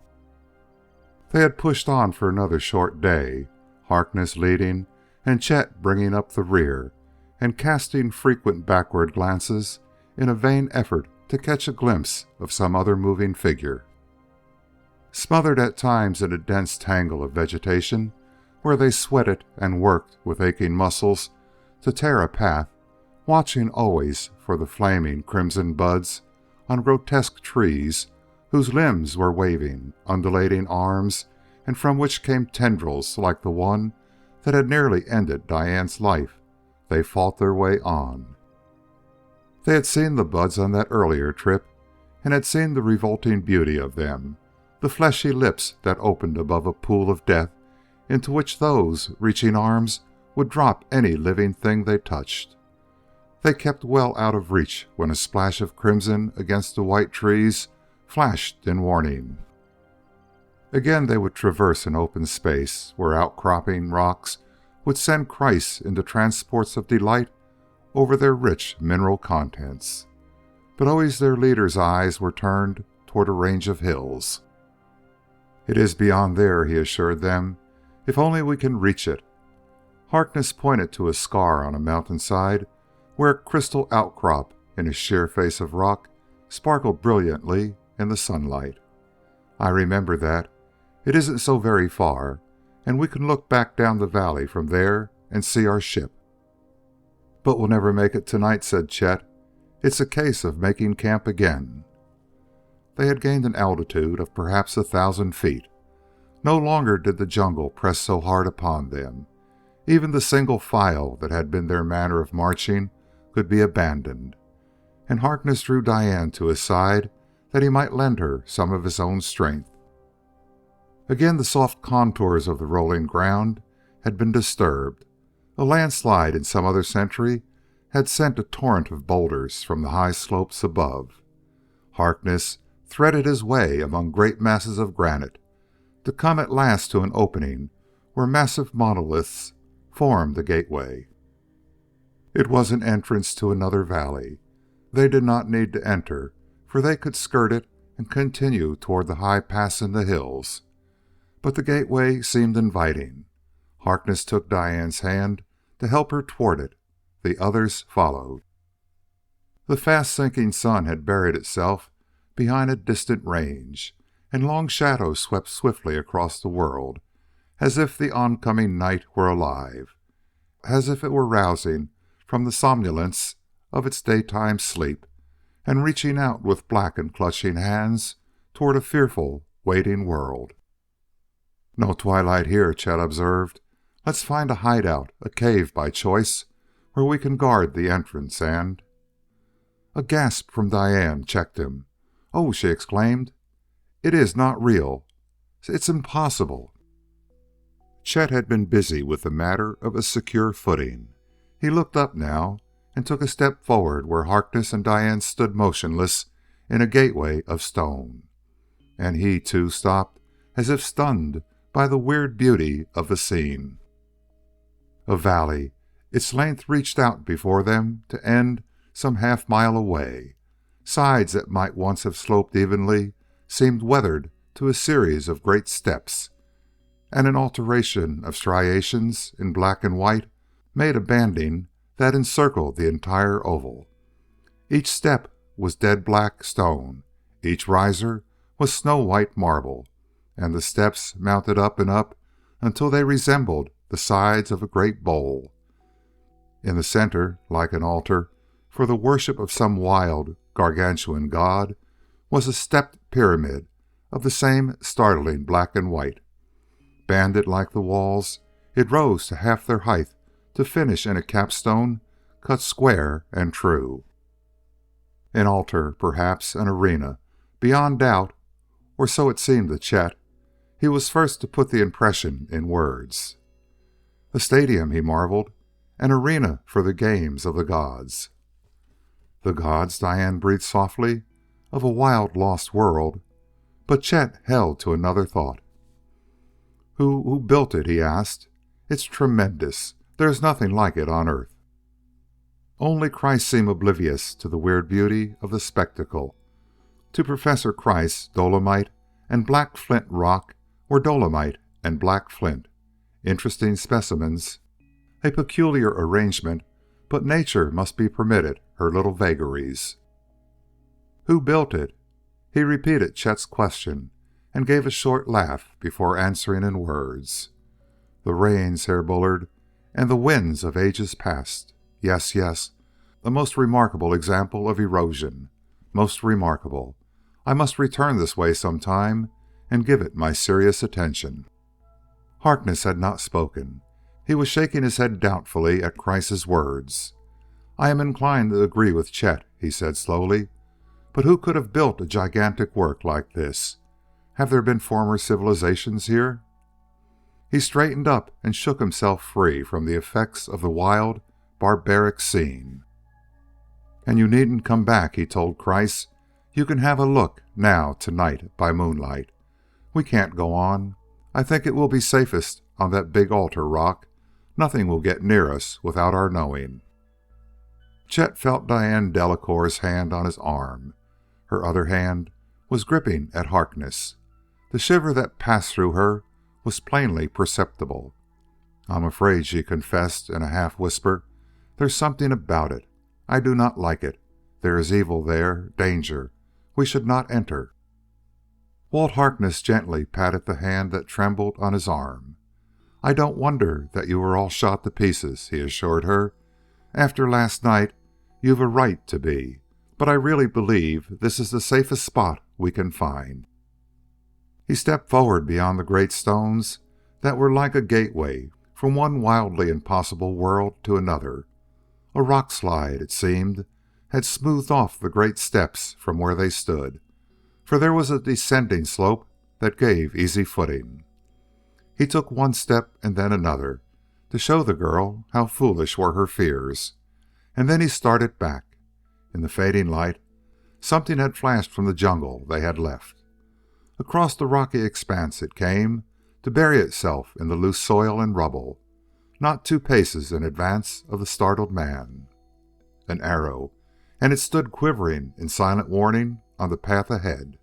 They had pushed on for another short day, Harkness leading and Chet bringing up the rear and casting frequent backward glances in a vain effort to catch a glimpse of some other moving figure. Smothered at times in a dense tangle of vegetation, where they sweated and worked with aching muscles to tear a path, watching always for the flaming crimson buds on grotesque trees whose limbs were waving, undulating arms, and from which came tendrils like the one that had nearly ended Diane's life, they fought their way on. They had seen the buds on that earlier trip, and had seen the revolting beauty of them, the fleshy lips that opened above a pool of death into which those reaching arms would drop any living thing they touched. They kept well out of reach when a splash of crimson against the white trees flashed in warning. Again they would traverse an open space where outcropping rocks would send Christ into transports of delight over their rich mineral contents. But always their leader's eyes were turned toward a range of hills. "It is beyond there," he assured them. "If only we can reach it." Harkness pointed to a scar on a mountainside where a crystal outcrop in a sheer face of rock sparkled brilliantly in the sunlight. "I remember that. It isn't so very far, and we can look back down the valley from there and see our ship." "But we'll never make it tonight," said Chet. "It's a case of making camp again." They had gained an altitude of perhaps 1,000 feet. No longer did the jungle press so hard upon them. Even the single file that had been their manner of marching could be abandoned, and Harkness drew Diane to his side that he might lend her some of his own strength. Again the soft contours of the rolling ground had been disturbed. A landslide in some other century had sent a torrent of boulders from the high slopes above. Harkness threaded his way among great masses of granite, to come at last to an opening where massive monoliths formed a gateway. It was an entrance to another valley. They did not need to enter, for they could skirt it and continue toward the high pass in the hills. But the gateway seemed inviting. Harkness took Diane's hand to help her toward it. The others followed. The fast-sinking sun had buried itself behind a distant range, and long shadows swept swiftly across the world, as if the oncoming night were alive, as if it were rousing from the somnolence of its daytime sleep, and reaching out with black and clutching hands toward a fearful, waiting world. "No twilight here," Chet observed. "Let's find a hideout, a cave by choice, where we can guard the entrance and—" A gasp from Diane checked him. "Oh!" she exclaimed. "It is not real. It's impossible." Chet had been busy with the matter of a secure footing. He looked up now and took a step forward where Harkness and Diane stood motionless in a gateway of stone. And he, too, stopped as if stunned by the weird beauty of the scene. A valley. Its length reached out before them to end some half-mile away. Sides that might once have sloped evenly seemed weathered to a series of great steps, and an alteration of striations in black and white made a banding that encircled the entire oval. Each step was dead black stone, each riser was snow-white marble, and the steps mounted up and up until they resembled the sides of a great bowl. In the center, like an altar for the worship of some wild, gargantuan god, was a stepped pyramid of the same startling black and white. Banded like the walls, it rose to half their height to finish in a capstone cut square and true. An altar, perhaps an arena, beyond doubt, or so it seemed to Chet. He was first to put the impression in words. A stadium, he marveled, an arena for the games of the gods. The gods, Diane breathed softly, of a wild, lost world. But Chet held to another thought. Who built it, he asked. It's tremendous. There is nothing like it on Earth. Only Christ seemed oblivious to the weird beauty of the spectacle. To Professor Christ, dolomite and black flint rock were dolomite and black flint. Interesting specimens. A peculiar arrangement, but nature must be permitted her little vagaries. Who built it? He repeated Chet's question and gave a short laugh before answering in words. The rains, Herr Bullard, and the winds of ages past. Yes, yes, a most remarkable example of erosion. Most remarkable. I must return this way some time and give it my serious attention. Harkness had not spoken. He was shaking his head doubtfully at Kreiss' words. "I am inclined to agree with Chet," he said slowly. "But who could have built a gigantic work like this? Have there been former civilizations here?" He straightened up and shook himself free from the effects of the wild, barbaric scene. "And you needn't come back," he told Kreiss. "You can have a look now, tonight, by moonlight. We can't go on. I think it will be safest on that big altar rock. Nothing will get near us without our knowing." Chet felt Diane Delacour's hand on his arm. Her other hand was gripping at Harkness. The shiver that passed through her was plainly perceptible. "I'm afraid," she confessed in a half-whisper. "There's something about it. I do not like it. There is evil there, danger. We should not enter." Walt Harkness gently patted the hand that trembled on his arm. "I don't wonder that you were all shot to pieces," he assured her. "After last night, you've a right to be. But I really believe this is the safest spot we can find." He stepped forward beyond the great stones that were like a gateway from one wildly impossible world to another. A rock slide, it seemed, had smoothed off the great steps from where they stood, for there was a descending slope that gave easy footing. He took one step and then another to show the girl how foolish were her fears, and then he started back. In the fading light, something had flashed from the jungle they had left. Across the rocky expanse it came, to bury itself in the loose soil and rubble, not 2 paces in advance of the startled man. An arrow, and it stood quivering in silent warning on the path ahead.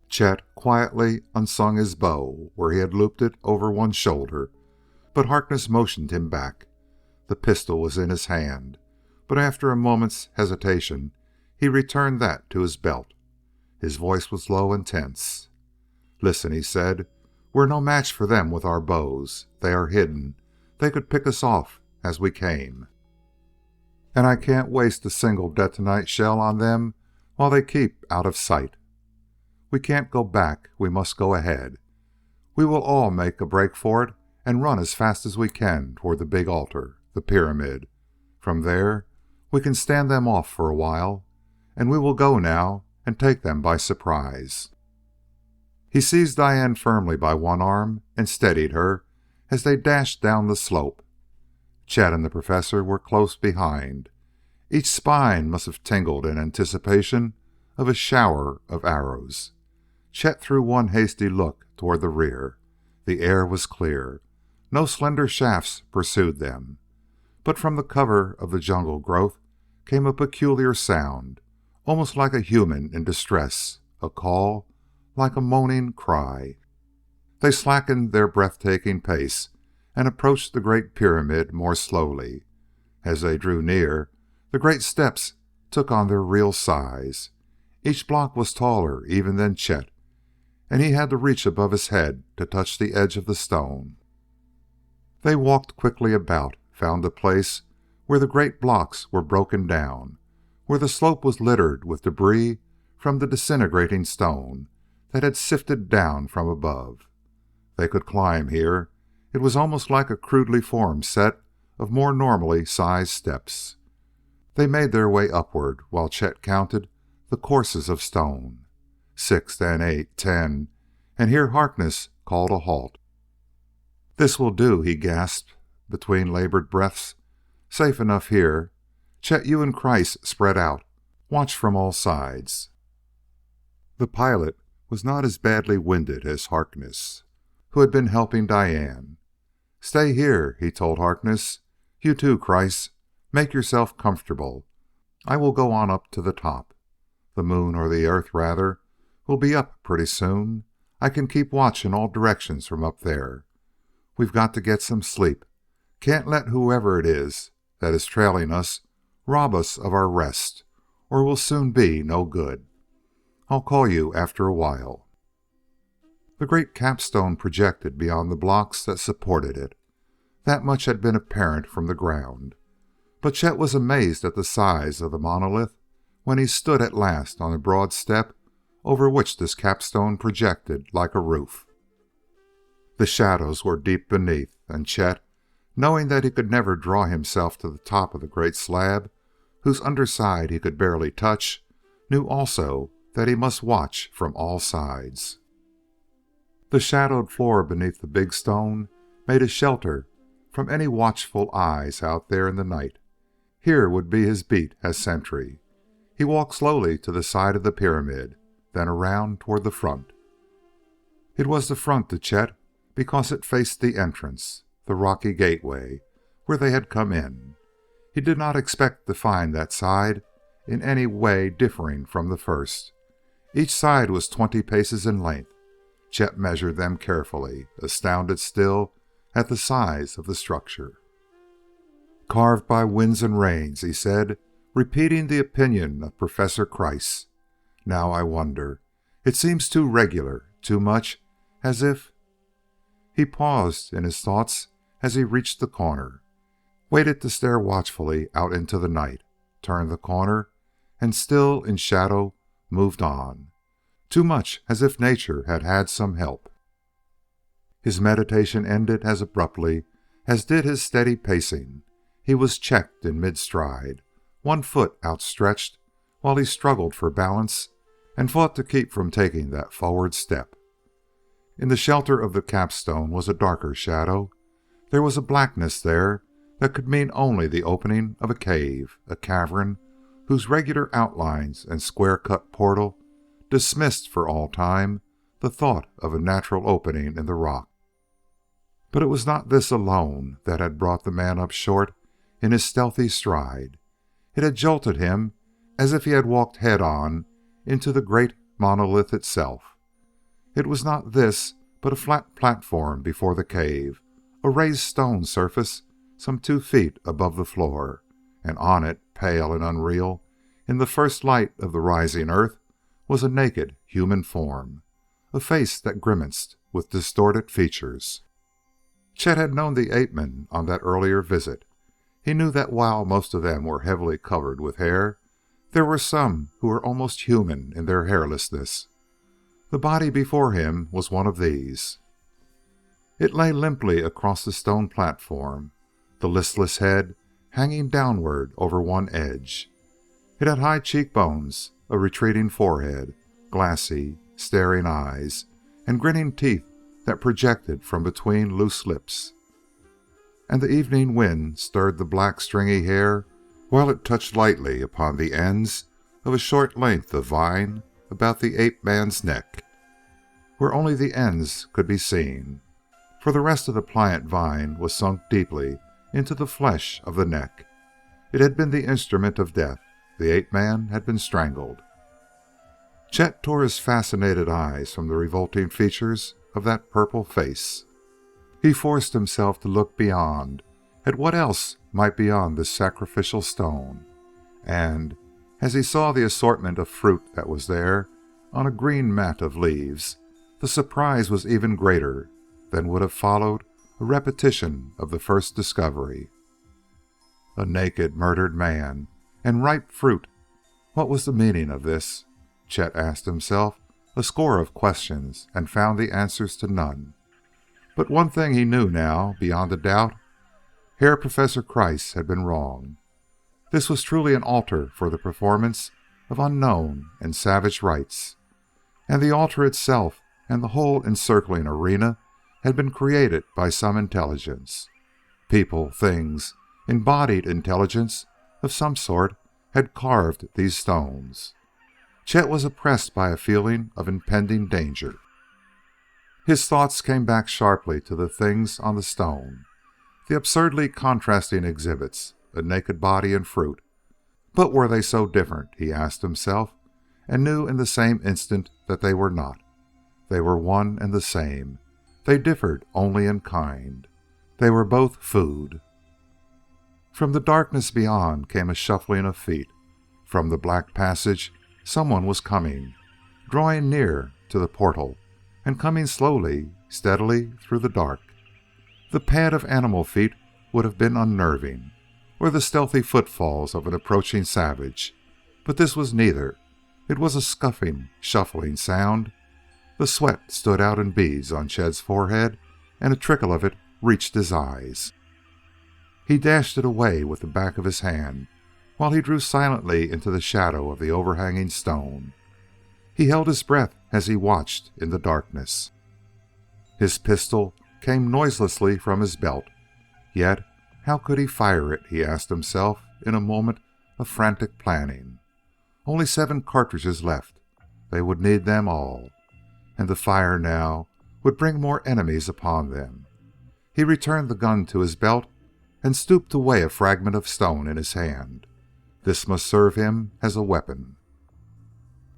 Chet quietly unsung his bow where he had looped it over one shoulder, but Harkness motioned him back. The pistol was in his hand, but after a moment's hesitation he returned that to his belt. His voice was low and tense. "Listen," he said. "We're no match for them with our bows. They are hidden. They could pick us off as we came. And I can't waste a single detonite shell on them while they keep out of sight. We can't go back. We must go ahead. We will all make a break for it and run as fast as we can toward the big altar, the pyramid. From there, we can stand them off for a while, and we will go now and take them by surprise." He seized Diane firmly by one arm and steadied her as they dashed down the slope. Chet and the Professor were close behind. Each spine must have tingled in anticipation of a shower of arrows. Chet threw one hasty look toward the rear. The air was clear. No slender shafts pursued them. But from the cover of the jungle growth came a peculiar sound, almost like a human in distress, a call, like a moaning cry. They slackened their breathtaking pace and approached the great pyramid more slowly. As they drew near, the great steps took on their real size. Each block was taller even than Chet, and he had to reach above his head to touch the edge of the stone. They walked quickly about, found a place where the great blocks were broken down, where the slope was littered with debris from the disintegrating stone that had sifted down from above. They could climb here. It was almost like a crudely formed set of more normally sized steps. They made their way upward while Chet counted the courses of stone. 6, then 8, 10, and here Harkness called a halt. "This will do," he gasped between labored breaths. "Safe enough here. Chet, you and Kreiss spread out. Watch from all sides." The pilot was not as badly winded as Harkness, who had been helping Diane. "Stay here," he told Harkness. "You too, Kreiss. Make yourself comfortable. I will go on up to the top. The moon, or the earth, rather, will be up pretty soon. I can keep watch in all directions from up there. We've got to get some sleep. Can't let whoever it is that is trailing us rob us of our rest, or we'll soon be no good. I'll call you after a while." The great capstone projected beyond the blocks that supported it. That much had been apparent from the ground. But Chet was amazed at the size of the monolith when he stood at last on the broad step over which this capstone projected like a roof. The shadows were deep beneath, and Chet, knowing that he could never draw himself to the top of the great slab, whose underside he could barely touch, knew also that he must watch from all sides. The shadowed floor beneath the big stone made a shelter from any watchful eyes out there in the night. Here would be his beat as sentry. He walked slowly to the side of the pyramid, then around toward the front. It was the front to Chet because it faced the entrance, the rocky gateway, where they had come in. He did not expect to find that side in any way differing from the first. Each side was 20 paces in length. Chet measured them carefully, astounded still at the size of the structure. "Carved by winds and rains," he said, repeating the opinion of Professor Chryse. "Now I wonder. It seems too regular, too much as if..." He paused in his thoughts as he reached the corner, waited to stare watchfully out into the night, turned the corner, and still in shadow moved on. Too much as if nature had had some help. His meditation ended as abruptly as did his steady pacing. He was checked in mid-stride, one foot outstretched, while he struggled for balance and fought to keep from taking that forward step. In the shelter of the capstone was a darker shadow. There was a blackness there that could mean only the opening of a cave, a cavern whose regular outlines and square-cut portal dismissed for all time the thought of a natural opening in the rock. But it was not this alone that had brought the man up short in his stealthy stride. It had jolted him as if he had walked head-on into the great monolith itself. It was not this, but a flat platform before the cave, a raised stone surface some 2 feet above the floor, and on it, pale and unreal, in the first light of the rising earth, was a naked human form, a face that grimaced with distorted features. Chet had known the ape-men on that earlier visit. He knew that while most of them were heavily covered with hair, there were some who were almost human in their hairlessness. The body before him was one of these. It lay limply across the stone platform, the listless head hanging downward over one edge. It had high cheekbones, a retreating forehead, glassy, staring eyes, and grinning teeth that projected from between loose lips. And the evening wind stirred the black stringy hair while it touched lightly upon the ends of a short length of vine about the ape-man's neck, where only the ends could be seen, for the rest of the pliant vine was sunk deeply into the flesh of the neck. It had been the instrument of death. The ape-man had been strangled. Chet tore his fascinated eyes from the revolting features of that purple face. He forced himself to look beyond, at what else might be on this sacrificial stone, and as he saw the assortment of fruit that was there on a green mat of leaves, the surprise was even greater than would have followed a repetition of the first discovery. A naked, murdered man and ripe fruit. What was the meaning of this? Chet asked himself a score of questions and found the answers to none. But one thing he knew now, beyond a doubt. Herr Professor Chryse had been wrong. This was truly an altar for the performance of unknown and savage rites, and the altar itself and the whole encircling arena had been created by some intelligence. People, things, embodied intelligence of some sort had carved these stones. Chet was oppressed by a feeling of impending danger. His thoughts came back sharply to the things on the stone, the absurdly contrasting exhibits, a naked body and fruit. But were they so different, he asked himself, and knew in the same instant that they were not. They were one and the same. They differed only in kind. They were both food. From the darkness beyond came a shuffling of feet. From the black passage, someone was coming, drawing near to the portal, and coming slowly, steadily through the dark. The pad of animal feet would have been unnerving, or the stealthy footfalls of an approaching savage, but this was neither. It was a scuffing, shuffling sound. The sweat stood out in beads on Chet's forehead, and a trickle of it reached his eyes. He dashed it away with the back of his hand while he drew silently into the shadow of the overhanging stone. He held his breath as he watched in the darkness. His pistol came noiselessly from his belt. Yet, how could he fire it, he asked himself in a moment of frantic planning. Only 7 cartridges left. They would need them all. And to fire now would bring more enemies upon them. He returned the gun to his belt and stooped to weigh a fragment of stone in his hand. This must serve him as a weapon.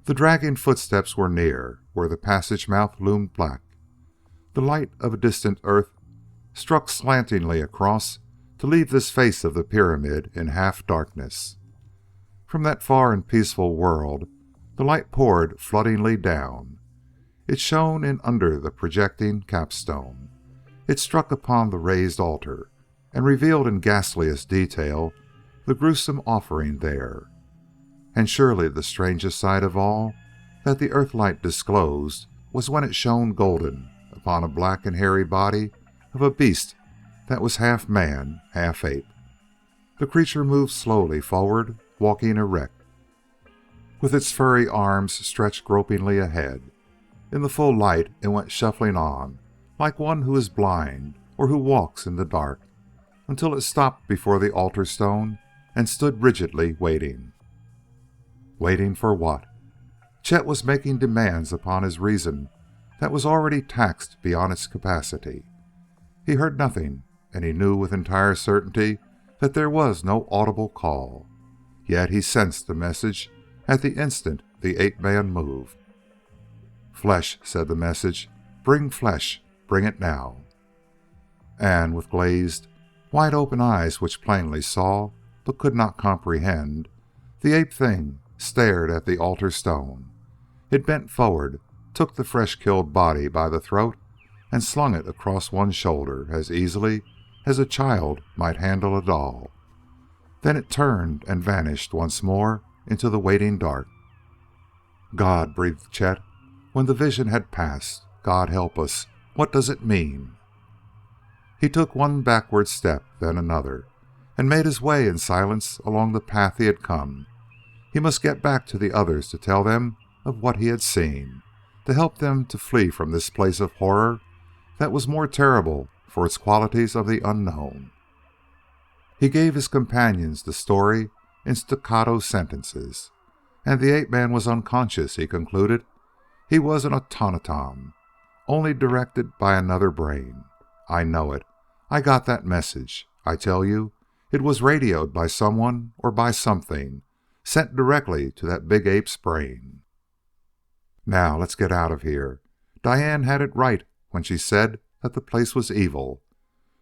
The dragging footsteps were near, where the passage mouth loomed black. The light of a distant earth struck slantingly across to leave this face of the pyramid in half darkness. From that far and peaceful world, the light poured floodingly down. It shone in under the projecting capstone. It struck upon the raised altar and revealed in ghastliest detail the gruesome offering there. And surely the strangest sight of all that the earthlight disclosed was when it shone golden upon a black and hairy body of a beast that was half man, half ape. The creature moved slowly forward, walking erect, with its furry arms stretched gropingly ahead. In the full light it went shuffling on, like one who is blind or who walks in the dark, until it stopped before the altar stone and stood rigidly waiting. Waiting for what? Chet was making demands upon his reason that was already taxed beyond its capacity. He heard nothing, and he knew with entire certainty that there was no audible call. Yet he sensed the message at the instant the ape-man moved. "Flesh," said the message. "Bring flesh. Bring it now." And with glazed, wide-open eyes which plainly saw but could not comprehend, the ape-thing stared at the altar stone. It bent forward, took the fresh-killed body by the throat, and slung it across one shoulder as easily as a child might handle a doll. Then it turned and vanished once more into the waiting dark. "God," breathed Chet, when the vision had passed. "God help us. What does it mean?" He took one backward step, then another, and made his way in silence along the path he had come. He must get back to the others to tell them of what he had seen, to help them to flee from this place of horror that was more terrible for its qualities of the unknown. He gave his companions the story in staccato sentences. And the ape-man was unconscious, he concluded. He was an automaton, only directed by another brain. I know it. I got that message. I tell you, it was radioed by someone or by something, sent directly to that big ape's brain. Now, let's get out of here. Diane had it right when she said that the place was evil,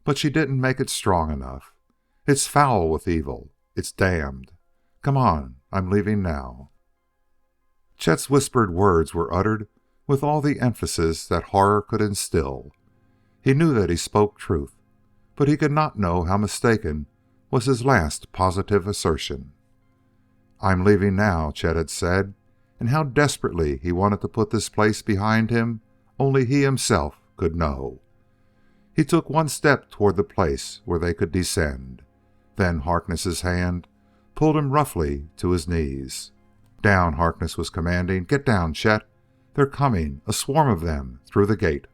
but she didn't make it strong enough. It's foul with evil. It's damned. Come on, I'm leaving now." Chet's whispered words were uttered with all the emphasis that horror could instill. He knew that he spoke truth, but he could not know how mistaken was his last positive assertion. "I'm leaving now," Chet had said, and how desperately he wanted to put this place behind him only he himself could know. He took one step toward the place where they could descend. Then Harkness's hand pulled him roughly to his knees. "Down," Harkness was commanding. "Get down, Chet. They're coming, a swarm of them, through the gate."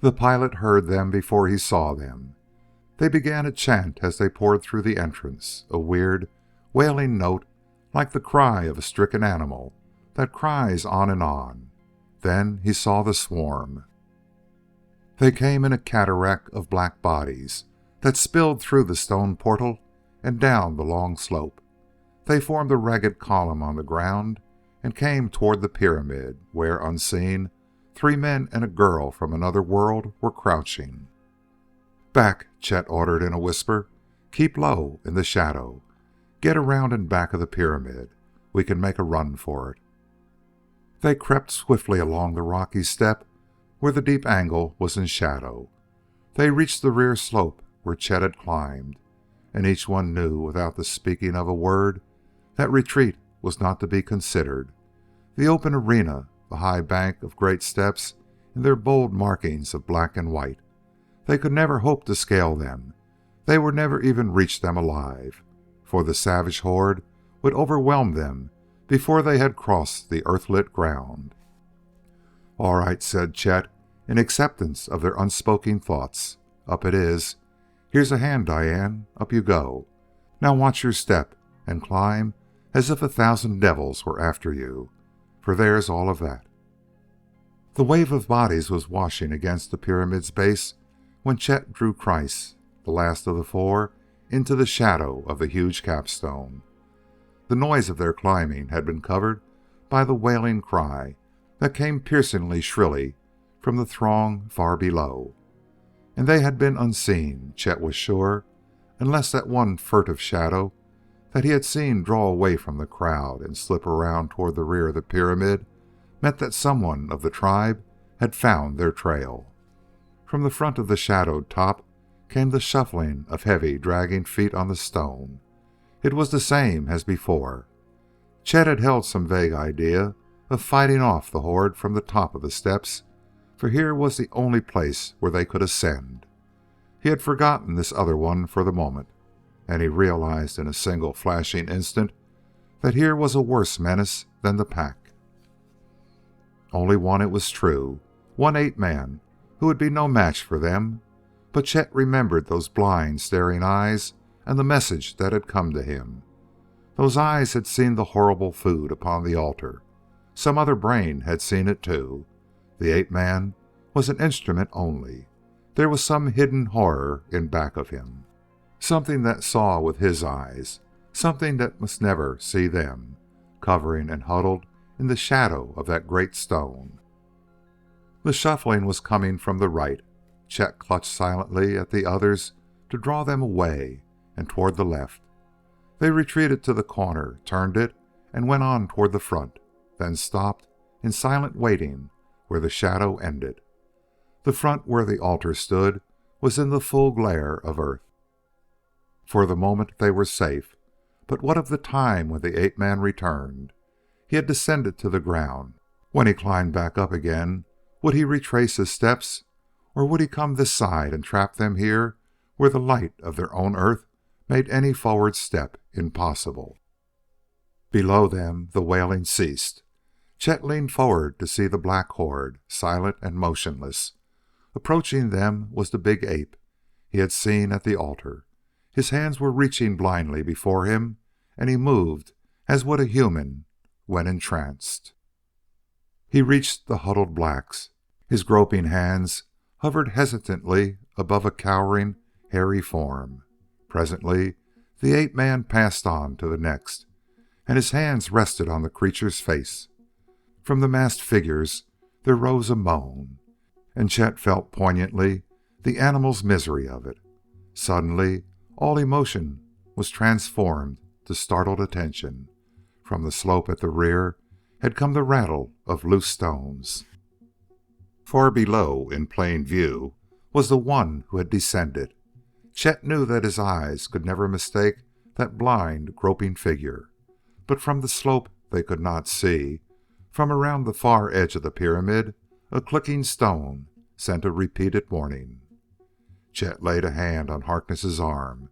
The pilot heard them before he saw them. They began a chant as they poured through the entrance, a weird, wailing note like the cry of a stricken animal that cries on and on. Then he saw the swarm. They came in a cataract of black bodies that spilled through the stone portal and down the long slope. They formed a ragged column on the ground and came toward the pyramid, where, unseen, 3 men and a girl from another world were crouching. "Back," Chet ordered in a whisper. "Keep low in the shadow. Get around in back of the pyramid. We can make a run for it." They crept swiftly along the rocky step where the deep angle was in shadow. They reached the rear slope where Chet had climbed, and each one knew, without the speaking of a word, that retreat was not to be considered. The open arena, the high bank of great steps in their bold markings of black and white. They could never hope to scale them. They would never even reach them alive, for the savage horde would overwhelm them before they had crossed the earthlit ground. "All right," said Chet, in acceptance of their unspoken thoughts. "Up it is. Here's a hand, Diane. Up you go. Now watch your step and climb as if 1,000 devils were after you, for there's all of that." The wave of bodies was washing against the pyramid's base when Chet drew Kreiss, the last of the four, into the shadow of the huge capstone. The noise of their climbing had been covered by the wailing cry that came piercingly shrilly from the throng far below. And they had been unseen, Chet was sure, unless that one furtive shadow that he had seen draw away from the crowd and slip around toward the rear of the pyramid meant that someone of the tribe had found their trail. From the front of the shadowed top came the shuffling of heavy, dragging feet on the stone. It was the same as before. Chet had held some vague idea of fighting off the horde from the top of the steps, for here was the only place where they could ascend. He had forgotten this other one for the moment, and he realized in a single flashing instant that here was a worse menace than the pack. Only one, it was true, one ape-man who would be no match for them, but Chet remembered those blind, staring eyes and the message that had come to him. Those eyes had seen the horrible food upon the altar. Some other brain had seen it too. The ape-man was an instrument only. There was some hidden horror in back of him. Something that saw with his eyes. Something that must never see them, covering and huddled in the shadow of that great stone. The shuffling was coming from the right. Chet clutched silently at the others to draw them away and toward the left. They retreated to the corner, turned it, and went on toward the front, then stopped in silent waiting where the shadow ended. The front where the altar stood was in the full glare of earth. For the moment they were safe, but what of the time when the ape-man returned? He had descended to the ground. When he climbed back up again, would he retrace his steps, or would he come this side and trap them here where the light of their own earth made any forward step impossible? Below them the wailing ceased. Chet leaned forward to see the black horde, silent and motionless. Approaching them was the big ape he had seen at the altar. His hands were reaching blindly before him, and he moved as would a human when entranced. He reached the huddled blacks. His groping hands hovered hesitantly above a cowering, hairy form. Presently, the ape-man passed on to the next, and his hands rested on the creature's face. From the massed figures there rose a moan, and Chet felt poignantly the animal's misery of it. Suddenly, all emotion was transformed to startled attention. From the slope at the rear had come the rattle of loose stones. Far below, in plain view, was the one who had descended. Chet knew that his eyes could never mistake that blind, groping figure. But from the slope they could not see. From around the far edge of the pyramid, a clicking stone sent a repeated warning. Chet laid a hand on Harkness's arm.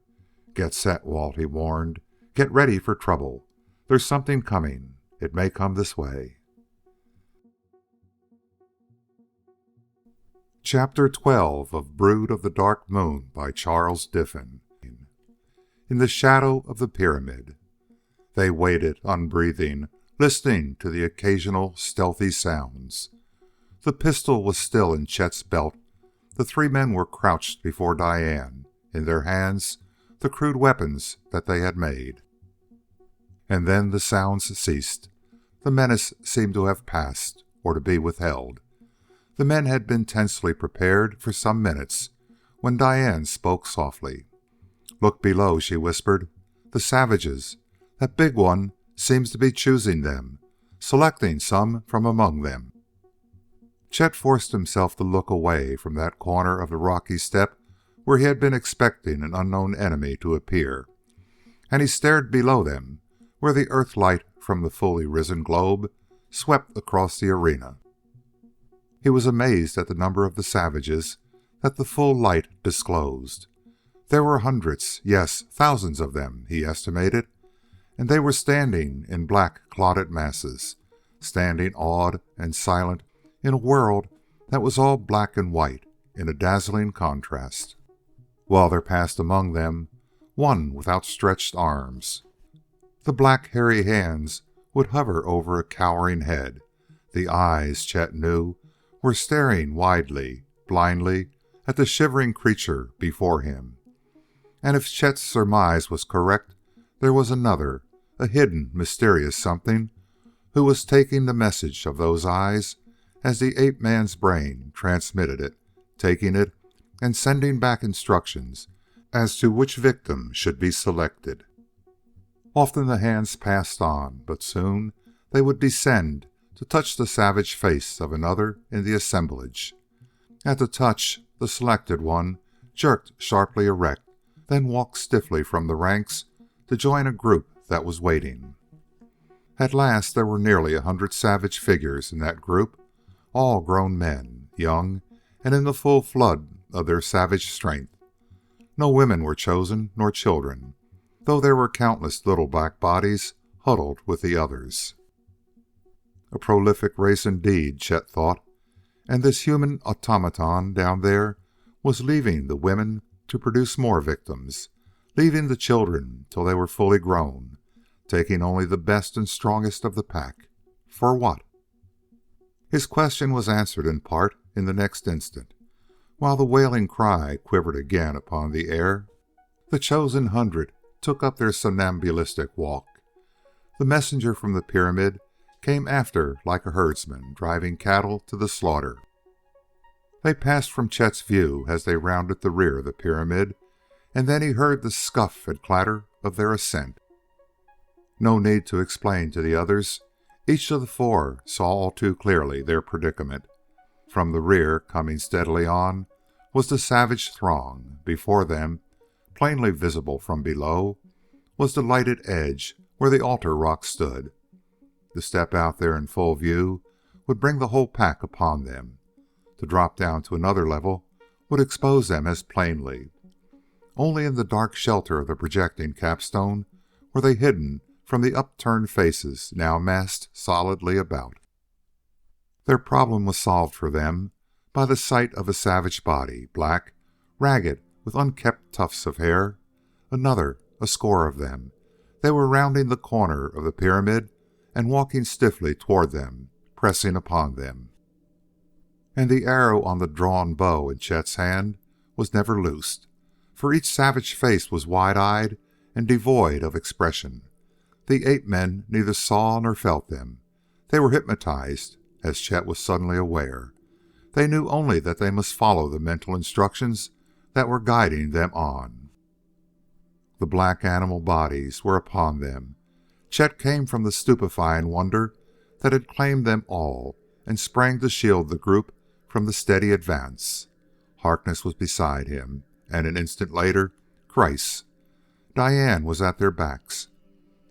"Get set, Walt," he warned. "Get ready for trouble. There's something coming. It may come this way." Chapter 12 of Brood of the Dark Moon by Charles Diffin. In the shadow of the pyramid. They waited, unbreathing, listening to the occasional stealthy sounds. The pistol was still in Chet's belt. The three men were crouched before Diane, in their hands the crude weapons that they had made. And then the sounds ceased. The menace seemed to have passed, or to be withheld. The men had been tensely prepared for some minutes when Diane spoke softly. "Look below," she whispered. "The savages. That big one seems to be choosing them, selecting some from among them." Chet forced himself to look away from that corner of the rocky step where he had been expecting an unknown enemy to appear, and he stared below them where the earth light from the fully risen globe swept across the arena. He was amazed at the number of the savages that the full light disclosed. There were hundreds, yes, thousands of them, he estimated, and they were standing in black clotted masses, standing awed and silent in a world that was all black and white in a dazzling contrast, while there passed among them one with outstretched arms. The black hairy hands would hover over a cowering head. The eyes, Chet knew, were staring widely, blindly at the shivering creature before him. And if Chet's surmise was correct, there was another, a hidden, mysterious something, who was taking the message of those eyes as the ape-man's brain transmitted it, taking it and sending back instructions as to which victim should be selected. Often the hands passed on, but soon they would descend to touch the savage face of another in the assemblage. At the touch, the selected one jerked sharply erect, then walked stiffly from the ranks to join a group that was waiting. At last there were nearly 100 savage figures in that group, all grown men, young and in the full flood of their savage strength. No women were chosen, nor children, though there were countless little black bodies huddled with the others. A prolific race indeed, Chet thought, and this human automaton down there was leaving the women to produce more victims, leaving the children till they were fully grown, taking only the best and strongest of the pack. For what? His question was answered in part in the next instant. While the wailing cry quivered again upon the air, the chosen 100 took up their somnambulistic walk. The messenger from the pyramid came after like a herdsman driving cattle to the slaughter. They passed from Chet's view as they rounded the rear of the pyramid, and then he heard the scuff and clatter of their ascent. No need to explain to the others. Each of the four saw all too clearly their predicament. From the rear, coming steadily on, was the savage throng. Before them, plainly visible from below, was the lighted edge where the altar rock stood. To step out there in full view would bring the whole pack upon them. To drop down to another level would expose them as plainly. Only in the dark shelter of the projecting capstone were they hidden from the upturned faces now massed solidly about. Their problem was solved for them by the sight of a savage body, black, ragged, with unkempt tufts of hair. Another, a score of them. They were rounding the corner of the pyramid and walking stiffly toward them, pressing upon them. And the arrow on the drawn bow in Chet's hand was never loosed, for each savage face was wide-eyed and devoid of expression. The ape-men neither saw nor felt them. They were hypnotized, as Chet was suddenly aware. They knew only that they must follow the mental instructions that were guiding them on. The black animal bodies were upon them. Chet came from the stupefying wonder that had claimed them all and sprang to shield the group from the steady advance. Harkness was beside him, and an instant later, Kreiss. Diane was at their backs,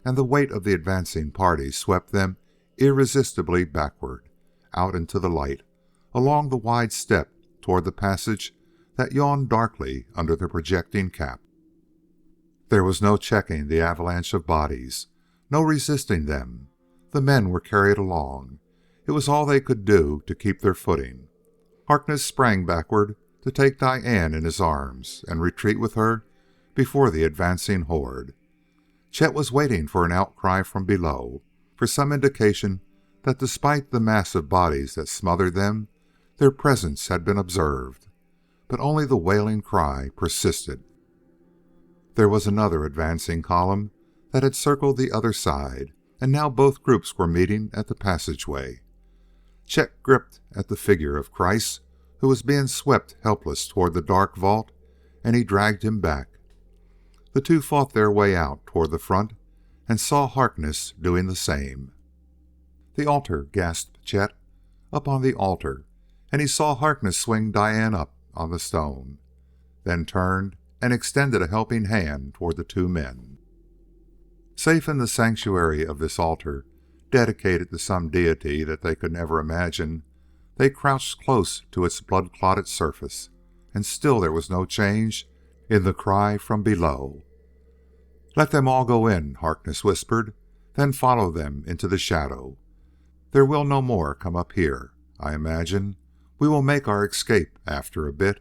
and the weight of the advancing party swept them irresistibly backward, out into the light, along the wide step toward the passage that yawned darkly under the projecting cap. There was no checking the avalanche of bodies, no resisting them. The men were carried along. It was all they could do to keep their footing. Harkness sprang backward to take Diane in his arms and retreat with her before the advancing horde. Chet was waiting for an outcry from below, for some indication that despite the mass of bodies that smothered them, their presence had been observed. But only the wailing cry persisted. There was another advancing column that had circled the other side, and now both groups were meeting at the passageway. Chet gripped at the figure of Kreiss, who was being swept helpless toward the dark vault, and he dragged him back. The two fought their way out toward the front and saw Harkness doing the same. The altar, gasped Chet. Up on the altar, and he saw Harkness swing Diane up on the stone, then turned and extended a helping hand toward the two men. Safe in the sanctuary of this altar, dedicated to some deity that they could never imagine, they crouched close to its blood-clotted surface, and still there was no change in the cry from below. "Let them all go in," Harkness whispered, "then follow them into the shadow. There will no more come up here. I imagine we will make our escape after a bit."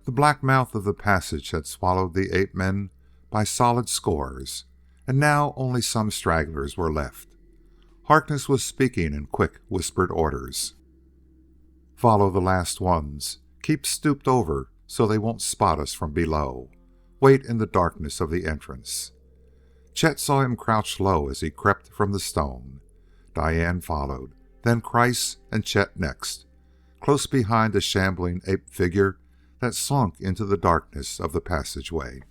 The black mouth of the passage had swallowed the ape-men by solid scores, and now only some stragglers were left. Harkness was speaking in quick, whispered orders. "Follow the last ones. Keep stooped over so they won't spot us from below. Wait in the darkness of the entrance." Chet saw him crouch low as he crept from the stone. Diane followed, then Kreiss and Chet next, close behind the shambling ape figure that slunk into the darkness of the passageway.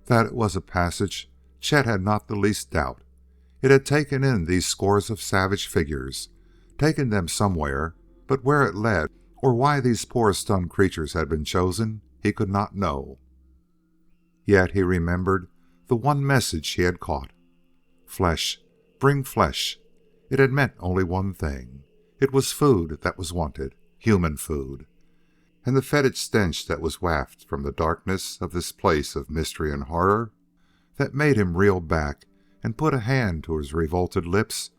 That it was a passage, Chet had not the least doubt. It had taken in these scores of savage figures, taken them somewhere, but where it led, or why these poor stunned creatures had been chosen, he could not know. Yet he remembered the one message he had caught. Flesh, bring flesh. It had meant only one thing. It was food that was wanted, human food. And the fetid stench that was wafted from the darkness of this place of mystery and horror, that made him reel back and put a hand to his revolted lips,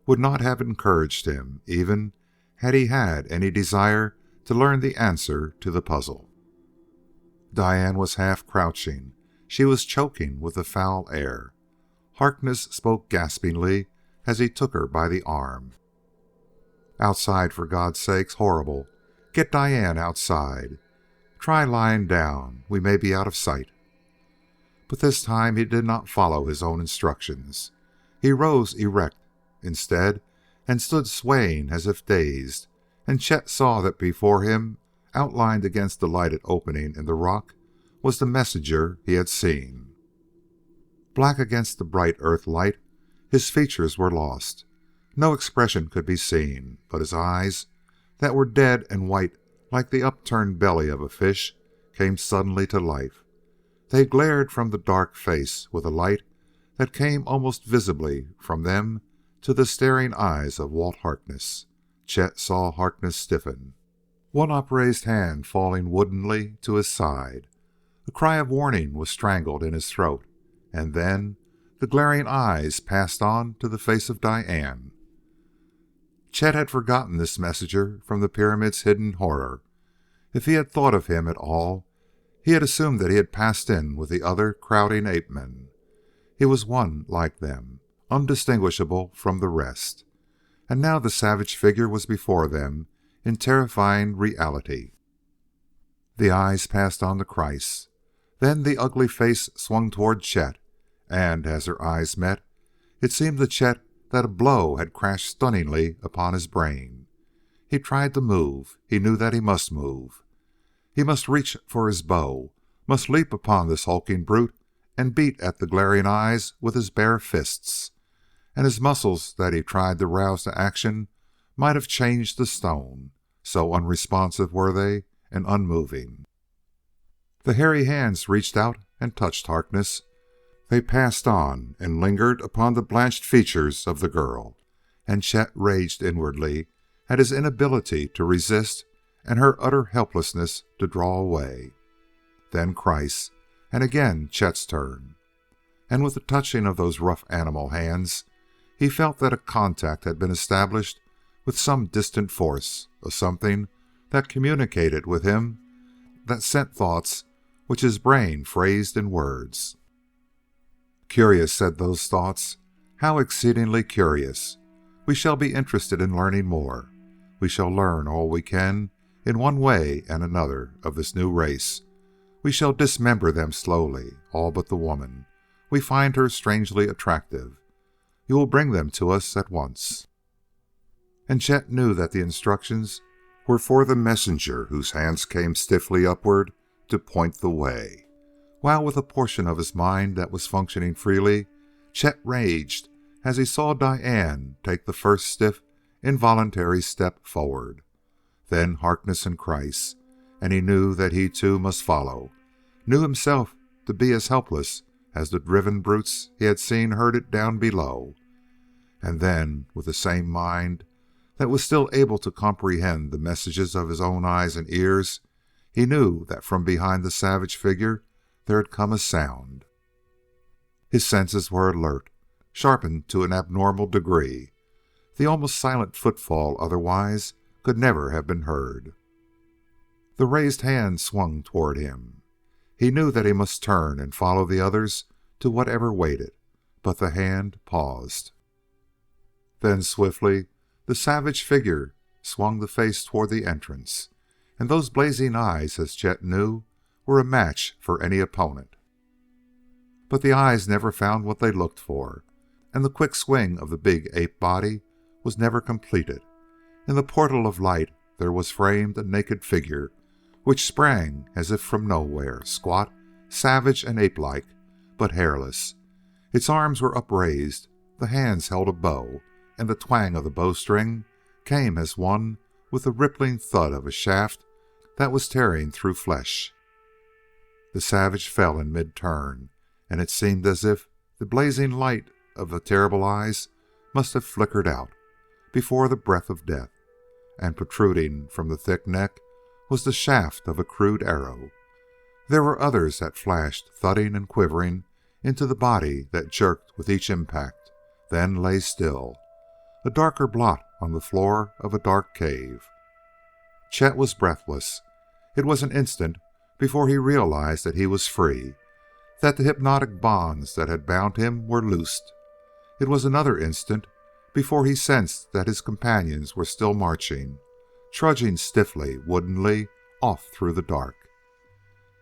would not have encouraged him, even had he had any desire to learn the answer to the puzzle. Diane was half crouching. She was choking with the foul air. Harkness spoke gaspingly as he took her by the arm. "Outside, for God's sake! Horrible! Get Diane outside. Try lying down. We may be out of sight." But this time he did not follow his own instructions. He rose erect, instead, and stood swaying as if dazed, and Chet saw that before him, outlined against the lighted opening in the rock, was the messenger he had seen. Black against the bright earth light, his features were lost. No expression could be seen, but his eyes, that were dead and white like the upturned belly of a fish, came suddenly to life. They glared from the dark face with a light that came almost visibly from them to the staring eyes of Walt Harkness. Chet saw Harkness stiffen, one upraised hand falling woodenly to his side. A cry of warning was strangled in his throat, and then the glaring eyes passed on to the face of Diane. Chet had forgotten this messenger from the pyramid's hidden horror. If he had thought of him at all, he had assumed that he had passed in with the other crowding ape-men. He was one like them, undistinguishable from the rest. And now the savage figure was before them in terrifying reality. The eyes passed on to Kreiss. Then the ugly face swung toward Chet, and as their eyes met, it seemed to Chet that a blow had crashed stunningly upon his brain. He tried to move. He knew that he must move. He must reach for his bow, must leap upon this hulking brute and beat at the glaring eyes with his bare fists. And his muscles that he tried to rouse to action might have changed to stone, so unresponsive were they and unmoving. The hairy hands reached out and touched Harkness. They passed on and lingered upon the blanched features of the girl, and Chet raged inwardly at his inability to resist and her utter helplessness to draw away. Then Kreiss, and again Chet's turn. And with the touching of those rough animal hands, he felt that a contact had been established with some distant force, a something that communicated with him, that sent thoughts which his brain phrased in words. Curious, said those thoughts. How exceedingly curious. We shall be interested in learning more. We shall learn all we can in one way and another of this new race. We shall dismember them slowly, all but the woman. We find her strangely attractive. You will bring them to us at once. And Chet knew that the instructions were for the messenger whose hands came stiffly upward to point the way. While with a portion of his mind that was functioning freely, Chet raged as he saw Diane take the first stiff, involuntary step forward. Then Harkness and Kreiss, and he knew that he too must follow, knew himself to be as helpless as the driven brutes he had seen herded down below. And then, with the same mind that was still able to comprehend the messages of his own eyes and ears, he knew that from behind the savage figure there had come a sound. His senses were alert, sharpened to an abnormal degree. The almost silent footfall otherwise could never have been heard. The raised hand swung toward him. He knew that he must turn and follow the others to whatever waited, but the hand paused. Then swiftly the savage figure swung the face toward the entrance, and those blazing eyes, as Chet knew, were a match for any opponent. But the eyes never found what they looked for, and the quick swing of the big ape body was never completed. In the portal of light there was framed a naked figure which sprang as if from nowhere, squat, savage and ape-like, but hairless. Its arms were upraised, the hands held a bow, and the twang of the bowstring came as one with the rippling thud of a shaft that was tearing through flesh. The savage fell in mid-turn, and it seemed as if the blazing light of the terrible eyes must have flickered out before the breath of death, and protruding from the thick neck was the shaft of a crude arrow. There were others that flashed, thudding and quivering, into the body that jerked with each impact, then lay still, a darker blot on the floor of a dark cave. Chet was breathless. It was an instant before he realized that he was free, that the hypnotic bonds that had bound him were loosed. It was another instant before he sensed that his companions were still marching, trudging stiffly, woodenly, off through the dark.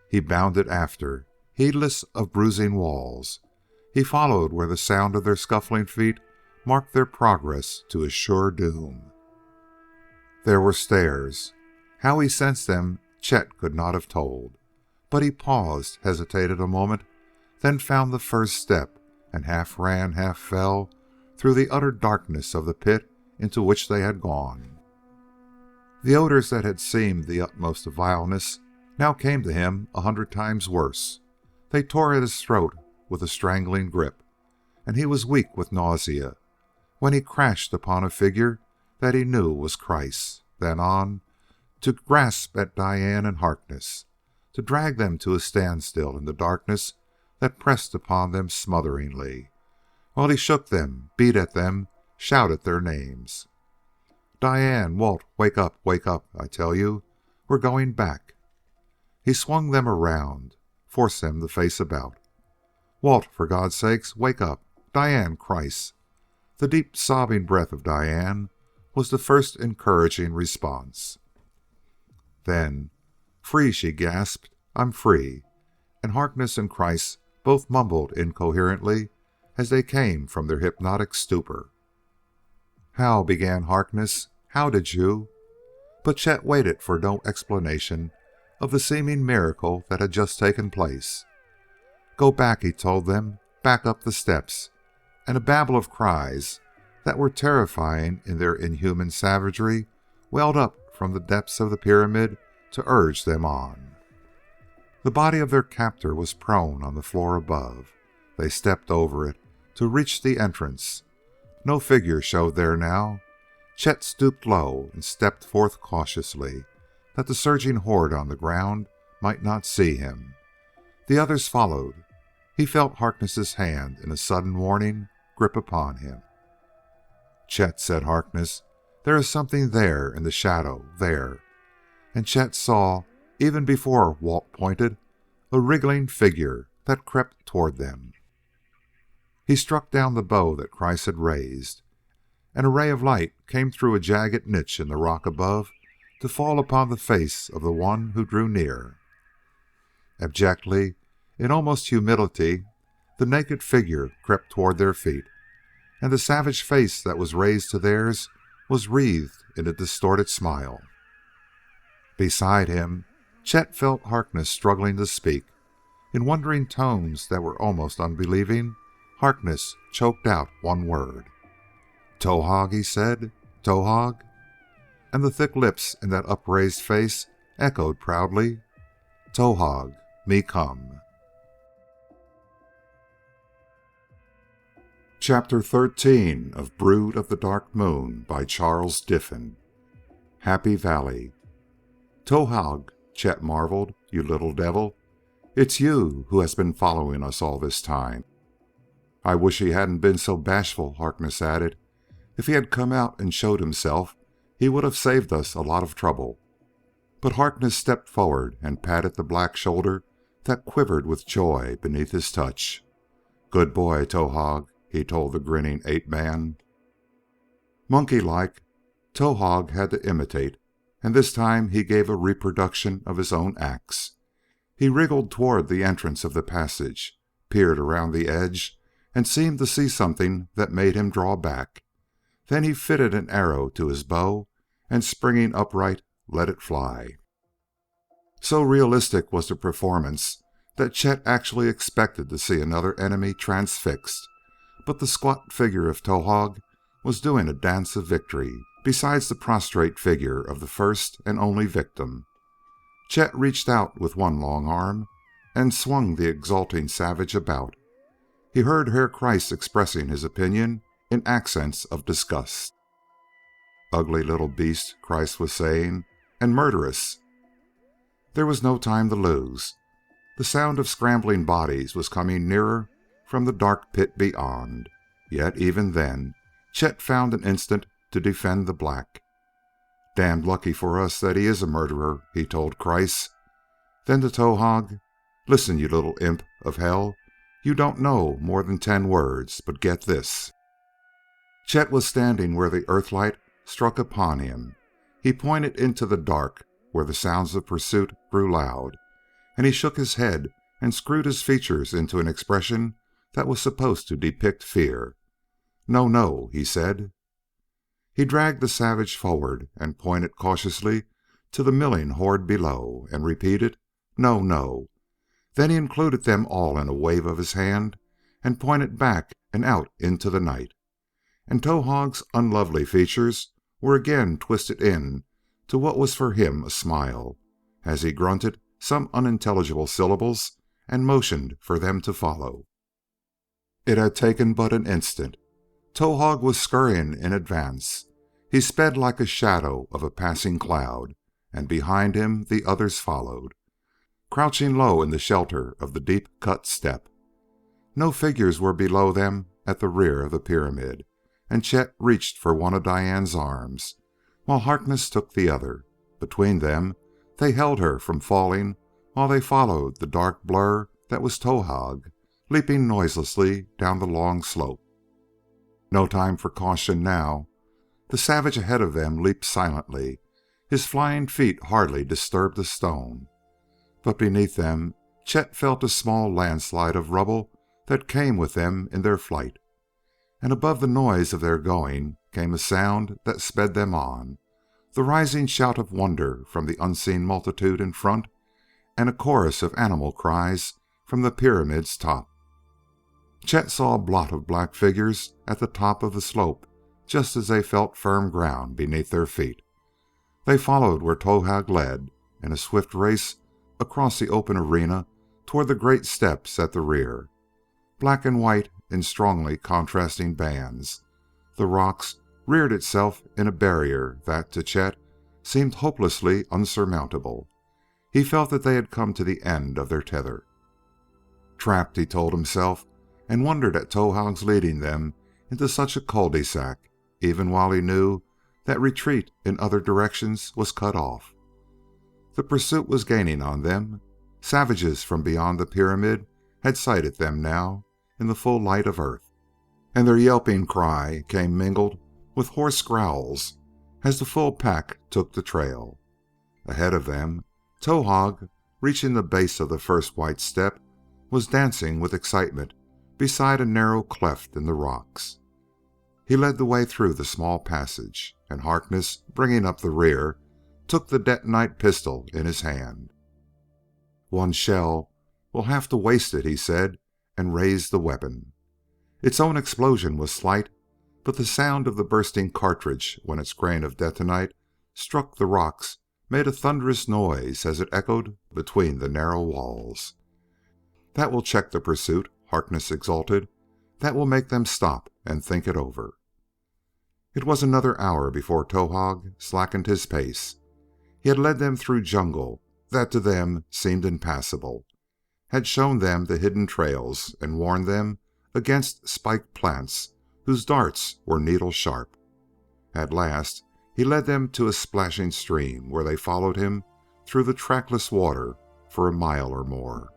He bounded after, heedless of bruising walls. He followed where the sound of their scuffling feet marked their progress to a sure doom. There were stairs. How he sensed them, Chet could not have told. But he paused, hesitated a moment, then found the first step, and half ran, half fell through the utter darkness of the pit into which they had gone. The odors that had seemed the utmost of vileness now came to him 100 times worse. They tore at his throat with a strangling grip, and he was weak with nausea when he crashed upon a figure that he knew was Christ, then on to grasp at Diane and Harkness, to drag them to a standstill in the darkness that pressed upon them smotheringly, while he shook them, beat at them, shouted their names. Diane, Walt, wake up, I tell you. We're going back. He swung them around, forced them to face about. Walt, for God's sakes, wake up. Diane, Christ. The deep sobbing breath of Diane was the first encouraging response. Then, free, she gasped. I'm free. And Harkness and Christ both mumbled incoherently as they came from their hypnotic stupor. How, began Harkness, how did you? But Chet waited for no explanation of the seeming miracle that had just taken place. Go back, he told them, back up the steps, and a babble of cries that were terrifying in their inhuman savagery welled up from the depths of the pyramid to urge them on. The body of their captor was prone on the floor above. They stepped over it to reach the entrance. No figure showed there now. Chet stooped low and stepped forth cautiously, that the surging horde on the ground might not see him. The others followed. He felt Harkness's hand in a sudden warning grip upon him. Chet, said Harkness, there is something there in the shadow, there. And Chet saw, even before Walt pointed, a wriggling figure that crept toward them. He struck down the bow that Christ had raised, and a ray of light came through a jagged niche in the rock above to fall upon the face of the one who drew near. Abjectly, in almost humility, the naked figure crept toward their feet, and the savage face that was raised to theirs was wreathed in a distorted smile. Beside him, Chet felt Harkness struggling to speak. In wondering tones that were almost unbelieving, Harkness choked out one word. Towahg, he said. Towahg? And the thick lips in that upraised face echoed proudly, Towahg, me come. Chapter 13 of Brood of the Dark Moon by Charles Diffin. Happy Valley. Towahg, Chet marveled. "You little devil. It's you who has been following us all this time." "I wish he hadn't been so bashful," Harkness added. "If he had come out and showed himself, he would have saved us a lot of trouble." But Harkness stepped forward and patted the black shoulder that quivered with joy beneath his touch. "Good boy, Towahg," he told the grinning ape-man. Monkey-like, Towahg had to imitate, and this time he gave a reproduction of his own acts. He wriggled toward the entrance of the passage, peered around the edge, and seemed to see something that made him draw back. Then he fitted an arrow to his bow and, springing upright, let it fly. So realistic was the performance that Chet actually expected to see another enemy transfixed, but the squat figure of Towahg was doing a dance of victory besides the prostrate figure of the first and only victim. Chet reached out with one long arm and swung the exulting savage about. He heard Herr Kreiss expressing his opinion in accents of disgust. "Ugly little beast," Kreiss was saying, "and murderous." There was no time to lose. The sound of scrambling bodies was coming nearer from the dark pit beyond. Yet even then, Chet found an instant to defend the black. "Damned lucky for us that he is a murderer," he told Kreiss. Then to Towahg, "Listen, you little imp of hell. You don't know more than 10 words, but get this." Chet was standing where the earthlight struck upon him. He pointed into the dark where the sounds of pursuit grew loud, and he shook his head and screwed his features into an expression that was supposed to depict fear. "No, no," he said. He dragged the savage forward and pointed cautiously to the milling horde below, and repeated, "No, no." Then he included them all in a wave of his hand and pointed back and out into the night. And Towahg's unlovely features were again twisted in to what was for him a smile, as he grunted some unintelligible syllables and motioned for them to follow. It had taken but an instant. Towahg was scurrying in advance. He sped like a shadow of a passing cloud, and behind him the others followed, crouching low in the shelter of the deep-cut step. No figures were below them at the rear of the pyramid, and Chet reached for one of Diane's arms, while Harkness took the other. Between them, they held her from falling while they followed the dark blur that was Towahg, leaping noiselessly down the long slope. No time for caution now. The savage ahead of them leaped silently. His flying feet hardly disturbed a stone. But beneath them, Chet felt a small landslide of rubble that came with them in their flight. And above the noise of their going came a sound that sped them on, the rising shout of wonder from the unseen multitude in front, and a chorus of animal cries from the pyramid's top. Chet saw a blot of black figures at the top of the slope just as they felt firm ground beneath their feet. They followed where Towahg led in a swift race across the open arena toward the great steps at the rear. Black and white in strongly contrasting bands, the rocks reared itself in a barrier that, to Chet, seemed hopelessly unsurmountable. He felt that they had come to the end of their tether. Trapped, he told himself, and wondered at Towahg's leading them into such a cul-de-sac, even while he knew that retreat in other directions was cut off. The pursuit was gaining on them. Savages from beyond the pyramid had sighted them now in the full light of Earth, and their yelping cry came mingled with hoarse growls as the full pack took the trail. Ahead of them, Towahg, reaching the base of the first white step, was dancing with excitement beside a narrow cleft in the rocks. He led the way through the small passage, and Harkness, bringing up the rear, took the detonite pistol in his hand. "One shell, we'll have to waste it," he said, and raised the weapon. Its own explosion was slight, but the sound of the bursting cartridge when its grain of detonite struck the rocks made a thunderous noise as it echoed between the narrow walls. "That will check the pursuit," Harkness exulted. "That will make them stop and think it over." It was another hour before Towahg slackened his pace. He had led them through jungle, that to them seemed impassable, had shown them the hidden trails and warned them against spiked plants whose darts were needle sharp. At last he led them to a splashing stream where they followed him through the trackless water for a mile or more.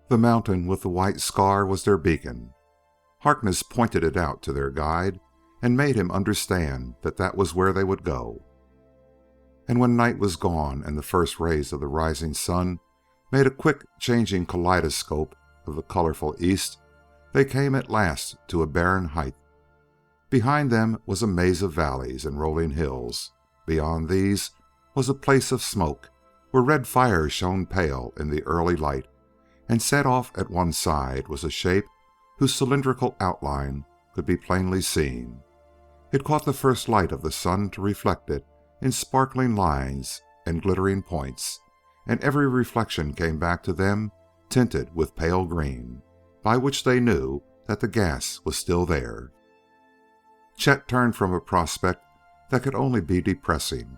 The mountain with the white scar was their beacon. Harkness pointed it out to their guide and made him understand that that was where they would go. And when night was gone and the first rays of the rising sun made a quick changing kaleidoscope of the colorful east, they came at last to a barren height. Behind them was a maze of valleys and rolling hills. Beyond these was a place of smoke, where red fire shone pale in the early light, and set off at one side was a shape whose cylindrical outline could be plainly seen. It caught the first light of the sun to reflect it in sparkling lines and glittering points, and every reflection came back to them tinted with pale green, by which they knew that the gas was still there. Chet turned from a prospect that could only be depressing.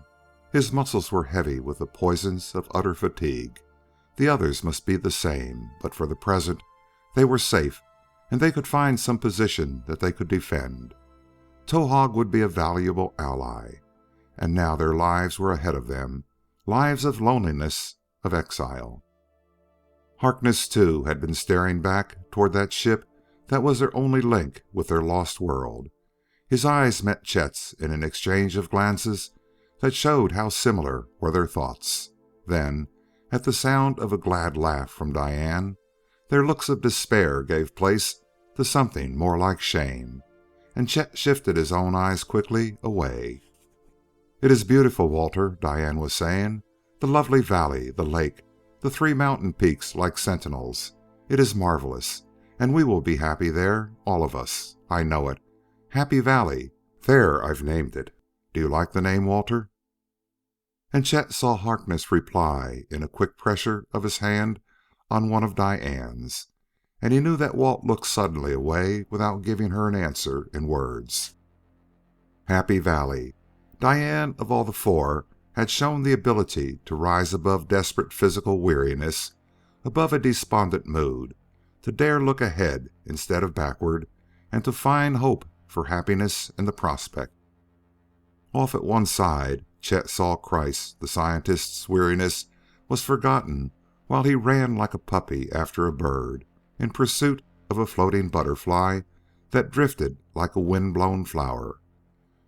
His muscles were heavy with the poisons of utter fatigue. The others must be the same, but for the present they were safe, and they could find some position that they could defend. Towahg would be a valuable ally, and now their lives were ahead of them, lives of loneliness, of exile. Harkness, too, had been staring back toward that ship that was their only link with their lost world. His eyes met Chet's in an exchange of glances that showed how similar were their thoughts. Then, at the sound of a glad laugh from Diane, their looks of despair gave place to something more like shame, and Chet shifted his own eyes quickly away. "It is beautiful, Walter," Diane was saying. "The lovely valley, the lake, the 3 mountain peaks like sentinels. It is marvelous, and we will be happy there, all of us. I know it. Happy Valley. There I've named it. Do you like the name, Walter?" And Chet saw Harkness reply in a quick pressure of his hand on one of Diane's, and he knew that Walt looked suddenly away without giving her an answer in words. Happy Valley. Diane, of all the 4, had shown the ability to rise above desperate physical weariness, above a despondent mood, to dare look ahead instead of backward, and to find hope for happiness in the prospect. Off at one side, Chet saw Kreiss. The scientist's weariness was forgotten while he ran like a puppy after a bird in pursuit of a floating butterfly that drifted like a wind-blown flower.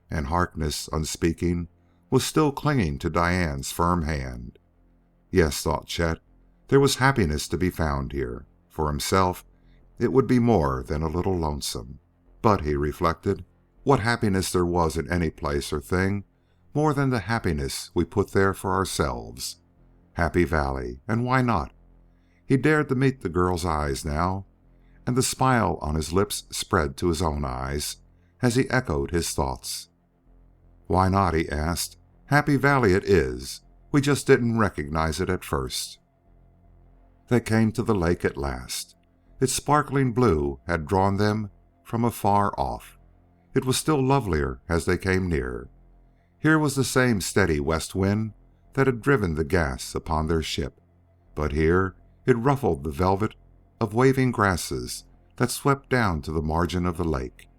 And Harkness, unspeaking, was still clinging to Diane's firm hand. Yes, thought Chet, there was happiness to be found here. For himself, it would be more than a little lonesome. But, he reflected, what happiness there was in any place or thing more than the happiness we put there for ourselves. Happy Valley, and why not? He dared to meet the girl's eyes now, and the smile on his lips spread to his own eyes as he echoed his thoughts. Why not, he asked. Happy Valley it is. We just didn't recognize it at first. They came to the lake at last. Its sparkling blue had drawn them from afar off. It was still lovelier as they came near. Here was the same steady west wind that had driven the gas upon their ship, but here it ruffled the velvet of waving grasses that swept down to the margin of the lake.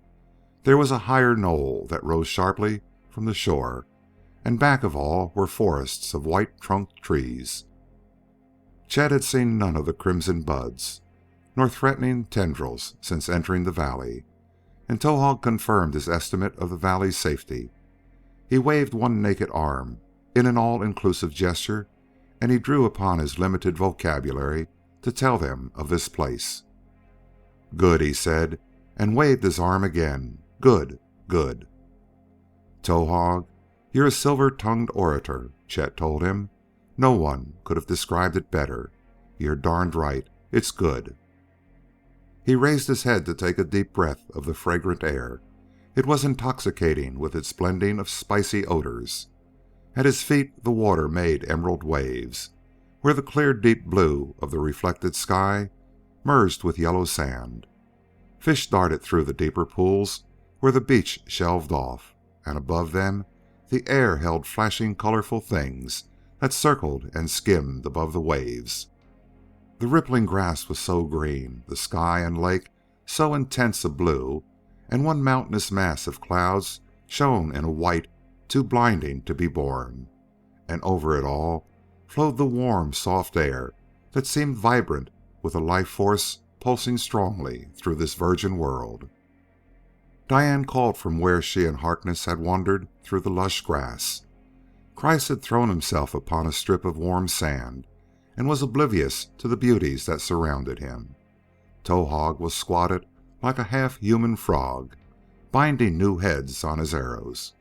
There was a higher knoll that rose sharply from the shore, and back of all were forests of white-trunked trees. Chet had seen none of the crimson buds, nor threatening tendrils since entering the valley, and Towahg confirmed his estimate of the valley's safety. He waved one naked arm in an all-inclusive gesture, and he drew upon his limited vocabulary to tell them of this place. Good, he said, and waved his arm again. Good, good. Towahg, you're a silver-tongued orator, Chet told him. No one could have described it better. You're darned right. It's good. He raised his head to take a deep breath of the fragrant air. It was intoxicating with its blending of spicy odors. At his feet the water made emerald waves, where the clear deep blue of the reflected sky merged with yellow sand. Fish darted through the deeper pools where the beach shelved off, and above them the air held flashing colorful things that circled and skimmed above the waves. The rippling grass was so green, the sky and lake so intense a blue, and one mountainous mass of clouds shone in a white too blinding to be borne, and over it all flowed the warm, soft air that seemed vibrant with a life force pulsing strongly through this virgin world. Diane called from where she and Harkness had wandered through the lush grass. Christ had thrown himself upon a strip of warm sand and was oblivious to the beauties that surrounded him. Towahg was squatted like a half-human frog, binding new heads on his arrows.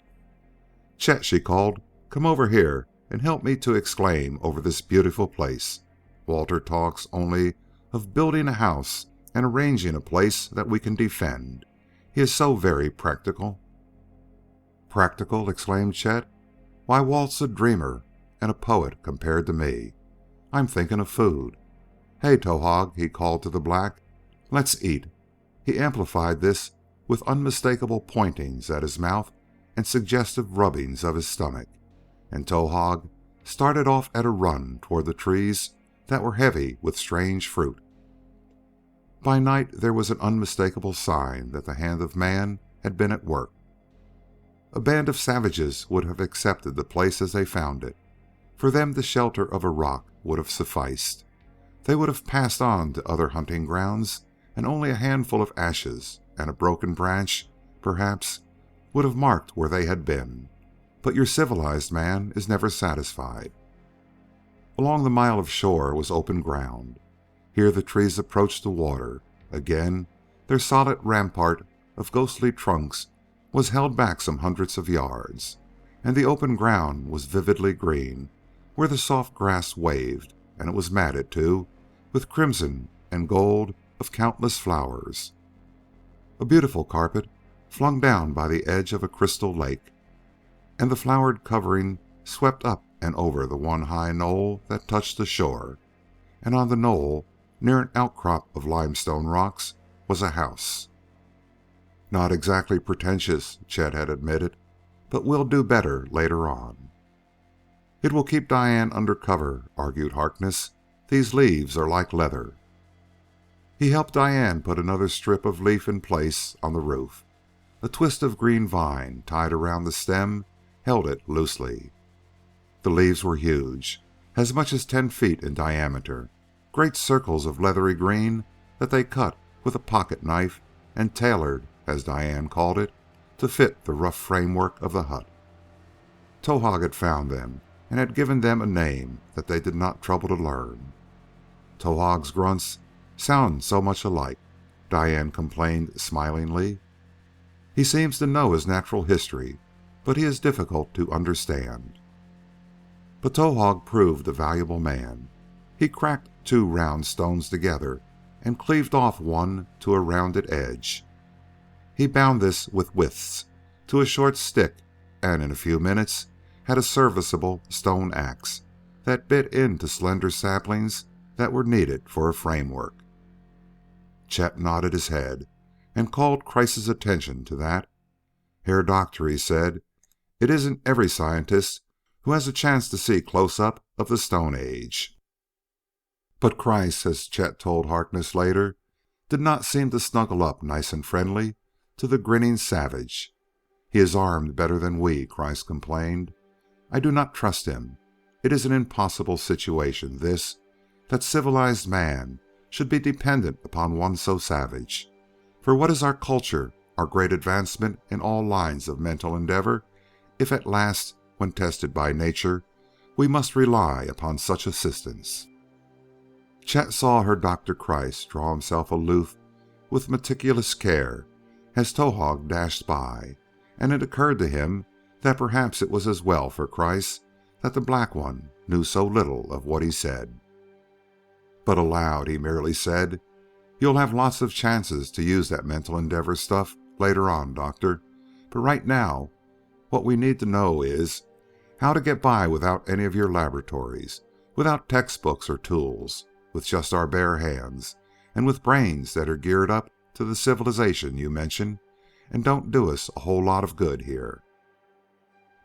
"Chet," she called, "come over here and help me to exclaim over this beautiful place. Walter talks only of building a house and arranging a place that we can defend. He is so very practical." "Practical?" exclaimed Chet. "Why, Walt's a dreamer and a poet compared to me. I'm thinking of food. Hey, Towahg," he called to the black, "let's eat." He amplified this with unmistakable pointings at his mouth and suggestive rubbings of his stomach, and Towahg started off at a run toward the trees that were heavy with strange fruit. By night there was an unmistakable sign that the hand of man had been at work. A band of savages would have accepted the place as they found it. For them the shelter of a rock would have sufficed. They would have passed on to other hunting grounds, and only a handful of ashes and a broken branch, perhaps, would have marked where they had been. But your civilized man is never satisfied. Along the mile of shore was open ground. Here the trees approached the water. Again, their solid rampart of ghostly trunks was held back some hundreds of yards, and the open ground was vividly green where the soft grass waved, and it was matted, too, with crimson and gold of countless flowers. A beautiful carpet flung down by the edge of a crystal lake, and the flowered covering swept up and over the one high knoll that touched the shore, and on the knoll, near an outcrop of limestone rocks, was a house. "Not exactly pretentious," Chet had admitted, "but we'll do better later on." "It will keep Diane under cover," argued Harkness. "These leaves are like leather." He helped Diane put another strip of leaf in place on the roof. A twist of green vine tied around the stem held it loosely. The leaves were huge, as much as 10 feet in diameter, great circles of leathery green that they cut with a pocket knife and tailored, as Diane called it, to fit the rough framework of the hut. Towahg had found them and had given them a name that they did not trouble to learn. "Towahg's grunts sound so much alike," Diane complained smilingly. "He seems to know his natural history, but he is difficult to understand." But Towahg proved a valuable man. He cracked 2 round stones together and cleaved off one to a rounded edge. He bound this with withes to a short stick, and in a few minutes had a serviceable stone axe that bit into slender saplings that were needed for a framework. Chet nodded his head and called Kreiss' attention to that. "Herr Doctor," he said, "it isn't every scientist who has a chance to see close up of the Stone Age." But Kreiss, as Chet told Harkness later, did not seem to snuggle up nice and friendly to the grinning savage. "He is armed better than we," Kreiss complained. "I do not trust him. It is an impossible situation, this, that civilized man should be dependent upon one so savage. For what is our culture, our great advancement in all lines of mental endeavor, if at last, when tested by nature, we must rely upon such assistance?" Chet saw Herr Dr. Kreiss draw himself aloof with meticulous care as Towahg dashed by, and it occurred to him that perhaps it was as well for Kreiss that the Black One knew so little of what he said. But aloud he merely said, "You'll have lots of chances to use that mental endeavor stuff later on, Doctor. But right now, what we need to know is how to get by without any of your laboratories, without textbooks or tools, with just our bare hands, and with brains that are geared up to the civilization you mention and don't do us a whole lot of good here.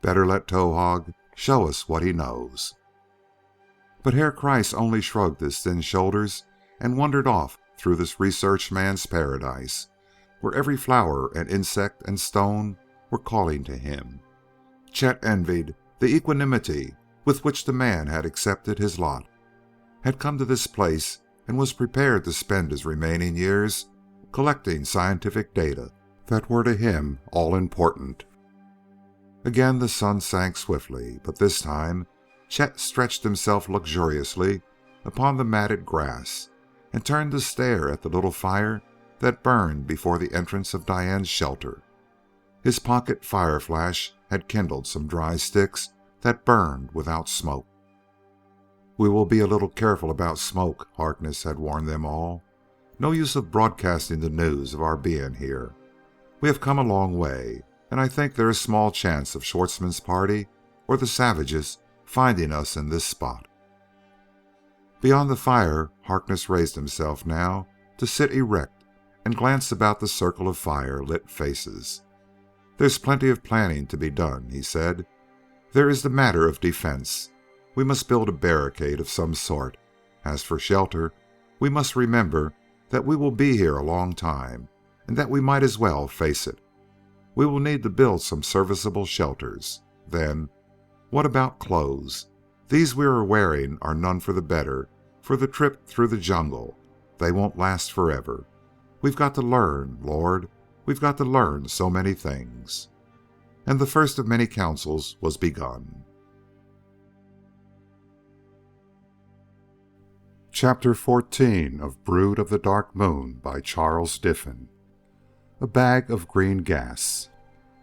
Better let Towahg show us what he knows." But Herr Kreis only shrugged his thin shoulders and wandered off through this research man's paradise, where every flower and insect and stone were calling to him. Chet envied the equanimity with which the man had accepted his lot, had come to this place, and was prepared to spend his remaining years collecting scientific data that were to him all important. Again the sun sank swiftly, but this time Chet stretched himself luxuriously upon the matted grass and turned to stare at the little fire that burned before the entrance of Diane's shelter. His pocket fire flash had kindled some dry sticks that burned without smoke. "We will be a little careful about smoke," Harkness had warned them all. "No use of broadcasting the news of our being here. We have come a long way, and I think there is small chance of Schwartzmann's party or the savages finding us in this spot." Beyond the fire, Harkness raised himself now to sit erect and glance about the circle of fire-lit faces. "There's plenty of planning to be done," he said. "There is the matter of defense. We must build a barricade of some sort. As for shelter, we must remember that we will be here a long time, and that we might as well face it. We will need to build some serviceable shelters. Then, what about clothes? These we are wearing are none for the better for the trip through the jungle. They won't last forever. We've got to learn, Lord. We've got to learn so many things." And the first of many councils was begun. Chapter 14 of Brood of the Dark Moon by Charles Diffin. A bag of green gas.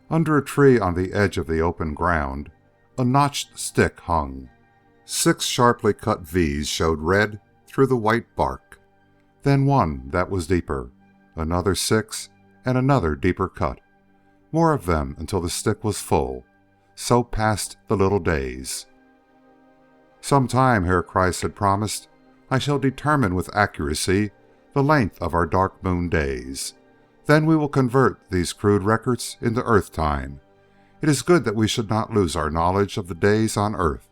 Under a tree on the edge of the open ground, a notched stick hung. 6 sharply cut V's showed red through the white bark. Then one that was deeper, another 6, and another deeper cut. More of them until the stick was full. So passed the little days. "Some time," Herr Kreis had promised, "I shall determine with accuracy the length of our dark moon days. Then we will convert these crude records into Earth time. It is good that we should not lose our knowledge of the days on Earth."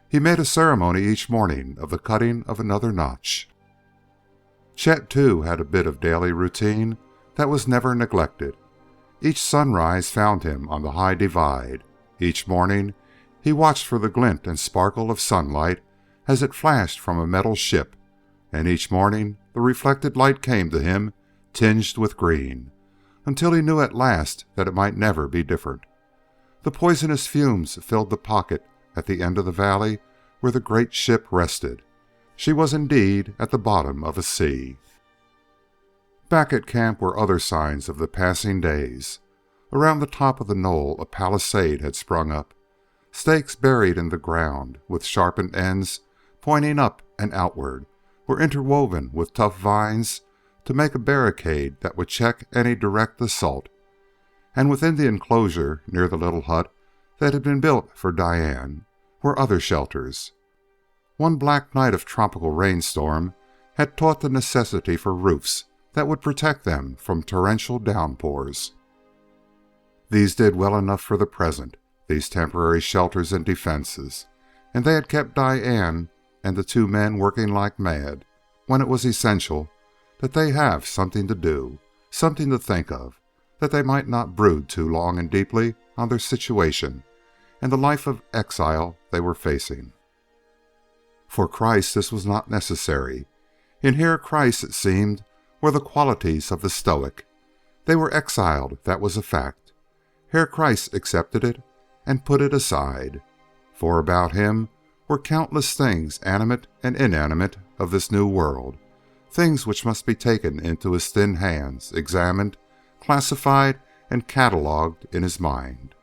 He made a ceremony each morning of the cutting of another notch. Chet, too, had a bit of daily routine that was never neglected. Each sunrise found him on the high divide. Each morning he watched for the glint and sparkle of sunlight as it flashed from a metal ship, and each morning the reflected light came to him tinged with green, until he knew at last that it might never be different. The poisonous fumes filled the pocket at the end of the valley where the great ship rested. She was indeed at the bottom of a sea. Back at camp were other signs of the passing days. Around the top of the knoll a palisade had sprung up, stakes buried in the ground with sharpened ends pointing up and outward, were interwoven with tough vines to make a barricade that would check any direct assault. And within the enclosure, near the little hut that had been built for Diane, were other shelters. One black night of tropical rainstorm had taught the necessity for roofs that would protect them from torrential downpours. These did well enough for the present, these temporary shelters and defenses, and they had kept Diane and the 2 men working like mad when it was essential that they have something to do, something to think of, that they might not brood too long and deeply on their situation and the life of exile they were facing. For Christ this was not necessary. In Herr Kreis, it seemed, were the qualities of the Stoic. They were exiled, that was a fact. Herr Kreis accepted it and put it aside. For about him were countless things animate and inanimate of this new world, things which must be taken into his thin hands, examined, classified, and catalogued in his mind.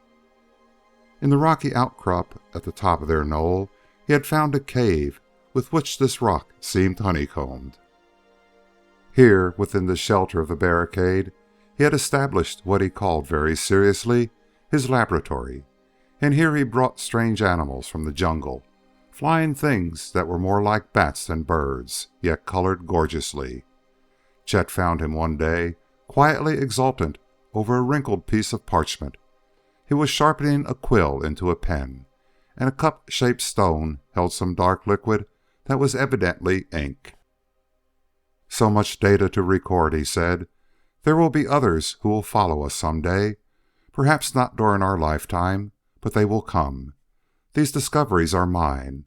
In the rocky outcrop at the top of their knoll, he had found a cave with which this rock seemed honeycombed. Here, within the shelter of the barricade, he had established what he called very seriously his laboratory, and here he brought strange animals from the jungle, flying things that were more like bats than birds, yet colored gorgeously. Chet found him one day quietly exultant over a wrinkled piece of parchment. He was sharpening a quill into a pen, and a cup-shaped stone held some dark liquid that was evidently ink. "So much data to record," he said. "There will be others who will follow us some day. Perhaps not during our lifetime, but they will come. These discoveries are mine.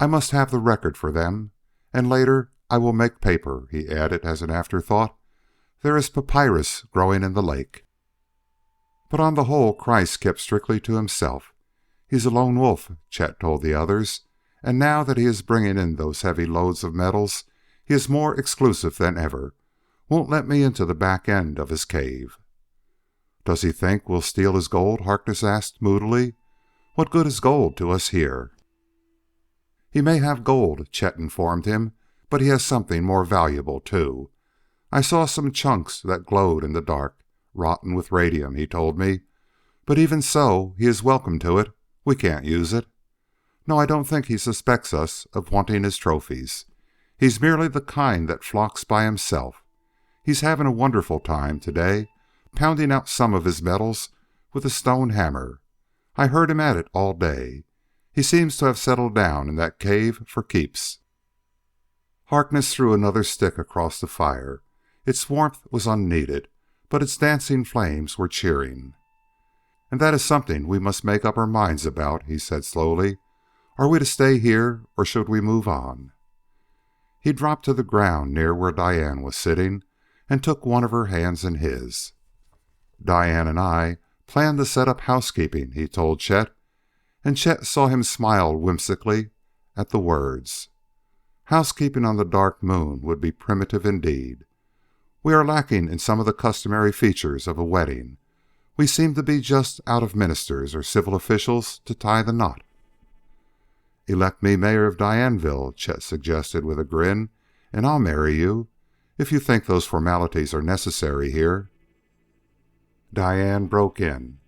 I must have the record for them. And later I will make paper," he added as an afterthought. "There is papyrus growing in the lake." But on the whole, Kreiss kept strictly to himself. "He's a lone wolf," Chet told the others, "and now that he is bringing in those heavy loads of metals, he is more exclusive than ever. Won't let me into the back end of his cave." "Does he think we'll steal his gold?" Harkness asked moodily. "What good is gold to us here?" "He may have gold," Chet informed him, "but he has something more valuable, too. I saw some chunks that glowed in the dark. Rotten with radium, he told me. But even so, he is welcome to it. We can't use it. No, I don't think he suspects us of wanting his trophies. He's merely the kind that flocks by himself. He's having a wonderful time today, pounding out some of his metals with a stone hammer. I heard him at it all day. He seems to have settled down in that cave for keeps." Harkness threw another stick across the fire. Its warmth was unneeded, but its dancing flames were cheering. "And that is something we must make up our minds about," he said slowly. "Are we to stay here, or should we move on?" He dropped to the ground near where Diane was sitting and took one of her hands in his. "Diane and I plan to set up housekeeping," he told Chet, and Chet saw him smile whimsically at the words. Housekeeping on the Dark Moon would be primitive indeed. "We are lacking in some of the customary features of a wedding. We seem to be just out of ministers or civil officials to tie the knot." "Elect me mayor of Dianeville," Chet suggested with a grin, "and I'll marry you, if you think those formalities are necessary here." Diane broke in.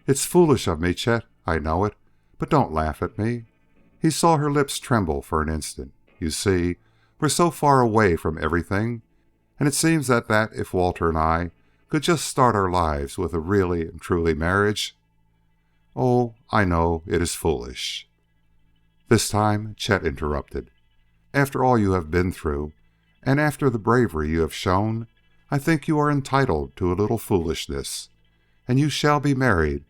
"It's foolish of me, Chet. I know it. But don't laugh at me." He saw her lips tremble for an instant. "You see, we're so far away from everything, and it seems that if Walter and I could just start our lives with a really and truly marriage—" "Oh, I know it is foolish." This time Chet interrupted. "After all you have been through, and after the bravery you have shown, I think you are entitled to a little foolishness. And you shall be married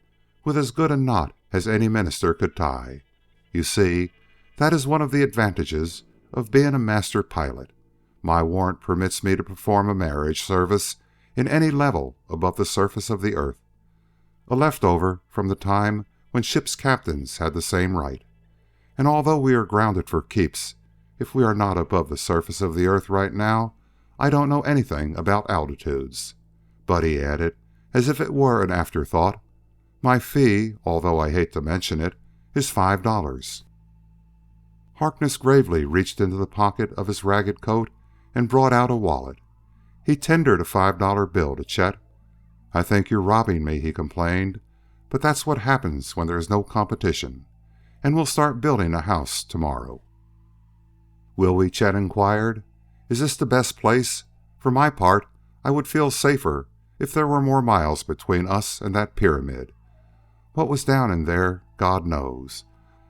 with as good a knot as any minister could tie. You see, that is one of the advantages of being a master pilot. My warrant permits me to perform a marriage service in any level above the surface of the earth. A leftover from the time when ship's captains had the same right. And although we are grounded for keeps, if we are not above the surface of the earth right now, I don't know anything about altitudes. But," he added, as if it were an afterthought, "my fee, although I hate to mention it, is $5. Harkness gravely reached into the pocket of his ragged coat and brought out a wallet. He tendered a $5 bill to Chet. "I think you're robbing me," he complained, "but that's what happens when there is no competition. And we'll start building a house tomorrow." "Will we?" Chet inquired. "Is this the best place? For my part, I would feel safer if there were more miles between us and that pyramid. What was down in there, God knows.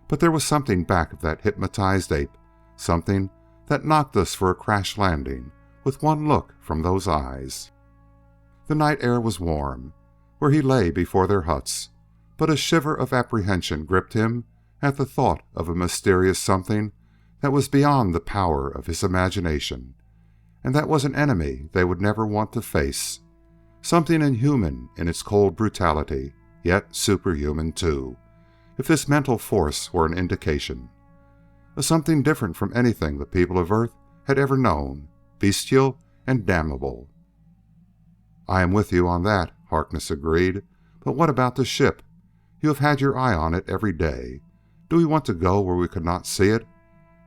But there was something back of that hypnotized ape, something that knocked us for a crash landing with one look from those eyes." The night air was warm where he lay before their huts, but a shiver of apprehension gripped him at the thought of a mysterious something that was beyond the power of his imagination, and that was an enemy they would never want to face. Something inhuman in its cold brutality, yet superhuman too, if this mental force were an indication. A something different from anything the people of Earth had ever known, bestial and damnable. "I am with you on that," Harkness agreed. "But what about the ship? You have had your eye on it every day. Do we want to go where we could not see it?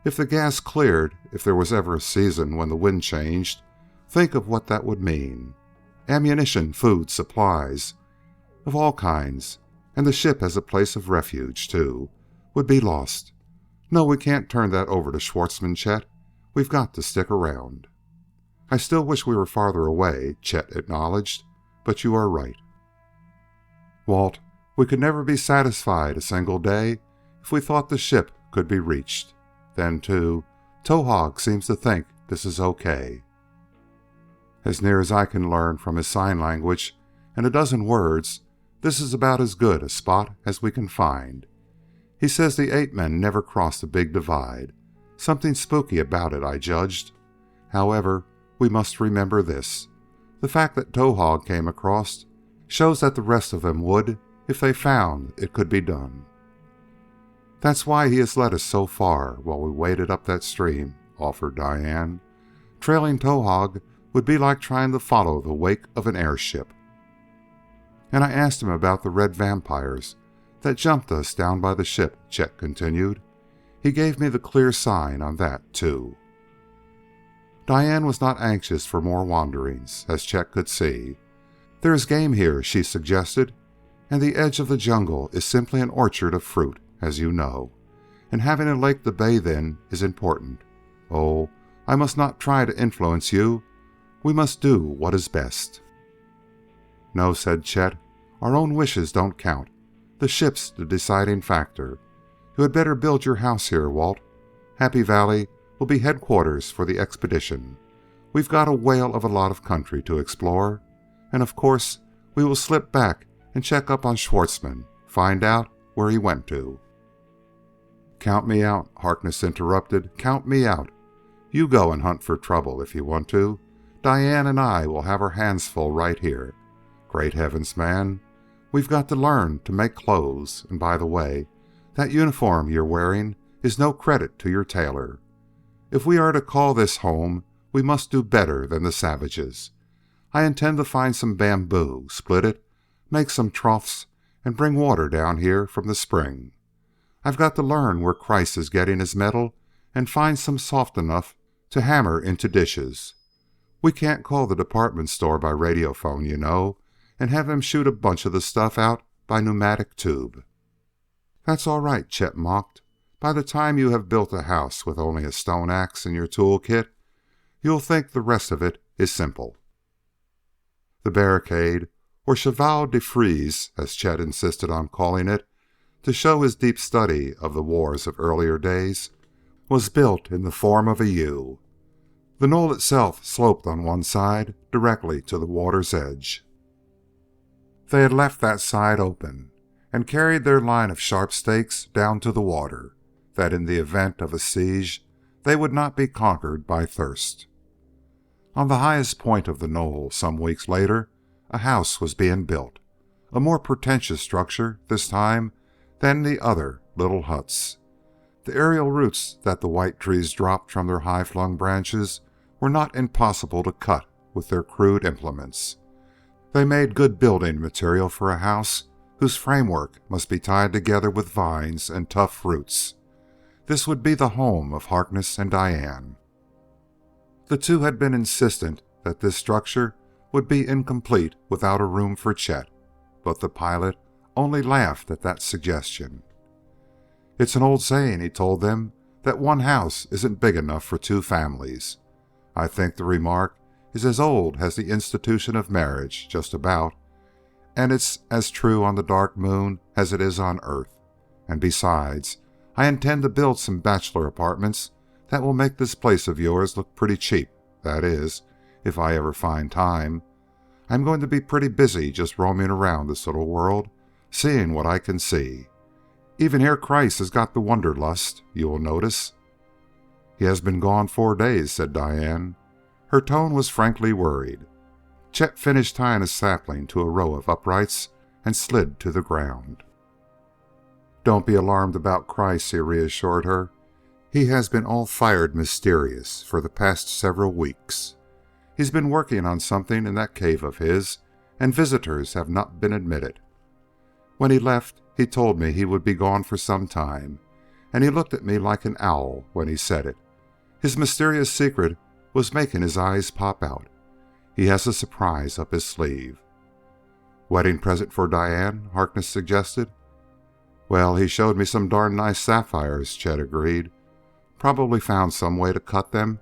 If the gas cleared, if there was ever a season when the wind changed, think of what that would mean. Ammunition, food, supplies of all kinds, and the ship as a place of refuge, too, would be lost. No, we can't turn that over to Schwartzmann, Chet. We've got to stick around." "I still wish we were farther away," Chet acknowledged, "but you are right." "Walt, we could never be satisfied a single day if we thought the ship could be reached. Then, too, Towahg seems to think this is okay. As near as I can learn from his sign language and a dozen words, this is about as good a spot as we can find. He says the ape men never crossed the big divide. Something spooky about it, I judged. However, we must remember this. The fact that Towahg came across shows that the rest of them would if they found it could be done. That's why he has led us so far while we waded up that stream, offered Diane. Trailing Towahg would be like trying to follow the wake of an airship. And I asked him about the red vampires that jumped us down by the ship, Chet continued. He gave me the clear sign on that, too. Diane was not anxious for more wanderings, as Chet could see. There is game here, she suggested, and the edge of the jungle is simply an orchard of fruit, as you know, and having a lake to bathe in is important. Oh, I must not try to influence you. We must do what is best. No, said Chet, our own wishes don't count. The ship's the deciding factor. You had better build your house here, Walt. Happy Valley will be headquarters for the expedition. We've got a whale of a lot of country to explore, and of course we will slip back and check up on Schwartzman, find out where he went to. Count me out, Harkness interrupted. Count me out. You go and hunt for trouble if you want to. Diane and I will have our hands full right here. Great heavens, man. We've got to learn to make clothes, and by the way, that uniform you're wearing is no credit to your tailor. If we are to call this home, we must do better than the savages. I intend to find some bamboo, split it, make some troughs, and bring water down here from the spring. I've got to learn where Christ is getting his metal and find some soft enough to hammer into dishes. We can't call the department store by radiophone, you know, and have them shoot a bunch of the stuff out by pneumatic tube. That's all right, Chet mocked. By the time you have built a house with only a stone axe in your tool kit, you'll think the rest of it is simple. The barricade, or cheval de frise, as Chet insisted on calling it, to show his deep study of the wars of earlier days, was built in the form of a U. The knoll itself sloped on one side directly to the water's edge. They had left that side open and carried their line of sharp stakes down to the water, that in the event of a siege they would not be conquered by thirst. On the highest point of the knoll, some weeks later, a house was being built, a more pretentious structure this time than the other little huts. The aerial roots that the white trees dropped from their high-flung branches were not impossible to cut with their crude implements. They made good building material for a house whose framework must be tied together with vines and tough roots. This would be the home of Harkness and Diane. The two had been insistent that this structure would be incomplete without a room for Chet, but the pilot only laughed at that suggestion. It's an old saying, he told them, that one house isn't big enough for two families. I think the remark is as old as the institution of marriage, just about, and it's as true on the Dark Moon as it is on Earth. And besides, I intend to build some bachelor apartments that will make this place of yours look pretty cheap, that is, if I ever find time. I'm going to be pretty busy just roaming around this little world, seeing what I can see. Even Herr Kreis has got the wanderlust, you will notice. He has been gone 4 days, said Diane. Her tone was frankly worried. Chet finished tying a sapling to a row of uprights and slid to the ground. Don't be alarmed about Kreis, he reassured her. He has been all fired mysterious for the past several weeks. He's been working on something in that cave of his, and visitors have not been admitted. When he left, he told me he would be gone for some time, and he looked at me like an owl when he said it. His mysterious secret was making his eyes pop out. He has a surprise up his sleeve. Wedding present for Diane, Harkness suggested. Well, he showed me some darn nice sapphires, Chet agreed. Probably found some way to cut them,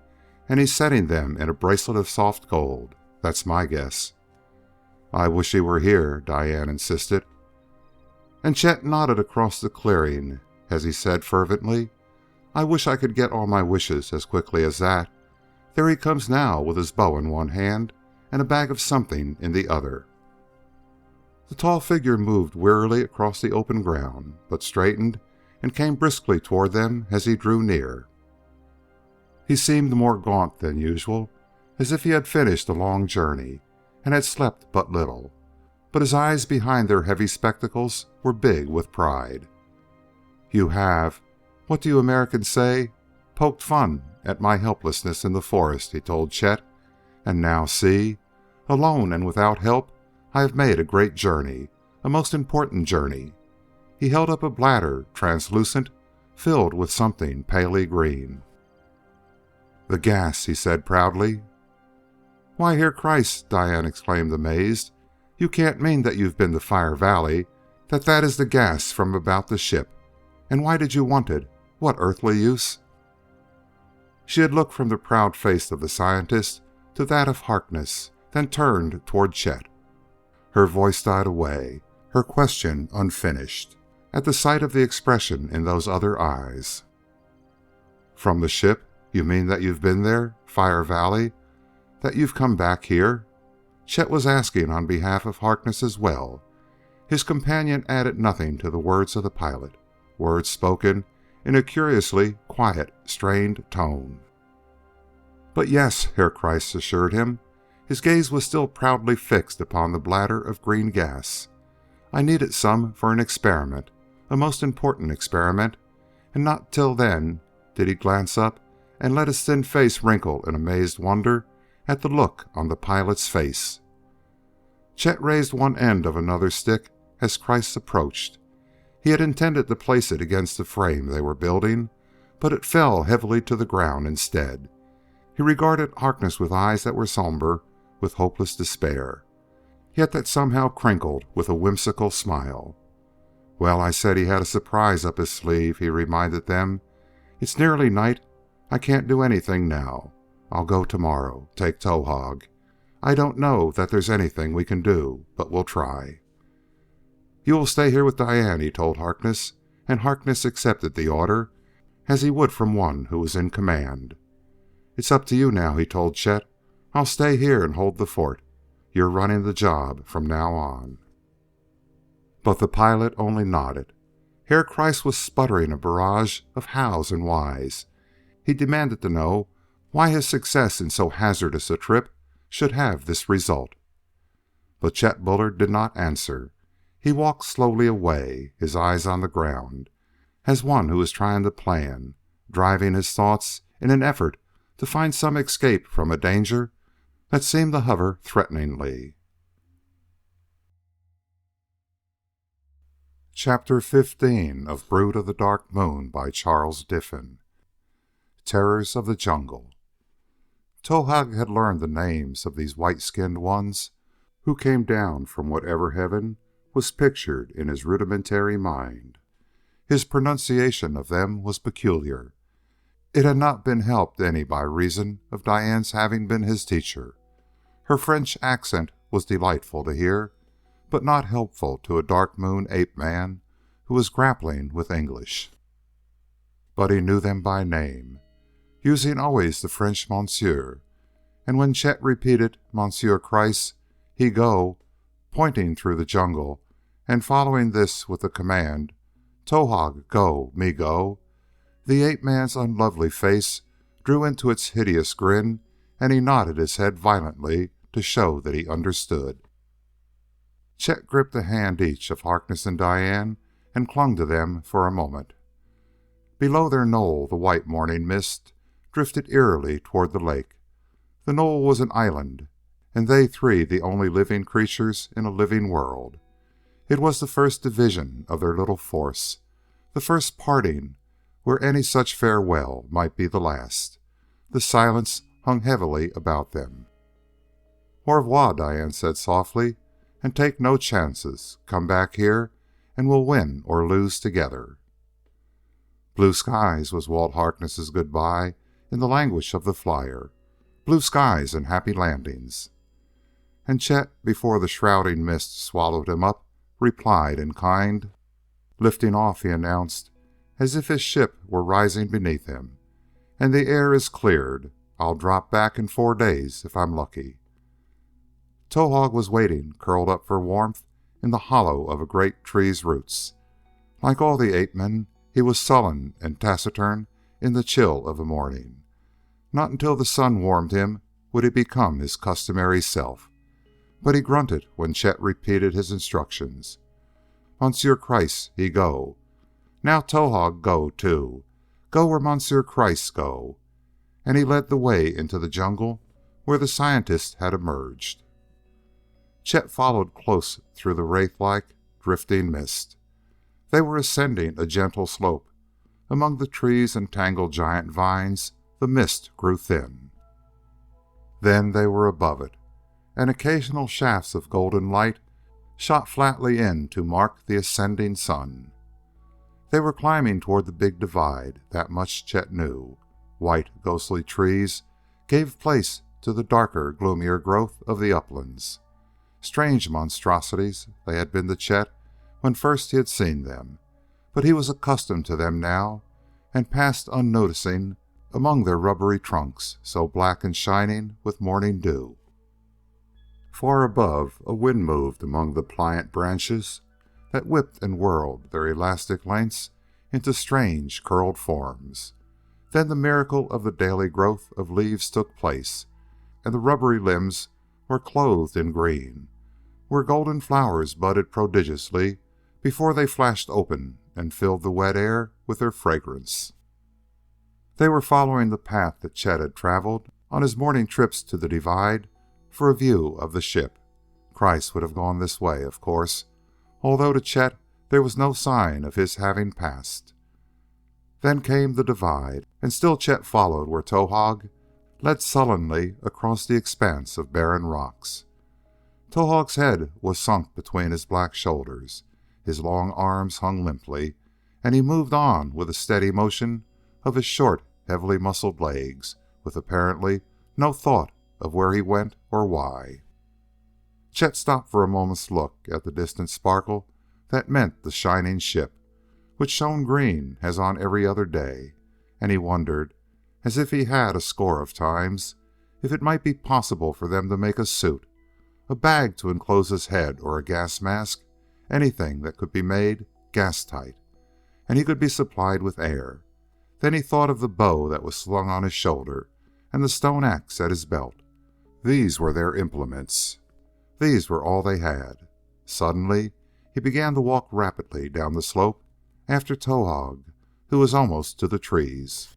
and he's setting them in a bracelet of soft gold. That's my guess. I wish he were here, Diane insisted. And Chet nodded across the clearing as he said fervently, I wish I could get all my wishes as quickly as that. There he comes now with his bow in one hand and a bag of something in the other." The tall figure moved wearily across the open ground, but straightened and came briskly toward them as he drew near. He seemed more gaunt than usual, as if he had finished a long journey and had slept but little, but his eyes behind their heavy spectacles were big with pride. "You have, what do you Americans say, poked fun at my helplessness in the forest," he told Chet. "And now see, alone and without help, I have made a great journey, a most important journey." He held up a bladder, translucent, filled with something palely green. "The gas," he said proudly. "Why, Herr Christ," Diane exclaimed, amazed. "You can't mean that you've been to Fire Valley, that is the gas from about the ship. And why did you want it? What earthly use?" She had looked from the proud face of the scientist to that of Harkness, then turned toward Chet. Her voice died away, her question unfinished, at the sight of the expression in those other eyes. "From the ship? You mean that you've been there, Fire Valley? That you've come back here?" Chet was asking on behalf of Harkness as well. His companion added nothing to the words of the pilot, words spoken in a curiously quiet, strained tone. "But yes," Herr Christ assured him. His gaze was still proudly fixed upon the bladder of green gas. "I needed some for an experiment, a most important experiment." And not till then did he glance up and let his thin face wrinkle in amazed wonder at the look on the pilot's face. Chet raised one end of another stick as Christ approached. He had intended to place it against the frame they were building, but it fell heavily to the ground instead. He regarded Harkness with eyes that were somber with hopeless despair, yet that somehow crinkled with a whimsical smile. "Well, I said he had a surprise up his sleeve," he reminded them. "It's nearly night. I can't do anything now. I'll go tomorrow, take Towahg. I don't know that there's anything we can do, but we'll try." "You will stay here with Diane," he told Harkness, and Harkness accepted the order as he would from one who was in command. "It's up to you now," he told Chet. "I'll stay here and hold the fort. You're running the job from now on." But the pilot only nodded. Herr Christ was sputtering a barrage of hows and whys. He demanded to know why his success in so hazardous a trip should have this result. But Chet Bullard did not answer. He walked slowly away, his eyes on the ground, as one who is trying to plan, driving his thoughts in an effort to find some escape from a danger that seemed to hover threateningly. Chapter 15 of Brood of the Dark Moon by Charles Diffin. Terrors of the Jungle. Towahg had learned the names of these white-skinned ones who came down from whatever heaven was pictured in his rudimentary mind. His pronunciation of them was peculiar. It had not been helped any by reason of Diane's having been his teacher. Her French accent was delightful to hear, but not helpful to a Dark Moon ape-man who was grappling with English. But he knew them by name, using always the French monsieur, and when Chet repeated Monsieur Christ, he go, pointing through the jungle, and following this with the command, Towahg go, me go, the ape-man's unlovely face drew into its hideous grin, and he nodded his head violently to show that he understood. Chet gripped a hand each of Harkness and Diane and clung to them for a moment. Below their knoll, the white morning mist drifted eerily toward the lake. The knoll was an island, and they three the only living creatures in a living world. It was the first division of their little force, the first parting where any such farewell might be the last. The silence hung heavily about them. "Au revoir," Diane said softly, "and take no chances. Come back here, and we'll win or lose together." "Blue skies," was Walt Harkness's goodbye in the language of the flyer. "Blue skies and happy landings." And Chet, before the shrouding mist swallowed him up, replied in kind. "Lifting off," he announced. as if his ship were rising beneath him. "And the air is cleared. I'll drop back in 4 days if I'm lucky." Towahg was waiting, curled up for warmth in the hollow of a great tree's roots. Like all the ape-men, he was sullen and taciturn in the chill of the morning. Not until the sun warmed him would he become his customary self. But he grunted when Chet repeated his instructions. "Monsieur Christ, he go. Now Towahg go, too. Go where Monsieur Christ go." And he led the way into the jungle where the scientist had emerged. Chet followed close through the wraith-like, drifting mist. They were ascending a gentle slope. Among the trees and tangled giant vines, the mist grew thin. Then they were above it, and occasional shafts of golden light shot flatly in to mark the ascending sun. They were climbing toward the big divide, that much Chet knew. White, ghostly trees gave place to the darker, gloomier growth of the uplands. Strange monstrosities they had been to Chet when first he had seen them, but he was accustomed to them now and passed unnoticing among their rubbery trunks, so black and shining with morning dew. Far above, a wind moved among the pliant branches that whipped and whirled their elastic lengths into strange, curled forms. Then the miracle of the daily growth of leaves took place, and the rubbery limbs were clothed in green, where golden flowers budded prodigiously before they flashed open and filled the wet air with their fragrance. They were following the path that Chet had traveled on his morning trips to the divide for a view of the ship. Christ would have gone this way, of course, although to Chet there was no sign of his having passed. Then came the divide, and still Chet followed where Towahg led sullenly across the expanse of barren rocks. Towahg's head was sunk between his black shoulders, his long arms hung limply, and he moved on with a steady motion of his short, heavily muscled legs, with apparently no thought of where he went or why. Chet stopped for a moment's look at the distant sparkle that meant the shining ship, which shone green as on every other day, and he wondered, as if he had a score of times, if it might be possible for them to make a suit, a bag to enclose his head or a gas mask, anything that could be made gas-tight, and he could be supplied with air. Then he thought of the bow that was slung on his shoulder and the stone axe at his belt. These were their implements. These were all they had. Suddenly, he began to walk rapidly down the slope after Towahg, who was almost to the trees.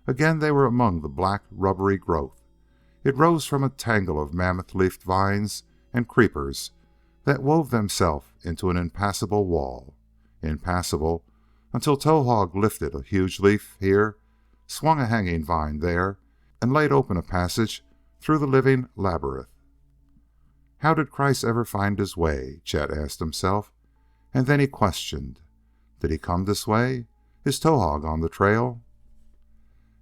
Again they were among the black, rubbery growth. It rose from a tangle of mammoth-leafed vines and creepers that wove themselves into an impassable wall. Impassable until Towahg lifted a huge leaf here, swung a hanging vine there, and laid open a passage through the living labyrinth. How did Christ ever find his way? Chet asked himself, and then he questioned. Did he come this way? Is Towahg on the trail?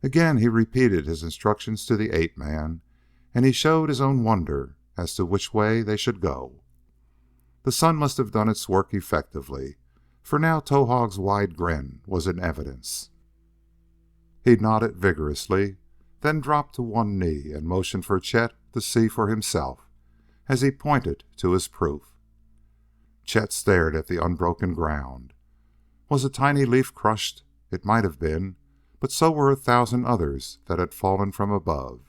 Again he repeated his instructions to the ape-man, and he showed his own wonder as to which way they should go. The sun must have done its work effectively, for now Towahg's wide grin was in evidence. He nodded vigorously, then dropped to one knee and motioned for Chet to see for himself, as he pointed to his proof. Chet stared at the unbroken ground. Was a tiny leaf crushed? It might have been, but so were 1,000 others that had fallen from above.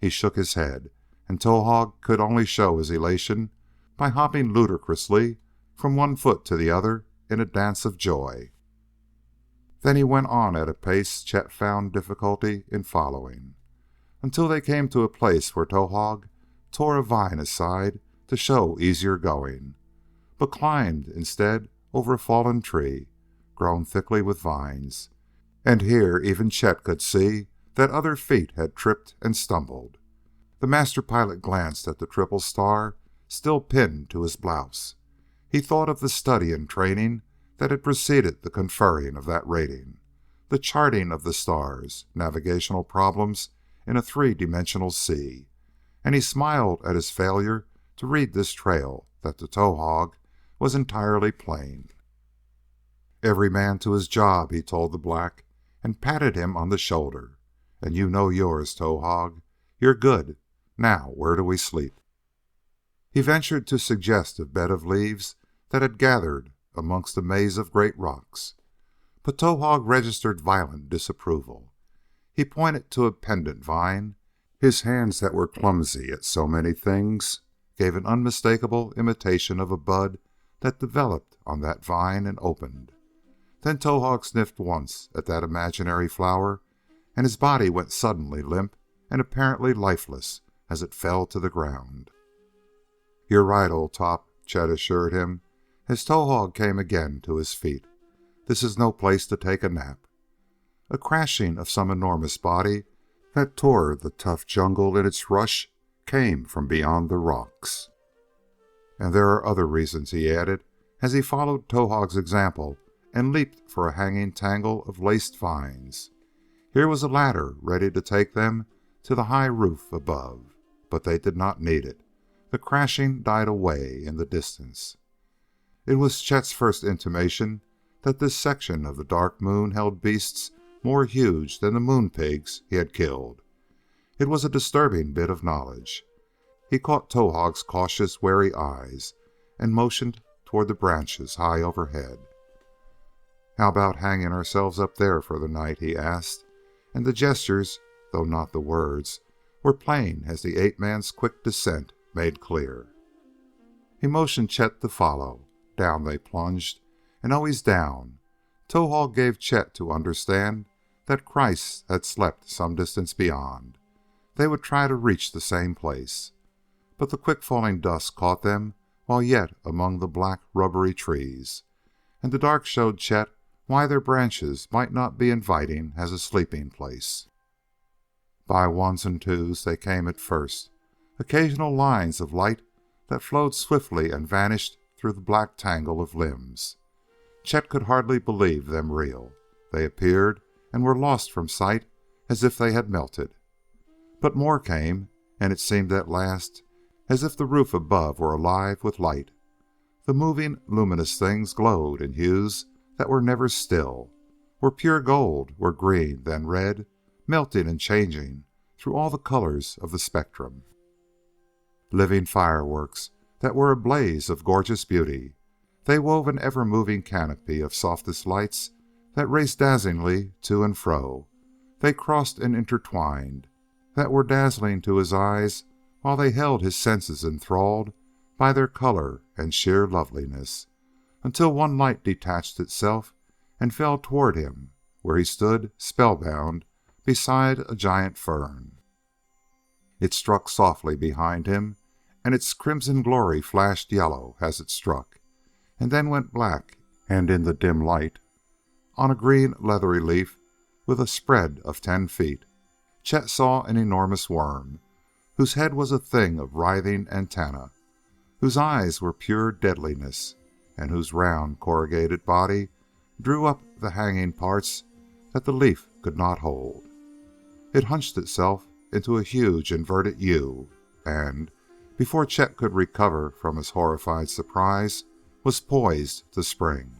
He shook his head, and Towahg could only show his elation by hopping ludicrously from one foot to the other in a dance of joy. Then he went on at a pace Chet found difficulty in following, until they came to a place where Towahg tore a vine aside to show easier going, but climbed instead over a fallen tree, grown thickly with vines, and here even Chet could see that other feet had tripped and stumbled. The master pilot glanced at the triple star still pinned to his blouse. He thought of the study and training that had preceded the conferring of that rating, the charting of the stars, navigational problems in a three-dimensional sea, and he smiled at his failure to read this trail that to Towahg was entirely plain. "Every man to his job," he told the black, and patted him on the shoulder. "And you know yours, Towahg. You're good. Now where do we sleep?" He ventured to suggest a bed of leaves that had gathered amongst a maze of great rocks. But Towahg registered violent disapproval. He pointed to a pendant vine. His hands that were clumsy at so many things gave an unmistakable imitation of a bud that developed on that vine and opened. Then Towahg sniffed once at that imaginary flower, and his body went suddenly limp and apparently lifeless as it fell to the ground. "You're right, old top," Chet assured him, as Towahg came again to his feet. "This is no place to take a nap." A crashing of some enormous body that tore the tough jungle in its rush came from beyond the rocks. "And there are other reasons," he added, as he followed Towahg's example and leaped for a hanging tangle of laced vines. Here was a ladder ready to take them to the high roof above, but they did not need it. The crashing died away in the distance. It was Chet's first intimation that this section of the dark moon held beasts more huge than the moon pigs he had killed. It was a disturbing bit of knowledge. He caught Towahg's cautious, wary eyes and motioned toward the branches high overhead. "How about hanging ourselves up there for the night?" he asked, and the gestures, though not the words, were plain as the ape-man's quick descent made clear. He motioned Chet to follow. Down they plunged, and always down. Towahg gave Chet to understand that Christ had slept some distance beyond. They would try to reach the same place. But the quick-falling dusk caught them while yet among the black, rubbery trees, and the dark showed Chet why their branches might not be inviting as a sleeping place. By ones and twos they came at first, occasional lines of light that flowed swiftly and vanished through the black tangle of limbs. Chet could hardly believe them real. They appeared and were lost from sight as if they had melted. But more came, and it seemed at last as if the roof above were alive with light. The moving, luminous things glowed in hues that were never still, were pure gold, were green, then red, melting and changing through all the colors of the spectrum. Living fireworks that were a blaze of gorgeous beauty. They wove an ever-moving canopy of softest lights that raced dazzlingly to and fro. They crossed and intertwined, that were dazzling to his eyes while they held his senses enthralled by their color and sheer loveliness, until one light detached itself and fell toward him where he stood spellbound beside a giant fern. It struck softly behind him, and its crimson glory flashed yellow as it struck, and then went black, and in the dim light, on a green leathery leaf with a spread of 10 feet, Chet saw an enormous worm, whose head was a thing of writhing antennae, whose eyes were pure deadliness, and whose round, corrugated body drew up the hanging parts that the leaf could not hold. It hunched itself into a huge inverted U, and, before Chet could recover from his horrified surprise, was poised to spring.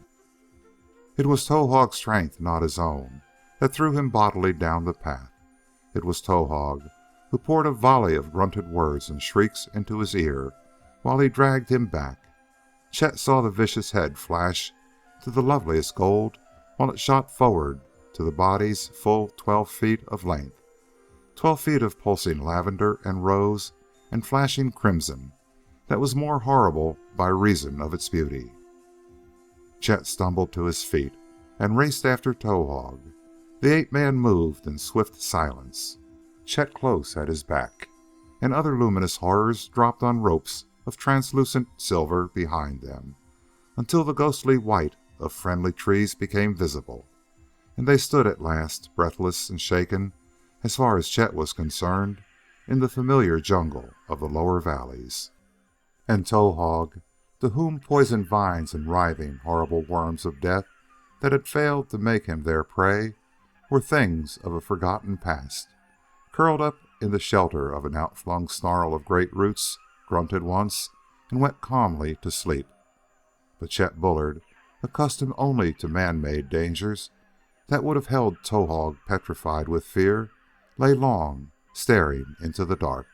It was Towahg's strength, not his own, that threw him bodily down the path. It was Towahg who poured a volley of grunted words and shrieks into his ear while he dragged him back. Chet saw the vicious head flash to the loveliest gold while it shot forward to the body's full 12 feet of length, 12 feet of pulsing lavender and rose and flashing crimson that was more horrible by reason of its beauty. Chet stumbled to his feet and raced after Towahg. The ape-man moved in swift silence, Chet close at his back, and other luminous horrors dropped on ropes of translucent silver behind them, until the ghostly white of friendly trees became visible, and they stood at last, breathless and shaken, as far as Chet was concerned, in the familiar jungle of the lower valleys. And Towahg, to whom poison vines and writhing, horrible worms of death that had failed to make him their prey were things of a forgotten past, curled up in the shelter of an outflung snarl of great roots, grunted once, and went calmly to sleep. But Chet Bullard accustomed only to man-made dangers that would have held Towahg petrified with fear, lay long, staring into the dark.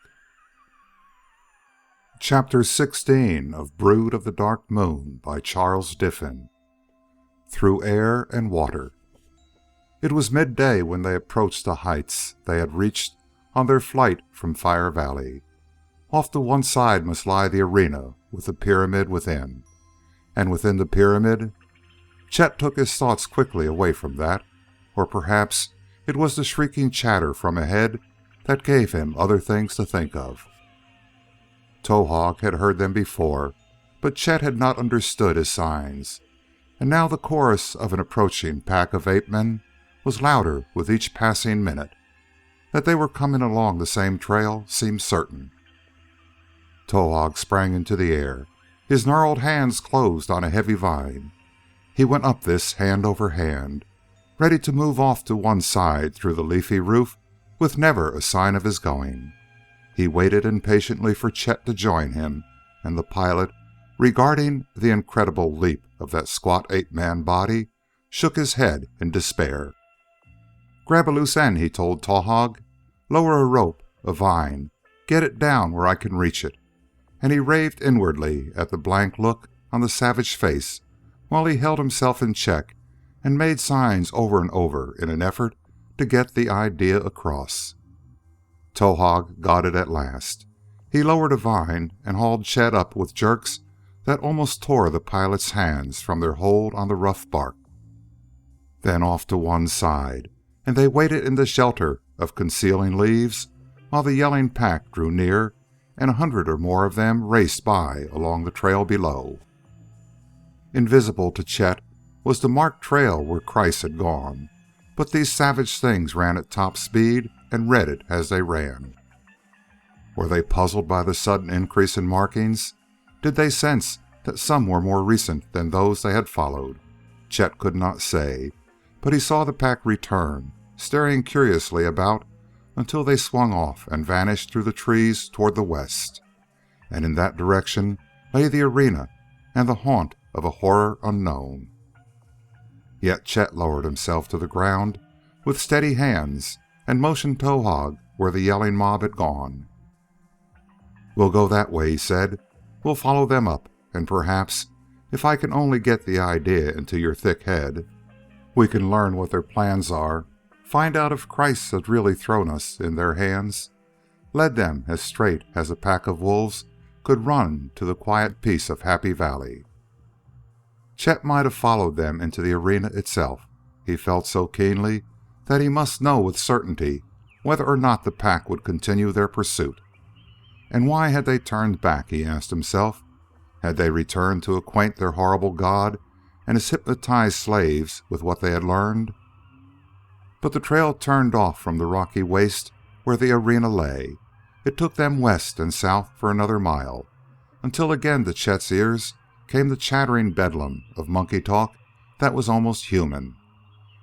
Chapter 16 of Brood of the Dark Moon by Charles Diffin. Through Air and Water. It was midday when they approached the heights they had reached on their flight from Fire Valley. Off to one side must lie the arena with the pyramid within. And within the pyramid, Chet took his thoughts quickly away from that, or perhaps it was the shrieking chatter from ahead that gave him other things to think of. Towahg had heard them before, but Chet had not understood his signs, and now the chorus of an approaching pack of ape-men was louder with each passing minute. That they were coming along the same trail seemed certain. Towahg sprang into the air. His gnarled hands closed on a heavy vine. He went up this hand over hand, ready to move off to one side through the leafy roof with never a sign of his going. He waited impatiently for Chet to join him, and the pilot, regarding the incredible leap of that squat ape-man body, shook his head in despair. "Grab a loose end," he told Towahg. "Lower a rope, a vine. Get it down where I can reach it." And he raved inwardly at the blank look on the savage face while he held himself in check and made signs over and over in an effort to get the idea across. Towahg got it at last. He lowered a vine and hauled Chet up with jerks that almost tore the pilot's hands from their hold on the rough bark. Then off to one side, and they waited in the shelter of concealing leaves while the yelling pack drew near and 100 or more of them raced by along the trail below. Invisible to Chet was the marked trail where Christ had gone, but these savage things ran at top speed and read it as they ran. Were they puzzled by the sudden increase in markings? Did they sense that some were more recent than those they had followed? Chet could not say, but he saw the pack return, staring curiously about until they swung off and vanished through the trees toward the west. And in that direction lay the arena and the haunt of a horror unknown. Yet Chet lowered himself to the ground with steady hands and motioned Towahg where the yelling mob had gone. "We'll go that way," he said. "We'll follow them up, and perhaps, if I can only get the idea into your thick head, we can learn what their plans are, find out if Christ has really thrown us in their hands, led them as straight as a pack of wolves could run to the quiet peace of Happy Valley." Chet might have followed them into the arena itself. He felt so keenly that he must know with certainty whether or not the pack would continue their pursuit. And why had they turned back, he asked himself. Had they returned to acquaint their horrible god and his hypnotized slaves with what they had learned? But the trail turned off from the rocky waste where the arena lay. It took them west and south for another mile, until again to Chet's ears came the chattering bedlam of monkey talk that was almost human.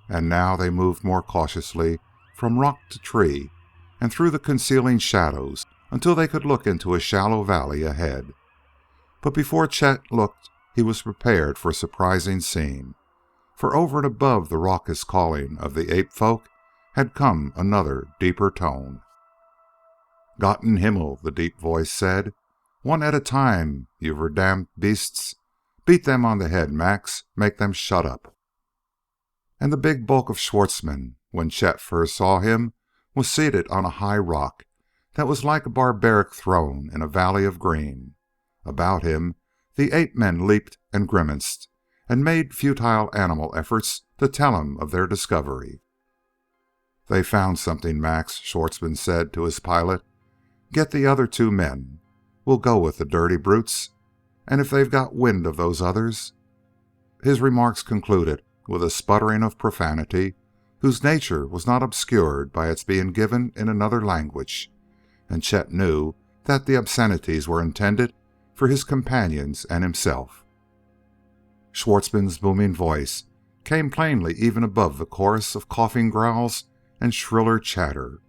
And now they moved more cautiously from rock to tree and through the concealing shadows until they could look into a shallow valley ahead. But before Chet looked, he was prepared for a surprising scene. For over and above the raucous calling of the ape folk had come another, deeper tone. "Gott in Himmel," the deep voice said. "One at a time, you verdammt beasts. Beat them on the head, Max. Make them shut up." And the big bulk of Schwartzmann, when Chet first saw him, was seated on a high rock that was like a barbaric throne in a valley of green. About him, the ape-men leaped and grimaced, and made futile animal efforts to tell him of their discovery. "They found something, Max," Schwartzmann said to his pilot. "Get the other 2 men. We'll go with the dirty brutes. And if they've got wind of those others..." His remarks concluded with a sputtering of profanity whose nature was not obscured by its being given in another language, and Chet knew that the obscenities were intended for his companions and himself. Schwartzmann's booming voice came plainly even above the chorus of coughing growls and shriller chatter.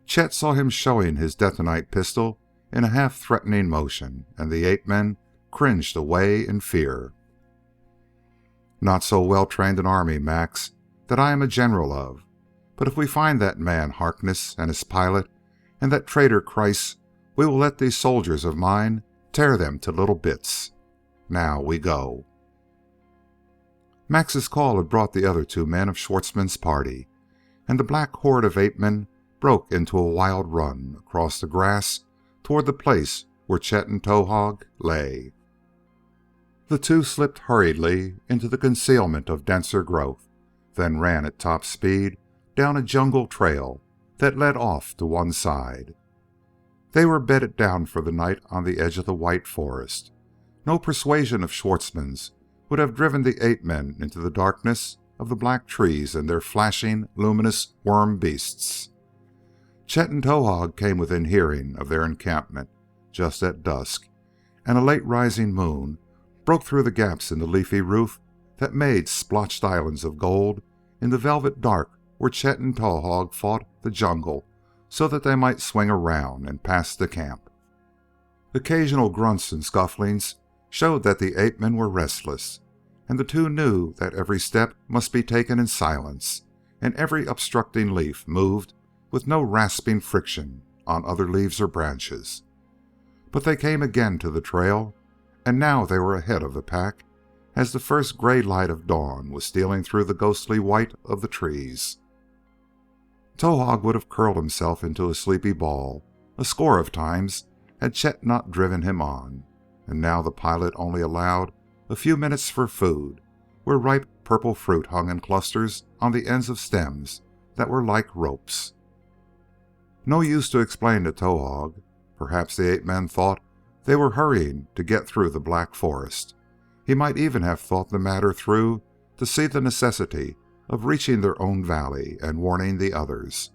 Chet saw him showing his detonite pistol in a half-threatening motion, and the ape-men cringed away in fear. Not so well trained an army, Max, that I am a general of. But if we find that man Harkness and his pilot, and that traitor Kreiss, we will let these soldiers of mine tear them to little bits. Now we go." Max's call had brought the other two men of Schwartzmann's party, and the black horde of ape-men broke into a wild run across the grass toward the place where Chet and Towahg lay. The two slipped hurriedly into the concealment of denser growth, then ran at top speed down a jungle trail that led off to one side. They were bedded down for the night on the edge of the white forest. No persuasion of Schwartzmann's would have driven the ape-men into the darkness of the black trees and their flashing, luminous worm beasts. Chet and Towahg came within hearing of their encampment just at dusk, and a late-rising moon broke through the gaps in the leafy roof that made splotched islands of gold in the velvet dark where Chet and Towahg fought the jungle so that they might swing around and pass the camp. Occasional grunts and scufflings showed that the ape-men were restless, and the two knew that every step must be taken in silence, and every obstructing leaf moved with no rasping friction on other leaves or branches. But they came again to the trail, and now they were ahead of the pack as the first gray light of dawn was stealing through the ghostly white of the trees. Towahg would have curled himself into a sleepy ball a score of times had Chet not driven him on, and now the pilot only allowed a few minutes for food, where ripe purple fruit hung in clusters on the ends of stems that were like ropes. No use to explain to Towahg. Perhaps the ape-men thought they were hurrying to get through the black forest. He might even have thought the matter through to see the necessity of reaching their own valley and warning the others.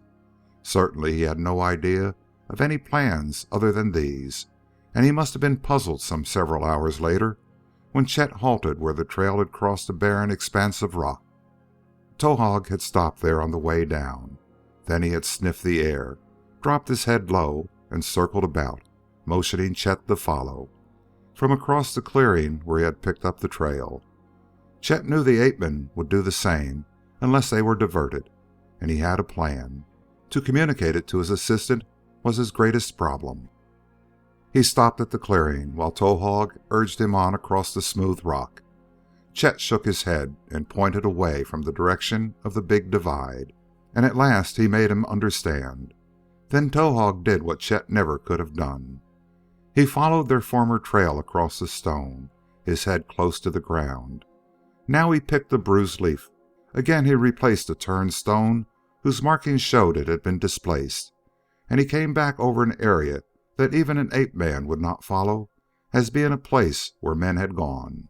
Certainly he had no idea of any plans other than these, and he must have been puzzled some several hours later when Chet halted where the trail had crossed a barren expanse of rock. Towahg had stopped there on the way down. Then he had sniffed the air, dropped his head low, and circled about, motioning Chet to follow, from across the clearing where he had picked up the trail. Chet knew the ape-men would do the same unless they were diverted, and he had a plan. To communicate it to his assistant was his greatest problem. He stopped at the clearing while Towahg urged him on across the smooth rock. Chet shook his head and pointed away from the direction of the big divide, and at last he made him understand. Then Towahg did what Chet never could have done. He followed their former trail across the stone, his head close to the ground. Now he picked a bruised leaf. Again he replaced a turned stone whose markings showed it had been displaced, and he came back over an area that even an ape-man would not follow as being a place where men had gone.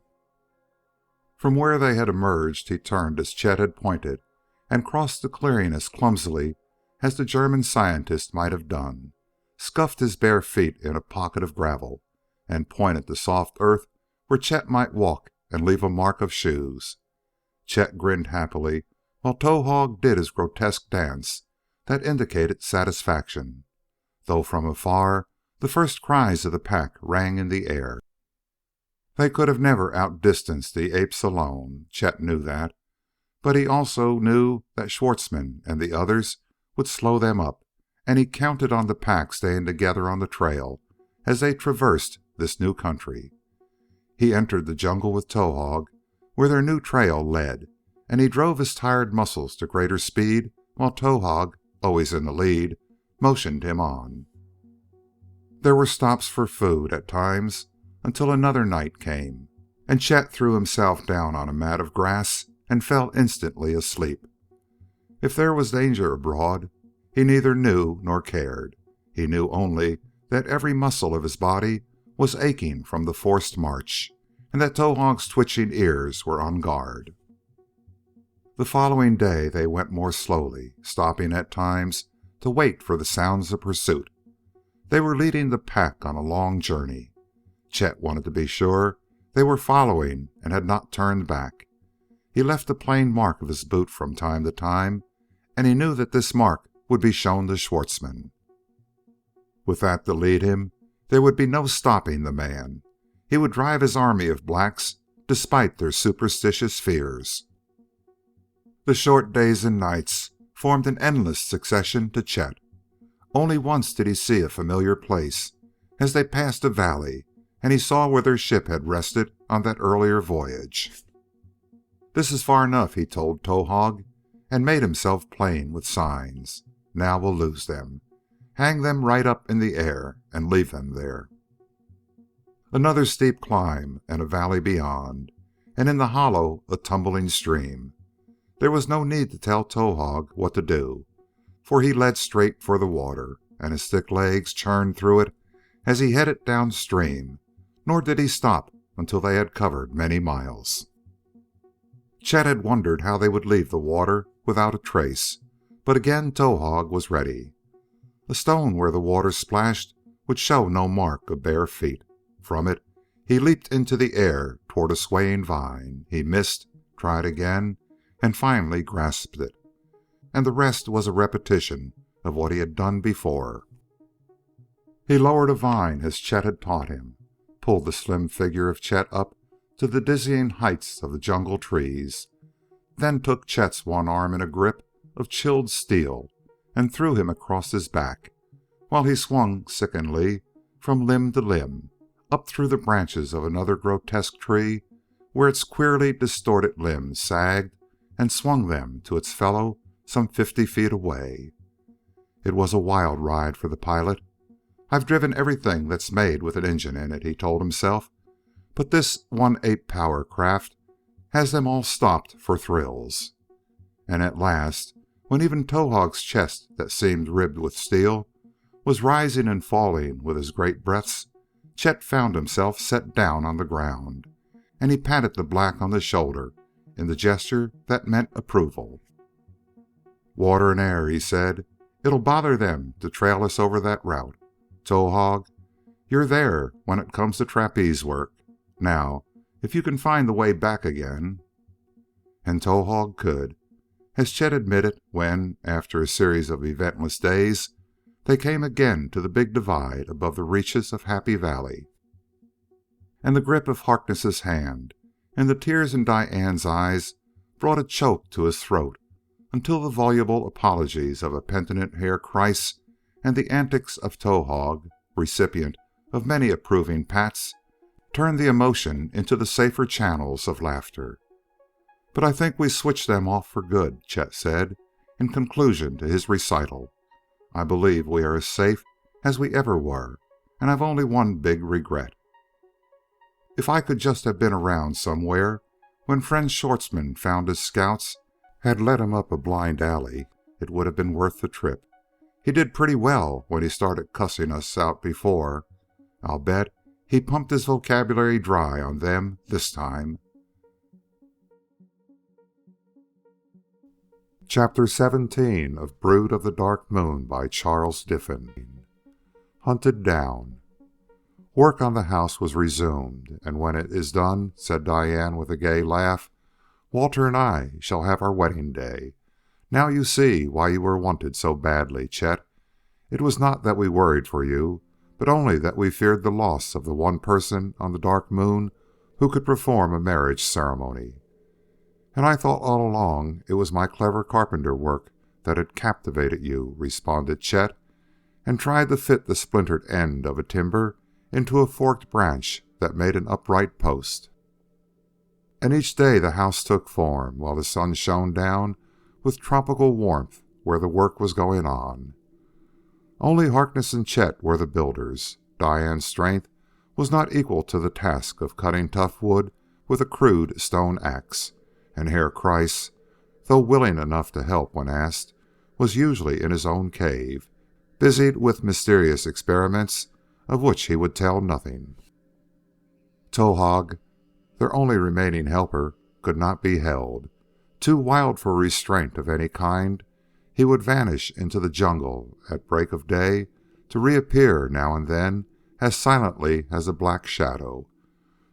From where they had emerged he turned as Chet had pointed, and crossed the clearing as clumsily as the German scientist might have done, scuffed his bare feet in a pocket of gravel, and pointed to soft earth where Chet might walk and leave a mark of shoes. Chet grinned happily while Towahg did his grotesque dance that indicated satisfaction, though from afar the first cries of the pack rang in the air. They could have never outdistanced the apes alone. Chet knew that, but he also knew that Schwartzmann and the others would slow them up, and he counted on the pack staying together on the trail as they traversed this new country. He entered the jungle with Towahg where their new trail led, and he drove his tired muscles to greater speed while Towahg, always in the lead, motioned him on. There were stops for food at times until another night came, and Chet threw himself down on a mat of grass and fell instantly asleep. If there was danger abroad, he neither knew nor cared. He knew only that every muscle of his body was aching from the forced march, and that Towahg's twitching ears were on guard. The following day they went more slowly, stopping at times to wait for the sounds of pursuit. They were leading the pack on a long journey. Chet wanted to be sure they were following and had not turned back. He left a plain mark of his boot from time to time, and he knew that this mark would be shown to Schwartzmann. With that to lead him, there would be no stopping the man. He would drive his army of blacks despite their superstitious fears. The short days and nights formed an endless succession to Chet. Only once did he see a familiar place, as they passed a valley, and he saw where their ship had rested on that earlier voyage. "This is far enough," he told Towahg, and made himself plain with signs. "Now we'll lose them. Hang them right up in the air and leave them there." Another steep climb and a valley beyond, and in the hollow a tumbling stream. There was no need to tell Towahg what to do, for he led straight for the water, and his thick legs churned through it as he headed downstream, nor did he stop until they had covered many miles. Chet had wondered how they would leave the water without a trace, but again Towahg was ready. A stone where the water splashed would show no mark of bare feet. From it he leaped into the air toward a swaying vine. He missed, tried again, and finally grasped it. And the rest was a repetition of what he had done before. He lowered a vine as Chet had taught him, pulled the slim figure of Chet up to the dizzying heights of the jungle trees, then took Chet's one arm in a grip of chilled steel and threw him across his back, while he swung sickeningly from limb to limb, up through the branches of another grotesque tree, where its queerly distorted limbs sagged and swung them to its fellow some 50 feet away. It was a wild ride for the pilot. "I've driven everything that's made with an engine in it," he told himself, "but this 1/8 power craft has them all stopped for thrills." And at last, when even Towahg's chest that seemed ribbed with steel was rising and falling with his great breaths, Chet found himself set down on the ground, and he patted the black on the shoulder in the gesture that meant approval. "Water and air," he said. "It'll bother them to trail us over that route. Towahg, you're there when it comes to trapeze work. Now, if you can find the way back again." And Towahg could, as Chet admitted when, after a series of eventless days, they came again to the big divide above the reaches of Happy Valley. And the grip of Harkness's hand and the tears in Diane's eyes brought a choke to his throat, until the voluble apologies of a penitent Herr Kreiss and the antics of Towahg, recipient of many approving pats, turned the emotion into the safer channels of laughter. "But I think we switched them off for good," Chet said, in conclusion to his recital. "I believe we are as safe as we ever were, and I've only one big regret. If I could just have been around somewhere when friend Schwartzmann found his scouts had led him up a blind alley, it would have been worth the trip. He did pretty well when he started cussing us out before. I'll bet he pumped his vocabulary dry on them this time." Chapter 17 of Brood of the Dark Moon by Charles Diffin. Hunted Down. Work on the house was resumed, and when it is done, said Diane with a gay laugh, Walter and I shall have our wedding day. Now you see why you were wanted so badly, Chet. It was not that we worried for you, but only that we feared the loss of the one person on the Dark Moon who could perform a marriage ceremony. And I thought all along it was my clever carpenter work that had captivated you, responded Chet, and tried to fit the splintered end of a timber into a forked branch that made an upright post. And each day the house took form, while the sun shone down with tropical warmth where the work was going on. Only Harkness and Chet were the builders. Diane's strength was not equal to the task of cutting tough wood with a crude stone axe, and Herr Kreiss, though willing enough to help when asked, was usually in his own cave, busied with mysterious experiments of which he would tell nothing. Towahg, their only remaining helper, could not be held. Too wild for restraint of any kind, he would vanish into the jungle at break of day to reappear now and then as silently as a black shadow.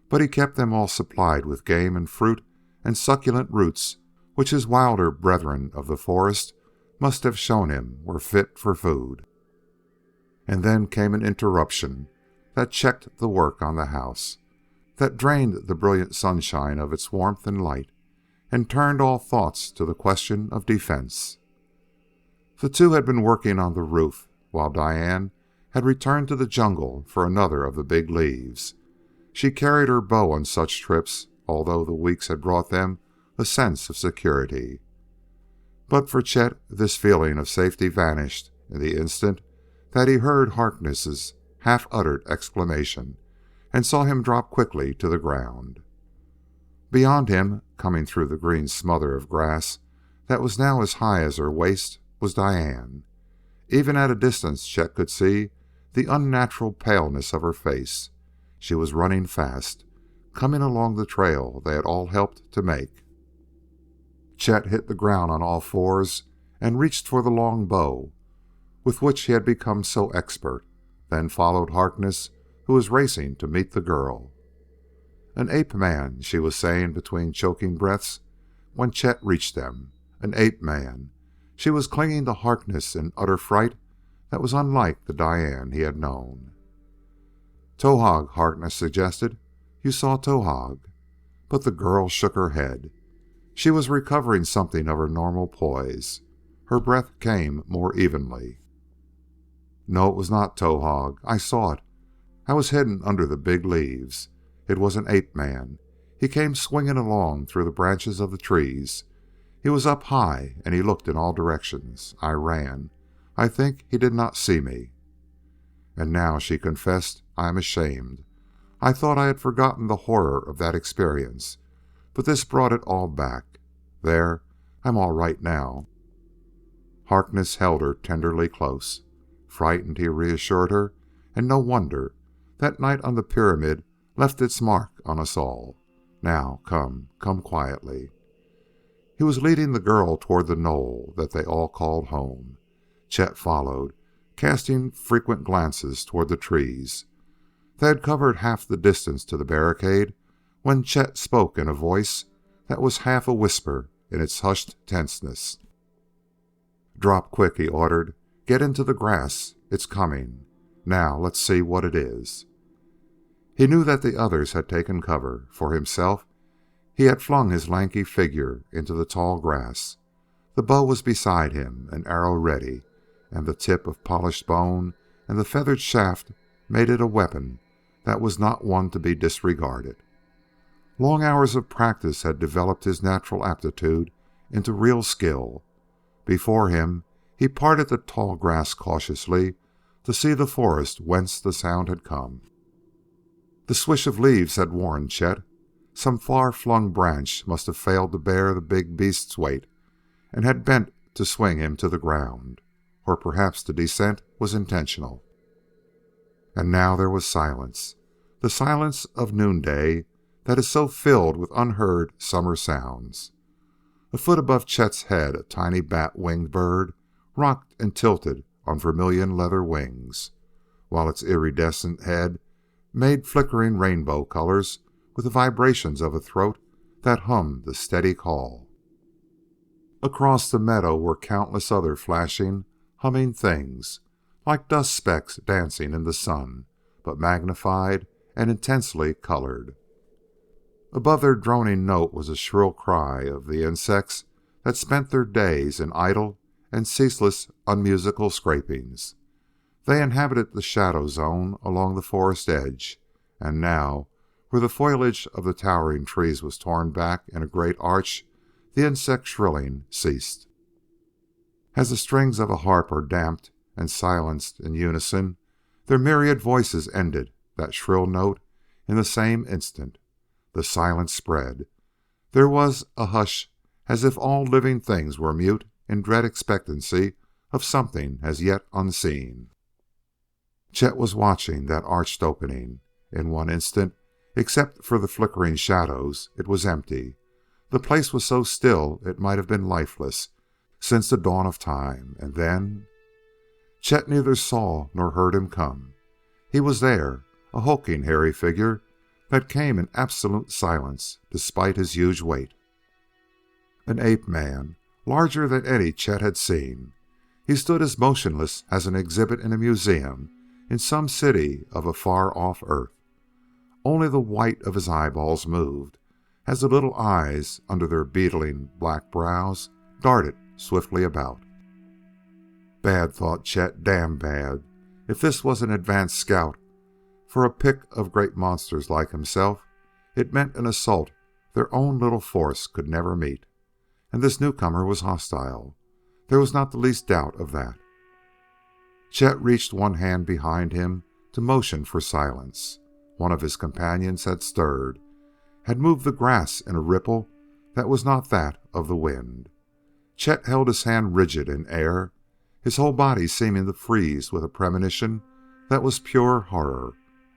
But he kept them all supplied with game and fruit and succulent roots which his wilder brethren of the forest must have shown him were fit for food. And then came an interruption that checked the work on the house. that drained the brilliant sunshine of its warmth and light, and turned all thoughts to the question of defense. The two had been working on the roof, while Diane had returned to the jungle for another of the big leaves. She carried her bow on such trips, although the weeks had brought them a sense of security. But for Chet, this feeling of safety vanished in the instant that he heard Harkness's half-uttered exclamation and saw him drop quickly to the ground. Beyond him, coming through the green smother of grass that was now as high as her waist, was Diane. Even at a distance Chet could see the unnatural paleness of her face. She was running fast, coming along the trail they had all helped to make. Chet hit the ground on all fours and reached for the long bow with which he had become so expert, then followed Harkness, who was racing to meet the girl. An ape man, she was saying between choking breaths when Chet reached them. An ape man. She was clinging to Harkness in utter fright that was unlike the Diane he had known. Towahg, Harkness suggested. You saw Towahg. But the girl shook her head. She was recovering something of her normal poise. Her breath came more evenly. No, it was not Towahg. I saw it. I was hidden under the big leaves. It was an ape man. He came swinging along through the branches of the trees. He was up high, and he looked in all directions. I ran. I think he did not see me. And now, she confessed, I am ashamed. I thought I had forgotten the horror of that experience, but this brought it all back. There, I'm all right now. Harkness held her tenderly close. Frightened, he reassured her, and no wonder. That night on the pyramid left its mark on us all. Now, come quietly. He was leading the girl toward the knoll that they all called home. Chet followed, casting frequent glances toward the trees. They had covered half the distance to the barricade when Chet spoke in a voice that was half a whisper in its hushed tenseness. Drop quick, he ordered. Get into the grass. It's coming. Now, let's see what it is. He knew that the others had taken cover. For himself, he had flung his lanky figure into the tall grass. The bow was beside him, an arrow ready, and the tip of polished bone and the feathered shaft made it a weapon that was not one to be disregarded. Long hours of practice had developed his natural aptitude into real skill. Before him, he parted the tall grass cautiously to see the forest whence the sound had come. The swish of leaves had warned Chet. Some far-flung branch must have failed to bear the big beast's weight and had bent to swing him to the ground. Or perhaps the descent was intentional. And now there was silence. The silence of noonday that is so filled with unheard summer sounds. A foot above Chet's head, a tiny bat-winged bird rocked and tilted on vermilion leather wings, while its iridescent head made flickering rainbow colors with the vibrations of a throat that hummed the steady call. Across the meadow were countless other flashing, humming things, like dust specks dancing in the sun, but magnified and intensely colored. Above their droning note was a shrill cry of the insects that spent their days in idle and ceaseless unmusical scrapings. They inhabited the shadow zone along the forest edge, and now, where the foliage of the towering trees was torn back in a great arch, the insect shrilling ceased. As the strings of a harp are damped and silenced in unison, their myriad voices ended that shrill note in the same instant. The silence spread. There was a hush, as if all living things were mute in dread expectancy of something as yet unseen. Chet was watching that arched opening. In one instant, except for the flickering shadows, it was empty. The place was so still it might have been lifeless since the dawn of time. And then Chet neither saw nor heard him come. He was there, a hulking, hairy figure that came in absolute silence despite his huge weight. An ape-man, larger than any Chet had seen. He stood as motionless as an exhibit in a museum in some city of a far-off Earth. Only the white of his eyeballs moved as the little eyes under their beetling black brows darted swiftly about. Bad, thought Chet, damn bad. If this was an advance scout for a pick of great monsters like himself, it meant an assault their own little force could never meet. And this newcomer was hostile. There was not the least doubt of that. Chet reached one hand behind him to motion for silence. One of his companions had stirred, had moved the grass in a ripple that was not that of the wind. Chet held his hand rigid in air, his whole body seeming to freeze with a premonition that was pure horror,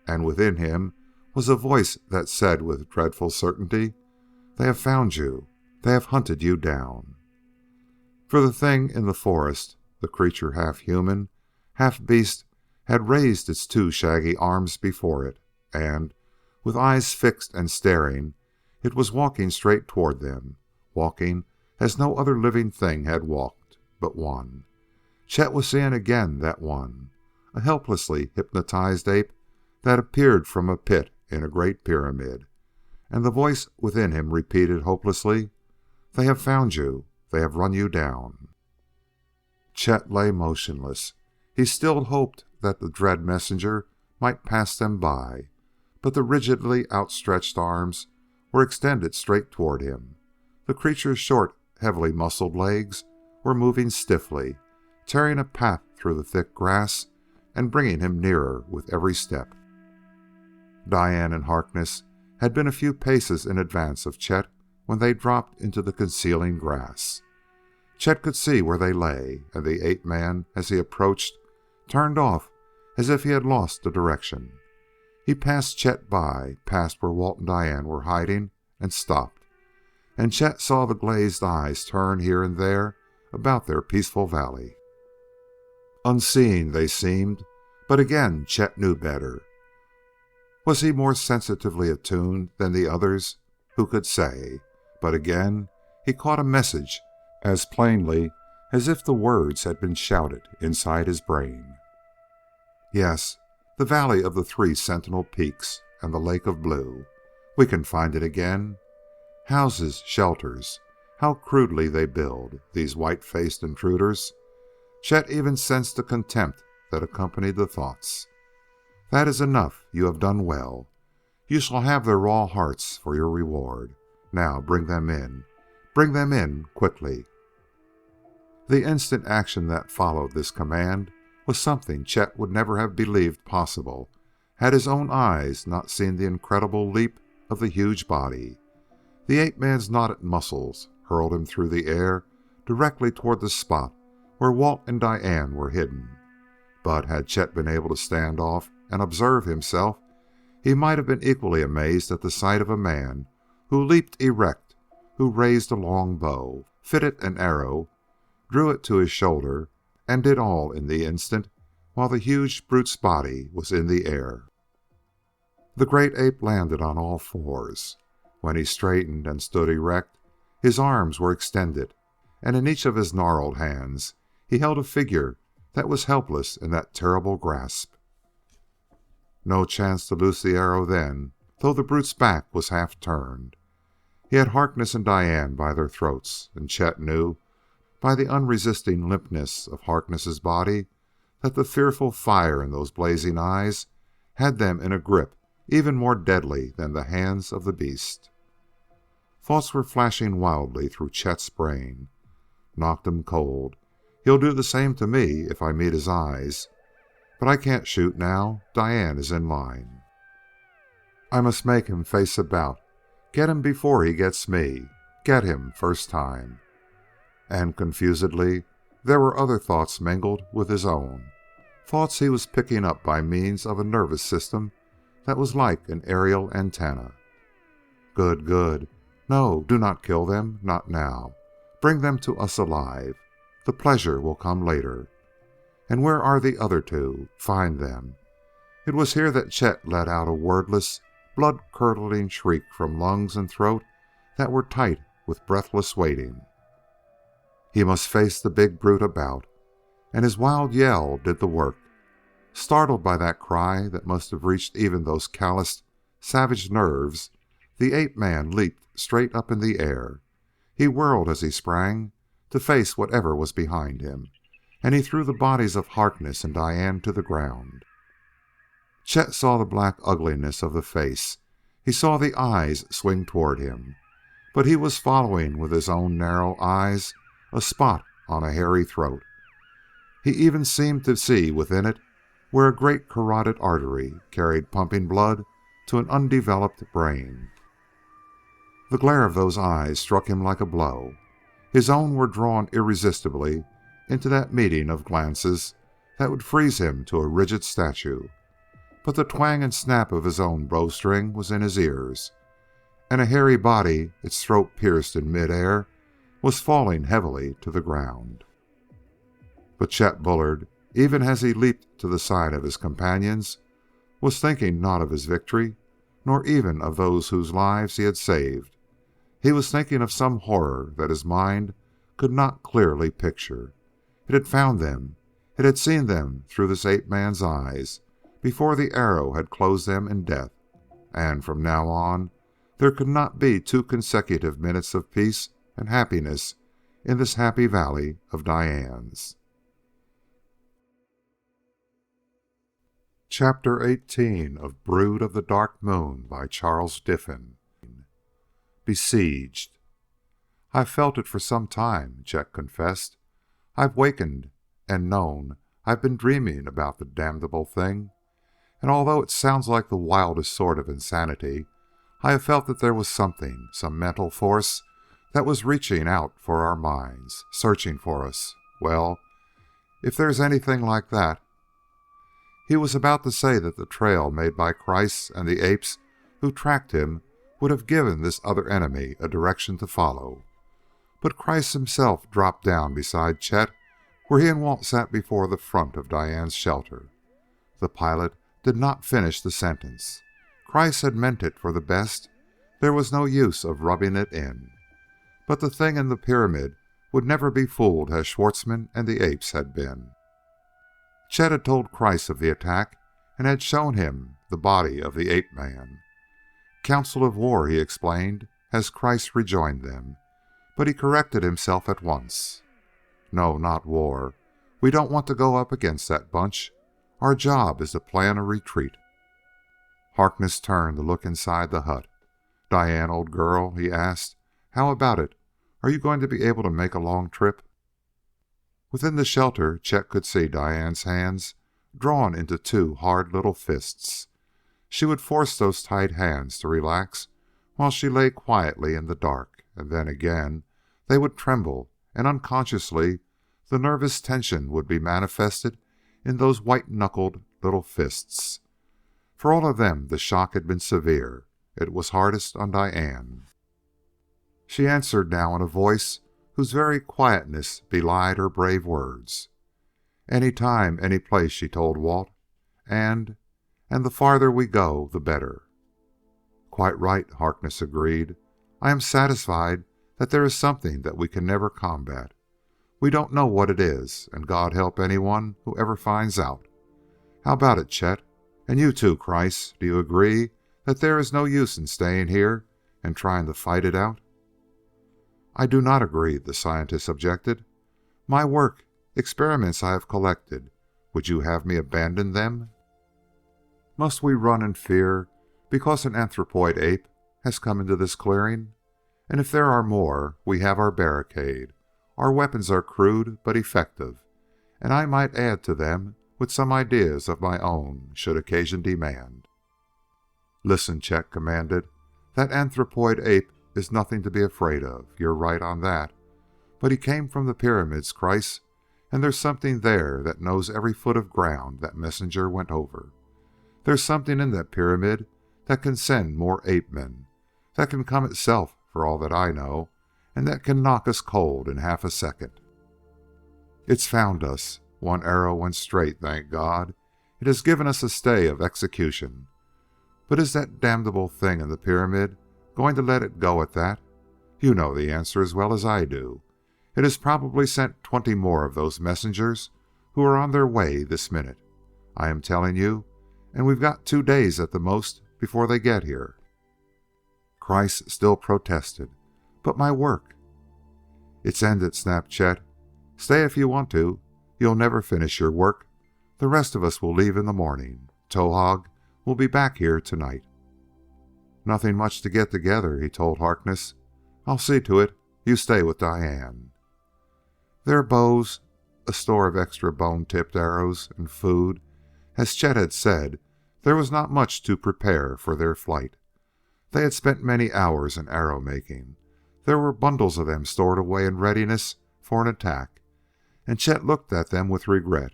and within him was a voice that said with dreadful certainty, "They have found you. They have hunted you down." For the thing in the forest, the creature half human, half beast, had raised its two shaggy arms before it, and, with eyes fixed and staring, it was walking straight toward them, walking as no other living thing had walked, but one. Chet was seeing again that one, a helplessly hypnotized ape that appeared from a pit in a great pyramid, and the voice within him repeated hopelessly, "They have found you. They have run you down." Chet lay motionless. He still hoped that the dread messenger might pass them by, but the rigidly outstretched arms were extended straight toward him. The creature's short, heavily muscled legs were moving stiffly, tearing a path through the thick grass and bringing him nearer with every step. Diane and Harkness had been a few paces in advance of Chet when they dropped into the concealing grass. Chet could see where they lay, and the ape-man, as he approached, turned off as if he had lost the direction. He passed Chet by, past where Walt and Diane were hiding, and stopped. And Chet saw the glazed eyes turn here and there about their peaceful valley. Unseeing they seemed, but again Chet knew better. Was he more sensitively attuned than the others? Who could say? But again he caught a message as plainly as if the words had been shouted inside his brain. Yes, the valley of the three sentinel peaks and the lake of blue. We can find it again. Houses, shelters. How crudely they build, these white-faced intruders. Chet even sensed the contempt that accompanied the thoughts. That is enough. You have done well. You shall have their raw hearts for your reward. Now bring them in. Bring them in quickly. The instant action that followed this command was something Chet would never have believed possible had his own eyes not seen the incredible leap of the huge body. The ape-man's knotted muscles hurled him through the air directly toward the spot where Walt and Diane were hidden. But had Chet been able to stand off and observe himself, he might have been equally amazed at the sight of a man who leaped erect, who raised a long bow, fitted an arrow, drew it to his shoulder, and did all in the instant while the huge brute's body was in the air. The great ape landed on all fours. When he straightened and stood erect, his arms were extended, and in each of his gnarled hands he held a figure that was helpless in that terrible grasp. No chance to loose the arrow then, though the brute's back was half turned. He had Harkness and Diane by their throats, and Chet knew, by the unresisting limpness of Harkness's body, that the fearful fire in those blazing eyes had them in a grip even more deadly than the hands of the beast. Thoughts were flashing wildly through Chet's brain. Knocked him cold. He'll do the same to me if I meet his eyes. But I can't shoot now. Diane is in line. I must make him face about. Get him before he gets me. Get him first time. And confusedly, there were other thoughts mingled with his own. Thoughts he was picking up by means of a nervous system that was like an aerial antenna. Good, good. No, do not kill them. Not now. Bring them to us alive. The pleasure will come later. And where are the other two? Find them. It was here that Chet let out a wordless, blood-curdling shriek from lungs and throat that were tight with breathless waiting. He must face the big brute about, and his wild yell did the work. Startled by that cry that must have reached even those calloused, savage nerves, the ape-man leaped straight up in the air. He whirled as he sprang, to face whatever was behind him, and he threw the bodies of Harkness and Diane to the ground. Chet saw the black ugliness of the face. He saw the eyes swing toward him. But he was following with his own narrow eyes a spot on a hairy throat. He even seemed to see within it where a great carotid artery carried pumping blood to an undeveloped brain. The glare of those eyes struck him like a blow. His own were drawn irresistibly into that meeting of glances that would freeze him to a rigid statue. But the twang and snap of his own bowstring was in his ears, and a hairy body, its throat pierced in midair, was falling heavily to the ground. But Chet Bullard, even as he leaped to the side of his companions, was thinking not of his victory, nor even of those whose lives he had saved. He was thinking of some horror that his mind could not clearly picture. It had found them. It had seen them through this ape-man's eyes before the arrow had closed them in death. And from now on, there could not be 2 consecutive minutes of peace and happiness in this happy valley of Diane's. Chapter 18 of Brood of the Dark Moon by Charles Diffin. Besieged. "I've felt it for some time," Chet confessed. "I've wakened and known I've been dreaming about the damnable thing. And although it sounds like the wildest sort of insanity, I have felt that there was something, some mental force, that was reaching out for our minds, searching for us. Well, if there's anything like that..." He was about to say that the trail made by Kreiss and the apes who tracked him would have given this other enemy a direction to follow. But Kreiss himself dropped down beside Chet, where he and Walt sat before the front of Diane's shelter. The pilot did not finish the sentence. Kreiss had meant it for the best. There was no use of rubbing it in. But the thing in the pyramid would never be fooled as Schwartzmann and the apes had been. Chet had told Kreiss of the attack and had shown him the body of the ape-man. "Council of War," he explained as Kreiss rejoined them, but he corrected himself at once. "No, not war. We don't want to go up against that bunch. Our job is to plan a retreat." Harkness turned to look inside the hut. "Diane, old girl," he asked, "how about it? Are you going to be able to make a long trip?" Within the shelter, Chet could see Diane's hands drawn into 2 hard little fists. She would force those tight hands to relax while she lay quietly in the dark, and then again they would tremble, and unconsciously the nervous tension would be manifested in those white-knuckled little fists. For all of them the shock had been severe. It was hardest on Diane. She answered now in a voice whose very quietness belied her brave words. "Any time, any place," she told Walt. And the farther we go, the better." "Quite right," Harkness agreed. "I am satisfied that there is something that we can never combat. We don't know what it is, and God help anyone who ever finds out. How about it, Chet? And you too, Kreiss, do you agree that there is no use in staying here and trying to fight it out?" "I do not agree," the scientist objected. "My work, experiments I have collected, would you have me abandon them? Must we run in fear because an anthropoid ape has come into this clearing? And if there are more, we have our barricade. Our weapons are crude but effective, and I might add to them with some ideas of my own, should occasion demand." "Listen," Chet commanded. "That anthropoid ape is nothing to be afraid of. You're right on that. But he came from the pyramids, Kreiss, and there's something there that knows every foot of ground that messenger went over. There's something in that pyramid that can send more ape-men, that can come itself for all that I know, and that can knock us cold in half a second. It's found us. One arrow went straight, thank God. It has given us a stay of execution. But is that damnable thing in the pyramid going to let it go at that? You know the answer as well as I do. It has probably sent 20 more of those messengers who are on their way this minute. I am telling you, and we've got 2 days at the most before they get here." Kreiss still protested. "But my work—" "It's ended," snapped Chet. "Stay if you want to. You'll never finish your work. The rest of us will leave in the morning. Towahg will be back here tonight." "Nothing much to get together," he told Harkness. "I'll see to it. You stay with Diane." Their bows, a store of extra bone-tipped arrows, and food. As Chet had said, there was not much to prepare for their flight. They had spent many hours in arrow making. There were bundles of them stored away in readiness for an attack, and Chet looked at them with regret.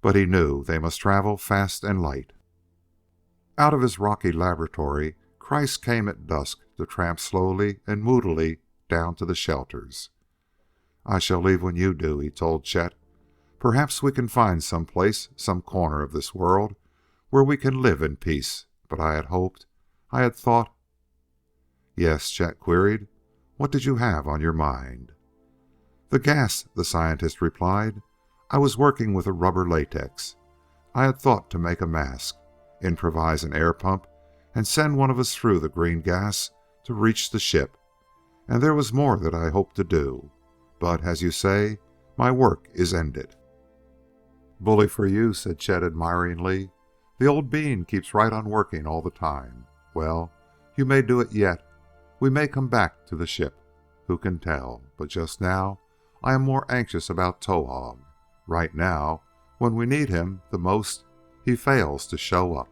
But he knew they must travel fast and light. Out of his rocky laboratory, Kreiss came at dusk to tramp slowly and moodily down to the shelters. "I shall leave when you do," he told Chet. "Perhaps we can find some place, some corner of this world, where we can live in peace. But I had hoped, I had thought—" "Yes?" Chet queried. "What did you have on your mind?" "The gas," the scientist replied. "I was working with a rubber latex. I had thought to make a mask, improvise an air pump, and send one of us through the green gas to reach the ship. And there was more that I hoped to do. But, as you say, my work is ended." "Bully for you," said Chet admiringly. "The old bean keeps right on working all the time. Well, you may do it yet. We may come back to the ship. Who can tell? But just now, I am more anxious about Towahg. Right now, when we need him the most, he fails to show up."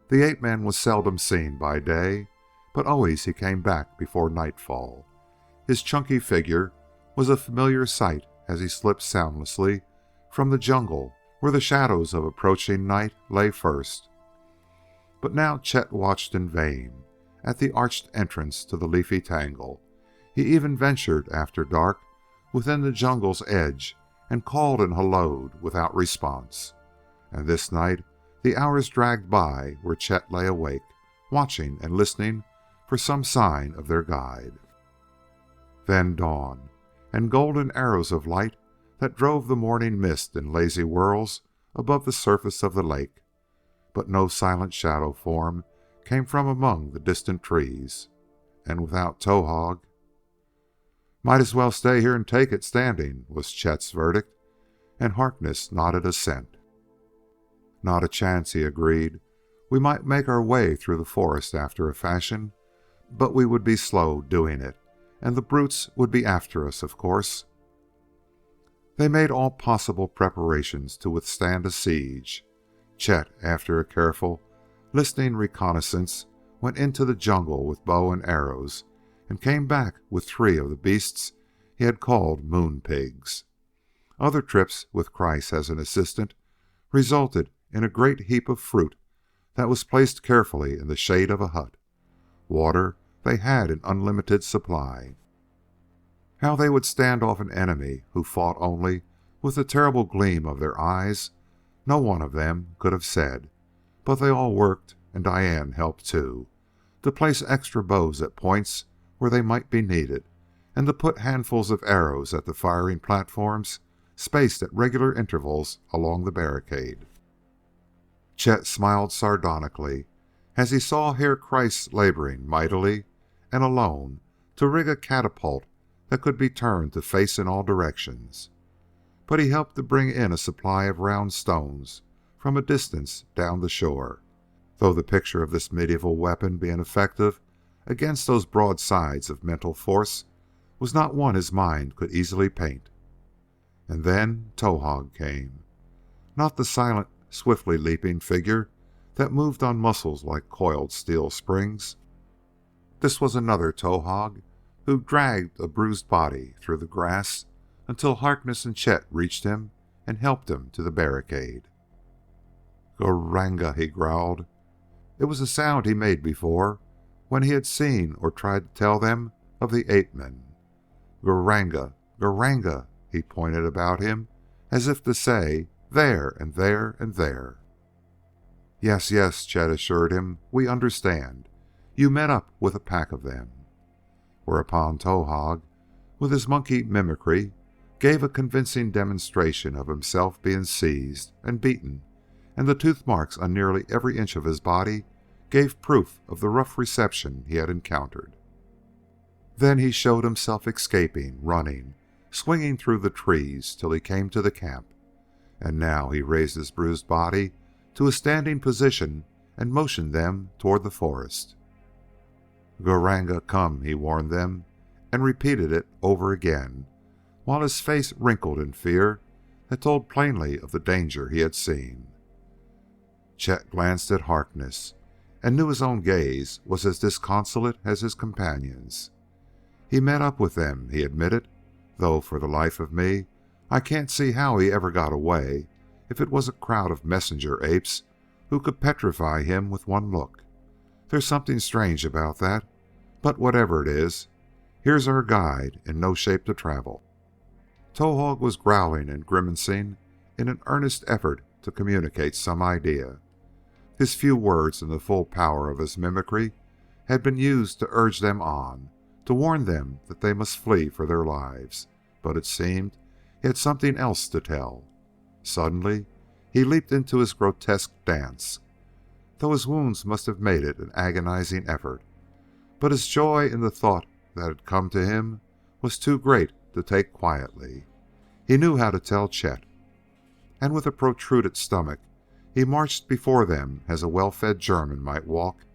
The ape-man was seldom seen by day, but always he came back before nightfall. His chunky figure was a familiar sight as he slipped soundlessly from the jungle where the shadows of approaching night lay first. But now Chet watched in vain at the arched entrance to the leafy tangle. He even ventured after dark within the jungle's edge and called and helloed without response. And this night the hours dragged by where Chet lay awake, watching and listening for some sign of their guide. Then dawn, and golden arrows of light that drove the morning mist in lazy whirls above the surface of the lake. But no silent shadow form came from among the distant trees. And without Towahg— "Might as well stay here and take it standing," was Chet's verdict, and Harkness nodded assent. "Not a chance," he agreed. "We might make our way through the forest after a fashion, but we would be slow doing it, and the brutes would be after us, of course." They made all possible preparations to withstand a siege. Chet, after a careful, listening reconnaissance, went into the jungle with bow and arrows, and came back with 3 of the beasts he had called moon pigs. Other trips, with Kreiss as an assistant, resulted in a great heap of fruit that was placed carefully in the shade of a hut. Water they had in unlimited supply. How they would stand off an enemy who fought only with the terrible gleam of their eyes, no one of them could have said, but they all worked, and Diane helped too, to place extra bows at points where they might be needed, and to put handfuls of arrows at the firing platforms spaced at regular intervals along the barricade. Chet smiled sardonically as he saw Herr Kreiss laboring mightily and alone to rig a catapult that could be turned to face in all directions. But he helped to bring in a supply of round stones from a distance down the shore, though the picture of this medieval weapon being effective against those broadsides of mental force was not one his mind could easily paint. And then Towahg came. Not the silent, swiftly leaping figure that moved on muscles like coiled steel springs. This was another Towahg who dragged a bruised body through the grass until Harkness and Chet reached him and helped him to the barricade. "Goranga," he growled. It was a sound he made before when he had seen or tried to tell them of the ape-men. "Goranga, Goranga," he pointed about him as if to say, "There and there and there." "Yes, yes," Chet assured him. "We understand. You met up with a pack of them." Whereupon Towahg, with his monkey mimicry, gave a convincing demonstration of himself being seized and beaten, and the tooth marks on nearly every inch of his body gave proof of the rough reception he had encountered. Then he showed himself escaping, running, swinging through the trees till he came to the camp. And now he raised his bruised body to a standing position and motioned them toward the forest. "Goranga, come," he warned them, and repeated it over again, while his face wrinkled in fear that told plainly of the danger he had seen. Chet glanced at Harkness and knew his own gaze was as disconsolate as his companion's. He met up with them, he admitted, though for the life of me I can't see how he ever got away if it was a crowd of messenger apes who could petrify him with one look. There's something strange about that, but whatever it is, here's our guide in no shape to travel. Towahg was growling and grimacing in an earnest effort to communicate some idea. His few words and the full power of his mimicry had been used to urge them on, to warn them that they must flee for their lives, but it seemed he had something else to tell. Suddenly, he leaped into his grotesque dance, though his wounds must have made it an agonizing effort. But his joy in the thought that had come to him was too great to take quietly. He knew how to tell Chet. And with a protruded stomach, he marched before them as a well-fed German might walk,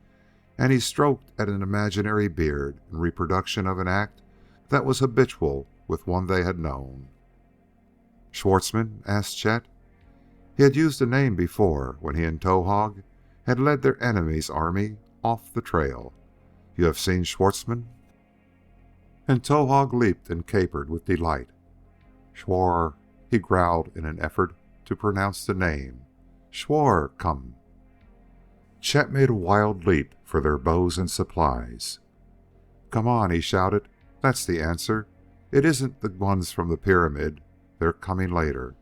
and he stroked at an imaginary beard in reproduction of an act that was habitual with one they had known. "Schwartzmann?" asked Chet. He had used the name before when he and Towahg had led their enemy's army off the trail. "You have seen Schwartzmann?" And Towahg leaped and capered with delight. "Schwar," he growled in an effort to pronounce the name. "Schwar, come." Chet made a wild leap for their bows and supplies. "Come on," he shouted. "That's the answer. It isn't the ones from the pyramid. They're coming later.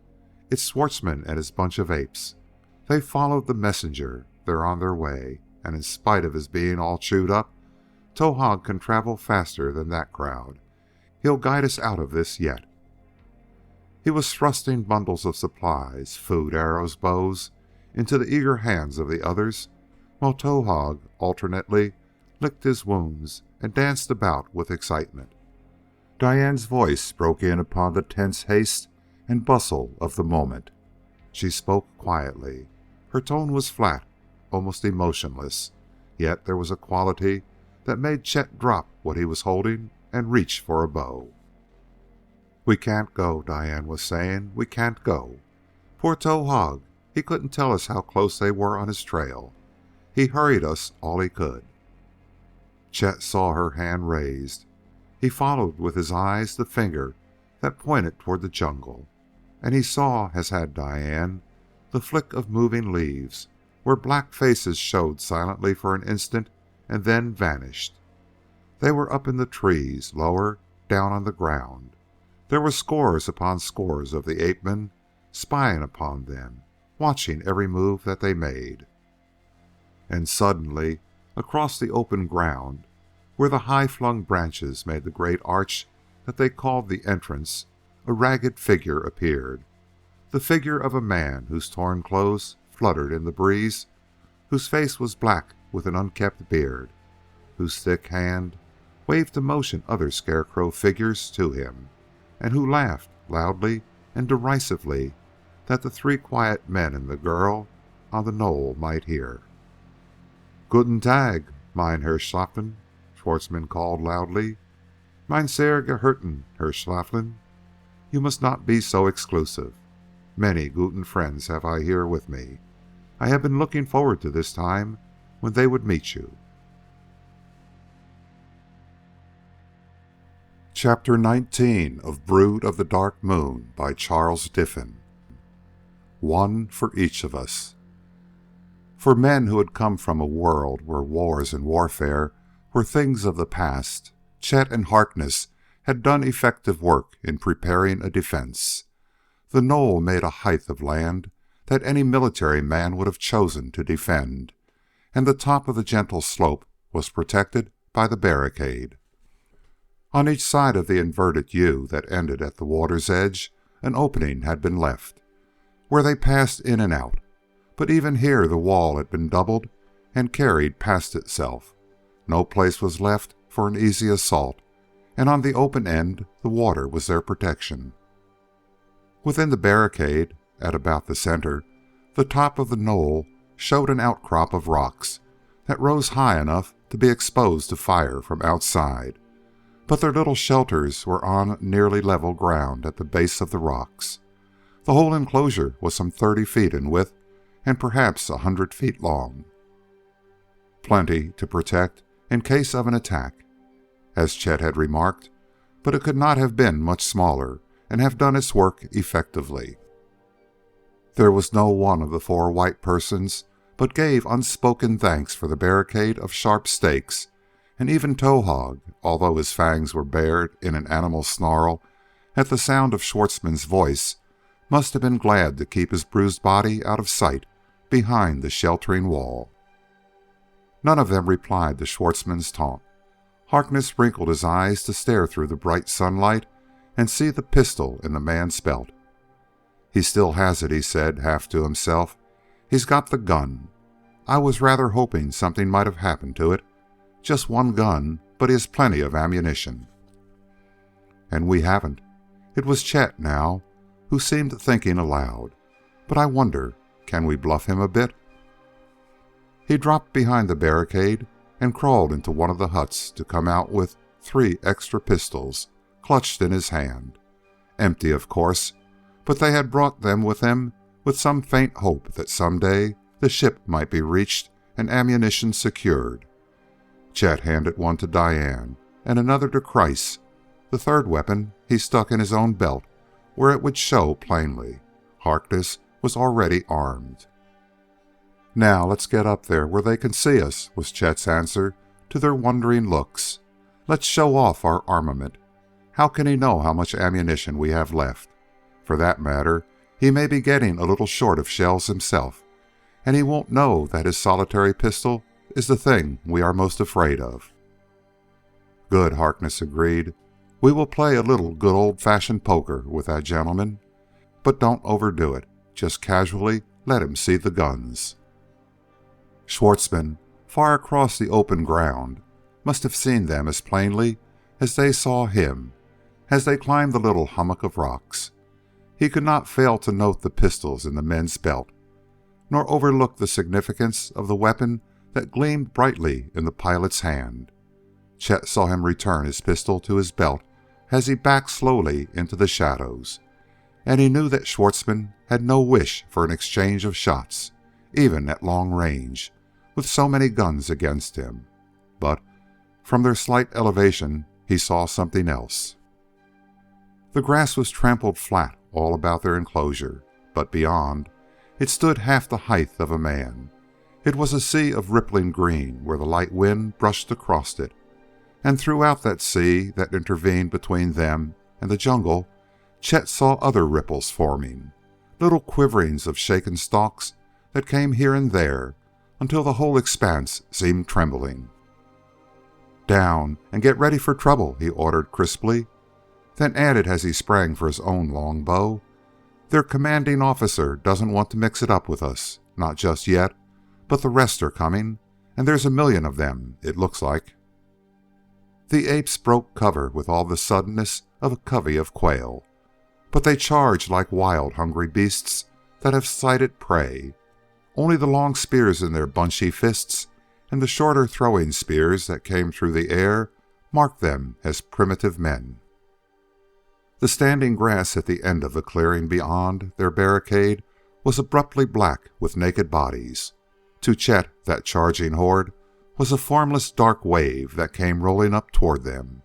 It's Schwartzmann and his bunch of apes. They followed the messenger. They're on their way. And in spite of his being all chewed up, Towahg can travel faster than that crowd. He'll guide us out of this yet." He was thrusting bundles of supplies, food, arrows, bows, into the eager hands of the others, while Towahg alternately licked his wounds and danced about with excitement. Diane's voice broke in upon the tense haste and bustle of the moment. She spoke quietly. Her tone was flat, almost emotionless, yet there was a quality that made Chet drop what he was holding and reach for a bow. "We can't go," Diane was saying. "We can't go. Poor Towahg, he couldn't tell us how close they were on his trail. He hurried us all he could." Chet saw her hand raised. He followed with his eyes the finger that pointed toward the jungle, and he saw, as had Diane, the flick of moving leaves where black faces showed silently for an instant and then vanished. They were up in the trees, lower down on the ground. There were scores upon scores of the ape-men spying upon them, watching every move that they made. And suddenly, across the open ground, where the high-flung branches made the great arch that they called the entrance, a ragged figure appeared. The figure of a man whose torn clothes fluttered in the breeze, whose face was black with an unkempt beard, whose thick hand waved to motion other scarecrow figures to him, and who laughed loudly and derisively that the three quiet men and the girl on the knoll might hear. "Guten Tag, mein Herr Schlafen," Schwartzmann called loudly. "Mein sehr geehrten Herr Schlafen, you must not be so exclusive. Many guten friends have I here with me. I have been looking forward to this time when they would meet you." Chapter 19 of Brood of the Dark Moon by Charles Diffin. One for each of us. For men who had come from a world where wars and warfare were things of the past, Chet and Harkness had done effective work in preparing a defense. The knoll made a height of land that any military man would have chosen to defend, and the top of the gentle slope was protected by the barricade. On each side of the inverted U that ended at the water's edge, an opening had been left, where they passed in and out. But even here the wall had been doubled and carried past itself. No place was left for an easy assault, and on the open end the water was their protection. Within the barricade, at about the center, the top of the knoll showed an outcrop of rocks that rose high enough to be exposed to fire from outside, but their little shelters were on nearly level ground at the base of the rocks. The whole enclosure was some 30 feet in width and perhaps 100 feet long. Plenty to protect in case of an attack, as Chet had remarked, but it could not have been much smaller and have done its work effectively. There was no one of the 4 white persons but gave unspoken thanks for the barricade of sharp stakes, and even Towahg, although his fangs were bared in an animal snarl at the sound of Schwartzmann's voice, must have been glad to keep his bruised body out of sight behind the sheltering wall. None of them replied to Schwartzmann's taunt. Harkness wrinkled his eyes to stare through the bright sunlight and see the pistol in the man's belt. "He still has it," he said, half to himself. "He's got the gun. I was rather hoping something might have happened to it. Just one gun, but he has plenty of ammunition." "And we haven't." It was Chet now, who seemed thinking aloud. "But I wonder, can we bluff him a bit?" He dropped behind the barricade and crawled into one of the huts to come out with 3 extra pistols clutched in his hand. Empty, of course, but they had brought them with them with some faint hope that someday the ship might be reached and ammunition secured. Chet handed one to Diane and another to Kreiss. The third weapon he stuck in his own belt where it would show plainly. Harkness was already armed. "Now let's get up there where they can see us," was Chet's answer to their wondering looks. "Let's show off our armament. How can he know how much ammunition we have left? For that matter, he may be getting a little short of shells himself, and he won't know that his solitary pistol is the thing we are most afraid of." "Good," Harkness agreed. "We will play a little good old-fashioned poker with that gentleman. But don't overdo it. Just casually let him see the guns." Schwartzmann, far across the open ground, must have seen them as plainly as they saw him as they climbed the little hummock of rocks. He could not fail to note the pistols in the men's belt, nor overlook the significance of the weapon that gleamed brightly in the pilot's hand. Chet saw him return his pistol to his belt as he backed slowly into the shadows, and he knew that Schwartzmann had no wish for an exchange of shots, even at long range, with so many guns against him. But from their slight elevation he saw something else. The grass was trampled flat all about their enclosure, but beyond, it stood half the height of a man. It was a sea of rippling green where the light wind brushed across it, and throughout that sea that intervened between them and the jungle, Chet saw other ripples forming, little quiverings of shaken stalks that came here and there until the whole expanse seemed trembling. "Down and get ready for trouble," he ordered crisply, then added as he sprang for his own long bow, "Their commanding officer doesn't want to mix it up with us, not just yet, but the rest are coming, and there's a million of them, it looks like." The apes broke cover with all the suddenness of a covey of quail, but they charged like wild, hungry beasts that have sighted prey. Only the long spears in their bunchy fists and the shorter throwing spears that came through the air marked them as primitive men. The standing grass at the end of the clearing beyond their barricade was abruptly black with naked bodies. To Chet, that charging horde was a formless dark wave that came rolling up toward them.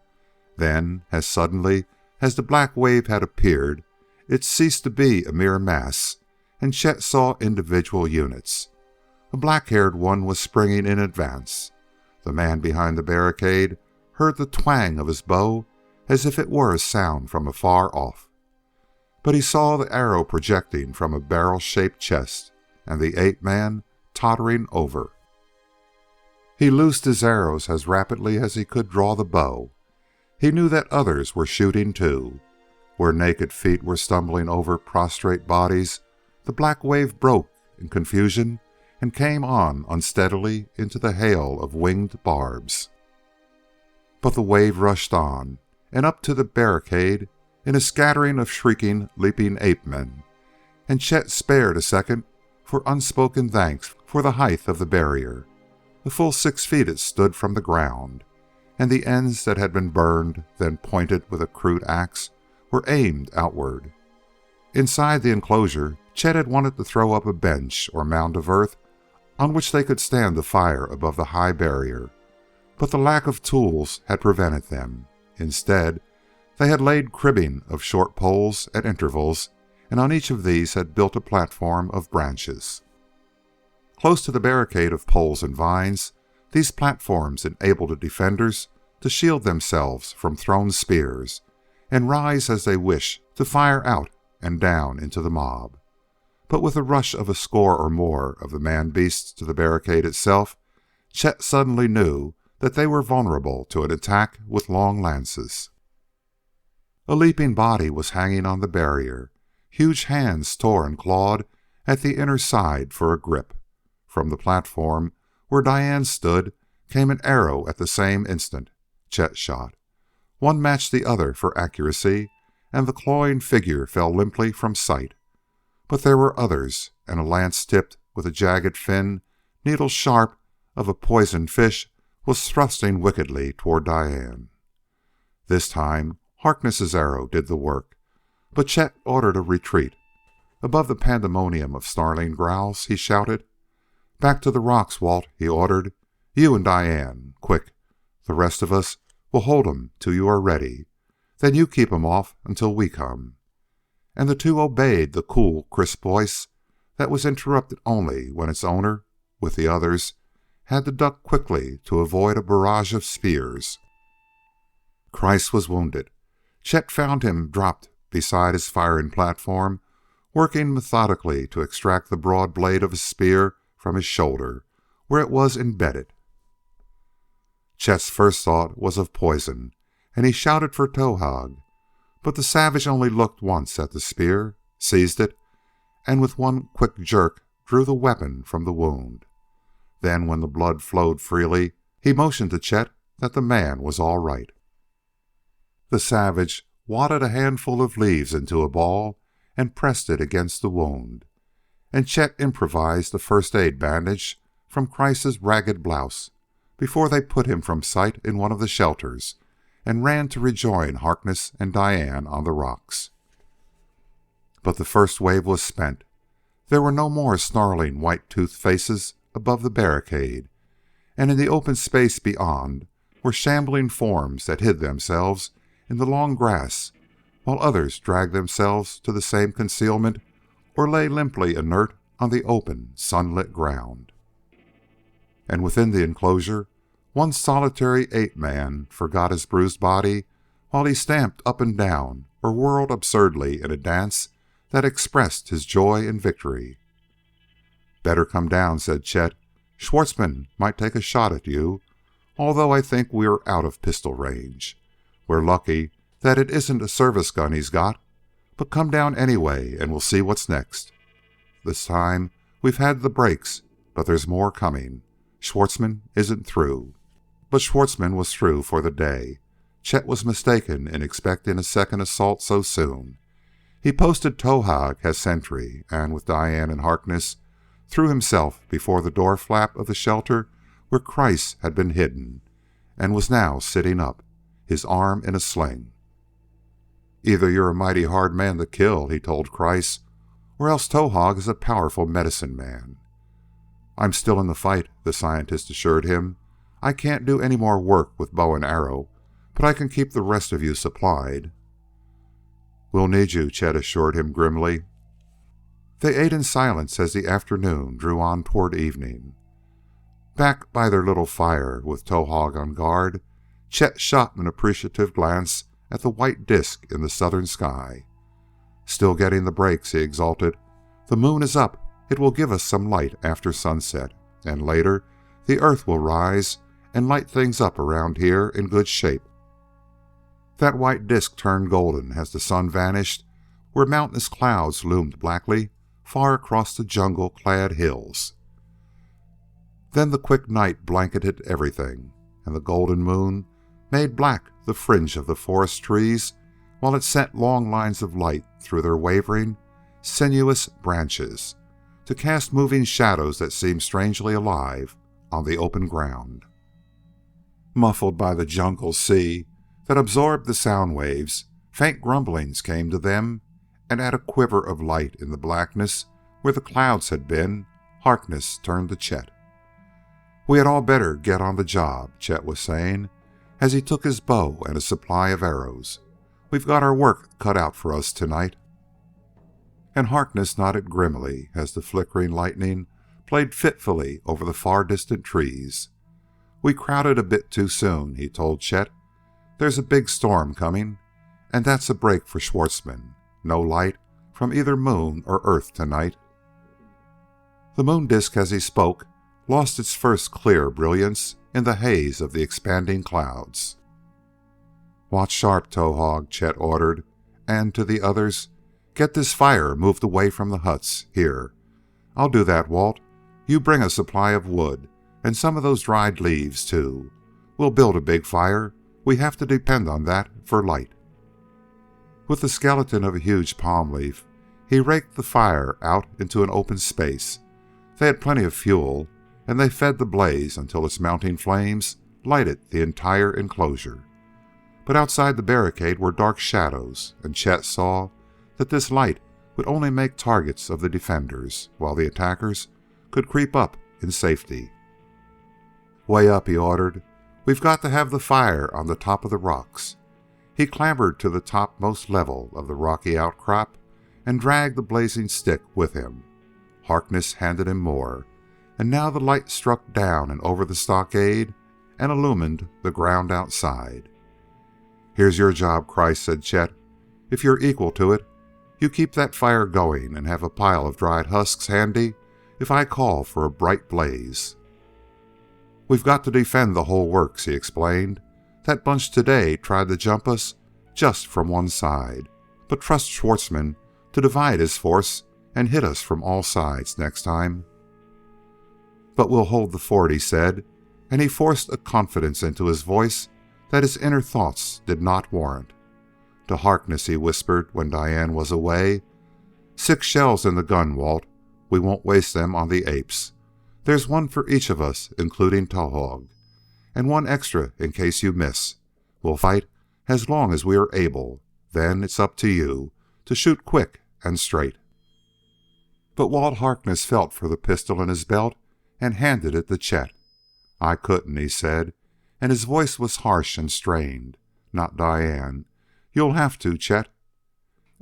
Then, as suddenly as the black wave had appeared, it ceased to be a mere mass, and Chet saw individual units. A black-haired one was springing in advance. The man behind the barricade heard the twang of his bow as if it were a sound from afar off. But he saw the arrow projecting from a barrel-shaped chest, and the ape-man tottering over. He loosed his arrows as rapidly as he could draw the bow. He knew that others were shooting too. Where naked feet were stumbling over prostrate bodies, the black wave broke in confusion and came on unsteadily into the hail of winged barbs. But the wave rushed on, and up to the barricade in a scattering of shrieking, leaping ape-men, and Chet spared a second for unspoken thanks for the height of the barrier. A full 6 feet it stood from the ground, and the ends that had been burned, then pointed with a crude axe, were aimed outward. Inside the enclosure, Chet had wanted to throw up a bench or mound of earth on which they could stand the fire above the high barrier, but the lack of tools had prevented them. Instead, they had laid cribbing of short poles at intervals, and on each of these had built a platform of branches. Close to the barricade of poles and vines, these platforms enabled the defenders to shield themselves from thrown spears and rise as they wished to fire out and down into the mob. But with the rush of a score or more of the man-beasts to the barricade itself, Chet suddenly knew that they were vulnerable to an attack with long lances. A leaping body was hanging on the barrier. Huge hands tore and clawed at the inner side for a grip. From the platform where Diane stood came an arrow at the same instant. Chet shot. One matched the other for accuracy, and the clawing figure fell limply from sight. But there were others, and a lance tipped with a jagged fin, needle sharp, of a poisoned fish was thrusting wickedly toward Diane. This time Harkness's arrow did the work, but Chet ordered a retreat. Above the pandemonium of snarling growls, he shouted, "Back to the rocks, Walt," he ordered. "You and Diane. Quick. The rest of us will hold 'em till you are ready. Then you keep 'em off until we come." And the two obeyed the cool, crisp voice that was interrupted only when its owner, with the others, had to duck quickly to avoid a barrage of spears. Kreiss was wounded. Chet found him dropped beside his firing platform, working methodically to extract the broad blade of a spear from his shoulder, where it was embedded. Chet's first thought was of poison, and he shouted for Towahg, but the savage only looked once at the spear, seized it, and with one quick jerk drew the weapon from the wound. Then, when the blood flowed freely, he motioned to Chet that the man was all right. The savage wadded a handful of leaves into a ball and pressed it against the wound, and Chet improvised a first-aid bandage from Kreiss's ragged blouse before they put him from sight in one of the shelters and ran to rejoin Harkness and Diane on the rocks. But the first wave was spent. There were no more snarling white-toothed faces above the barricade, and in the open space beyond were shambling forms that hid themselves in the long grass, while others dragged themselves to the same concealment or lay limply inert on the open, sunlit ground. And within the enclosure, one solitary ape-man forgot his bruised body while he stamped up and down or whirled absurdly in a dance that expressed his joy in victory. "Better come down," said Chet. "Schwartzmann might take a shot at you, although I think we are out of pistol range. We're lucky that it isn't a service gun he's got, but come down anyway and we'll see what's next. This time we've had the breaks, but there's more coming. Schwartzmann isn't through." But Schwartzmann was through for the day. Chet was mistaken in expecting a second assault so soon. He posted Towahg as sentry, and with Diane and Harkness, threw himself before the door flap of the shelter where Kreiss had been hidden, and was now sitting up, his arm in a sling. "Either you're a mighty hard man to kill," he told Kreiss, "or else Towahg is a powerful medicine man." "I'm still in the fight," the scientist assured him. "I can't do any more work with bow and arrow, but I can keep the rest of you supplied." "We'll need you," Chet assured him grimly. They ate in silence as the afternoon drew on toward evening. Back by their little fire, with Towahg on guard, Chet shot an appreciative glance at the white disk in the southern sky. "Still getting the breaks," he exulted. "The moon is up. It will give us some light after sunset, and later the earth will rise and light things up around here in good shape." That white disk turned golden as the sun vanished where mountainous clouds loomed blackly far across the jungle-clad hills. Then the quick night blanketed everything, and the golden moon made black the fringe of the forest trees while it sent long lines of light through their wavering, sinuous branches to cast moving shadows that seemed strangely alive on the open ground. Muffled by the jungle sea that absorbed the sound waves, faint grumblings came to them, and at a quiver of light in the blackness where the clouds had been, Harkness turned to Chet. "We had all better get on the job," Chet was saying, as he took his bow and a supply of arrows. "We've got our work cut out for us tonight." And Harkness nodded grimly as the flickering lightning played fitfully over the far distant trees. "We crowded a bit too soon," he told Chet. "There's a big storm coming, and that's a break for Schwartzmann. No light from either moon or earth tonight." The moon disk, as he spoke, lost its first clear brilliance in the haze of the expanding clouds. "Watch sharp, Towahg," Chet ordered, and to the others, "Get this fire moved away from the huts. Here, I'll do that, Walt. You bring a supply of wood, and some of those dried leaves, too. We'll build a big fire. We have to depend on that for light." With the skeleton of a huge palm leaf, he raked the fire out into an open space. They had plenty of fuel, and they fed the blaze until its mounting flames lighted the entire enclosure. But outside the barricade were dark shadows, and Chet saw that this light would only make targets of the defenders, while the attackers could creep up in safety. "Way up," he ordered. "We've got to have the fire on the top of the rocks." He clambered to the topmost level of the rocky outcrop and dragged the blazing stick with him. Harkness handed him more, and now the light struck down and over the stockade and illumined the ground outside. "Here's your job, Christ," said Chet. "If you're equal to it, you keep that fire going and have a pile of dried husks handy if I call for a bright blaze." "We've got to defend the whole works," he explained. "That bunch today tried to jump us just from one side, but trust Schwartzmann to divide his force and hit us from all sides next time." "But we'll hold the fort," he said, and he forced a confidence into his voice that his inner thoughts did not warrant. To Harkness he whispered when Diane was away, "6 shells in the gun, Walt. We won't waste them on the apes. There's one for each of us, including Towahg, and one extra in case you miss. We'll fight as long as we are able. Then it's up to you to shoot quick and straight." But Walt Harkness felt for the pistol in his belt and handed it to Chet. "I couldn't," he said, and his voice was harsh and strained. "Not Diane. You'll have to, Chet."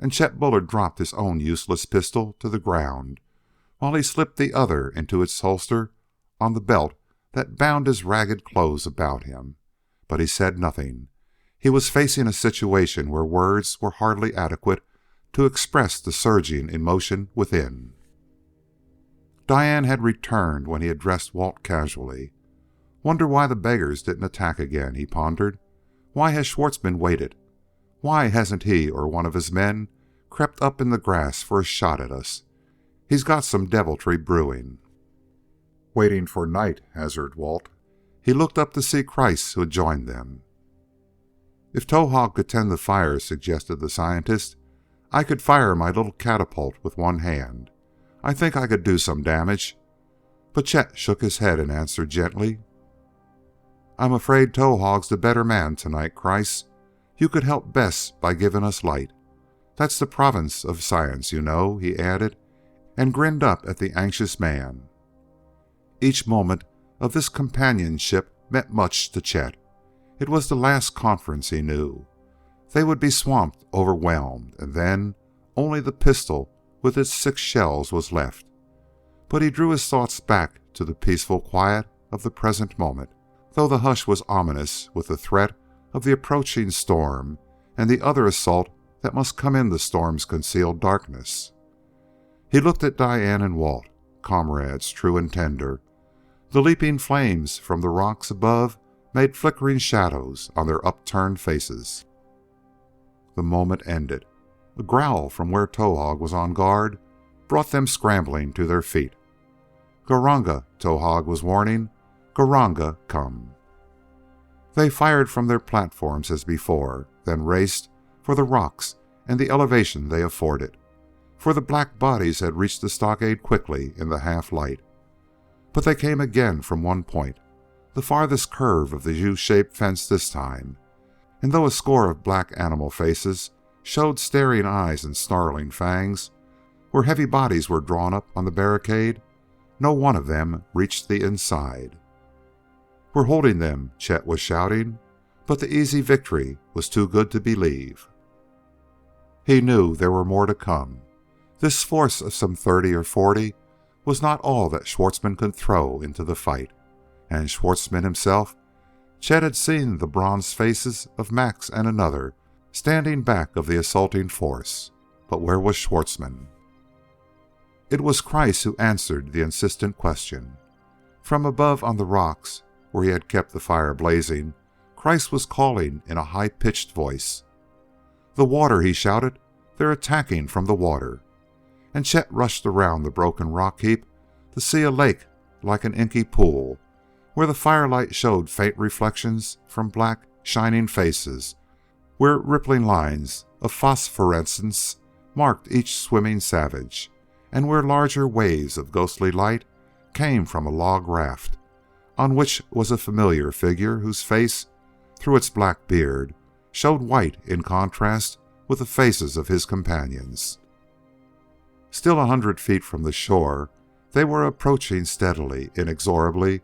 And Chet Bullard dropped his own useless pistol to the ground, while he slipped the other into its holster on the belt that bound his ragged clothes about him. But he said nothing. He was facing a situation where words were hardly adequate to express the surging emotion within. Diane had returned when he addressed Walt casually. "Wonder why the beggars didn't attack again," he pondered. "Why has Schwartzmann waited? Why hasn't he or one of his men crept up in the grass for a shot at us? He's got some deviltry brewing." "Waiting for night," hazarded Walt. He looked up to see Kreiss, who had joined them. "If Towahg could tend the fire," suggested the scientist, "I could fire my little catapult with one hand. I think I could do some damage." But Chet shook his head and answered gently, "I'm afraid Towahg's the better man tonight, Kreiss. You could help best by giving us light. That's the province of science, you know," he added, and grinned up at the anxious man. Each moment of this companionship meant much to Chet. It was the last conference he knew. They would be swamped, overwhelmed, and then only the pistol with its 6 shells was left. But he drew his thoughts back to the peaceful quiet of the present moment, though the hush was ominous with the threat of the approaching storm and the other assault that must come in the storm's concealed darkness. He looked at Diane and Walt, comrades true and tender. The leaping flames from the rocks above made flickering shadows on their upturned faces. The moment ended. A growl from where Towahg was on guard brought them scrambling to their feet. "Garanga," Towahg was warning. "Garanga, come." They fired from their platforms as before, then raced for the rocks and the elevation they afforded, for the black bodies had reached the stockade quickly in the half-light. But they came again from one point, the farthest curve of the U-shaped fence this time, and though a score of black animal faces showed staring eyes and snarling fangs, where heavy bodies were drawn up on the barricade, no one of them reached the inside. "We're holding them," Chet was shouting, but the easy victory was too good to believe. He knew there were more to come. This force of some 30 or 40 was not all that Schwartzmann could throw into the fight. And Schwartzmann himself, Chet had seen the bronze faces of Max and another standing back of the assaulting force. But where was Schwartzmann? It was Kreiss who answered the insistent question. From above on the rocks, where he had kept the fire blazing, Kreiss was calling in a high-pitched voice. "The water!" he shouted. "They're attacking from the water!" And Chet rushed around the broken rock heap to see a lake like an inky pool, where the firelight showed faint reflections from black, shining faces, where rippling lines of phosphorescence marked each swimming savage, and where larger waves of ghostly light came from a log raft, on which was a familiar figure whose face, through its black beard, showed white in contrast with the faces of his companions. Still 100 feet from the shore, they were approaching steadily, inexorably,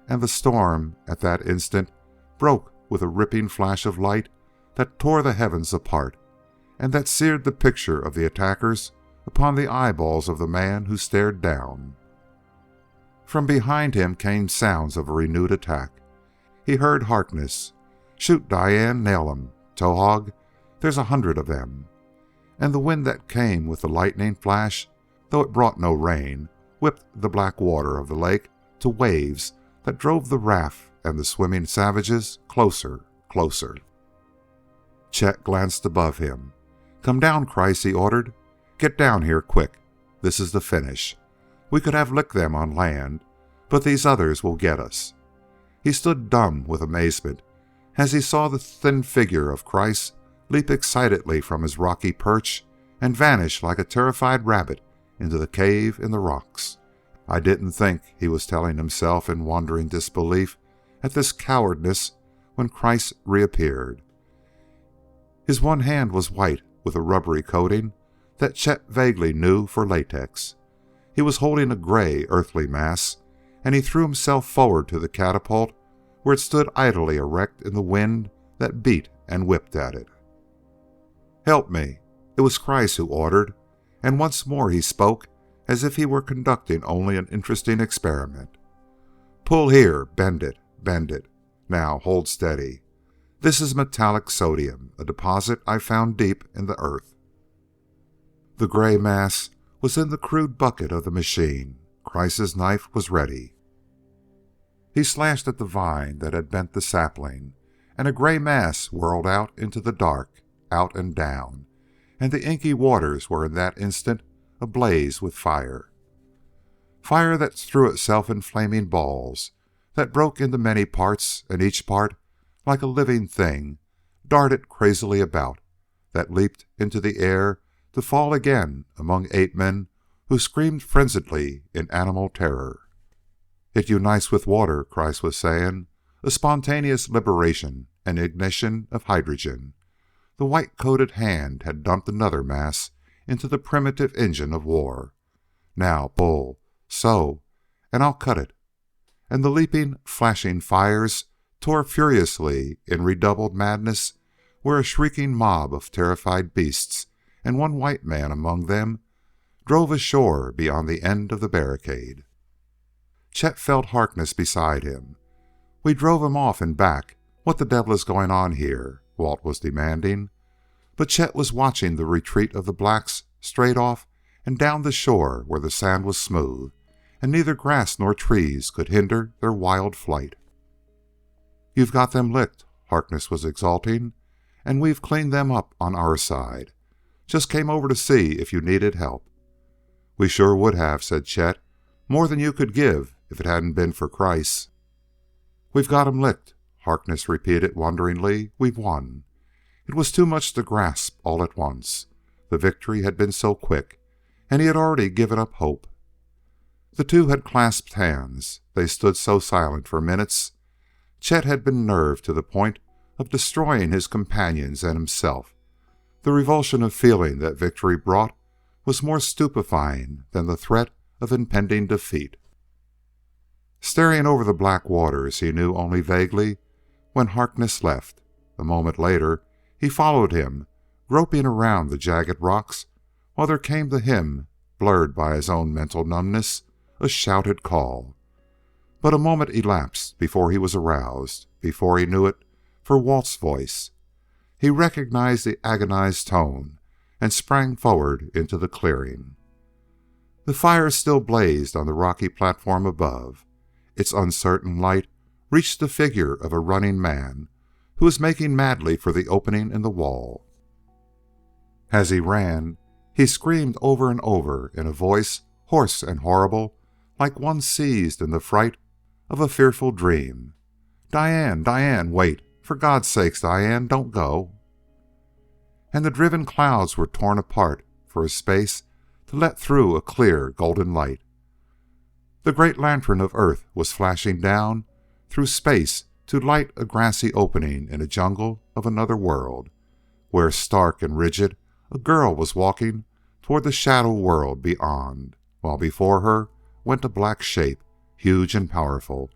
and the storm, at that instant, broke with a ripping flash of light that tore the heavens apart, and that seared the picture of the attackers upon the eyeballs of the man who stared down. From behind him came sounds of a renewed attack. He heard Harkness. "Shoot, Diane, nail 'em. Towahg, there's 100 of them." And the wind that came with the lightning flash, though it brought no rain, whipped the black water of the lake to waves that drove the raft and the swimming savages closer, closer. Chet glanced above him. "Come down, Kreiss," he ordered. "Get down here quick. This is the finish. We could have licked them on land, but these others will get us." He stood dumb with amazement as he saw the thin figure of Kreiss leap excitedly from his rocky perch and vanish like a terrified rabbit into the cave in the rocks. "I didn't think," he was telling himself in wondering disbelief at this cowardice when Kreiss reappeared. His one hand was white with a rubbery coating that Chet vaguely knew for latex. He was holding a gray, earthly mass, and he threw himself forward to the catapult where it stood idly erect in the wind that beat and whipped at it. "Help me!" It was Kreiss who ordered, and once more he spoke as if he were conducting only an interesting experiment. "Pull here, bend it, bend it. Now hold steady. This is metallic sodium, a deposit I found deep in the earth." The gray mass was in the crude bucket of the machine. Kreiss's knife was ready. He slashed at the vine that had bent the sapling, and a gray mass whirled out into the dark, out and down, and the inky waters were in that instant ablaze with fire. Fire that threw itself in flaming balls, that broke into many parts, and each part, like a living thing, darted crazily about, that leaped into the air to fall again among ape men who screamed frenziedly in animal terror. "It unites with water," Kreiss was saying. "A spontaneous liberation and ignition of hydrogen." The white-coated hand had dumped another mass into the primitive engine of war. "Now pull. So. And I'll cut it." And the leaping, flashing fires tore furiously in redoubled madness where a shrieking mob of terrified beasts, and one white man among them, drove ashore beyond the end of the barricade. Chet felt Harkness beside him. "We drove him off and back. What the devil is going on here?" Walt was demanding. But Chet was watching the retreat of the blacks straight off and down the shore where the sand was smooth, and neither grass nor trees could hinder their wild flight. "You've got them licked," Harkness was exulting, "and we've cleaned them up on our side. Just came over to see if you needed help." "We sure would have," said Chet. More than you could give if it hadn't been for Christ." "We've got 'em licked," Harkness repeated wonderingly. "We've won." It was too much to grasp all at once. The victory had been so quick, and he had already given up hope. The two had clasped hands. They stood so silent for minutes. Chet had been nerved to the point of destroying his companions and himself. The revulsion of feeling that victory brought was more stupefying than the threat of impending defeat. Staring over the black waters, he knew only vaguely when Harkness left. A moment later, he followed him, groping around the jagged rocks, while there came to him, blurred by his own mental numbness, a shouted call. But a moment elapsed before he was aroused, before he knew it for Walt's voice. He recognized the agonized tone and sprang forward into the clearing. The fire still blazed on the rocky platform above. Its uncertain light reached the figure of a running man who was making madly for the opening in the wall. As he ran, he screamed over and over in a voice hoarse and horrible, like one seized in the fright of a fearful dream. "Diane, Diane, wait! For God's sake, Diane, don't go!" And the driven clouds were torn apart for a space to let through a clear golden light. The great lantern of Earth was flashing down through space to light a grassy opening in a jungle of another world, where, stark and rigid, a girl was walking toward the shadow world beyond, while before her went a black shape, huge and powerful,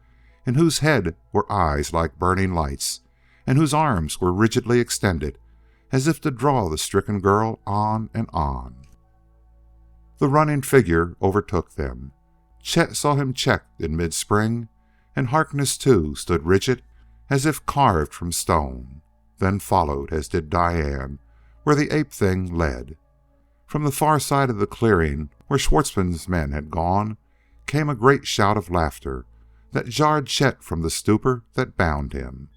in whose head were eyes like burning lights, and whose arms were rigidly extended as if to draw the stricken girl on and on. The running figure overtook them. Chet saw him checked in mid-spring, and Harkness too stood rigid as if carved from stone, then followed, as did Diane, where the ape-thing led. From the far side of the clearing, where Schwartzmann's men had gone, came a great shout of laughter that jarred Chet from the stupor that bound him.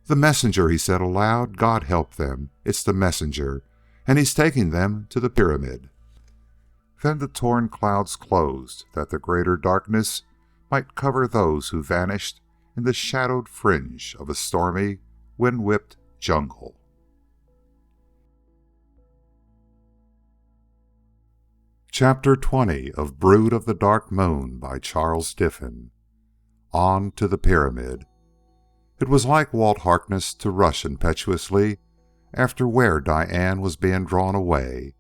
"The messenger," he said aloud. "God help them. It's the messenger, and he's taking them to the pyramid." Then the torn clouds closed that the greater darkness might cover those who vanished in the shadowed fringe of a stormy, wind-whipped jungle. Chapter 20 of Brood of the Dark Moon by Charles Diffin. On to the pyramid. It was like Walt Harkness to rush impetuously after where Diane was being drawn away,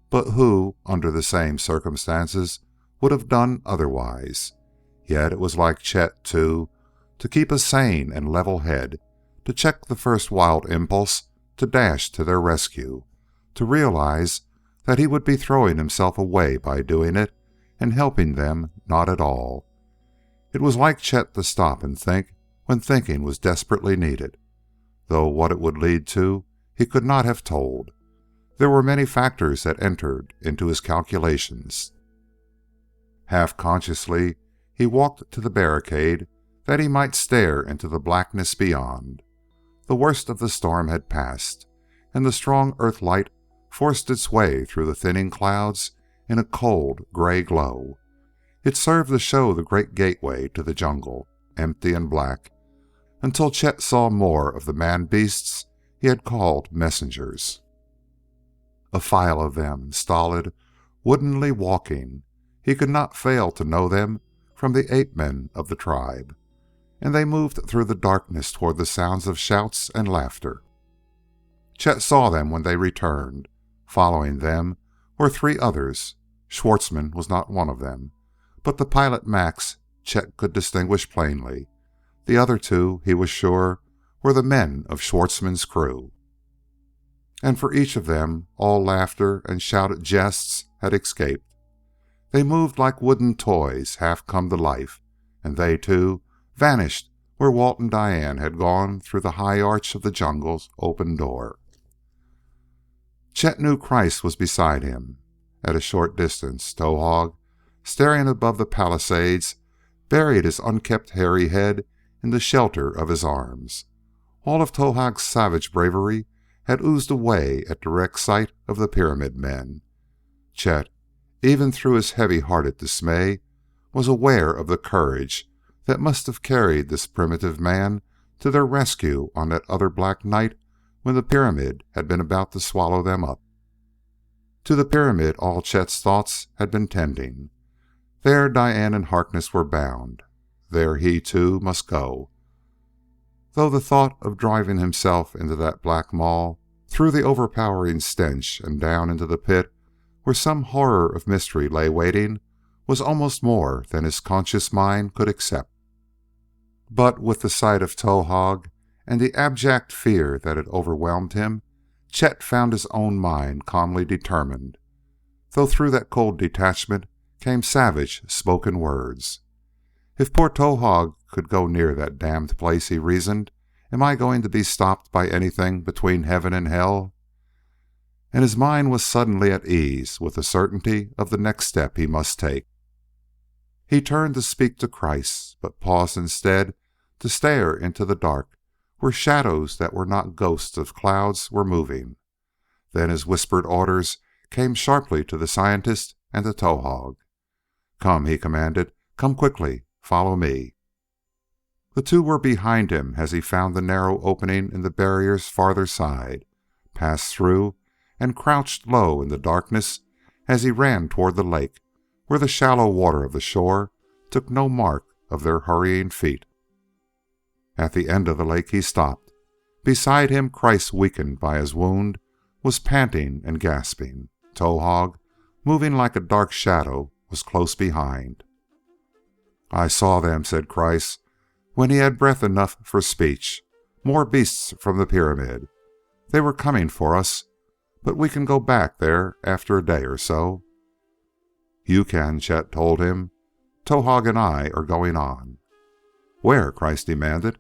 but who, under the same circumstances, would have done otherwise? Yet it was like Chet, too, to keep a sane and level head, to check the first wild impulse to dash to their rescue, to realize that he would be throwing himself away by doing it and helping them not at all. It was like Chet to stop and think when thinking was desperately needed, though what it would lead to he could not have told. There were many factors that entered into his calculations. Half consciously, he walked to the barricade that he might stare into the blackness beyond. The worst of the storm had passed, and the strong earth light forced its way through the thinning clouds in a cold, gray glow. It served to show the great gateway to the jungle, empty and black, until Chet saw more of the man-beasts he had called messengers. A file of them, stolid, woodenly walking. He could not fail to know them from the ape-men of the tribe, and they moved through the darkness toward the sounds of shouts and laughter. Chet saw them when they returned. Following them were three others. Schwartzmann was not one of them, but the pilot Max Chet could distinguish plainly. The other two, he was sure, were the men of Schwartzmann's crew. And for each of them, all laughter and shouted jests had escaped. They moved like wooden toys half come to life, and they, too, vanished where Walt and Diane had gone through the high arch of the jungle's open door. Chet knew Christ was beside him. At a short distance, Towahg, staring above the palisades, buried his unkempt hairy head in the shelter of his arms. All of Towahg's savage bravery had oozed away at direct sight of the pyramid men. Chet, even through his heavy-hearted dismay, was aware of the courage that must have carried this primitive man to their rescue on that other black night when the pyramid had been about to swallow them up. To the pyramid all Chet's thoughts had been tending. There Diane and Harkness were bound. There he, too, must go. Though the thought of driving himself into that black maw, through the overpowering stench and down into the pit where some horror of mystery lay waiting, was almost more than his conscious mind could accept. But with the sight of Towahg and the abject fear that had overwhelmed him, Chet found his own mind calmly determined, though through that cold detachment came savage spoken words. If poor Towahg could go near that damned place, he reasoned, am I going to be stopped by anything between heaven and hell? And his mind was suddenly at ease with the certainty of the next step he must take. He turned to speak to Christ, but paused instead to stare into the dark, where shadows that were not ghosts of clouds were moving. Then his whispered orders came sharply to the scientist and to Towahg. "Come," he commanded. "Come quickly. Follow me." The two were behind him as he found the narrow opening in the barrier's farther side, passed through, and crouched low in the darkness as he ran toward the lake, where the shallow water of the shore took no mark of their hurrying feet. At the end of the lake he stopped. Beside him, Christ, weakened by his wound, was panting and gasping. Towahg, moving like a dark shadow, was close behind. "I saw them," said Christ, when he had breath enough for speech. "More beasts from the pyramid. They were coming for us, but we can go back there after a day or so." "You can," Chet told him. "Towahg and I are going on." "Where?" Christ demanded.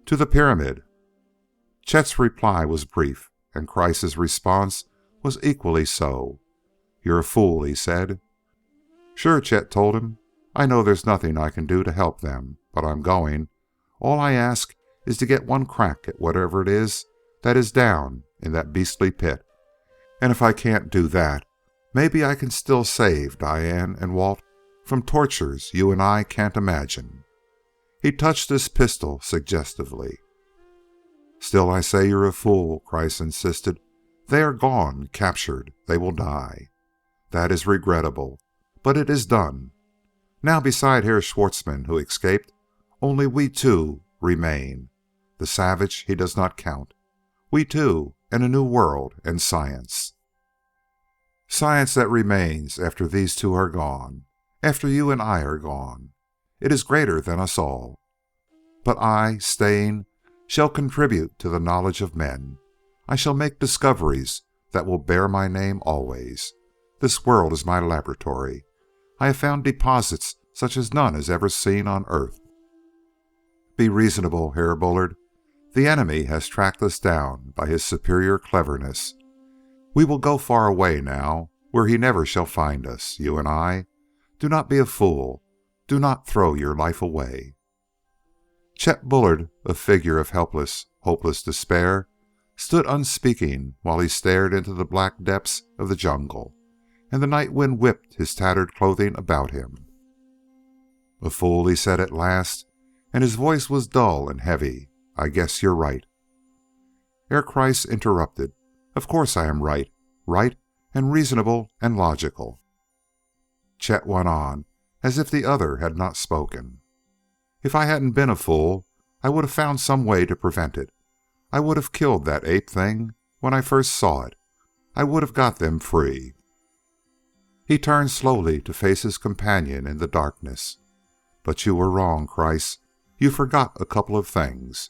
"To the pyramid." Chet's reply was brief, and Christ's response was equally so. "You're a fool," he said. "Sure," Chet told him. "I know there's nothing I can do to help them, but I'm going. All I ask is to get one crack at whatever it is that is down in that beastly pit. And if I can't do that, maybe I can still save Diane and Walt from tortures you and I can't imagine." He touched his pistol suggestively. "Still I say you're a fool," Christ insisted. "They are gone, captured. They will die. That is regrettable, but it is done. Now, beside Herr Schwartzmann, who escaped, only we two remain. The savage, he does not count. We two, and a new world, and science. Science that remains after these two are gone, after you and I are gone. It is greater than us all. But I, staying, shall contribute to the knowledge of men. I shall make discoveries that will bear my name always. This world is my laboratory. I have found deposits such as none has ever seen on Earth. Be reasonable, Herr Bullard. The enemy has tracked us down by his superior cleverness. We will go far away now, where he never shall find us, you and I. Do not be a fool. Do not throw your life away." Chet Bullard, a figure of helpless, hopeless despair, stood unspeaking while he stared into the black depths of the jungle, and the night wind whipped his tattered clothing about him. "A fool," he said at last, and his voice was dull and heavy. "I guess you're right." Herr Christ interrupted. "Of course I am right. Right and reasonable and logical." Chet went on, as if the other had not spoken. "If I hadn't been a fool, I would have found some way to prevent it. I would have killed that ape thing when I first saw it. I would have got them free." He turned slowly to face his companion in the darkness. "But you were wrong, Christ. You forgot a couple of things.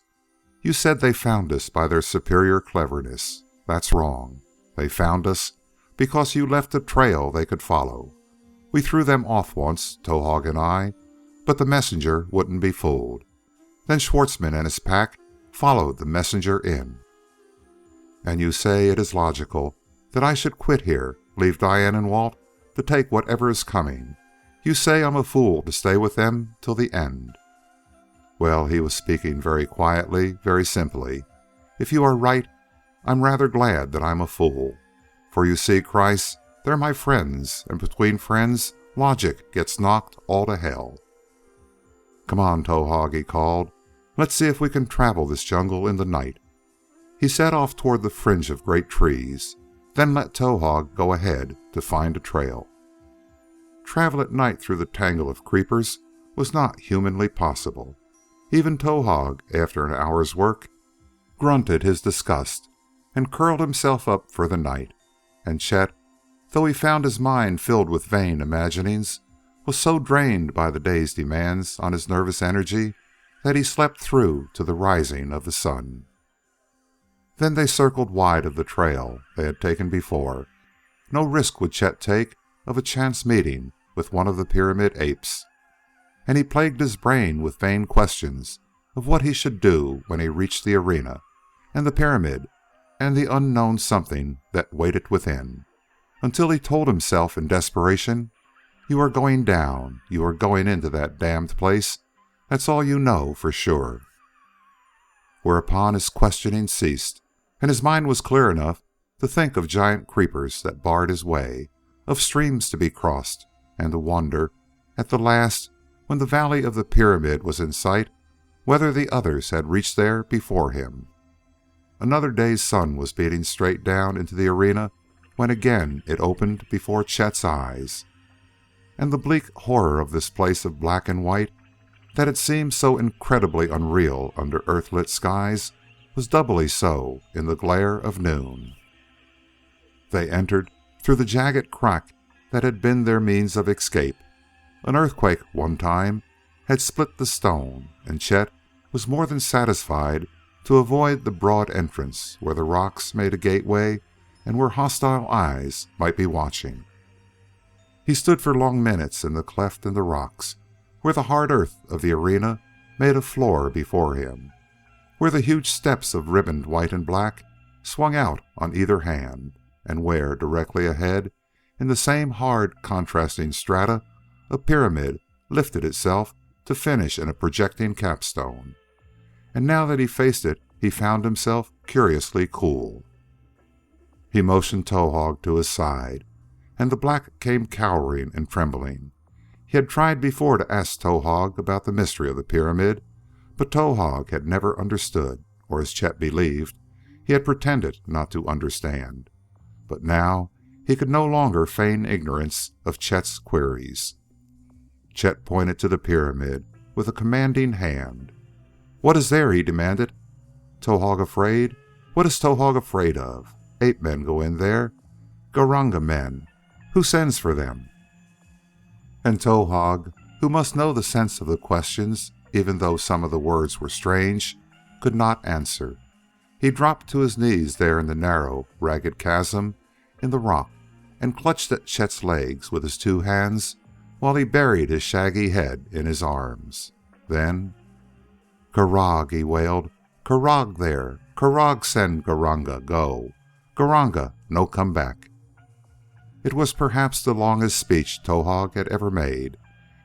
You said they found us by their superior cleverness. That's wrong. They found us because you left a trail they could follow. We threw them off once, Towahg and I, but the messenger wouldn't be fooled. Then Schwartzmann and his pack followed the messenger in. And you say it is logical that I should quit here, leave Diane and Walt to take whatever is coming. You say I'm a fool to stay with them till the end. Well," he was speaking very quietly, very simply, "if you are right, I'm rather glad that I'm a fool. For you see, Christ, they're my friends, and between friends Logic gets knocked all to hell. "Come on, Towahg," he called. "Let's see if we can travel this jungle in the night." He set off toward the fringe of great trees, then let Towahg go ahead to find a trail. Travel at night through the tangle of creepers was not humanly possible. Even Towahg, after an hour's work, grunted his disgust and curled himself up for the night. And Chet, though he found his mind filled with vain imaginings, was so drained by the day's demands on his nervous energy that he slept through to the rising of the sun. Then they circled wide of the trail they had taken before. No risk would Chet take of a chance meeting with one of the pyramid apes, and he plagued his brain with vain questions of what he should do when he reached the arena and the pyramid and the unknown something that waited within, until he told himself in desperation, "You are going down. You are going into that damned place. That's all you know for sure." Whereupon his questioning ceased, and his mind was clear enough to think of giant creepers that barred his way, of streams to be crossed, and to wonder, at the last, when the valley of the pyramid was in sight, whether the others had reached there before him. Another day's sun was beating straight down into the arena when again it opened before Chet's eyes. And the bleak horror of this place of black and white, that had seemed so incredibly unreal under earth-lit skies, was doubly so in the glare of noon. They entered through the jagged crack that had been their means of escape. An earthquake, one time, had split the stone, and Chet was more than satisfied to avoid the broad entrance where the rocks made a gateway and where hostile eyes might be watching. He stood for long minutes in the cleft in the rocks, where the hard earth of the arena made a floor before him, where the huge steps of ribboned white and black swung out on either hand, and where, directly ahead, in the same hard, contrasting strata, a pyramid lifted itself to finish in a projecting capstone. And now that he faced it, he found himself curiously cool. He motioned Towahg to his side, and the black came cowering and trembling. He had tried before to ask Towahg about the mystery of the pyramid, but Towahg had never understood, or as Chet believed, he had pretended not to understand. But now he could no longer feign ignorance of Chet's queries. Chet pointed to the pyramid with a commanding hand. "What is there?" he demanded. "Towahg afraid? What is Towahg afraid of? Ape men go in there. Garanga men. Who sends for them?" And Towahg, who must know the sense of the questions, even though some of the words were strange, could not answer. He dropped to his knees there in the narrow, ragged chasm in the rock and clutched at Chet's legs with his two hands while he buried his shaggy head in his arms. Then, "Garag," he wailed. "Garag there. Garag send Garanga go. Garanga no come back." It was perhaps the longest speech Towahg had ever made,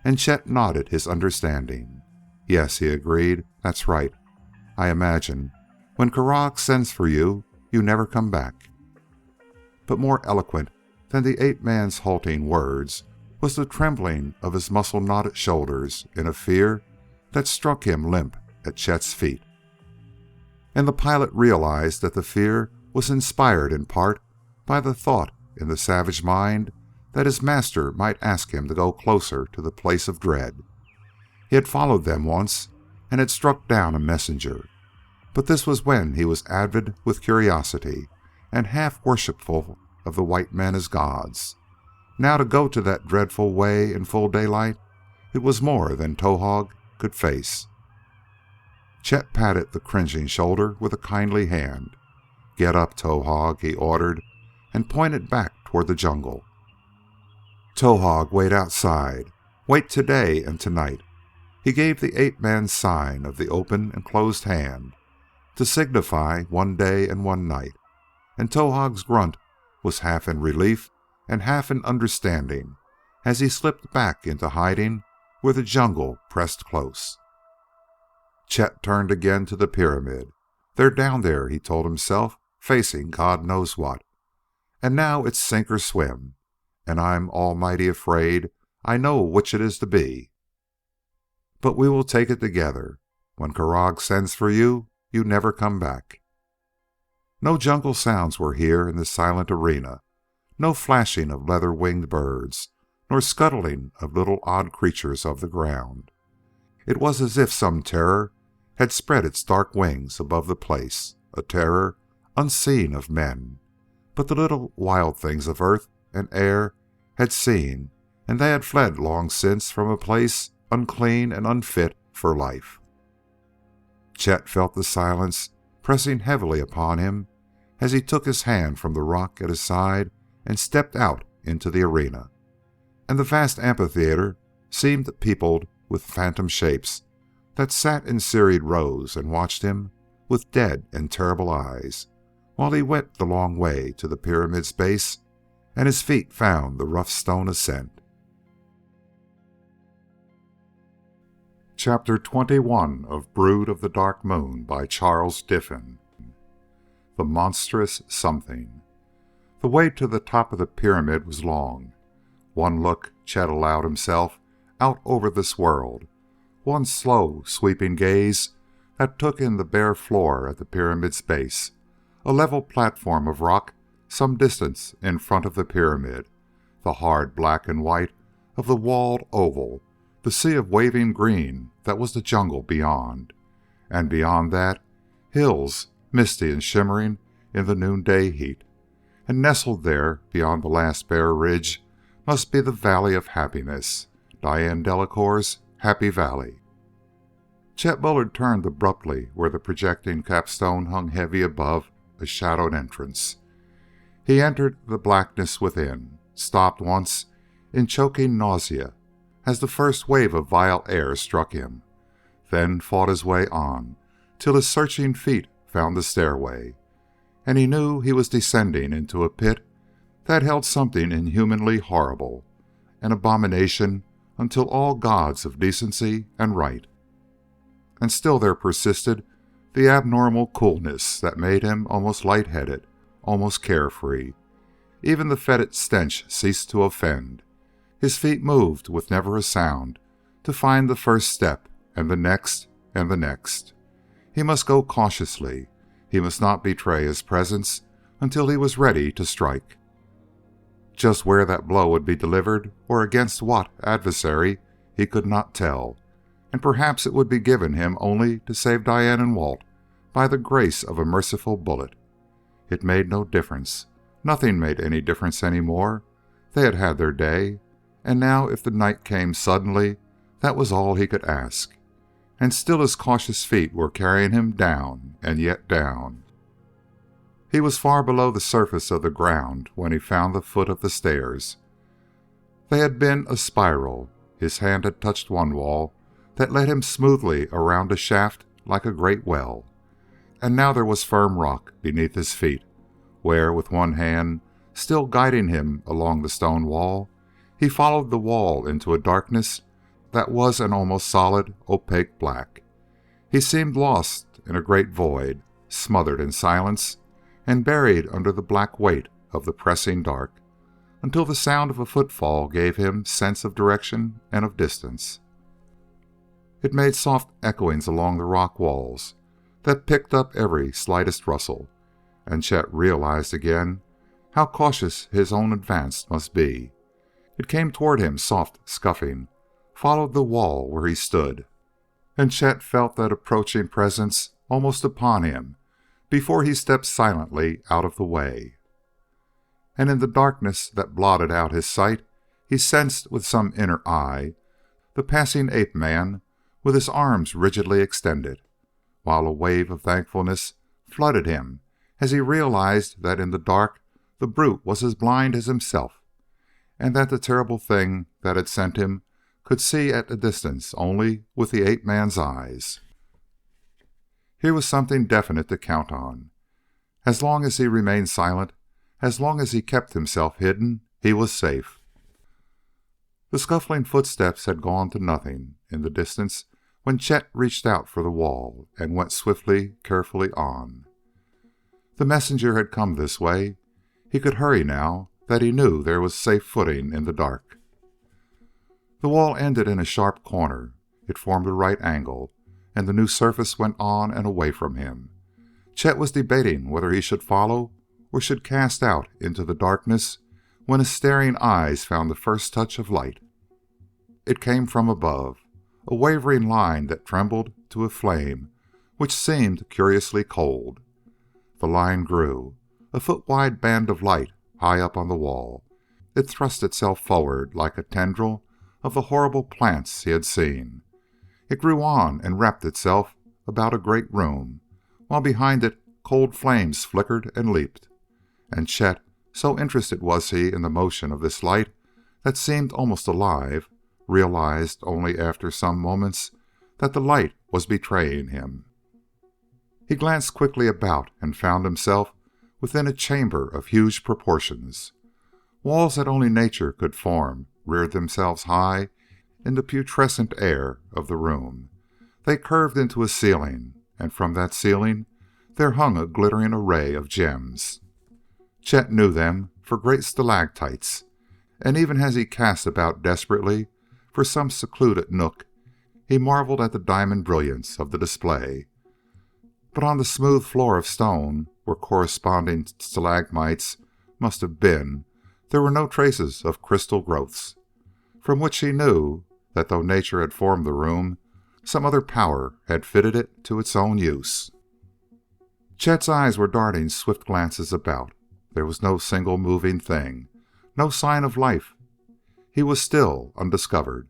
and Chet nodded his understanding. "Yes," he agreed, "that's right. I imagine when Garag sends for you, you never come back." But more eloquent than the ape-man's halting words was the trembling of his muscle-knotted shoulders in a fear that struck him limp at Chet's feet. And the pilot realized that the fear was inspired in part by the thought in the savage mind that his master might ask him to go closer to the place of dread. He had followed them once and had struck down a messenger, but this was when he was avid with curiosity and half worshipful of the white men as gods. Now to go to that dreadful way in full daylight, it was more than Towahg could face. Chet patted the cringing shoulder with a kindly hand. "Get up, Towahg," he ordered, and pointed back toward the jungle. "Towahg, wait outside. Wait today and tonight." He gave the ape-man's sign of the open and closed hand, to signify one day and one night, and Towahg's grunt was half in relief and half in understanding as he slipped back into hiding where the jungle pressed close. Chet turned again to the pyramid. "They're down there," he told himself, "facing God knows what. And now it's sink or swim, and I'm almighty afraid I know which it is to be. But we will take it together. When Karag sends for you, you never come back." No jungle sounds were here in this silent arena, no flashing of leather-winged birds, nor scuttling of little odd creatures of the ground. It was as if some terror had spread its dark wings above the place, a terror unseen of men. But the little wild things of earth and air had seen, and they had fled long since from a place unclean and unfit for life. Chet felt the silence pressing heavily upon him as he took his hand from the rock at his side and stepped out into the arena. And the vast amphitheater seemed peopled with phantom shapes that sat in serried rows and watched him with dead and terrible eyes, while he went the long way to the pyramid's base and his feet found the rough stone ascent. Chapter 21 of Brood of the Dark Moon by Charles Diffin. The Monstrous Something. The way to the top of the pyramid was long. One look Chet allowed himself out over this world, one slow, sweeping gaze that took in the bare floor at the pyramid's base, a level platform of rock some distance in front of the pyramid, the hard black and white of the walled oval, the sea of waving green that was the jungle beyond, and beyond that, hills misty and shimmering in the noonday heat. And nestled there, beyond the last bare ridge, must be the Valley of Happiness, Diane Delacour's Happy Valley. Chet Bullard turned abruptly where the projecting capstone hung heavy above a shadowed entrance. He entered the blackness within, stopped once in choking nausea as the first wave of vile air struck him, then fought his way on till his searching feet found the stairway, and he knew he was descending into a pit that held something inhumanly horrible, an abomination until all gods of decency and right. And still there persisted the abnormal coolness that made him almost lightheaded, almost carefree. Even the fetid stench ceased to offend. His feet moved with never a sound to find the first step and the next and the next. He must go cautiously. He must not betray his presence until he was ready to strike. Just where that blow would be delivered, or against what adversary, he could not tell, and perhaps it would be given him only to save Diane and Walt by the grace of a merciful bullet. It made no difference. Nothing made any difference any more. They had had their day, and now if the night came suddenly, that was all he could ask. And still his cautious feet were carrying him down and yet down. He was far below the surface of the ground when he found the foot of the stairs. They had been a spiral. His hand had touched one wall that led him smoothly around a shaft like a great well. And now there was firm rock beneath his feet, where, with one hand still guiding him along the stone wall, he followed the wall into a darkness that was an almost solid, opaque black. He seemed lost in a great void, smothered in silence, and buried under the black weight of the pressing dark, until the sound of a footfall gave him sense of direction and of distance. It made soft echoings along the rock walls that picked up every slightest rustle, and Chet realized again how cautious his own advance must be. It came toward him soft, scuffing, followed the wall where he stood, and Chet felt that approaching presence almost upon him before he stepped silently out of the way. And in the darkness that blotted out his sight, he sensed with some inner eye the passing ape-man with his arms rigidly extended, while a wave of thankfulness flooded him as he realized that in the dark the brute was as blind as himself, and that the terrible thing that had sent him could see at a distance only with the ape-man's eyes. Here was something definite to count on. As long as he remained silent, as long as he kept himself hidden, he was safe. The scuffling footsteps had gone to nothing in the distance when Chet reached out for the wall and went swiftly, carefully on. The messenger had come this way. He could hurry now that he knew there was safe footing in the dark. The wall ended in a sharp corner. It formed a right angle, and the new surface went on and away from him. Chet was debating whether he should follow or should cast out into the darkness when his staring eyes found the first touch of light. It came from above, a wavering line that trembled to a flame which seemed curiously cold. The line grew, a foot-wide band of light high up on the wall. It thrust itself forward like a tendril of the horrible plants he had seen. It grew on and wrapped itself about a great room, while behind it cold flames flickered and leaped. And Chet, so interested was he in the motion of this light that seemed almost alive, realized only after some moments that the light was betraying him. He glanced quickly about and found himself within a chamber of huge proportions. Walls that only nature could form reared themselves high in the putrescent air of the room. They curved into a ceiling, and from that ceiling there hung a glittering array of gems. Chet knew them for great stalactites, and even as he cast about desperately for some secluded nook, he marveled at the diamond brilliance of the display. But on the smooth floor of stone, where corresponding stalagmites must have been, there were no traces of crystal growths, from which he knew that though nature had formed the room, some other power had fitted it to its own use. Chet's eyes were darting swift glances about. There was no single moving thing, no sign of life. He was still undiscovered,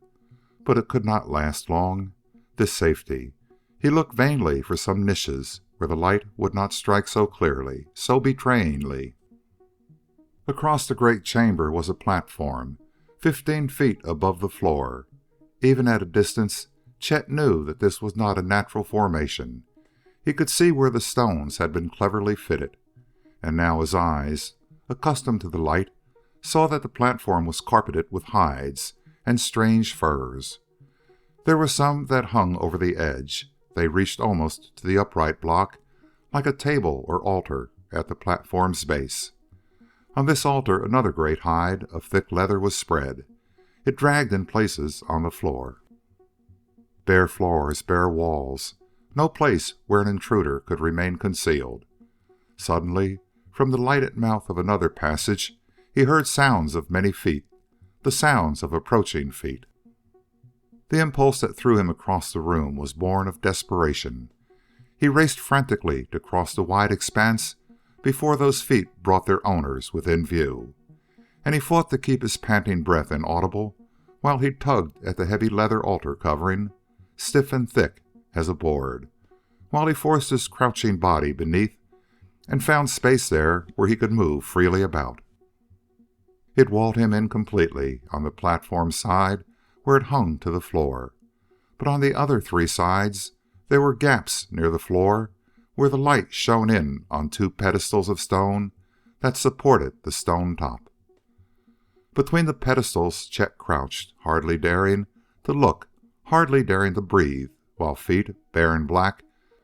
but it could not last long, this safety. He looked vainly for some niches where the light would not strike so clearly, so betrayingly. Across the great chamber was a platform, 15 feet above the floor. Even at a distance, Chet knew that this was not a natural formation. He could see where the stones had been cleverly fitted. And now his eyes, accustomed to the light, saw that the platform was carpeted with hides and strange furs. There were some that hung over the edge. They reached almost to the upright block, like a table or altar at the platform's base. On this altar another great hide of thick leather was spread. It dragged in places on the floor. Bare floors, bare walls, no place where an intruder could remain concealed. Suddenly, from the lighted mouth of another passage, he heard sounds of many feet, the sounds of approaching feet. The impulse that threw him across the room was born of desperation. He raced frantically to cross the wide expanse before those feet brought their owners within view. And he fought to keep his panting breath inaudible while he tugged at the heavy leather altar covering, stiff and thick as a board, while he forced his crouching body beneath and found space there where he could move freely about. It walled him in completely on the platform side where it hung to the floor, but on the other 3 sides there were gaps near the floor where the light shone in on 2 pedestals of stone that supported the stone top. Between the pedestals Chet crouched, hardly daring to look, hardly daring to breathe, while feet, bare and black,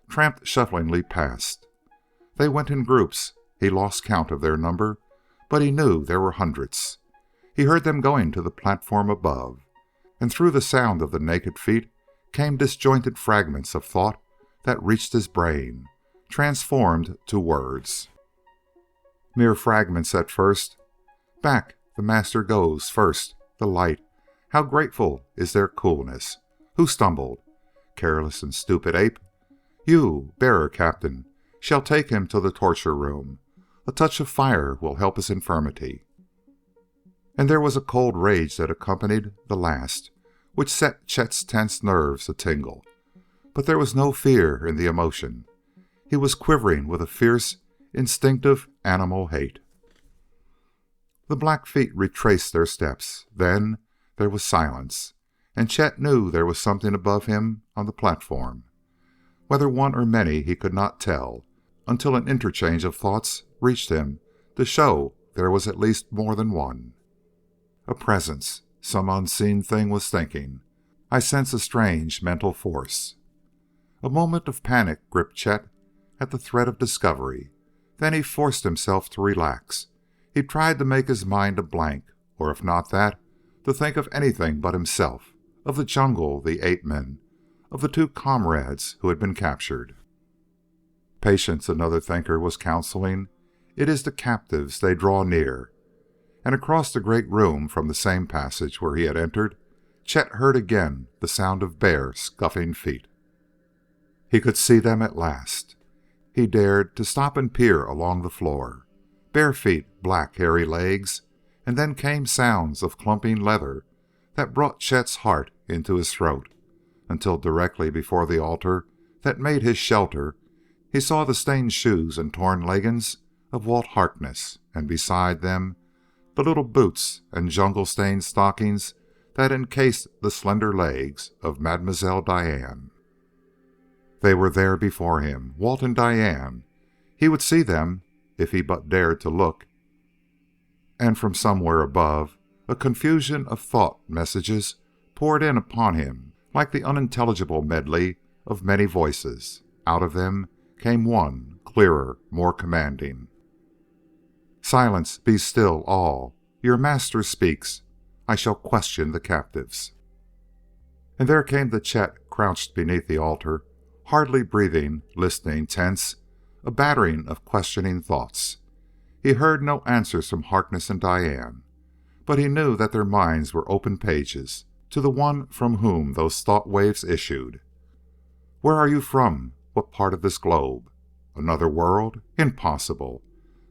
tramped shufflingly past. They went in groups. He lost count of their number, but he knew there were hundreds. He heard them going to the platform above, and through the sound of the naked feet came disjointed fragments of thought that reached his brain, transformed to words. Mere fragments at first. Back the master goes first, the light. How grateful is their coolness. Who stumbled? Careless and stupid ape. You, bearer captain, shall take him to the torture room. A touch of fire will help his infirmity. And there was a cold rage that accompanied the last, which set Chet's tense nerves a-tingle. But there was no fear in the emotion. He was quivering with a fierce, instinctive animal hate. The black feet retraced their steps. Then there was silence, and Chet knew there was something above him on the platform. Whether one or many he could not tell, until an interchange of thoughts reached him to show there was at least more than one. A presence. Some unseen thing was thinking. I sense a strange mental force. A moment of panic gripped Chet at the threat of discovery. Then he forced himself to relax. He tried to make his mind a blank, or if not that, to think of anything but himself, of the jungle, the ape-men, of the two comrades who had been captured. Patience, another thinker was counseling. It is the captives, they draw near. And across the great room from the same passage where he had entered, Chet heard again the sound of bare, scuffing feet. He could see them at last. He dared to stop and peer along the floor. Bare feet, black, hairy legs, and then came sounds of clumping leather that brought Chet's heart into his throat, until directly before the altar that made his shelter, he saw the stained shoes and torn leggings of Walt Harkness, and beside them the little boots and jungle-stained stockings that encased the slender legs of Mademoiselle Diane. They were there before him, Walt and Diane. He would see them if he but dared to look. And from somewhere above, a confusion of thought messages poured in upon him like the unintelligible medley of many voices. Out of them came one, clearer, more commanding. "Silence, be still, all. Your master speaks. I shall question the captives." And there came to Chet, crouched beneath the altar, hardly breathing, listening, tense, a battering of questioning thoughts. He heard no answers from Harkness and Diane, but he knew that their minds were open pages to the one from whom those thought waves issued. "Where are you from? What part of this globe? Another world? Impossible.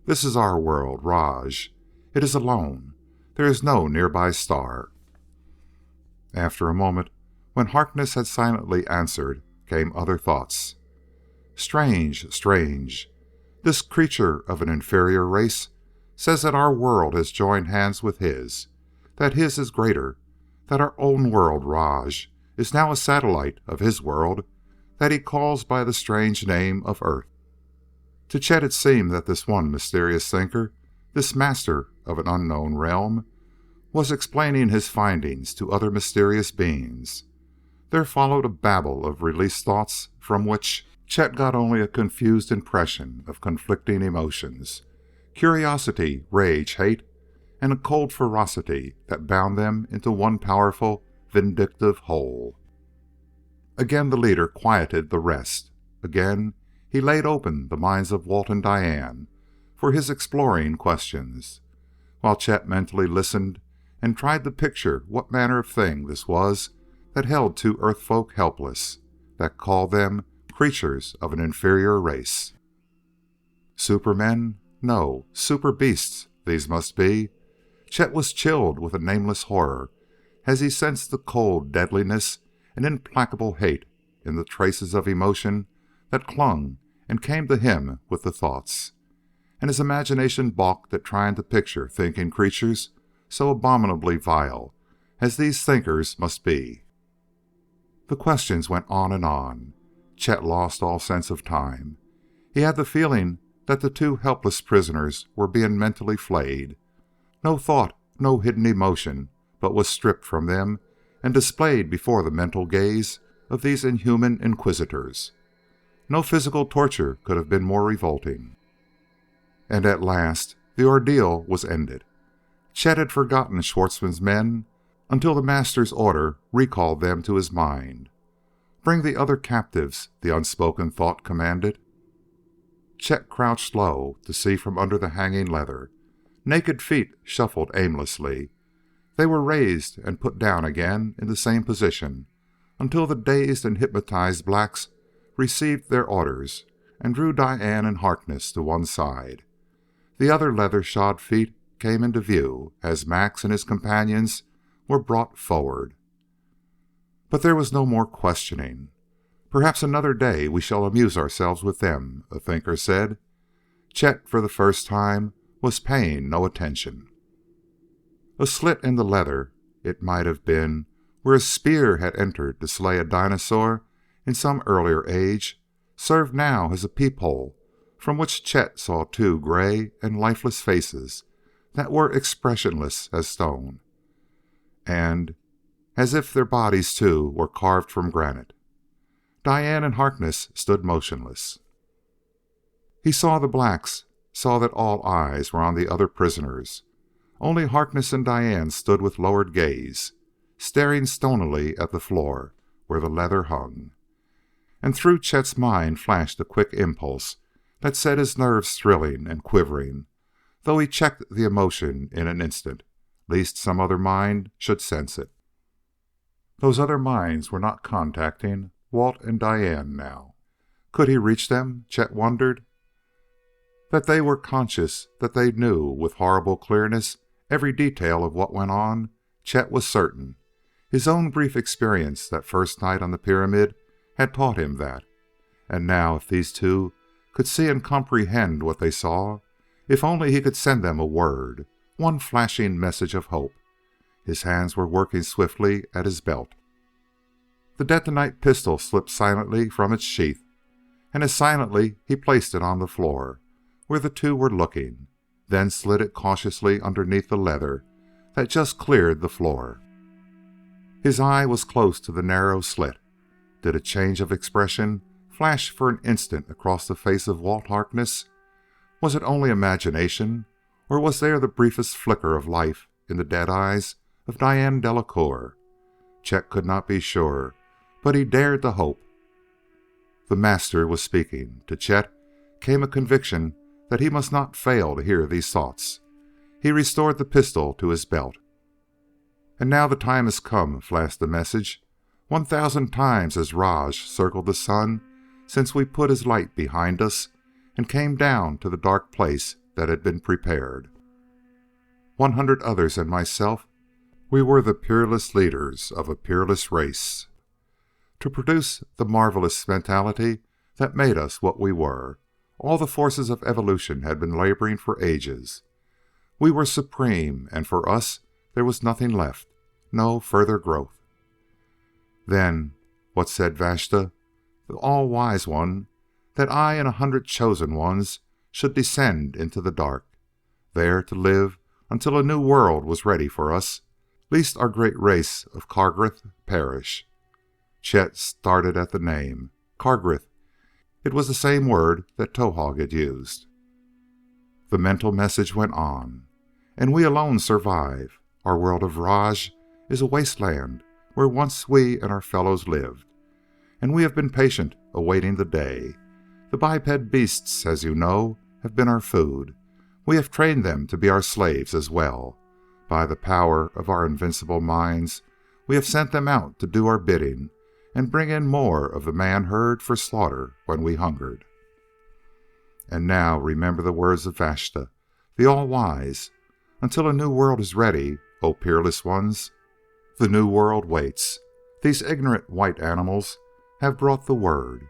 This is our world, Raj. It is alone. There is no nearby star." After a moment, when Harkness had silently answered, came other thoughts. "Strange, strange. This creature of an inferior race says that our world has joined hands with his, that his is greater, that our own world, Raj, is now a satellite of his world that he calls by the strange name of Earth." To Chet it seemed that this one mysterious thinker, this master of an unknown realm, was explaining his findings to other mysterious beings. There followed a babble of released thoughts from which Chet got only a confused impression of conflicting emotions, curiosity, rage, hate, and a cold ferocity that bound them into one powerful, vindictive whole. Again the leader quieted the rest. Again he laid open the minds of Walt and Diane for his exploring questions, while Chet mentally listened and tried to picture what manner of thing this was that held two Earth folk helpless, that called them creatures of an inferior race. Supermen? No, super beasts these must be. Chet was chilled with a nameless horror as he sensed the cold deadliness and implacable hate in the traces of emotion that clung and came to him with the thoughts. And his imagination balked at trying to picture thinking creatures so abominably vile as these thinkers must be. The questions went on and on. Chet lost all sense of time. He had the feeling that the two helpless prisoners were being mentally flayed. No thought, no hidden emotion, but was stripped from them and displayed before the mental gaze of these inhuman inquisitors. No physical torture could have been more revolting. And at last the ordeal was ended. Chet had forgotten Schwartzmann's men until the master's order recalled them to his mind. "Bring the other captives," the unspoken thought commanded. Chet crouched low to see from under the hanging leather. Naked feet shuffled aimlessly. They were raised and put down again in the same position until the dazed and hypnotized blacks received their orders and drew Diane and Harkness to one side. The other leather-shod feet came into view as Max and his companions were brought forward. But there was no more questioning. "Perhaps another day we shall amuse ourselves with them," a thinker said. Chet, for the first time, was paying no attention. A slit in the leather, it might have been, where a spear had entered to slay a dinosaur in some earlier age, served now as a peephole from which Chet saw two gray and lifeless faces that were expressionless as stone, and as if their bodies, too, were carved from granite. Diane and Harkness stood motionless. He saw the blacks, saw that all eyes were on the other prisoners. Only Harkness and Diane stood with lowered gaze, staring stonily at the floor where the leather hung. And through Chet's mind flashed a quick impulse that set his nerves thrilling and quivering, though he checked the emotion in an instant, lest some other mind should sense it. Those other minds were not contacting Walt and Diane now. Could he reach them, Chet wondered? That they were conscious, that they knew with horrible clearness every detail of what went on, Chet was certain. His own brief experience that first night on the pyramid had taught him that. And now, if these two could see and comprehend what they saw, if only he could send them a word, one flashing message of hope. His hands were working swiftly at his belt. The detonite pistol slipped silently from its sheath, and as silently he placed it on the floor, where the two were looking, then slid it cautiously underneath the leather that just cleared the floor. His eye was close to the narrow slit. Did a change of expression flash for an instant across the face of Walt Harkness? Was it only imagination, or was there the briefest flicker of life in the dead eyes of Diane Delacour? Chet could not be sure, but he dared to hope. The Master was speaking. To Chet came a conviction that he must not fail to hear these thoughts. He restored the pistol to his belt. "And now the time has come," flashed the message. 1,000 times has Raj circled the sun since we put his light behind us and came down to the dark place that had been prepared. 100 others and myself, we were the peerless leaders of a peerless race. To produce the marvelous mentality that made us what we were, all the forces of evolution had been laboring for ages. We were supreme, and for us there was nothing left, no further growth. Then, what said Vashta, the all-wise one, that I and 100 chosen ones should descend into the dark, there to live until a new world was ready for us, lest our great race of Kargrith perish. Chet started at the name. Kargrith. It was the same word that Towahg had used. The mental message went on. And we alone survive. Our world of Raj is a wasteland where once we and our fellows lived. And we have been patient, awaiting the day. The biped beasts, as you know, have been our food. We have trained them to be our slaves as well. By the power of our invincible minds, we have sent them out to do our bidding and bring in more of the man-herd for slaughter when we hungered. And now remember the words of Vashta, the all-wise. Until a new world is ready, O peerless ones, the new world waits. These ignorant white animals have brought the word.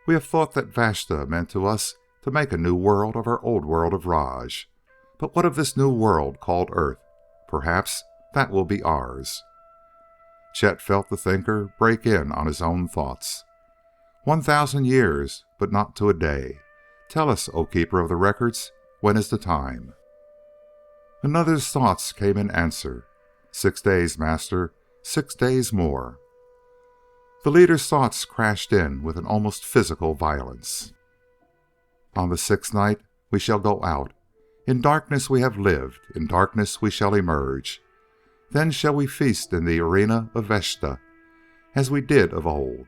We have thought that Vashta meant to us to make a new world of our old world of Raj. But what of this new world called Earth? Perhaps that will be ours. Chet felt the thinker break in on his own thoughts. 1,000 years, but not to a day. Tell us, O keeper of the records, when is the time? Another's thoughts came in answer. 6 days, Master, 6 days more. The leader's thoughts crashed in with an almost physical violence. On the 6th night we shall go out. In darkness we have lived, in darkness we shall emerge. Then shall we feast in the arena of Vashta, as we did of old.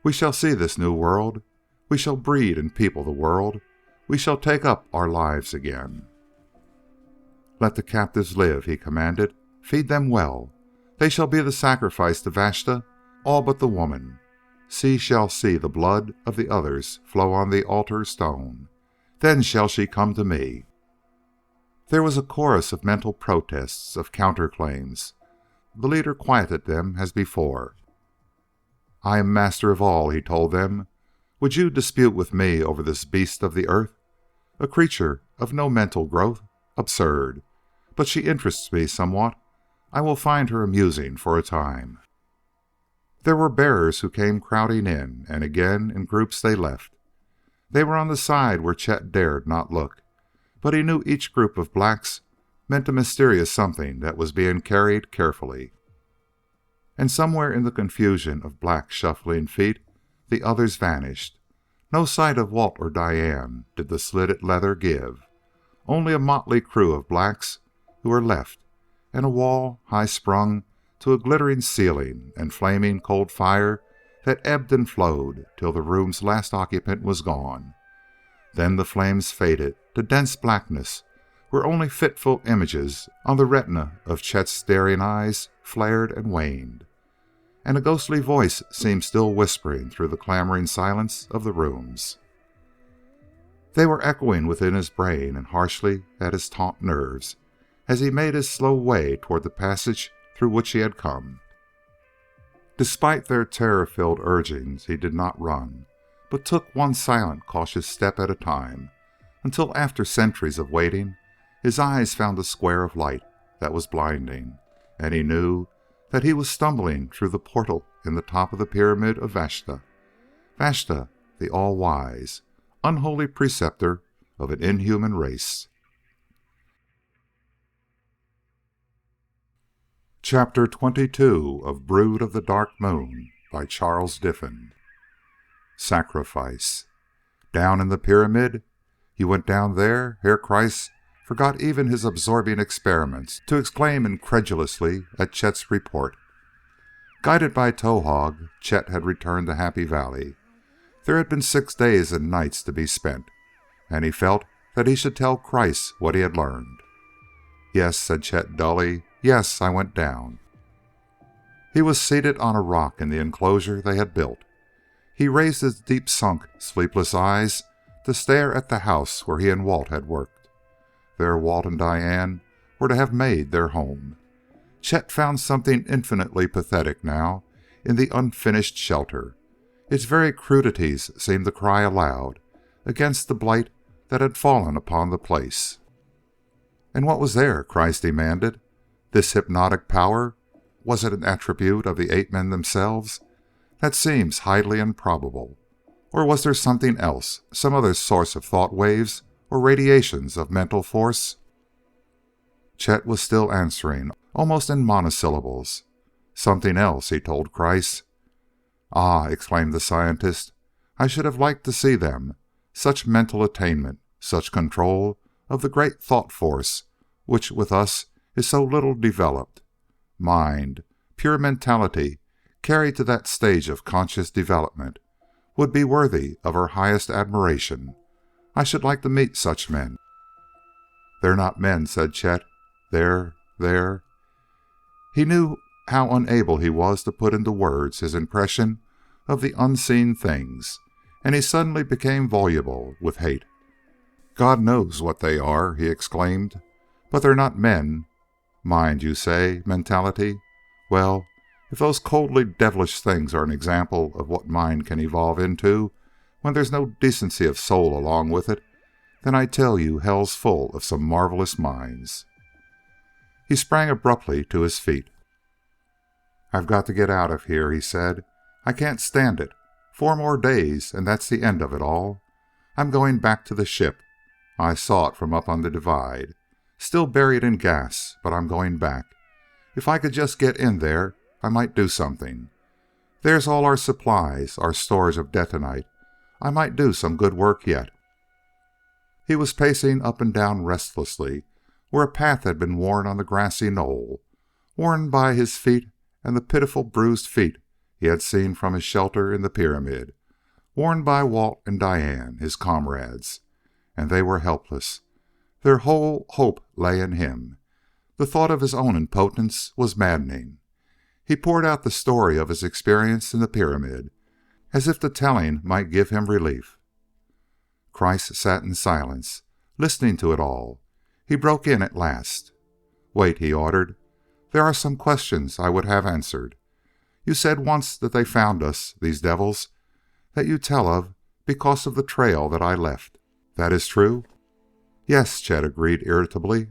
We shall see this new world. We shall breed and people the world. We shall take up our lives again. Let the captives live, he commanded. Feed them well. They shall be the sacrifice to Vashta, all but the woman. She shall see the blood of the others flow on the altar stone. Then shall she come to me. There was a chorus of mental protests, of counterclaims. The leader quieted them as before. I am master of all, he told them. Would you dispute with me over this beast of the earth? A creature of no mental growth? Absurd. But she interests me somewhat. I will find her amusing for a time. There were bearers who came crowding in, and again in groups they left. They were on the side where Chet dared not look, but he knew each group of blacks meant a mysterious something that was being carried carefully. And somewhere in the confusion of black shuffling feet, the others vanished. No sight of Walt or Diane did the slitted leather give. Only a motley crew of blacks who were left, and a wall high sprung to a glittering ceiling and flaming cold fire that ebbed and flowed till the room's last occupant was gone. Then the flames faded to dense blackness, where only fitful images on the retina of Chet's staring eyes flared and waned, and a ghostly voice seemed still whispering through the clamoring silence of the rooms. They were echoing within his brain and harshly at his taut nerves as he made his slow way toward the passage through which he had come. Despite their terror-filled urgings, he did not run, but took one silent, cautious step at a time, until after centuries of waiting, his eyes found a square of light that was blinding, and he knew that he was stumbling through the portal in the top of the pyramid of Vashta. Vashta, the all-wise, unholy preceptor of an inhuman race. Chapter 22 of Brood of the Dark Moon by Charles Diffin. Sacrifice. Down in the pyramid? You went down there? Herr Kreis forgot even his absorbing experiments to exclaim incredulously at Chet's report. Guided by Towahg, Chet had returned to Happy Valley. There had been 6 days and nights to be spent, and he felt that he should tell Kreis what he had learned. Yes, said Chet dully. Yes, I went down. He was seated on a rock in the enclosure they had built. He raised his deep-sunk, sleepless eyes to stare at the house where he and Walt had worked. There Walt and Diane were to have made their home. Chet found something infinitely pathetic now in the unfinished shelter. Its very crudities seemed to cry aloud against the blight that had fallen upon the place. And what was there? Kreis demanded. This hypnotic power? Was it an attribute of the ape men themselves? That seems highly improbable. Or was there something else, some other source of thought waves or radiations of mental force? Chet was still answering, almost in monosyllables. Something else, he told Kreis. Ah, exclaimed the scientist, I should have liked to see them. Such mental attainment, such control of the great thought force, which with us is so little developed. Mind, pure mentality, carried to that stage of conscious development, would be worthy of our highest admiration. I should like to meet such men. They're not men, said Chet. They're... He knew how unable he was to put into words his impression of the unseen things, and he suddenly became voluble with hate. God knows what they are, he exclaimed, but they're not men. Mind, you say, mentality? Well, if those coldly devilish things are an example of what mind can evolve into when there's no decency of soul along with it, then I tell you hell's full of some marvelous minds. He sprang abruptly to his feet. I've got to get out of here, he said. I can't stand it. 4 more days, and that's the end of it all. I'm going back to the ship. I saw it from up on the divide. Still buried in gas, but I'm going back. If I could just get in there, I might do something. There's all our supplies, our storage of detonite. I might do some good work yet. He was pacing up and down restlessly, where a path had been worn on the grassy knoll, worn by his feet and the pitiful bruised feet he had seen from his shelter in the pyramid, worn by Walt and Diane, his comrades. And they were helpless. Their whole hope lay in him. The thought of his own impotence was maddening. He poured out the story of his experience in the pyramid, as if the telling might give him relief. Kreis sat in silence, listening to it all. He broke in at last. Wait, he ordered. There are some questions I would have answered. You said once that they found us, these devils, that you tell of because of the trail that I left. That is true? Yes, Chet agreed irritably.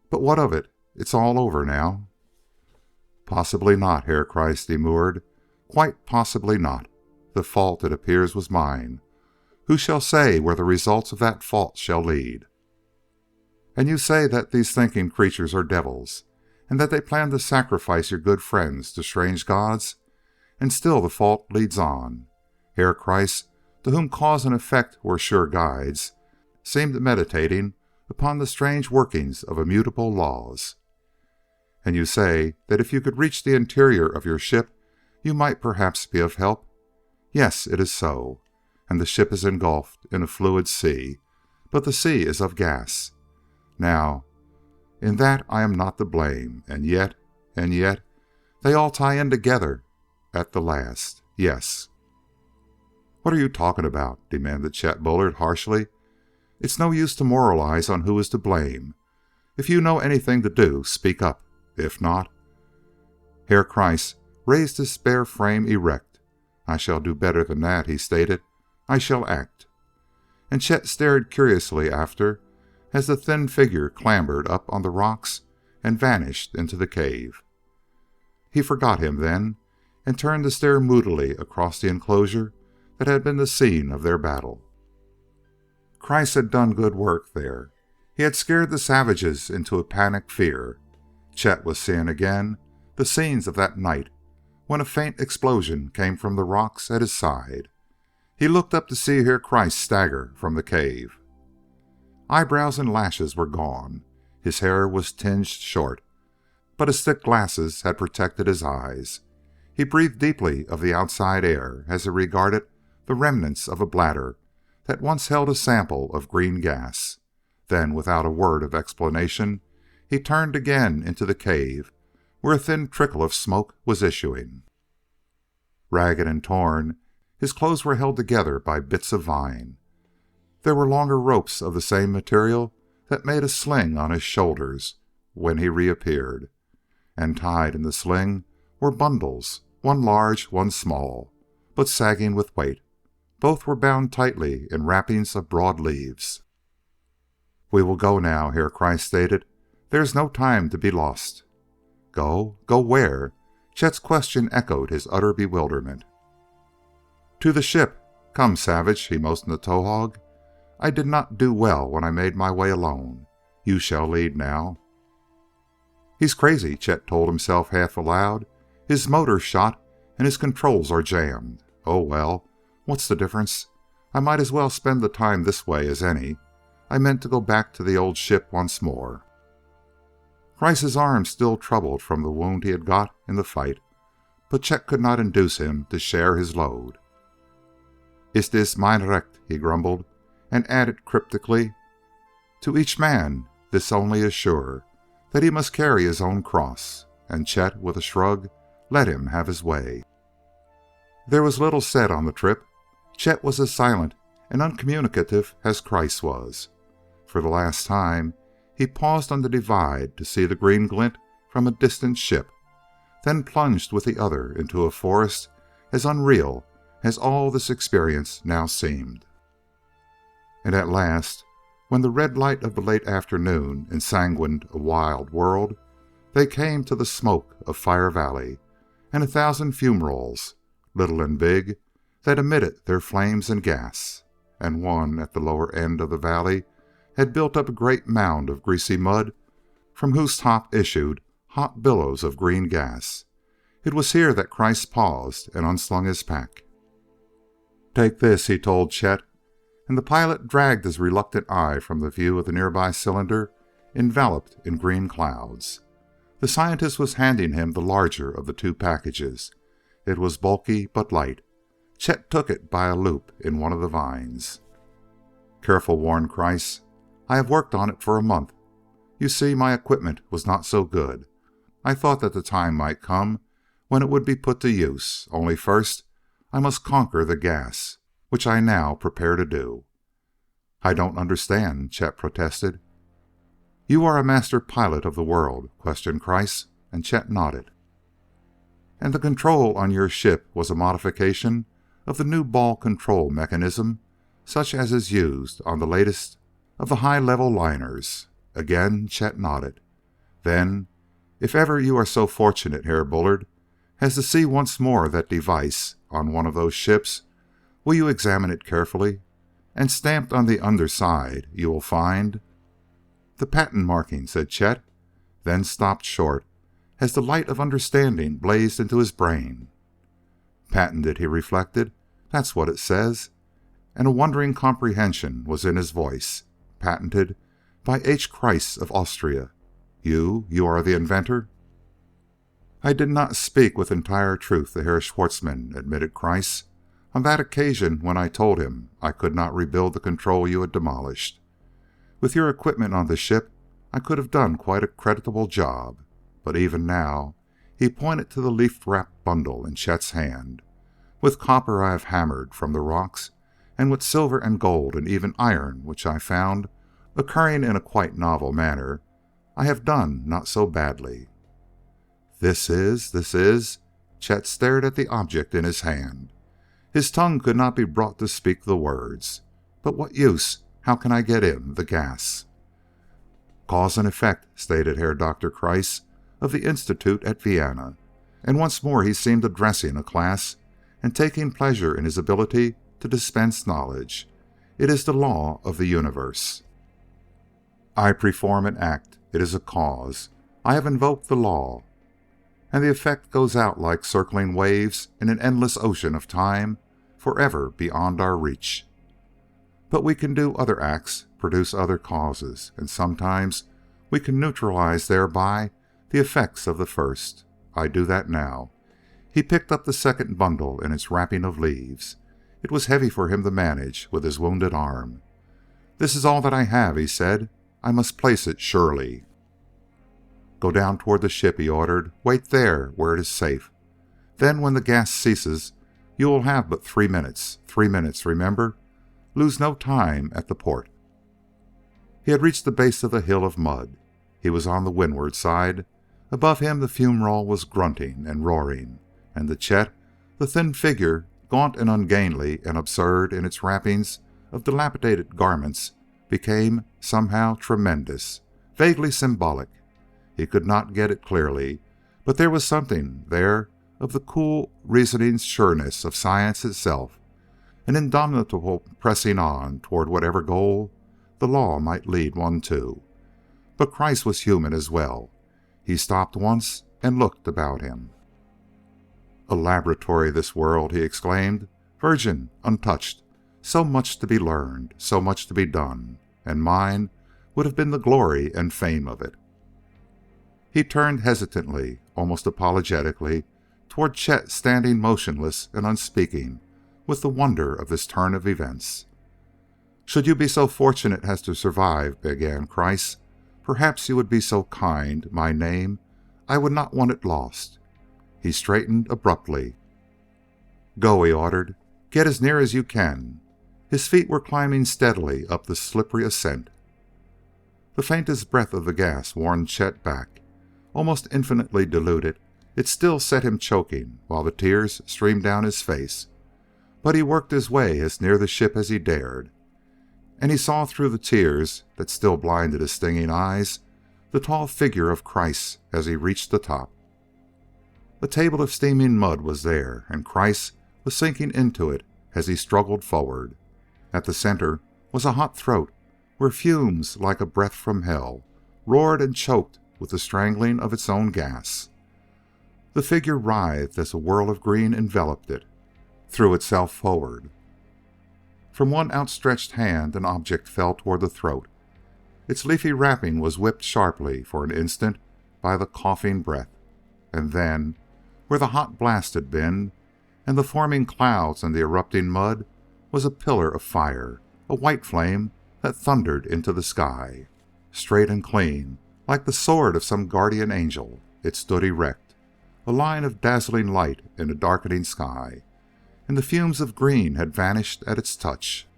But what of it? It's all over now. Possibly not, Herr Kreis demurred. Quite possibly not. The fault, it appears, was mine. Who shall say where the results of that fault shall lead? And you say that these thinking creatures are devils, and that they plan to sacrifice your good friends to strange gods, and still the fault leads on. Herr Kreis, to whom cause and effect were sure guides, seemed meditating upon the strange workings of immutable laws. And you say that if you could reach the interior of your ship, you might perhaps be of help? Yes, it is so, and the ship is engulfed in a fluid sea, but the sea is of gas. Now, in that I am not to blame, and yet, they all tie in together at the last. Yes. What are you talking about? Demanded Chet Bullard harshly. It's no use to moralize on who is to blame. If you know anything to do, speak up. If not... Herr Kreiss raised his spare frame erect. I shall do better than that, he stated. I shall act. And Chet stared curiously after as the thin figure clambered up on the rocks and vanished into the cave. He forgot him then and turned to stare moodily across the enclosure that had been the scene of their battle. Kreiss had done good work there. He had scared the savages into a panic fear. Chet was seeing again the scenes of that night when a faint explosion came from the rocks at his side. He looked up to see Herr Kreiss stagger from the cave. Eyebrows and lashes were gone. His hair was tinged short, but his thick glasses had protected his eyes. He breathed deeply of the outside air as he regarded the remnants of a bladder that once held a sample of green gas. Then, without a word of explanation, he turned again into the cave where a thin trickle of smoke was issuing. Ragged and torn, his clothes were held together by bits of vine. There were longer ropes of the same material that made a sling on his shoulders when he reappeared. And tied in the sling were bundles, one large, one small, but sagging with weight. Both were bound tightly in wrappings of broad leaves. "We will go now," Herr Kreiss stated. "There is no time to be lost." "Go? Go where?" Chet's question echoed his utter bewilderment. "To the ship. Come, savage," he motioned to Towahg. "I did not do well when I made my way alone. You shall lead now." "He's crazy," Chet told himself half aloud. "His motor's shot and his controls are jammed. Oh, well, what's the difference? I might as well spend the time this way as any. I meant to go back to the old ship once more." Kreiss's arm still troubled from the wound he had got in the fight, but Chet could not induce him to share his load. "Ist is mein Recht," he grumbled, and added cryptically, "To each man this only is sure, that he must carry his own cross," and Chet, with a shrug, let him have his way. There was little said on the trip. Chet was as silent and uncommunicative as Kreiss was. For the last time, he paused on the divide to see the green glint from a distant ship, then plunged with the other into a forest as unreal as all this experience now seemed. And at last, when the red light of the late afternoon ensanguined a wild world, they came to the smoke of Fire Valley and 1,000 fumaroles, little and big, that emitted their flames and gas. And one, at the lower end of the valley, had built up a great mound of greasy mud from whose top issued hot billows of green gas. It was here that Kreiss paused and unslung his pack. "Take this," he told Chet, and the pilot dragged his reluctant eye from the view of the nearby cylinder enveloped in green clouds. The scientist was handing him the larger of the two packages. It was bulky but light. Chet took it by a loop in one of the vines. "Careful," warned Kreiss. "I have worked on it for a month. You see, my equipment was not so good. I thought that the time might come when it would be put to use. Only first, I must conquer the gas, which I now prepare to do." "I don't understand," Chet protested. "You are a master pilot of the world?" questioned Kreiss, and Chet nodded. "And the control on your ship was a modification of the new ball control mechanism, such as is used on the latest of the high-level liners?" Again Chet nodded. "Then, if ever you are so fortunate, Herr Bullard, as to see once more that device on one of those ships, will you examine it carefully? And stamped on the underside you will find—" "The patent marking," said Chet, then stopped short as the light of understanding blazed into his brain. "Patented," he reflected. "That's what it says." And a wondering comprehension was in his voice. "Patented by H. Kreis of Austria. You are the inventor?" "I did not speak with entire truth to Herr Schwartzmann," admitted Kreis, "on that occasion when I told him I could not rebuild the control you had demolished. With your equipment on the ship, I could have done quite a creditable job. But even now," he pointed to the leaf-wrapped bundle in Chet's hand, "with copper I have hammered from the rocks, and with silver and gold and even iron which I found occurring in a quite novel manner, I have done not so badly." This is... Chet stared at the object in his hand. His tongue could not be brought to speak the words. "But what use? How can I get in the gas?" "Cause and effect," stated Herr Dr. Kreis of the Institute at Vienna, and once more he seemed addressing a class and taking pleasure in his ability to dispense knowledge. "It is the law of the universe. I perform an act. It is a cause. I have invoked the law. And the effect goes out like circling waves in an endless ocean of time, forever beyond our reach. But we can do other acts, produce other causes, and sometimes we can neutralize thereby the effects of the first. I do that now." He picked up the second bundle in its wrapping of leaves. It was heavy for him to manage with his wounded arm. "This is all that I have," he said. "I must place it surely." "Go down toward the ship," he ordered. "Wait there where it is safe. Then when the gas ceases, you will have but 3 minutes. 3 minutes, remember. Lose no time at the port." He had reached the base of the hill of mud. He was on the windward side. Above him the fumerole was grunting and roaring, and to Chet, the thin figure, gaunt and ungainly and absurd in its wrappings of dilapidated garments, became somehow tremendous, vaguely symbolic. He could not get it clearly, but there was something there of the cool, reasoning sureness of science itself, an indomitable pressing on toward whatever goal the law might lead one to. But Kreis was human as well. He stopped once and looked about him. "A laboratory, this world," he exclaimed. "Virgin, untouched. So much to be learned, so much to be done, and mine would have been the glory and fame of it." He turned hesitantly, almost apologetically, toward Chet standing motionless and unspeaking with the wonder of this turn of events. "Should you be so fortunate as to survive," began Kreis, "perhaps you would be so kind, my name, I would not want it lost." He straightened abruptly. "Go," he ordered. "Get as near as you can." His feet were climbing steadily up the slippery ascent. The faintest breath of the gas warned Chet back. Almost infinitely diluted, it still set him choking while the tears streamed down his face. But he worked his way as near the ship as he dared, and he saw through the tears that still blinded his stinging eyes the tall figure of Kreis as he reached the top. A table of steaming mud was there, and Kreis was sinking into it as he struggled forward. At the center was a hot throat where fumes like a breath from hell roared and choked with the strangling of its own gas. The figure writhed as a whirl of green enveloped it, threw itself forward. From one outstretched hand an object fell toward the throat. Its leafy wrapping was whipped sharply for an instant by the coughing breath, and then, where the hot blast had been, and the forming clouds and the erupting mud, was a pillar of fire, a white flame that thundered into the sky. Straight and clean, like the sword of some guardian angel, it stood erect, a line of dazzling light in a darkening sky, and the fumes of green had vanished at its touch.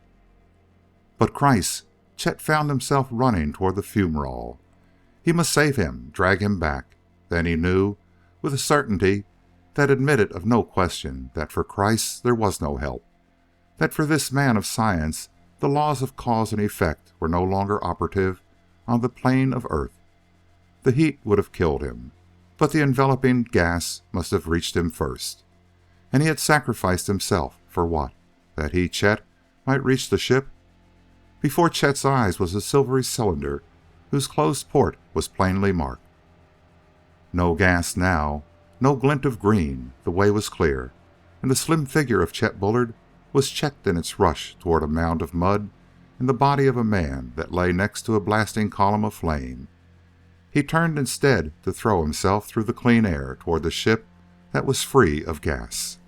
But Kreis! Chet found himself running toward the fumerole. He must save him, drag him back. Then he knew, with a certainty that admitted of no question, that for Kreis there was no help, that for this man of science the laws of cause and effect were no longer operative on the plane of Earth. The heat would have killed him, but the enveloping gas must have reached him first. And he had sacrificed himself for what? That he, Chet, might reach the ship? Before Chet's eyes was a silvery cylinder whose closed port was plainly marked. No gas now, no glint of green. The way was clear, and the slim figure of Chet Bullard was checked in its rush toward a mound of mud and the body of a man that lay next to a blasting column of flame. He turned instead to throw himself through the clean air toward the ship that was free of gas.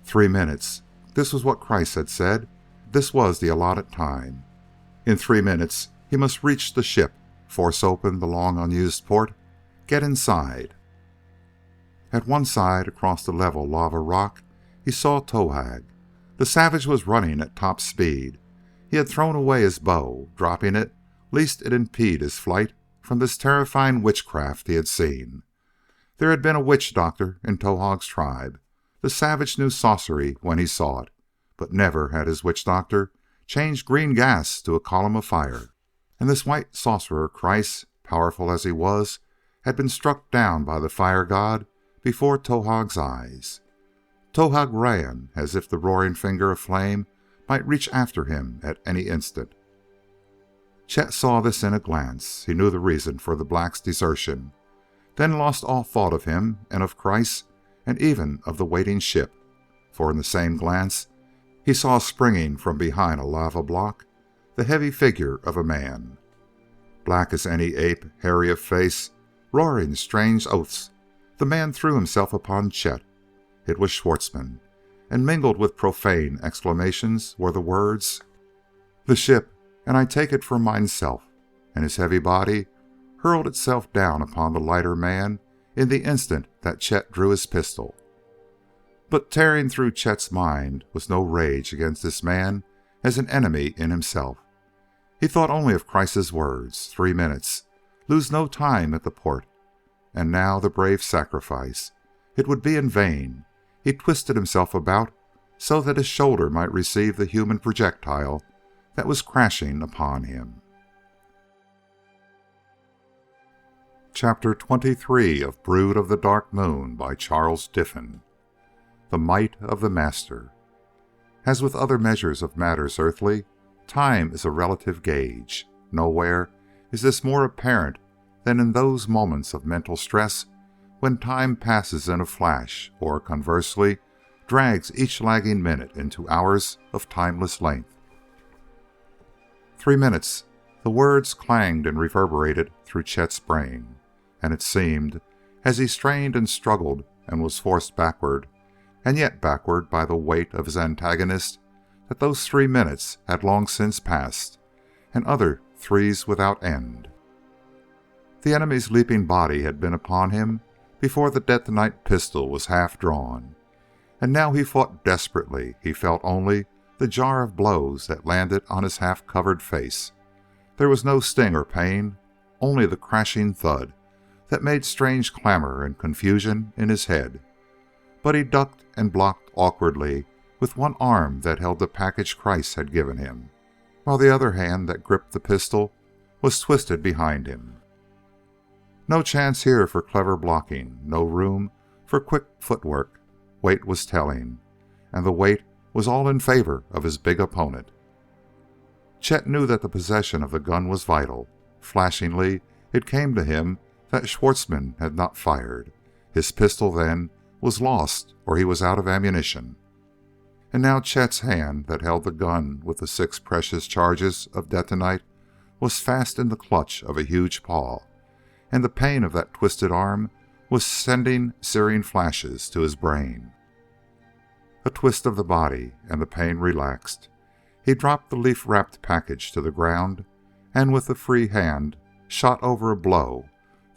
3 minutes. This was what Christ had said. This was the allotted time. In 3 minutes, he must reach the ship, force open the long unused port, get inside. At one side, across the level lava rock, he saw Towahg. The savage was running at top speed. He had thrown away his bow, dropping it lest it impede his flight from this terrifying witchcraft he had seen. There had been a witch doctor in Towahg's tribe. The savage knew sorcery when he saw it, but never had his witch doctor changed green gas to a column of fire. And this white sorcerer Christ, powerful as he was, had been struck down by the fire god before Towahg's eyes. Towahg ran as if the roaring finger of flame might reach after him at any instant. Chet saw this in a glance. He knew the reason for the black's desertion, then lost all thought of him and of Christ and even of the waiting ship, for in the same glance he saw springing from behind a lava block the heavy figure of a man. Black as any ape, hairy of face, roaring strange oaths, the man threw himself upon Chet. It was Schwartzmann, and mingled with profane exclamations were the words, "The ship, and I take it for mineself," and his heavy body hurled itself down upon the lighter man in the instant that Chet drew his pistol. But tearing through Chet's mind was no rage against this man as an enemy in himself. He thought only of Christ's words, 3 minutes, lose no time at the port. And now the brave sacrifice. It would be in vain. He twisted himself about so that his shoulder might receive the human projectile that was crashing upon him. Chapter 23 of Brood of the Dark Moon by Charles Diffin. The Might of the Master. As with other measures of matters earthly, time is a relative gauge. Nowhere is this more apparent than in those moments of mental stress when time passes in a flash, or conversely, drags each lagging minute into hours of timeless length. 3 minutes. The words clanged and reverberated through Chet's brain, and it seemed, as he strained and struggled and was forced backward, and yet backward by the weight of his antagonist, that those 3 minutes had long since passed, and other threes without end. The enemy's leaping body had been upon him before the detonite pistol was half drawn, and now he fought desperately. He felt only the jar of blows that landed on his half-covered face. There was no sting or pain, only the crashing thud that made strange clamor and confusion in his head. But he ducked and blocked awkwardly with one arm that held the package Christ had given him, while the other hand that gripped the pistol was twisted behind him. No chance here for clever blocking, no room for quick footwork. Weight was telling, and the weight was all in favor of his big opponent. Chet knew that the possession of the gun was vital. Flashingly, it came to him that Schwartzmann had not fired. His pistol, then, was lost, or he was out of ammunition. And now Chet's hand that held the gun with the 6 precious charges of detonite was fast in the clutch of a huge paw, and the pain of that twisted arm was sending searing flashes to his brain. A twist of the body, and the pain relaxed. He dropped the leaf-wrapped package to the ground, and with the free hand shot over a blow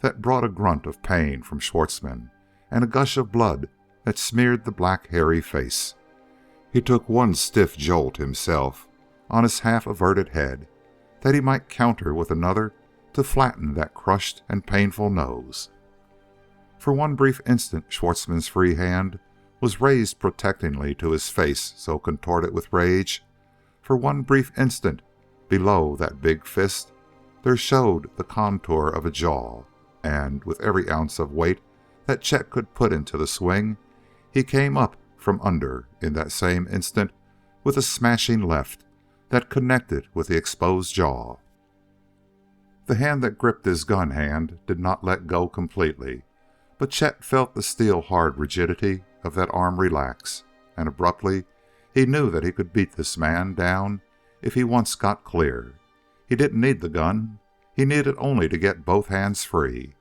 that brought a grunt of pain from Schwartzmann and a gush of blood that smeared the black hairy face. He took one stiff jolt himself on his half-averted head, that he might counter with another to flatten that crushed and painful nose. For one brief instant Schwartzmann's free hand was raised protectingly to his face so contorted with rage. For one brief instant, below that big fist, there showed the contour of a jaw, and with every ounce of weight that Chet could put into the swing, he came up from under in that same instant with a smashing left that connected with the exposed jaw. The hand that gripped his gun hand did not let go completely, but Chet felt the steel-hard rigidity of that arm relax, and abruptly he knew that he could beat this man down if he once got clear. He didn't need the gun. He needed only to get both hands free.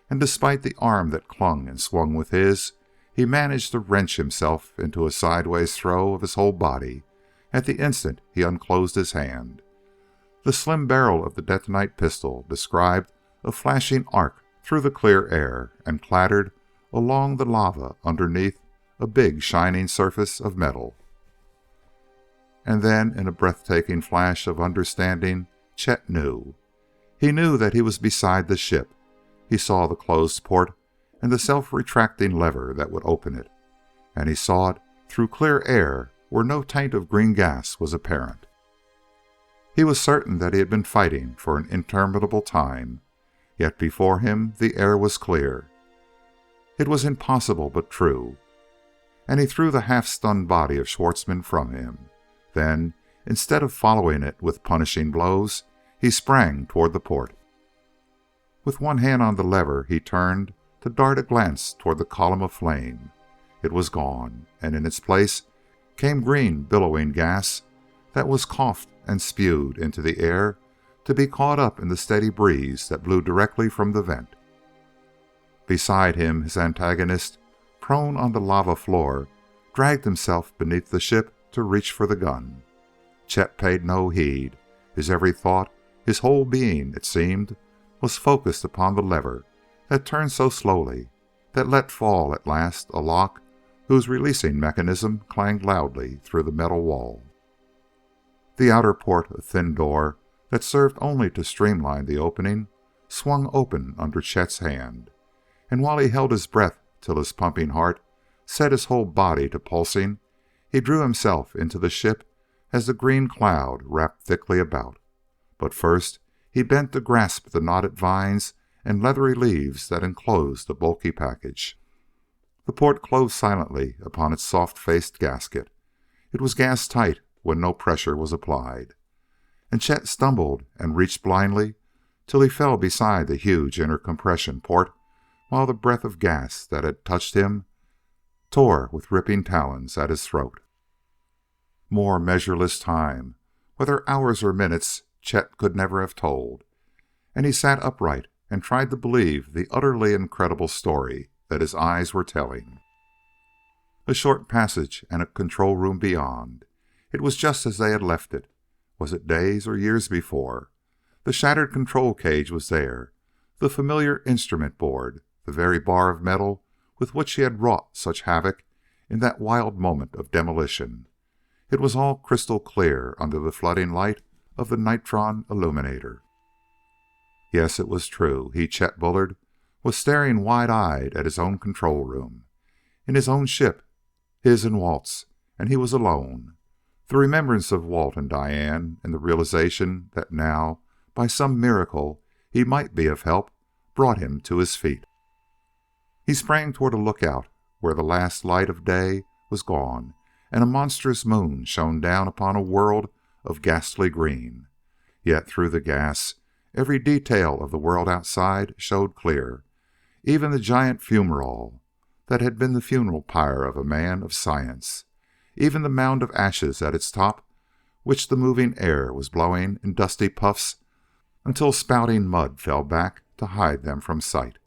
And despite the arm that clung and swung with his, he managed to wrench himself into a sideways throw of his whole body at the instant he unclosed his hand. The slim barrel of the detonite pistol described a flashing arc through the clear air and clattered along the lava underneath a big shining surface of metal. And then, in a breathtaking flash of understanding, Chet knew. He knew that he was beside the ship. He saw the closed port and the self-retracting lever that would open it. And he saw it through clear air where no taint of green gas was apparent. He was certain that he had been fighting for an interminable time, yet before him the air was clear. It was impossible but true, and he threw the half-stunned body of Schwartzmann from him. Then, instead of following it with punishing blows, he sprang toward the port. With one hand on the lever, he turned to dart a glance toward the column of flame. It was gone, and in its place came green, billowing gas that was coughed and spewed into the air to be caught up in the steady breeze that blew directly from the vent. Beside him, his antagonist, prone on the lava floor, dragged himself beneath the ship to reach for the gun. Chet paid no heed. His every thought, his whole being, it seemed, was focused upon the lever that turned so slowly, that let fall at last a lock whose releasing mechanism clanged loudly through the metal wall. The outer port, a thin door that served only to streamline the opening, swung open under Chet's hand, and while he held his breath till his pumping heart set his whole body to pulsing, he drew himself into the ship as the green cloud wrapped thickly about. But first he bent to grasp the knotted vines and leathery leaves that enclosed the bulky package. The port closed silently upon its soft-faced gasket. It was gas-tight when no pressure was applied, and Chet stumbled and reached blindly till he fell beside the huge inner compression port, while the breath of gas that had touched him tore with ripping talons at his throat. More measureless time, whether hours or minutes, Chet could never have told, and he sat upright and tried to believe the utterly incredible story that his eyes were telling. A short passage and a control room beyond. It was just as they had left it. Was it days or years before? The shattered control cage was there, the familiar instrument board, the very bar of metal with which he had wrought such havoc in that wild moment of demolition. It was all crystal clear under the flooding light of the nitron illuminator. Yes, it was true. He, Chet Bullard, was staring wide-eyed at his own control room, in his own ship, his and Walt's, and he was alone. The remembrance of Walt and Diane, and the realization that now, by some miracle, he might be of help, brought him to his feet. He sprang toward a lookout where the last light of day was gone, and a monstrous moon shone down upon a world of ghastly green. Yet through the gas, every detail of the world outside showed clear, even the giant fumarole that had been the funeral pyre of a man of science, even the mound of ashes at its top, which the moving air was blowing in dusty puffs until spouting mud fell back to hide them from sight.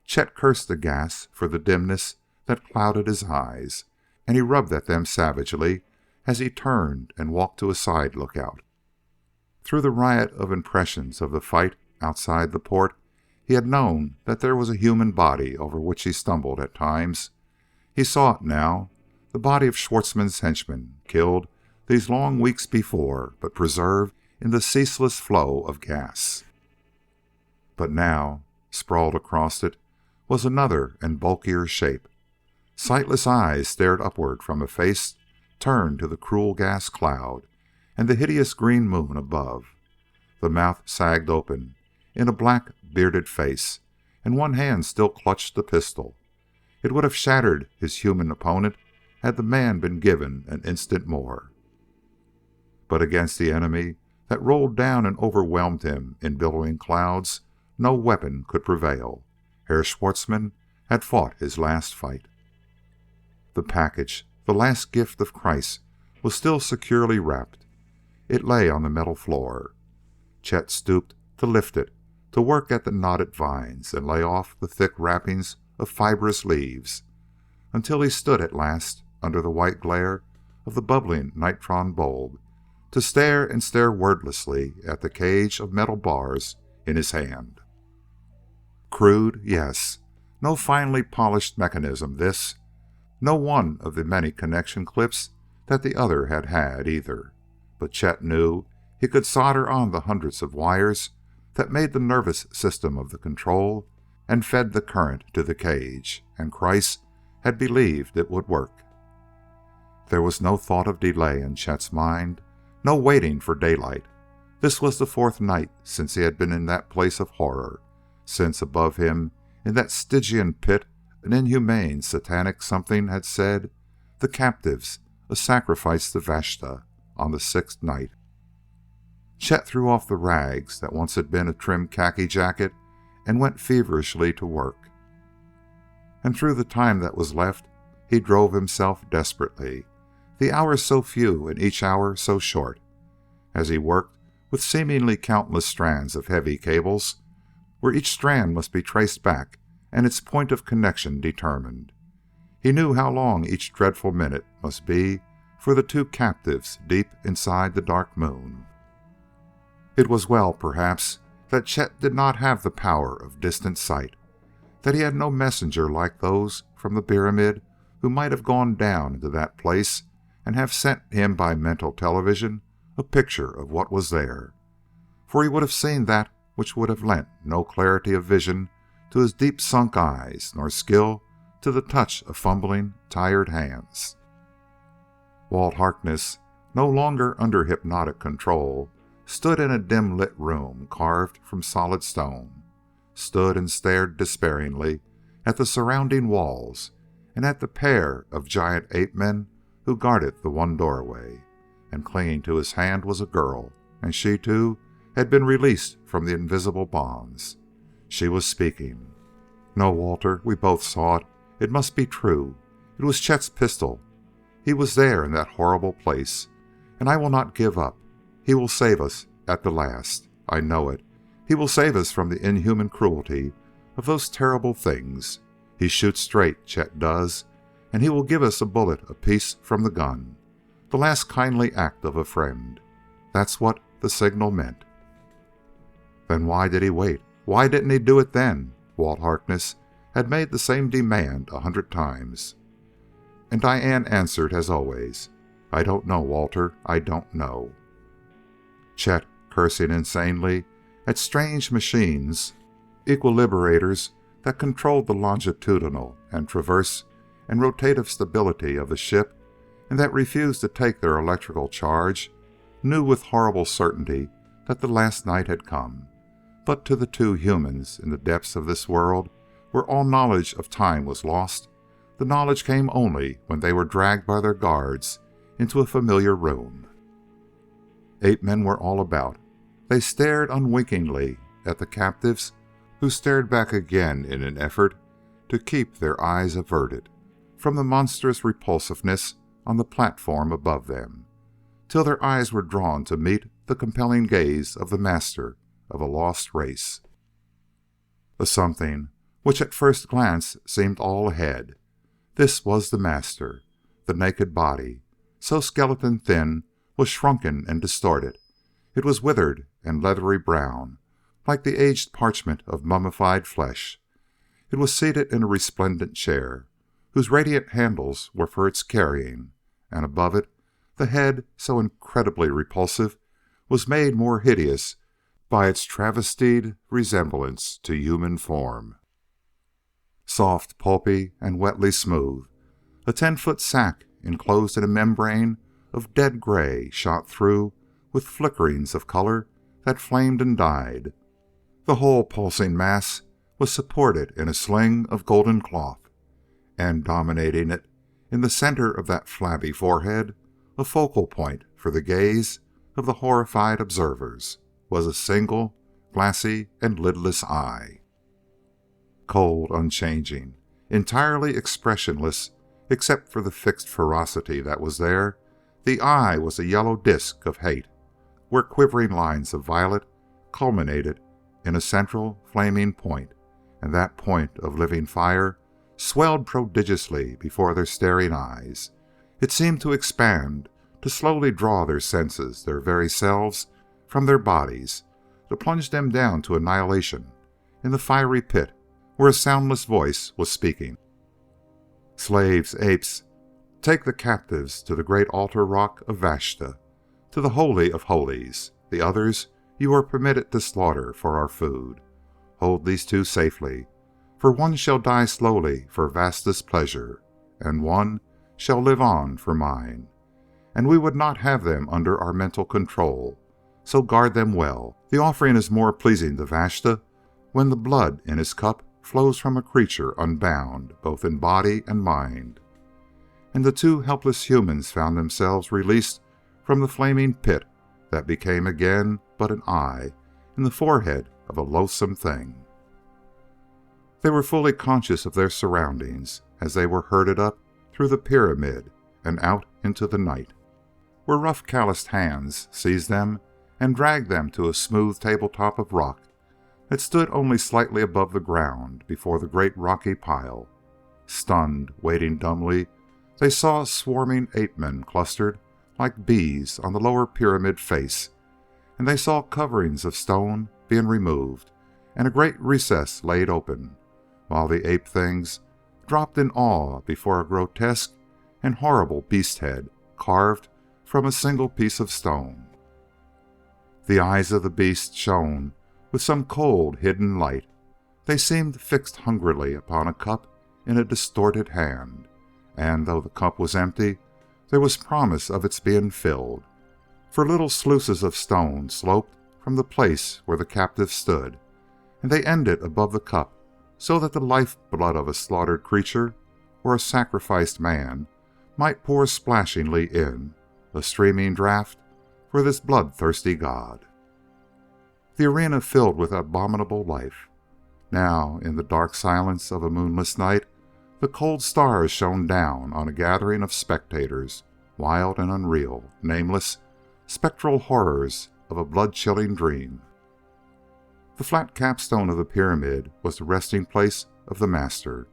Chet cursed the gas for the dimness that clouded his eyes, and he rubbed at them savagely as he turned and walked to a side lookout. Through the riot of impressions of the fight outside the port, he had known that there was a human body over which he stumbled at times. He saw it now, the body of Schwartzmann's henchman, killed these long weeks before, but preserved in the ceaseless flow of gas. But now, sprawled across it, was another and bulkier shape. Sightless eyes stared upward from a face turned to the cruel gas cloud and the hideous green moon above. The mouth sagged open in a black, bearded face, and one hand still clutched the pistol. It would have shattered his human opponent had the man been given an instant more. But against the enemy that rolled down and overwhelmed him in billowing clouds, no weapon could prevail. Herr Schwartzmann had fought his last fight. The package, the last gift of Christ, was still securely wrapped. It lay on the metal floor. Chet stooped to lift it, to work at the knotted vines and lay off the thick wrappings of fibrous leaves, until he stood at last under the white glare of the bubbling nitron bulb, to stare and stare wordlessly at the cage of metal bars in his hand. Crude, yes. No finely polished mechanism, this. No one of the many connection clips that the other had had, either. But Chet knew he could solder on the hundreds of wires that made the nervous system of the control and fed the current to the cage, and Kreiss had believed it would work. There was no thought of delay in Chet's mind, no waiting for daylight. This was the fourth night since he had been in that place of horror, since above him in that Stygian pit an inhumane, satanic something had said, "The captives, a sacrifice to Vashta," on the sixth night. Chet threw off the rags that once had been a trim khaki jacket and went feverishly to work. And through the time that was left, he drove himself desperately, the hours so few and each hour so short. As he worked with seemingly countless strands of heavy cables, where each strand must be traced back and its point of connection determined, he knew how long each dreadful minute must be for the two captives deep inside the dark moon. It was well, perhaps, that Chet did not have the power of distant sight, that he had no messenger like those from the pyramid who might have gone down into that place and have sent him by mental television a picture of what was there. For he would have seen that which would have lent no clarity of vision to his deep-sunk eyes, nor skill to the touch of fumbling, tired hands. Walt Harkness, no longer under hypnotic control, stood in a dim-lit room carved from solid stone, stood and stared despairingly at the surrounding walls and at the pair of giant ape-men who guarded the one doorway, and clinging to his hand was a girl, and she, too, had been released from the invisible bonds. She was speaking. "No, Walter, we both saw it. It must be true. It was Chet's pistol. He was there in that horrible place, and I will not give up. He will save us at the last. I know it. He will save us from the inhuman cruelty of those terrible things. He shoots straight, Chet does, and he will give us a bullet apiece from the gun. The last kindly act of a friend. That's what the signal meant." Then why did he wait? Why didn't he do it then? Walt Harkness had made the same demand 100 times. And Diane answered as always, "I don't know, Walter. I don't know." Chet, cursing insanely at strange machines, equilibrators that controlled the longitudinal and transverse and rotative stability of the ship and that refused to take their electrical charge, knew with horrible certainty that the last night had come. But to the two humans in the depths of this world, where all knowledge of time was lost, the knowledge came only when they were dragged by their guards into a familiar room. Ape-men were all about. They stared unwinkingly at the captives, who stared back again in an effort to keep their eyes averted from the monstrous repulsiveness on the platform above them, till their eyes were drawn to meet the compelling gaze of the master of a lost race. A something which at first glance seemed all ahead. This was the master. The naked body, so skeleton thin, was shrunken and distorted. It was withered and leathery brown, like the aged parchment of mummified flesh. It was seated in a resplendent chair, whose radiant handles were for its carrying, and above it the head, so incredibly repulsive, was made more hideous by its travestied resemblance to human form. Soft, pulpy, and wetly smooth, a 10-foot sack enclosed in a membrane of dead gray shot through with flickerings of color that flamed and died. The whole pulsing mass was supported in a sling of golden cloth, and dominating it in the center of that flabby forehead, a focal point for the gaze of the horrified observers, was a single, glassy, and lidless eye. Cold, unchanging, entirely expressionless except for the fixed ferocity that was there, the eye was a yellow disk of hate, where quivering lines of violet culminated in a central flaming point, and that point of living fire swelled prodigiously before their staring eyes. It seemed to expand, to slowly draw their senses, their very selves, from their bodies, to plunge them down to annihilation in the fiery pit where a soundless voice was speaking. Slaves, apes, take the captives to the great altar rock of Vashta, to the Holy of Holies. The others you are permitted to slaughter for our food. Hold these two safely, for one shall die slowly for Vasta's pleasure, and one shall live on for mine. And we would not have them under our mental control, so guard them well. The offering is more pleasing to Vashta when the blood in his cup flows from a creature unbound, both in body and mind. And the two helpless humans found themselves released from the flaming pit that became again but an eye in the forehead of a loathsome thing. They were fully conscious of their surroundings as they were herded up through the pyramid and out into the night, where rough calloused hands seized them and dragged them to a smooth tabletop of rock that stood only slightly above the ground before the great rocky pile. Stunned, waiting dumbly, they saw swarming ape-men clustered like bees on the lower pyramid face, and they saw coverings of stone being removed and a great recess laid open, while the ape things dropped in awe before a grotesque and horrible beast head carved from a single piece of stone. The eyes of the beast shone with some cold, hidden light. They seemed fixed hungrily upon a cup in a distorted hand, and though the cup was empty, there was promise of its being filled, for little sluices of stone sloped from the place where the captive stood, and they ended above the cup, so that the life-blood of a slaughtered creature or a sacrificed man might pour splashingly in, a streaming draught for this bloodthirsty god. The arena filled with abominable life. Now, in the dark silence of a moonless night, the cold stars shone down on a gathering of spectators, wild and unreal, nameless, spectral horrors of a blood-chilling dream. The flat capstone of the pyramid was the resting place of the master.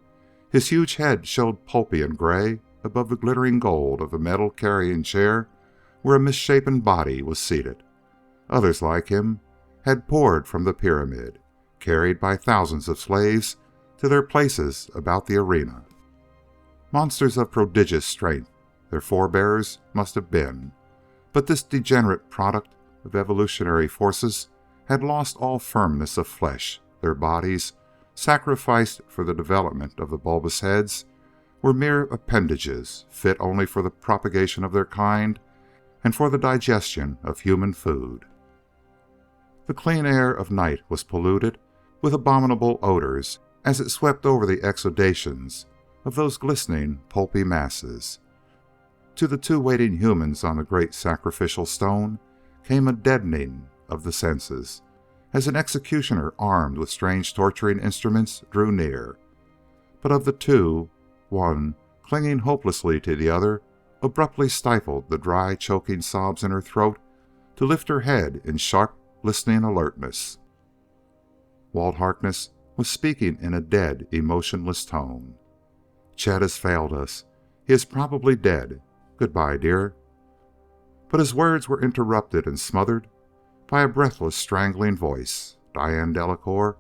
His huge head showed pulpy and gray above the glittering gold of the metal-carrying chair where a misshapen body was seated. Others like him had poured from the pyramid, carried by thousands of slaves to their places about the arena. Monsters of prodigious strength their forebears must have been, but this degenerate product of evolutionary forces had lost all firmness of flesh. Their bodies, sacrificed for the development of the bulbous heads, were mere appendages, fit only for the propagation of their kind and for the digestion of human food. The clean air of night was polluted with abominable odors as it swept over the exudations of those glistening, pulpy masses. To the two waiting humans on the great sacrificial stone came a deadening of the senses, as an executioner armed with strange torturing instruments drew near. But of the two, one, clinging hopelessly to the other, abruptly stifled the dry, choking sobs in her throat to lift her head in sharp, listening alertness. Walt Harkness was speaking in a dead, emotionless tone. "Chet has failed us. He is probably dead. Goodbye, dear." But his words were interrupted and smothered by a breathless, strangling voice. Diane Delacour,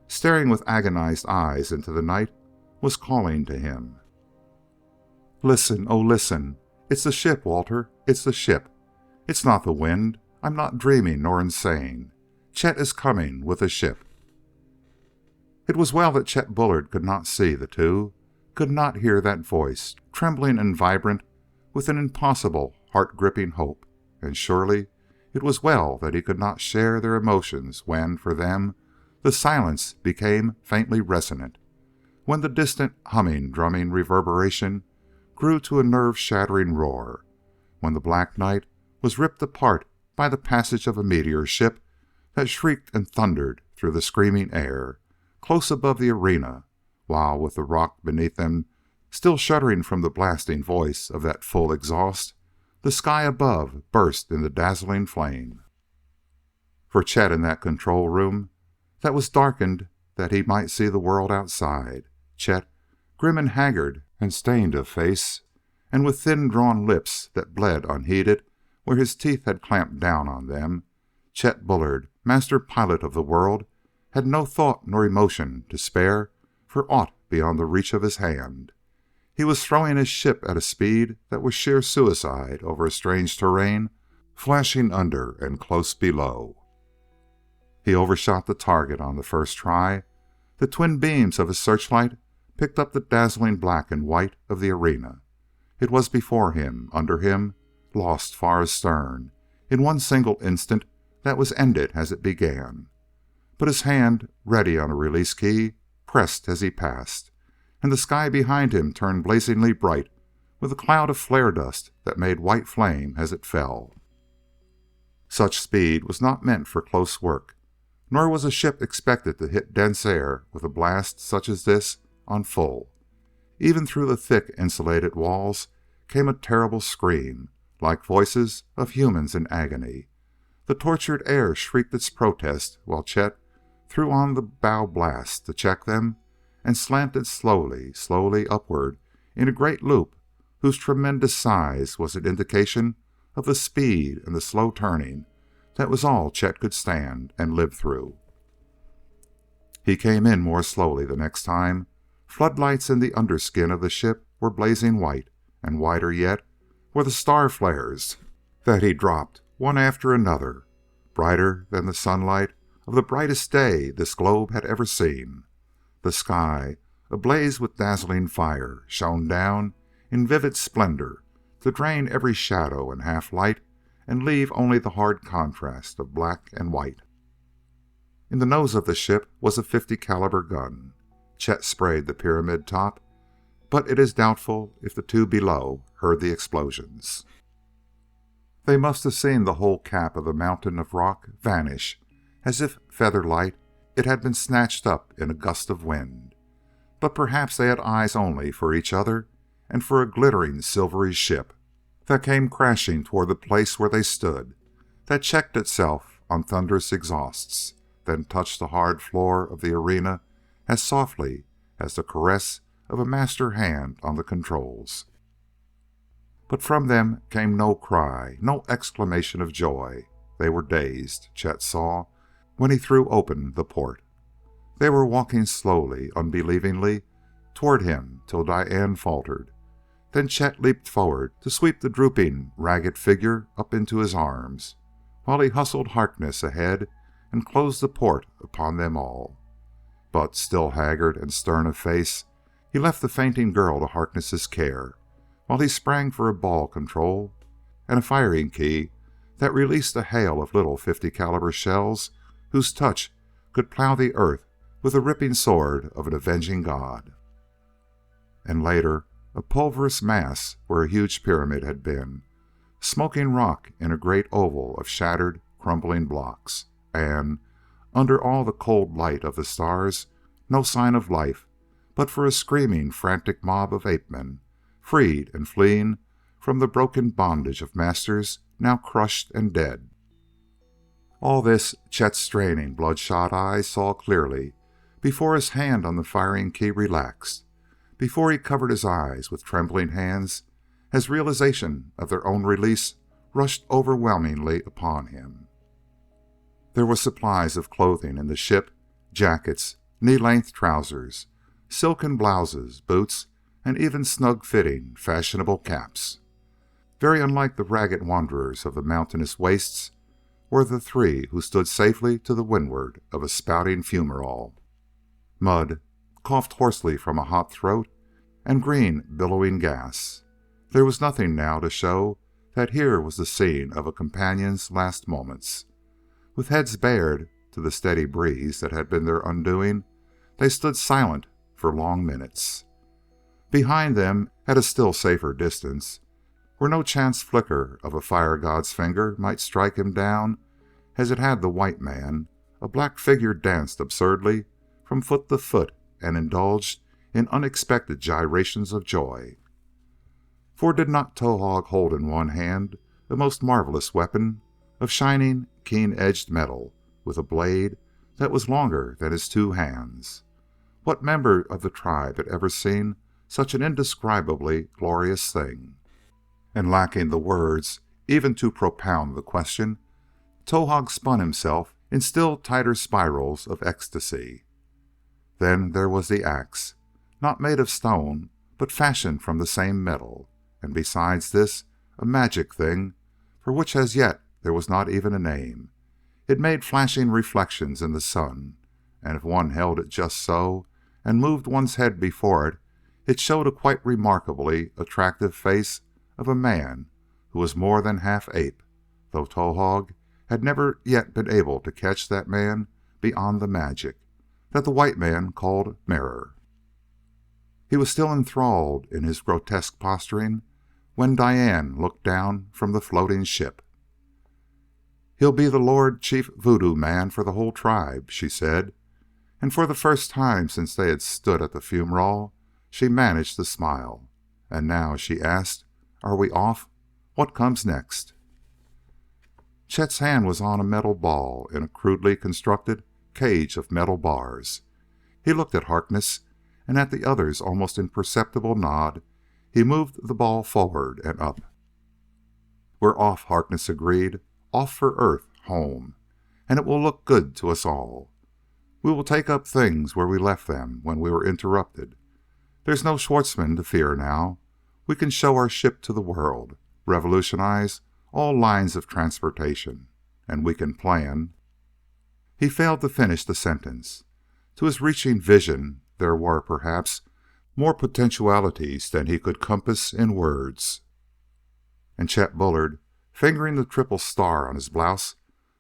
staring with agonized eyes into the night, was calling to him. "Listen, oh listen. It's the ship, Walter. It's the ship. It's not the wind. I'm not dreaming nor insane. Chet is coming with the ship." It was well that Chet Bullard could not see the two, could not hear that voice, trembling and vibrant with an impossible, heart-gripping hope, and surely it was well that he could not share their emotions when, for them, the silence became faintly resonant, when the distant, humming, drumming reverberation grew to a nerve-shattering roar, when the black night was ripped apart by the passage of a meteor ship that shrieked and thundered through the screaming air, close above the arena, while, with the rock beneath them still shuddering from the blasting voice of that full exhaust, the sky above burst into dazzling flame. For Chet in that control room that was darkened that he might see the world outside, Chet, grim and haggard and stained of face, and with thin drawn lips that bled unheeded where his teeth had clamped down on them, Chet Bullard, master pilot of the world, had no thought nor emotion to spare for aught beyond the reach of his hand. He was throwing his ship at a speed that was sheer suicide over a strange terrain flashing under and close below. He overshot the target on the first try. The twin beams of his searchlight picked up the dazzling black and white of the arena. It was before him, under him, lost far astern, in one single instant that was ended as it began. But his hand, ready on a release key, pressed as he passed, and the sky behind him turned blazingly bright with a cloud of flare dust that made white flame as it fell. Such speed was not meant for close work, nor was a ship expected to hit dense air with a blast such as this on full. Even through the thick insulated walls came a terrible scream, like voices of humans in agony. The tortured air shrieked its protest while Chet threw on the bow blast to check them and slanted slowly, slowly upward in a great loop whose tremendous size was an indication of the speed and the slow turning that was all Chet could stand and live through. He came in more slowly the next time. Floodlights in the underskin of the ship were blazing white, and whiter yet were the star flares that he dropped one after another, brighter than the sunlight of the brightest day this globe had ever seen. The sky, ablaze with dazzling fire, shone down in vivid splendor to drain every shadow and half-light and leave only the hard contrast of black and white. In the nose of the ship was a .50 caliber gun. Chet sprayed the pyramid top, but it is doubtful if the two below heard the explosions. They must have seen the whole cap of the mountain of rock vanish as if feather-light it had been snatched up in a gust of wind. But perhaps they had eyes only for each other and for a glittering silvery ship that came crashing toward the place where they stood, that checked itself on thunderous exhausts, then touched the hard floor of the arena as softly as the caress of a master hand on the controls. But from them came no cry, no exclamation of joy. They were dazed, Chet saw, when he threw open the port. They were walking slowly, unbelievingly, toward him till Diane faltered. Then Chet leaped forward to sweep the drooping, ragged figure up into his arms, while he hustled Harkness ahead and closed the port upon them all. But, still haggard and stern of face, he left the fainting girl to Harkness's care, while he sprang for a ball control and a firing key that released a hail of little .50 caliber shells whose touch could plow the earth with the ripping sword of an avenging god. And later, a pulverous mass where a huge pyramid had been, smoking rock in a great oval of shattered, crumbling blocks, and, under all the cold light of the stars, no sign of life but for a screaming, frantic mob of ape-men, freed and fleeing from the broken bondage of masters now crushed and dead. All this Chet's straining, bloodshot eyes saw clearly before his hand on the firing key relaxed, before he covered his eyes with trembling hands as realization of their own release rushed overwhelmingly upon him. There were supplies of clothing in the ship, jackets, knee-length trousers, silken blouses, boots, and even snug-fitting, fashionable caps. Very unlike the ragged wanderers of the mountainous wastes were the three who stood safely to the windward of a spouting fumarole. Mud coughed hoarsely from a hot throat, and green, billowing gas. There was nothing now to show that here was the scene of a companion's last moments. With heads bared to the steady breeze that had been their undoing, they stood silent for long minutes. Behind them, at a still safer distance, where no chance flicker of a fire god's finger might strike him down as it had the white man, a black figure danced absurdly from foot to foot and indulged in unexpected gyrations of joy. For did not Towahg hold in one hand a most marvelous weapon of shining, keen-edged metal with a blade that was longer than his 2 hands. What member of the tribe had ever seen such an indescribably glorious thing? And lacking the words even to propound the question, Towahg spun himself in still tighter spirals of ecstasy. Then there was the axe, not made of stone, but fashioned from the same metal, and besides this, a magic thing, for which as yet there was not even a name. It made flashing reflections in the sun, and if one held it just so, and moved one's head before it, it showed a quite remarkably attractive face of a man who was more than half ape, though Towahg had never yet been able to catch that man beyond the magic that the white man called mirror. He was still enthralled in his grotesque posturing when Diane looked down from the floating ship. "He'll be the Lord Chief Voodoo Man for the whole tribe," she said, and for the first time since they had stood at the fumerole, she managed to smile. "And now," she asked, "are we off? What comes next?" Chet's hand was on a metal ball in a crudely constructed cage of metal bars. He looked at Harkness, and at the other's almost imperceptible nod, he moved the ball forward and up. "We're off," Harkness agreed. "Off for Earth, home. And it will look good to us all. We will take up things where we left them when we were interrupted. There's no Schwartzman to fear now. We can show our ship to the world, revolutionize all lines of transportation, and we can plan." He failed to finish the sentence. To his reaching vision there were, perhaps, more potentialities than he could compass in words. And Chet Bullard, fingering the triple star on his blouse,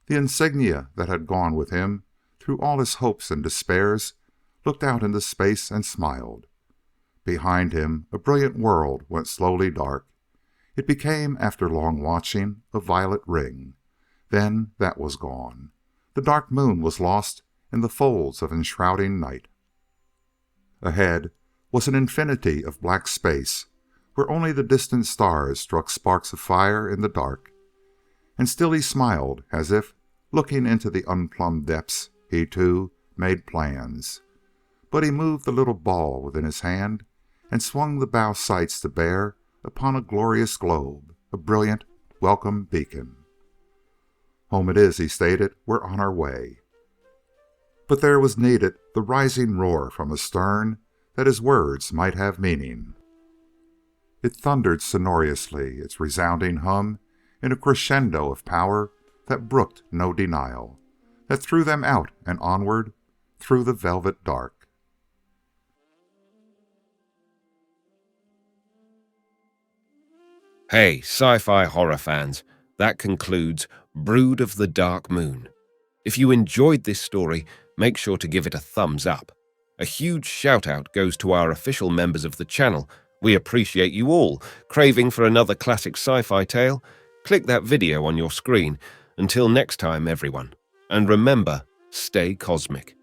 the insignia that had gone with him through all his hopes and despairs, looked out into space and smiled. Behind him a brilliant world went slowly dark. It became, after long watching, a violet ring. Then that was gone. The dark moon was lost in the folds of enshrouding night. Ahead was an infinity of black space, where only the distant stars struck sparks of fire in the dark. And still he smiled, as if, looking into the unplumbed depths, he, too, made plans. But he moved the little ball within his hand and swung the bow sights to bear upon a glorious globe, a brilliant, welcome beacon. "Home it is," he stated. "We're on our way." But there was needed the rising roar from astern that his words might have meaning. It thundered sonorously, its resounding hum in a crescendo of power that brooked no denial, that threw them out and onward through the velvet dark. Hey, sci-fi horror fans, that concludes Brood of the Dark Moon. If you enjoyed this story, make sure to give it a thumbs up. A huge shout-out goes to our official members of the channel. We appreciate you all. Craving for another classic sci-fi tale? Click that video on your screen. Until next time, everyone. And remember, stay cosmic.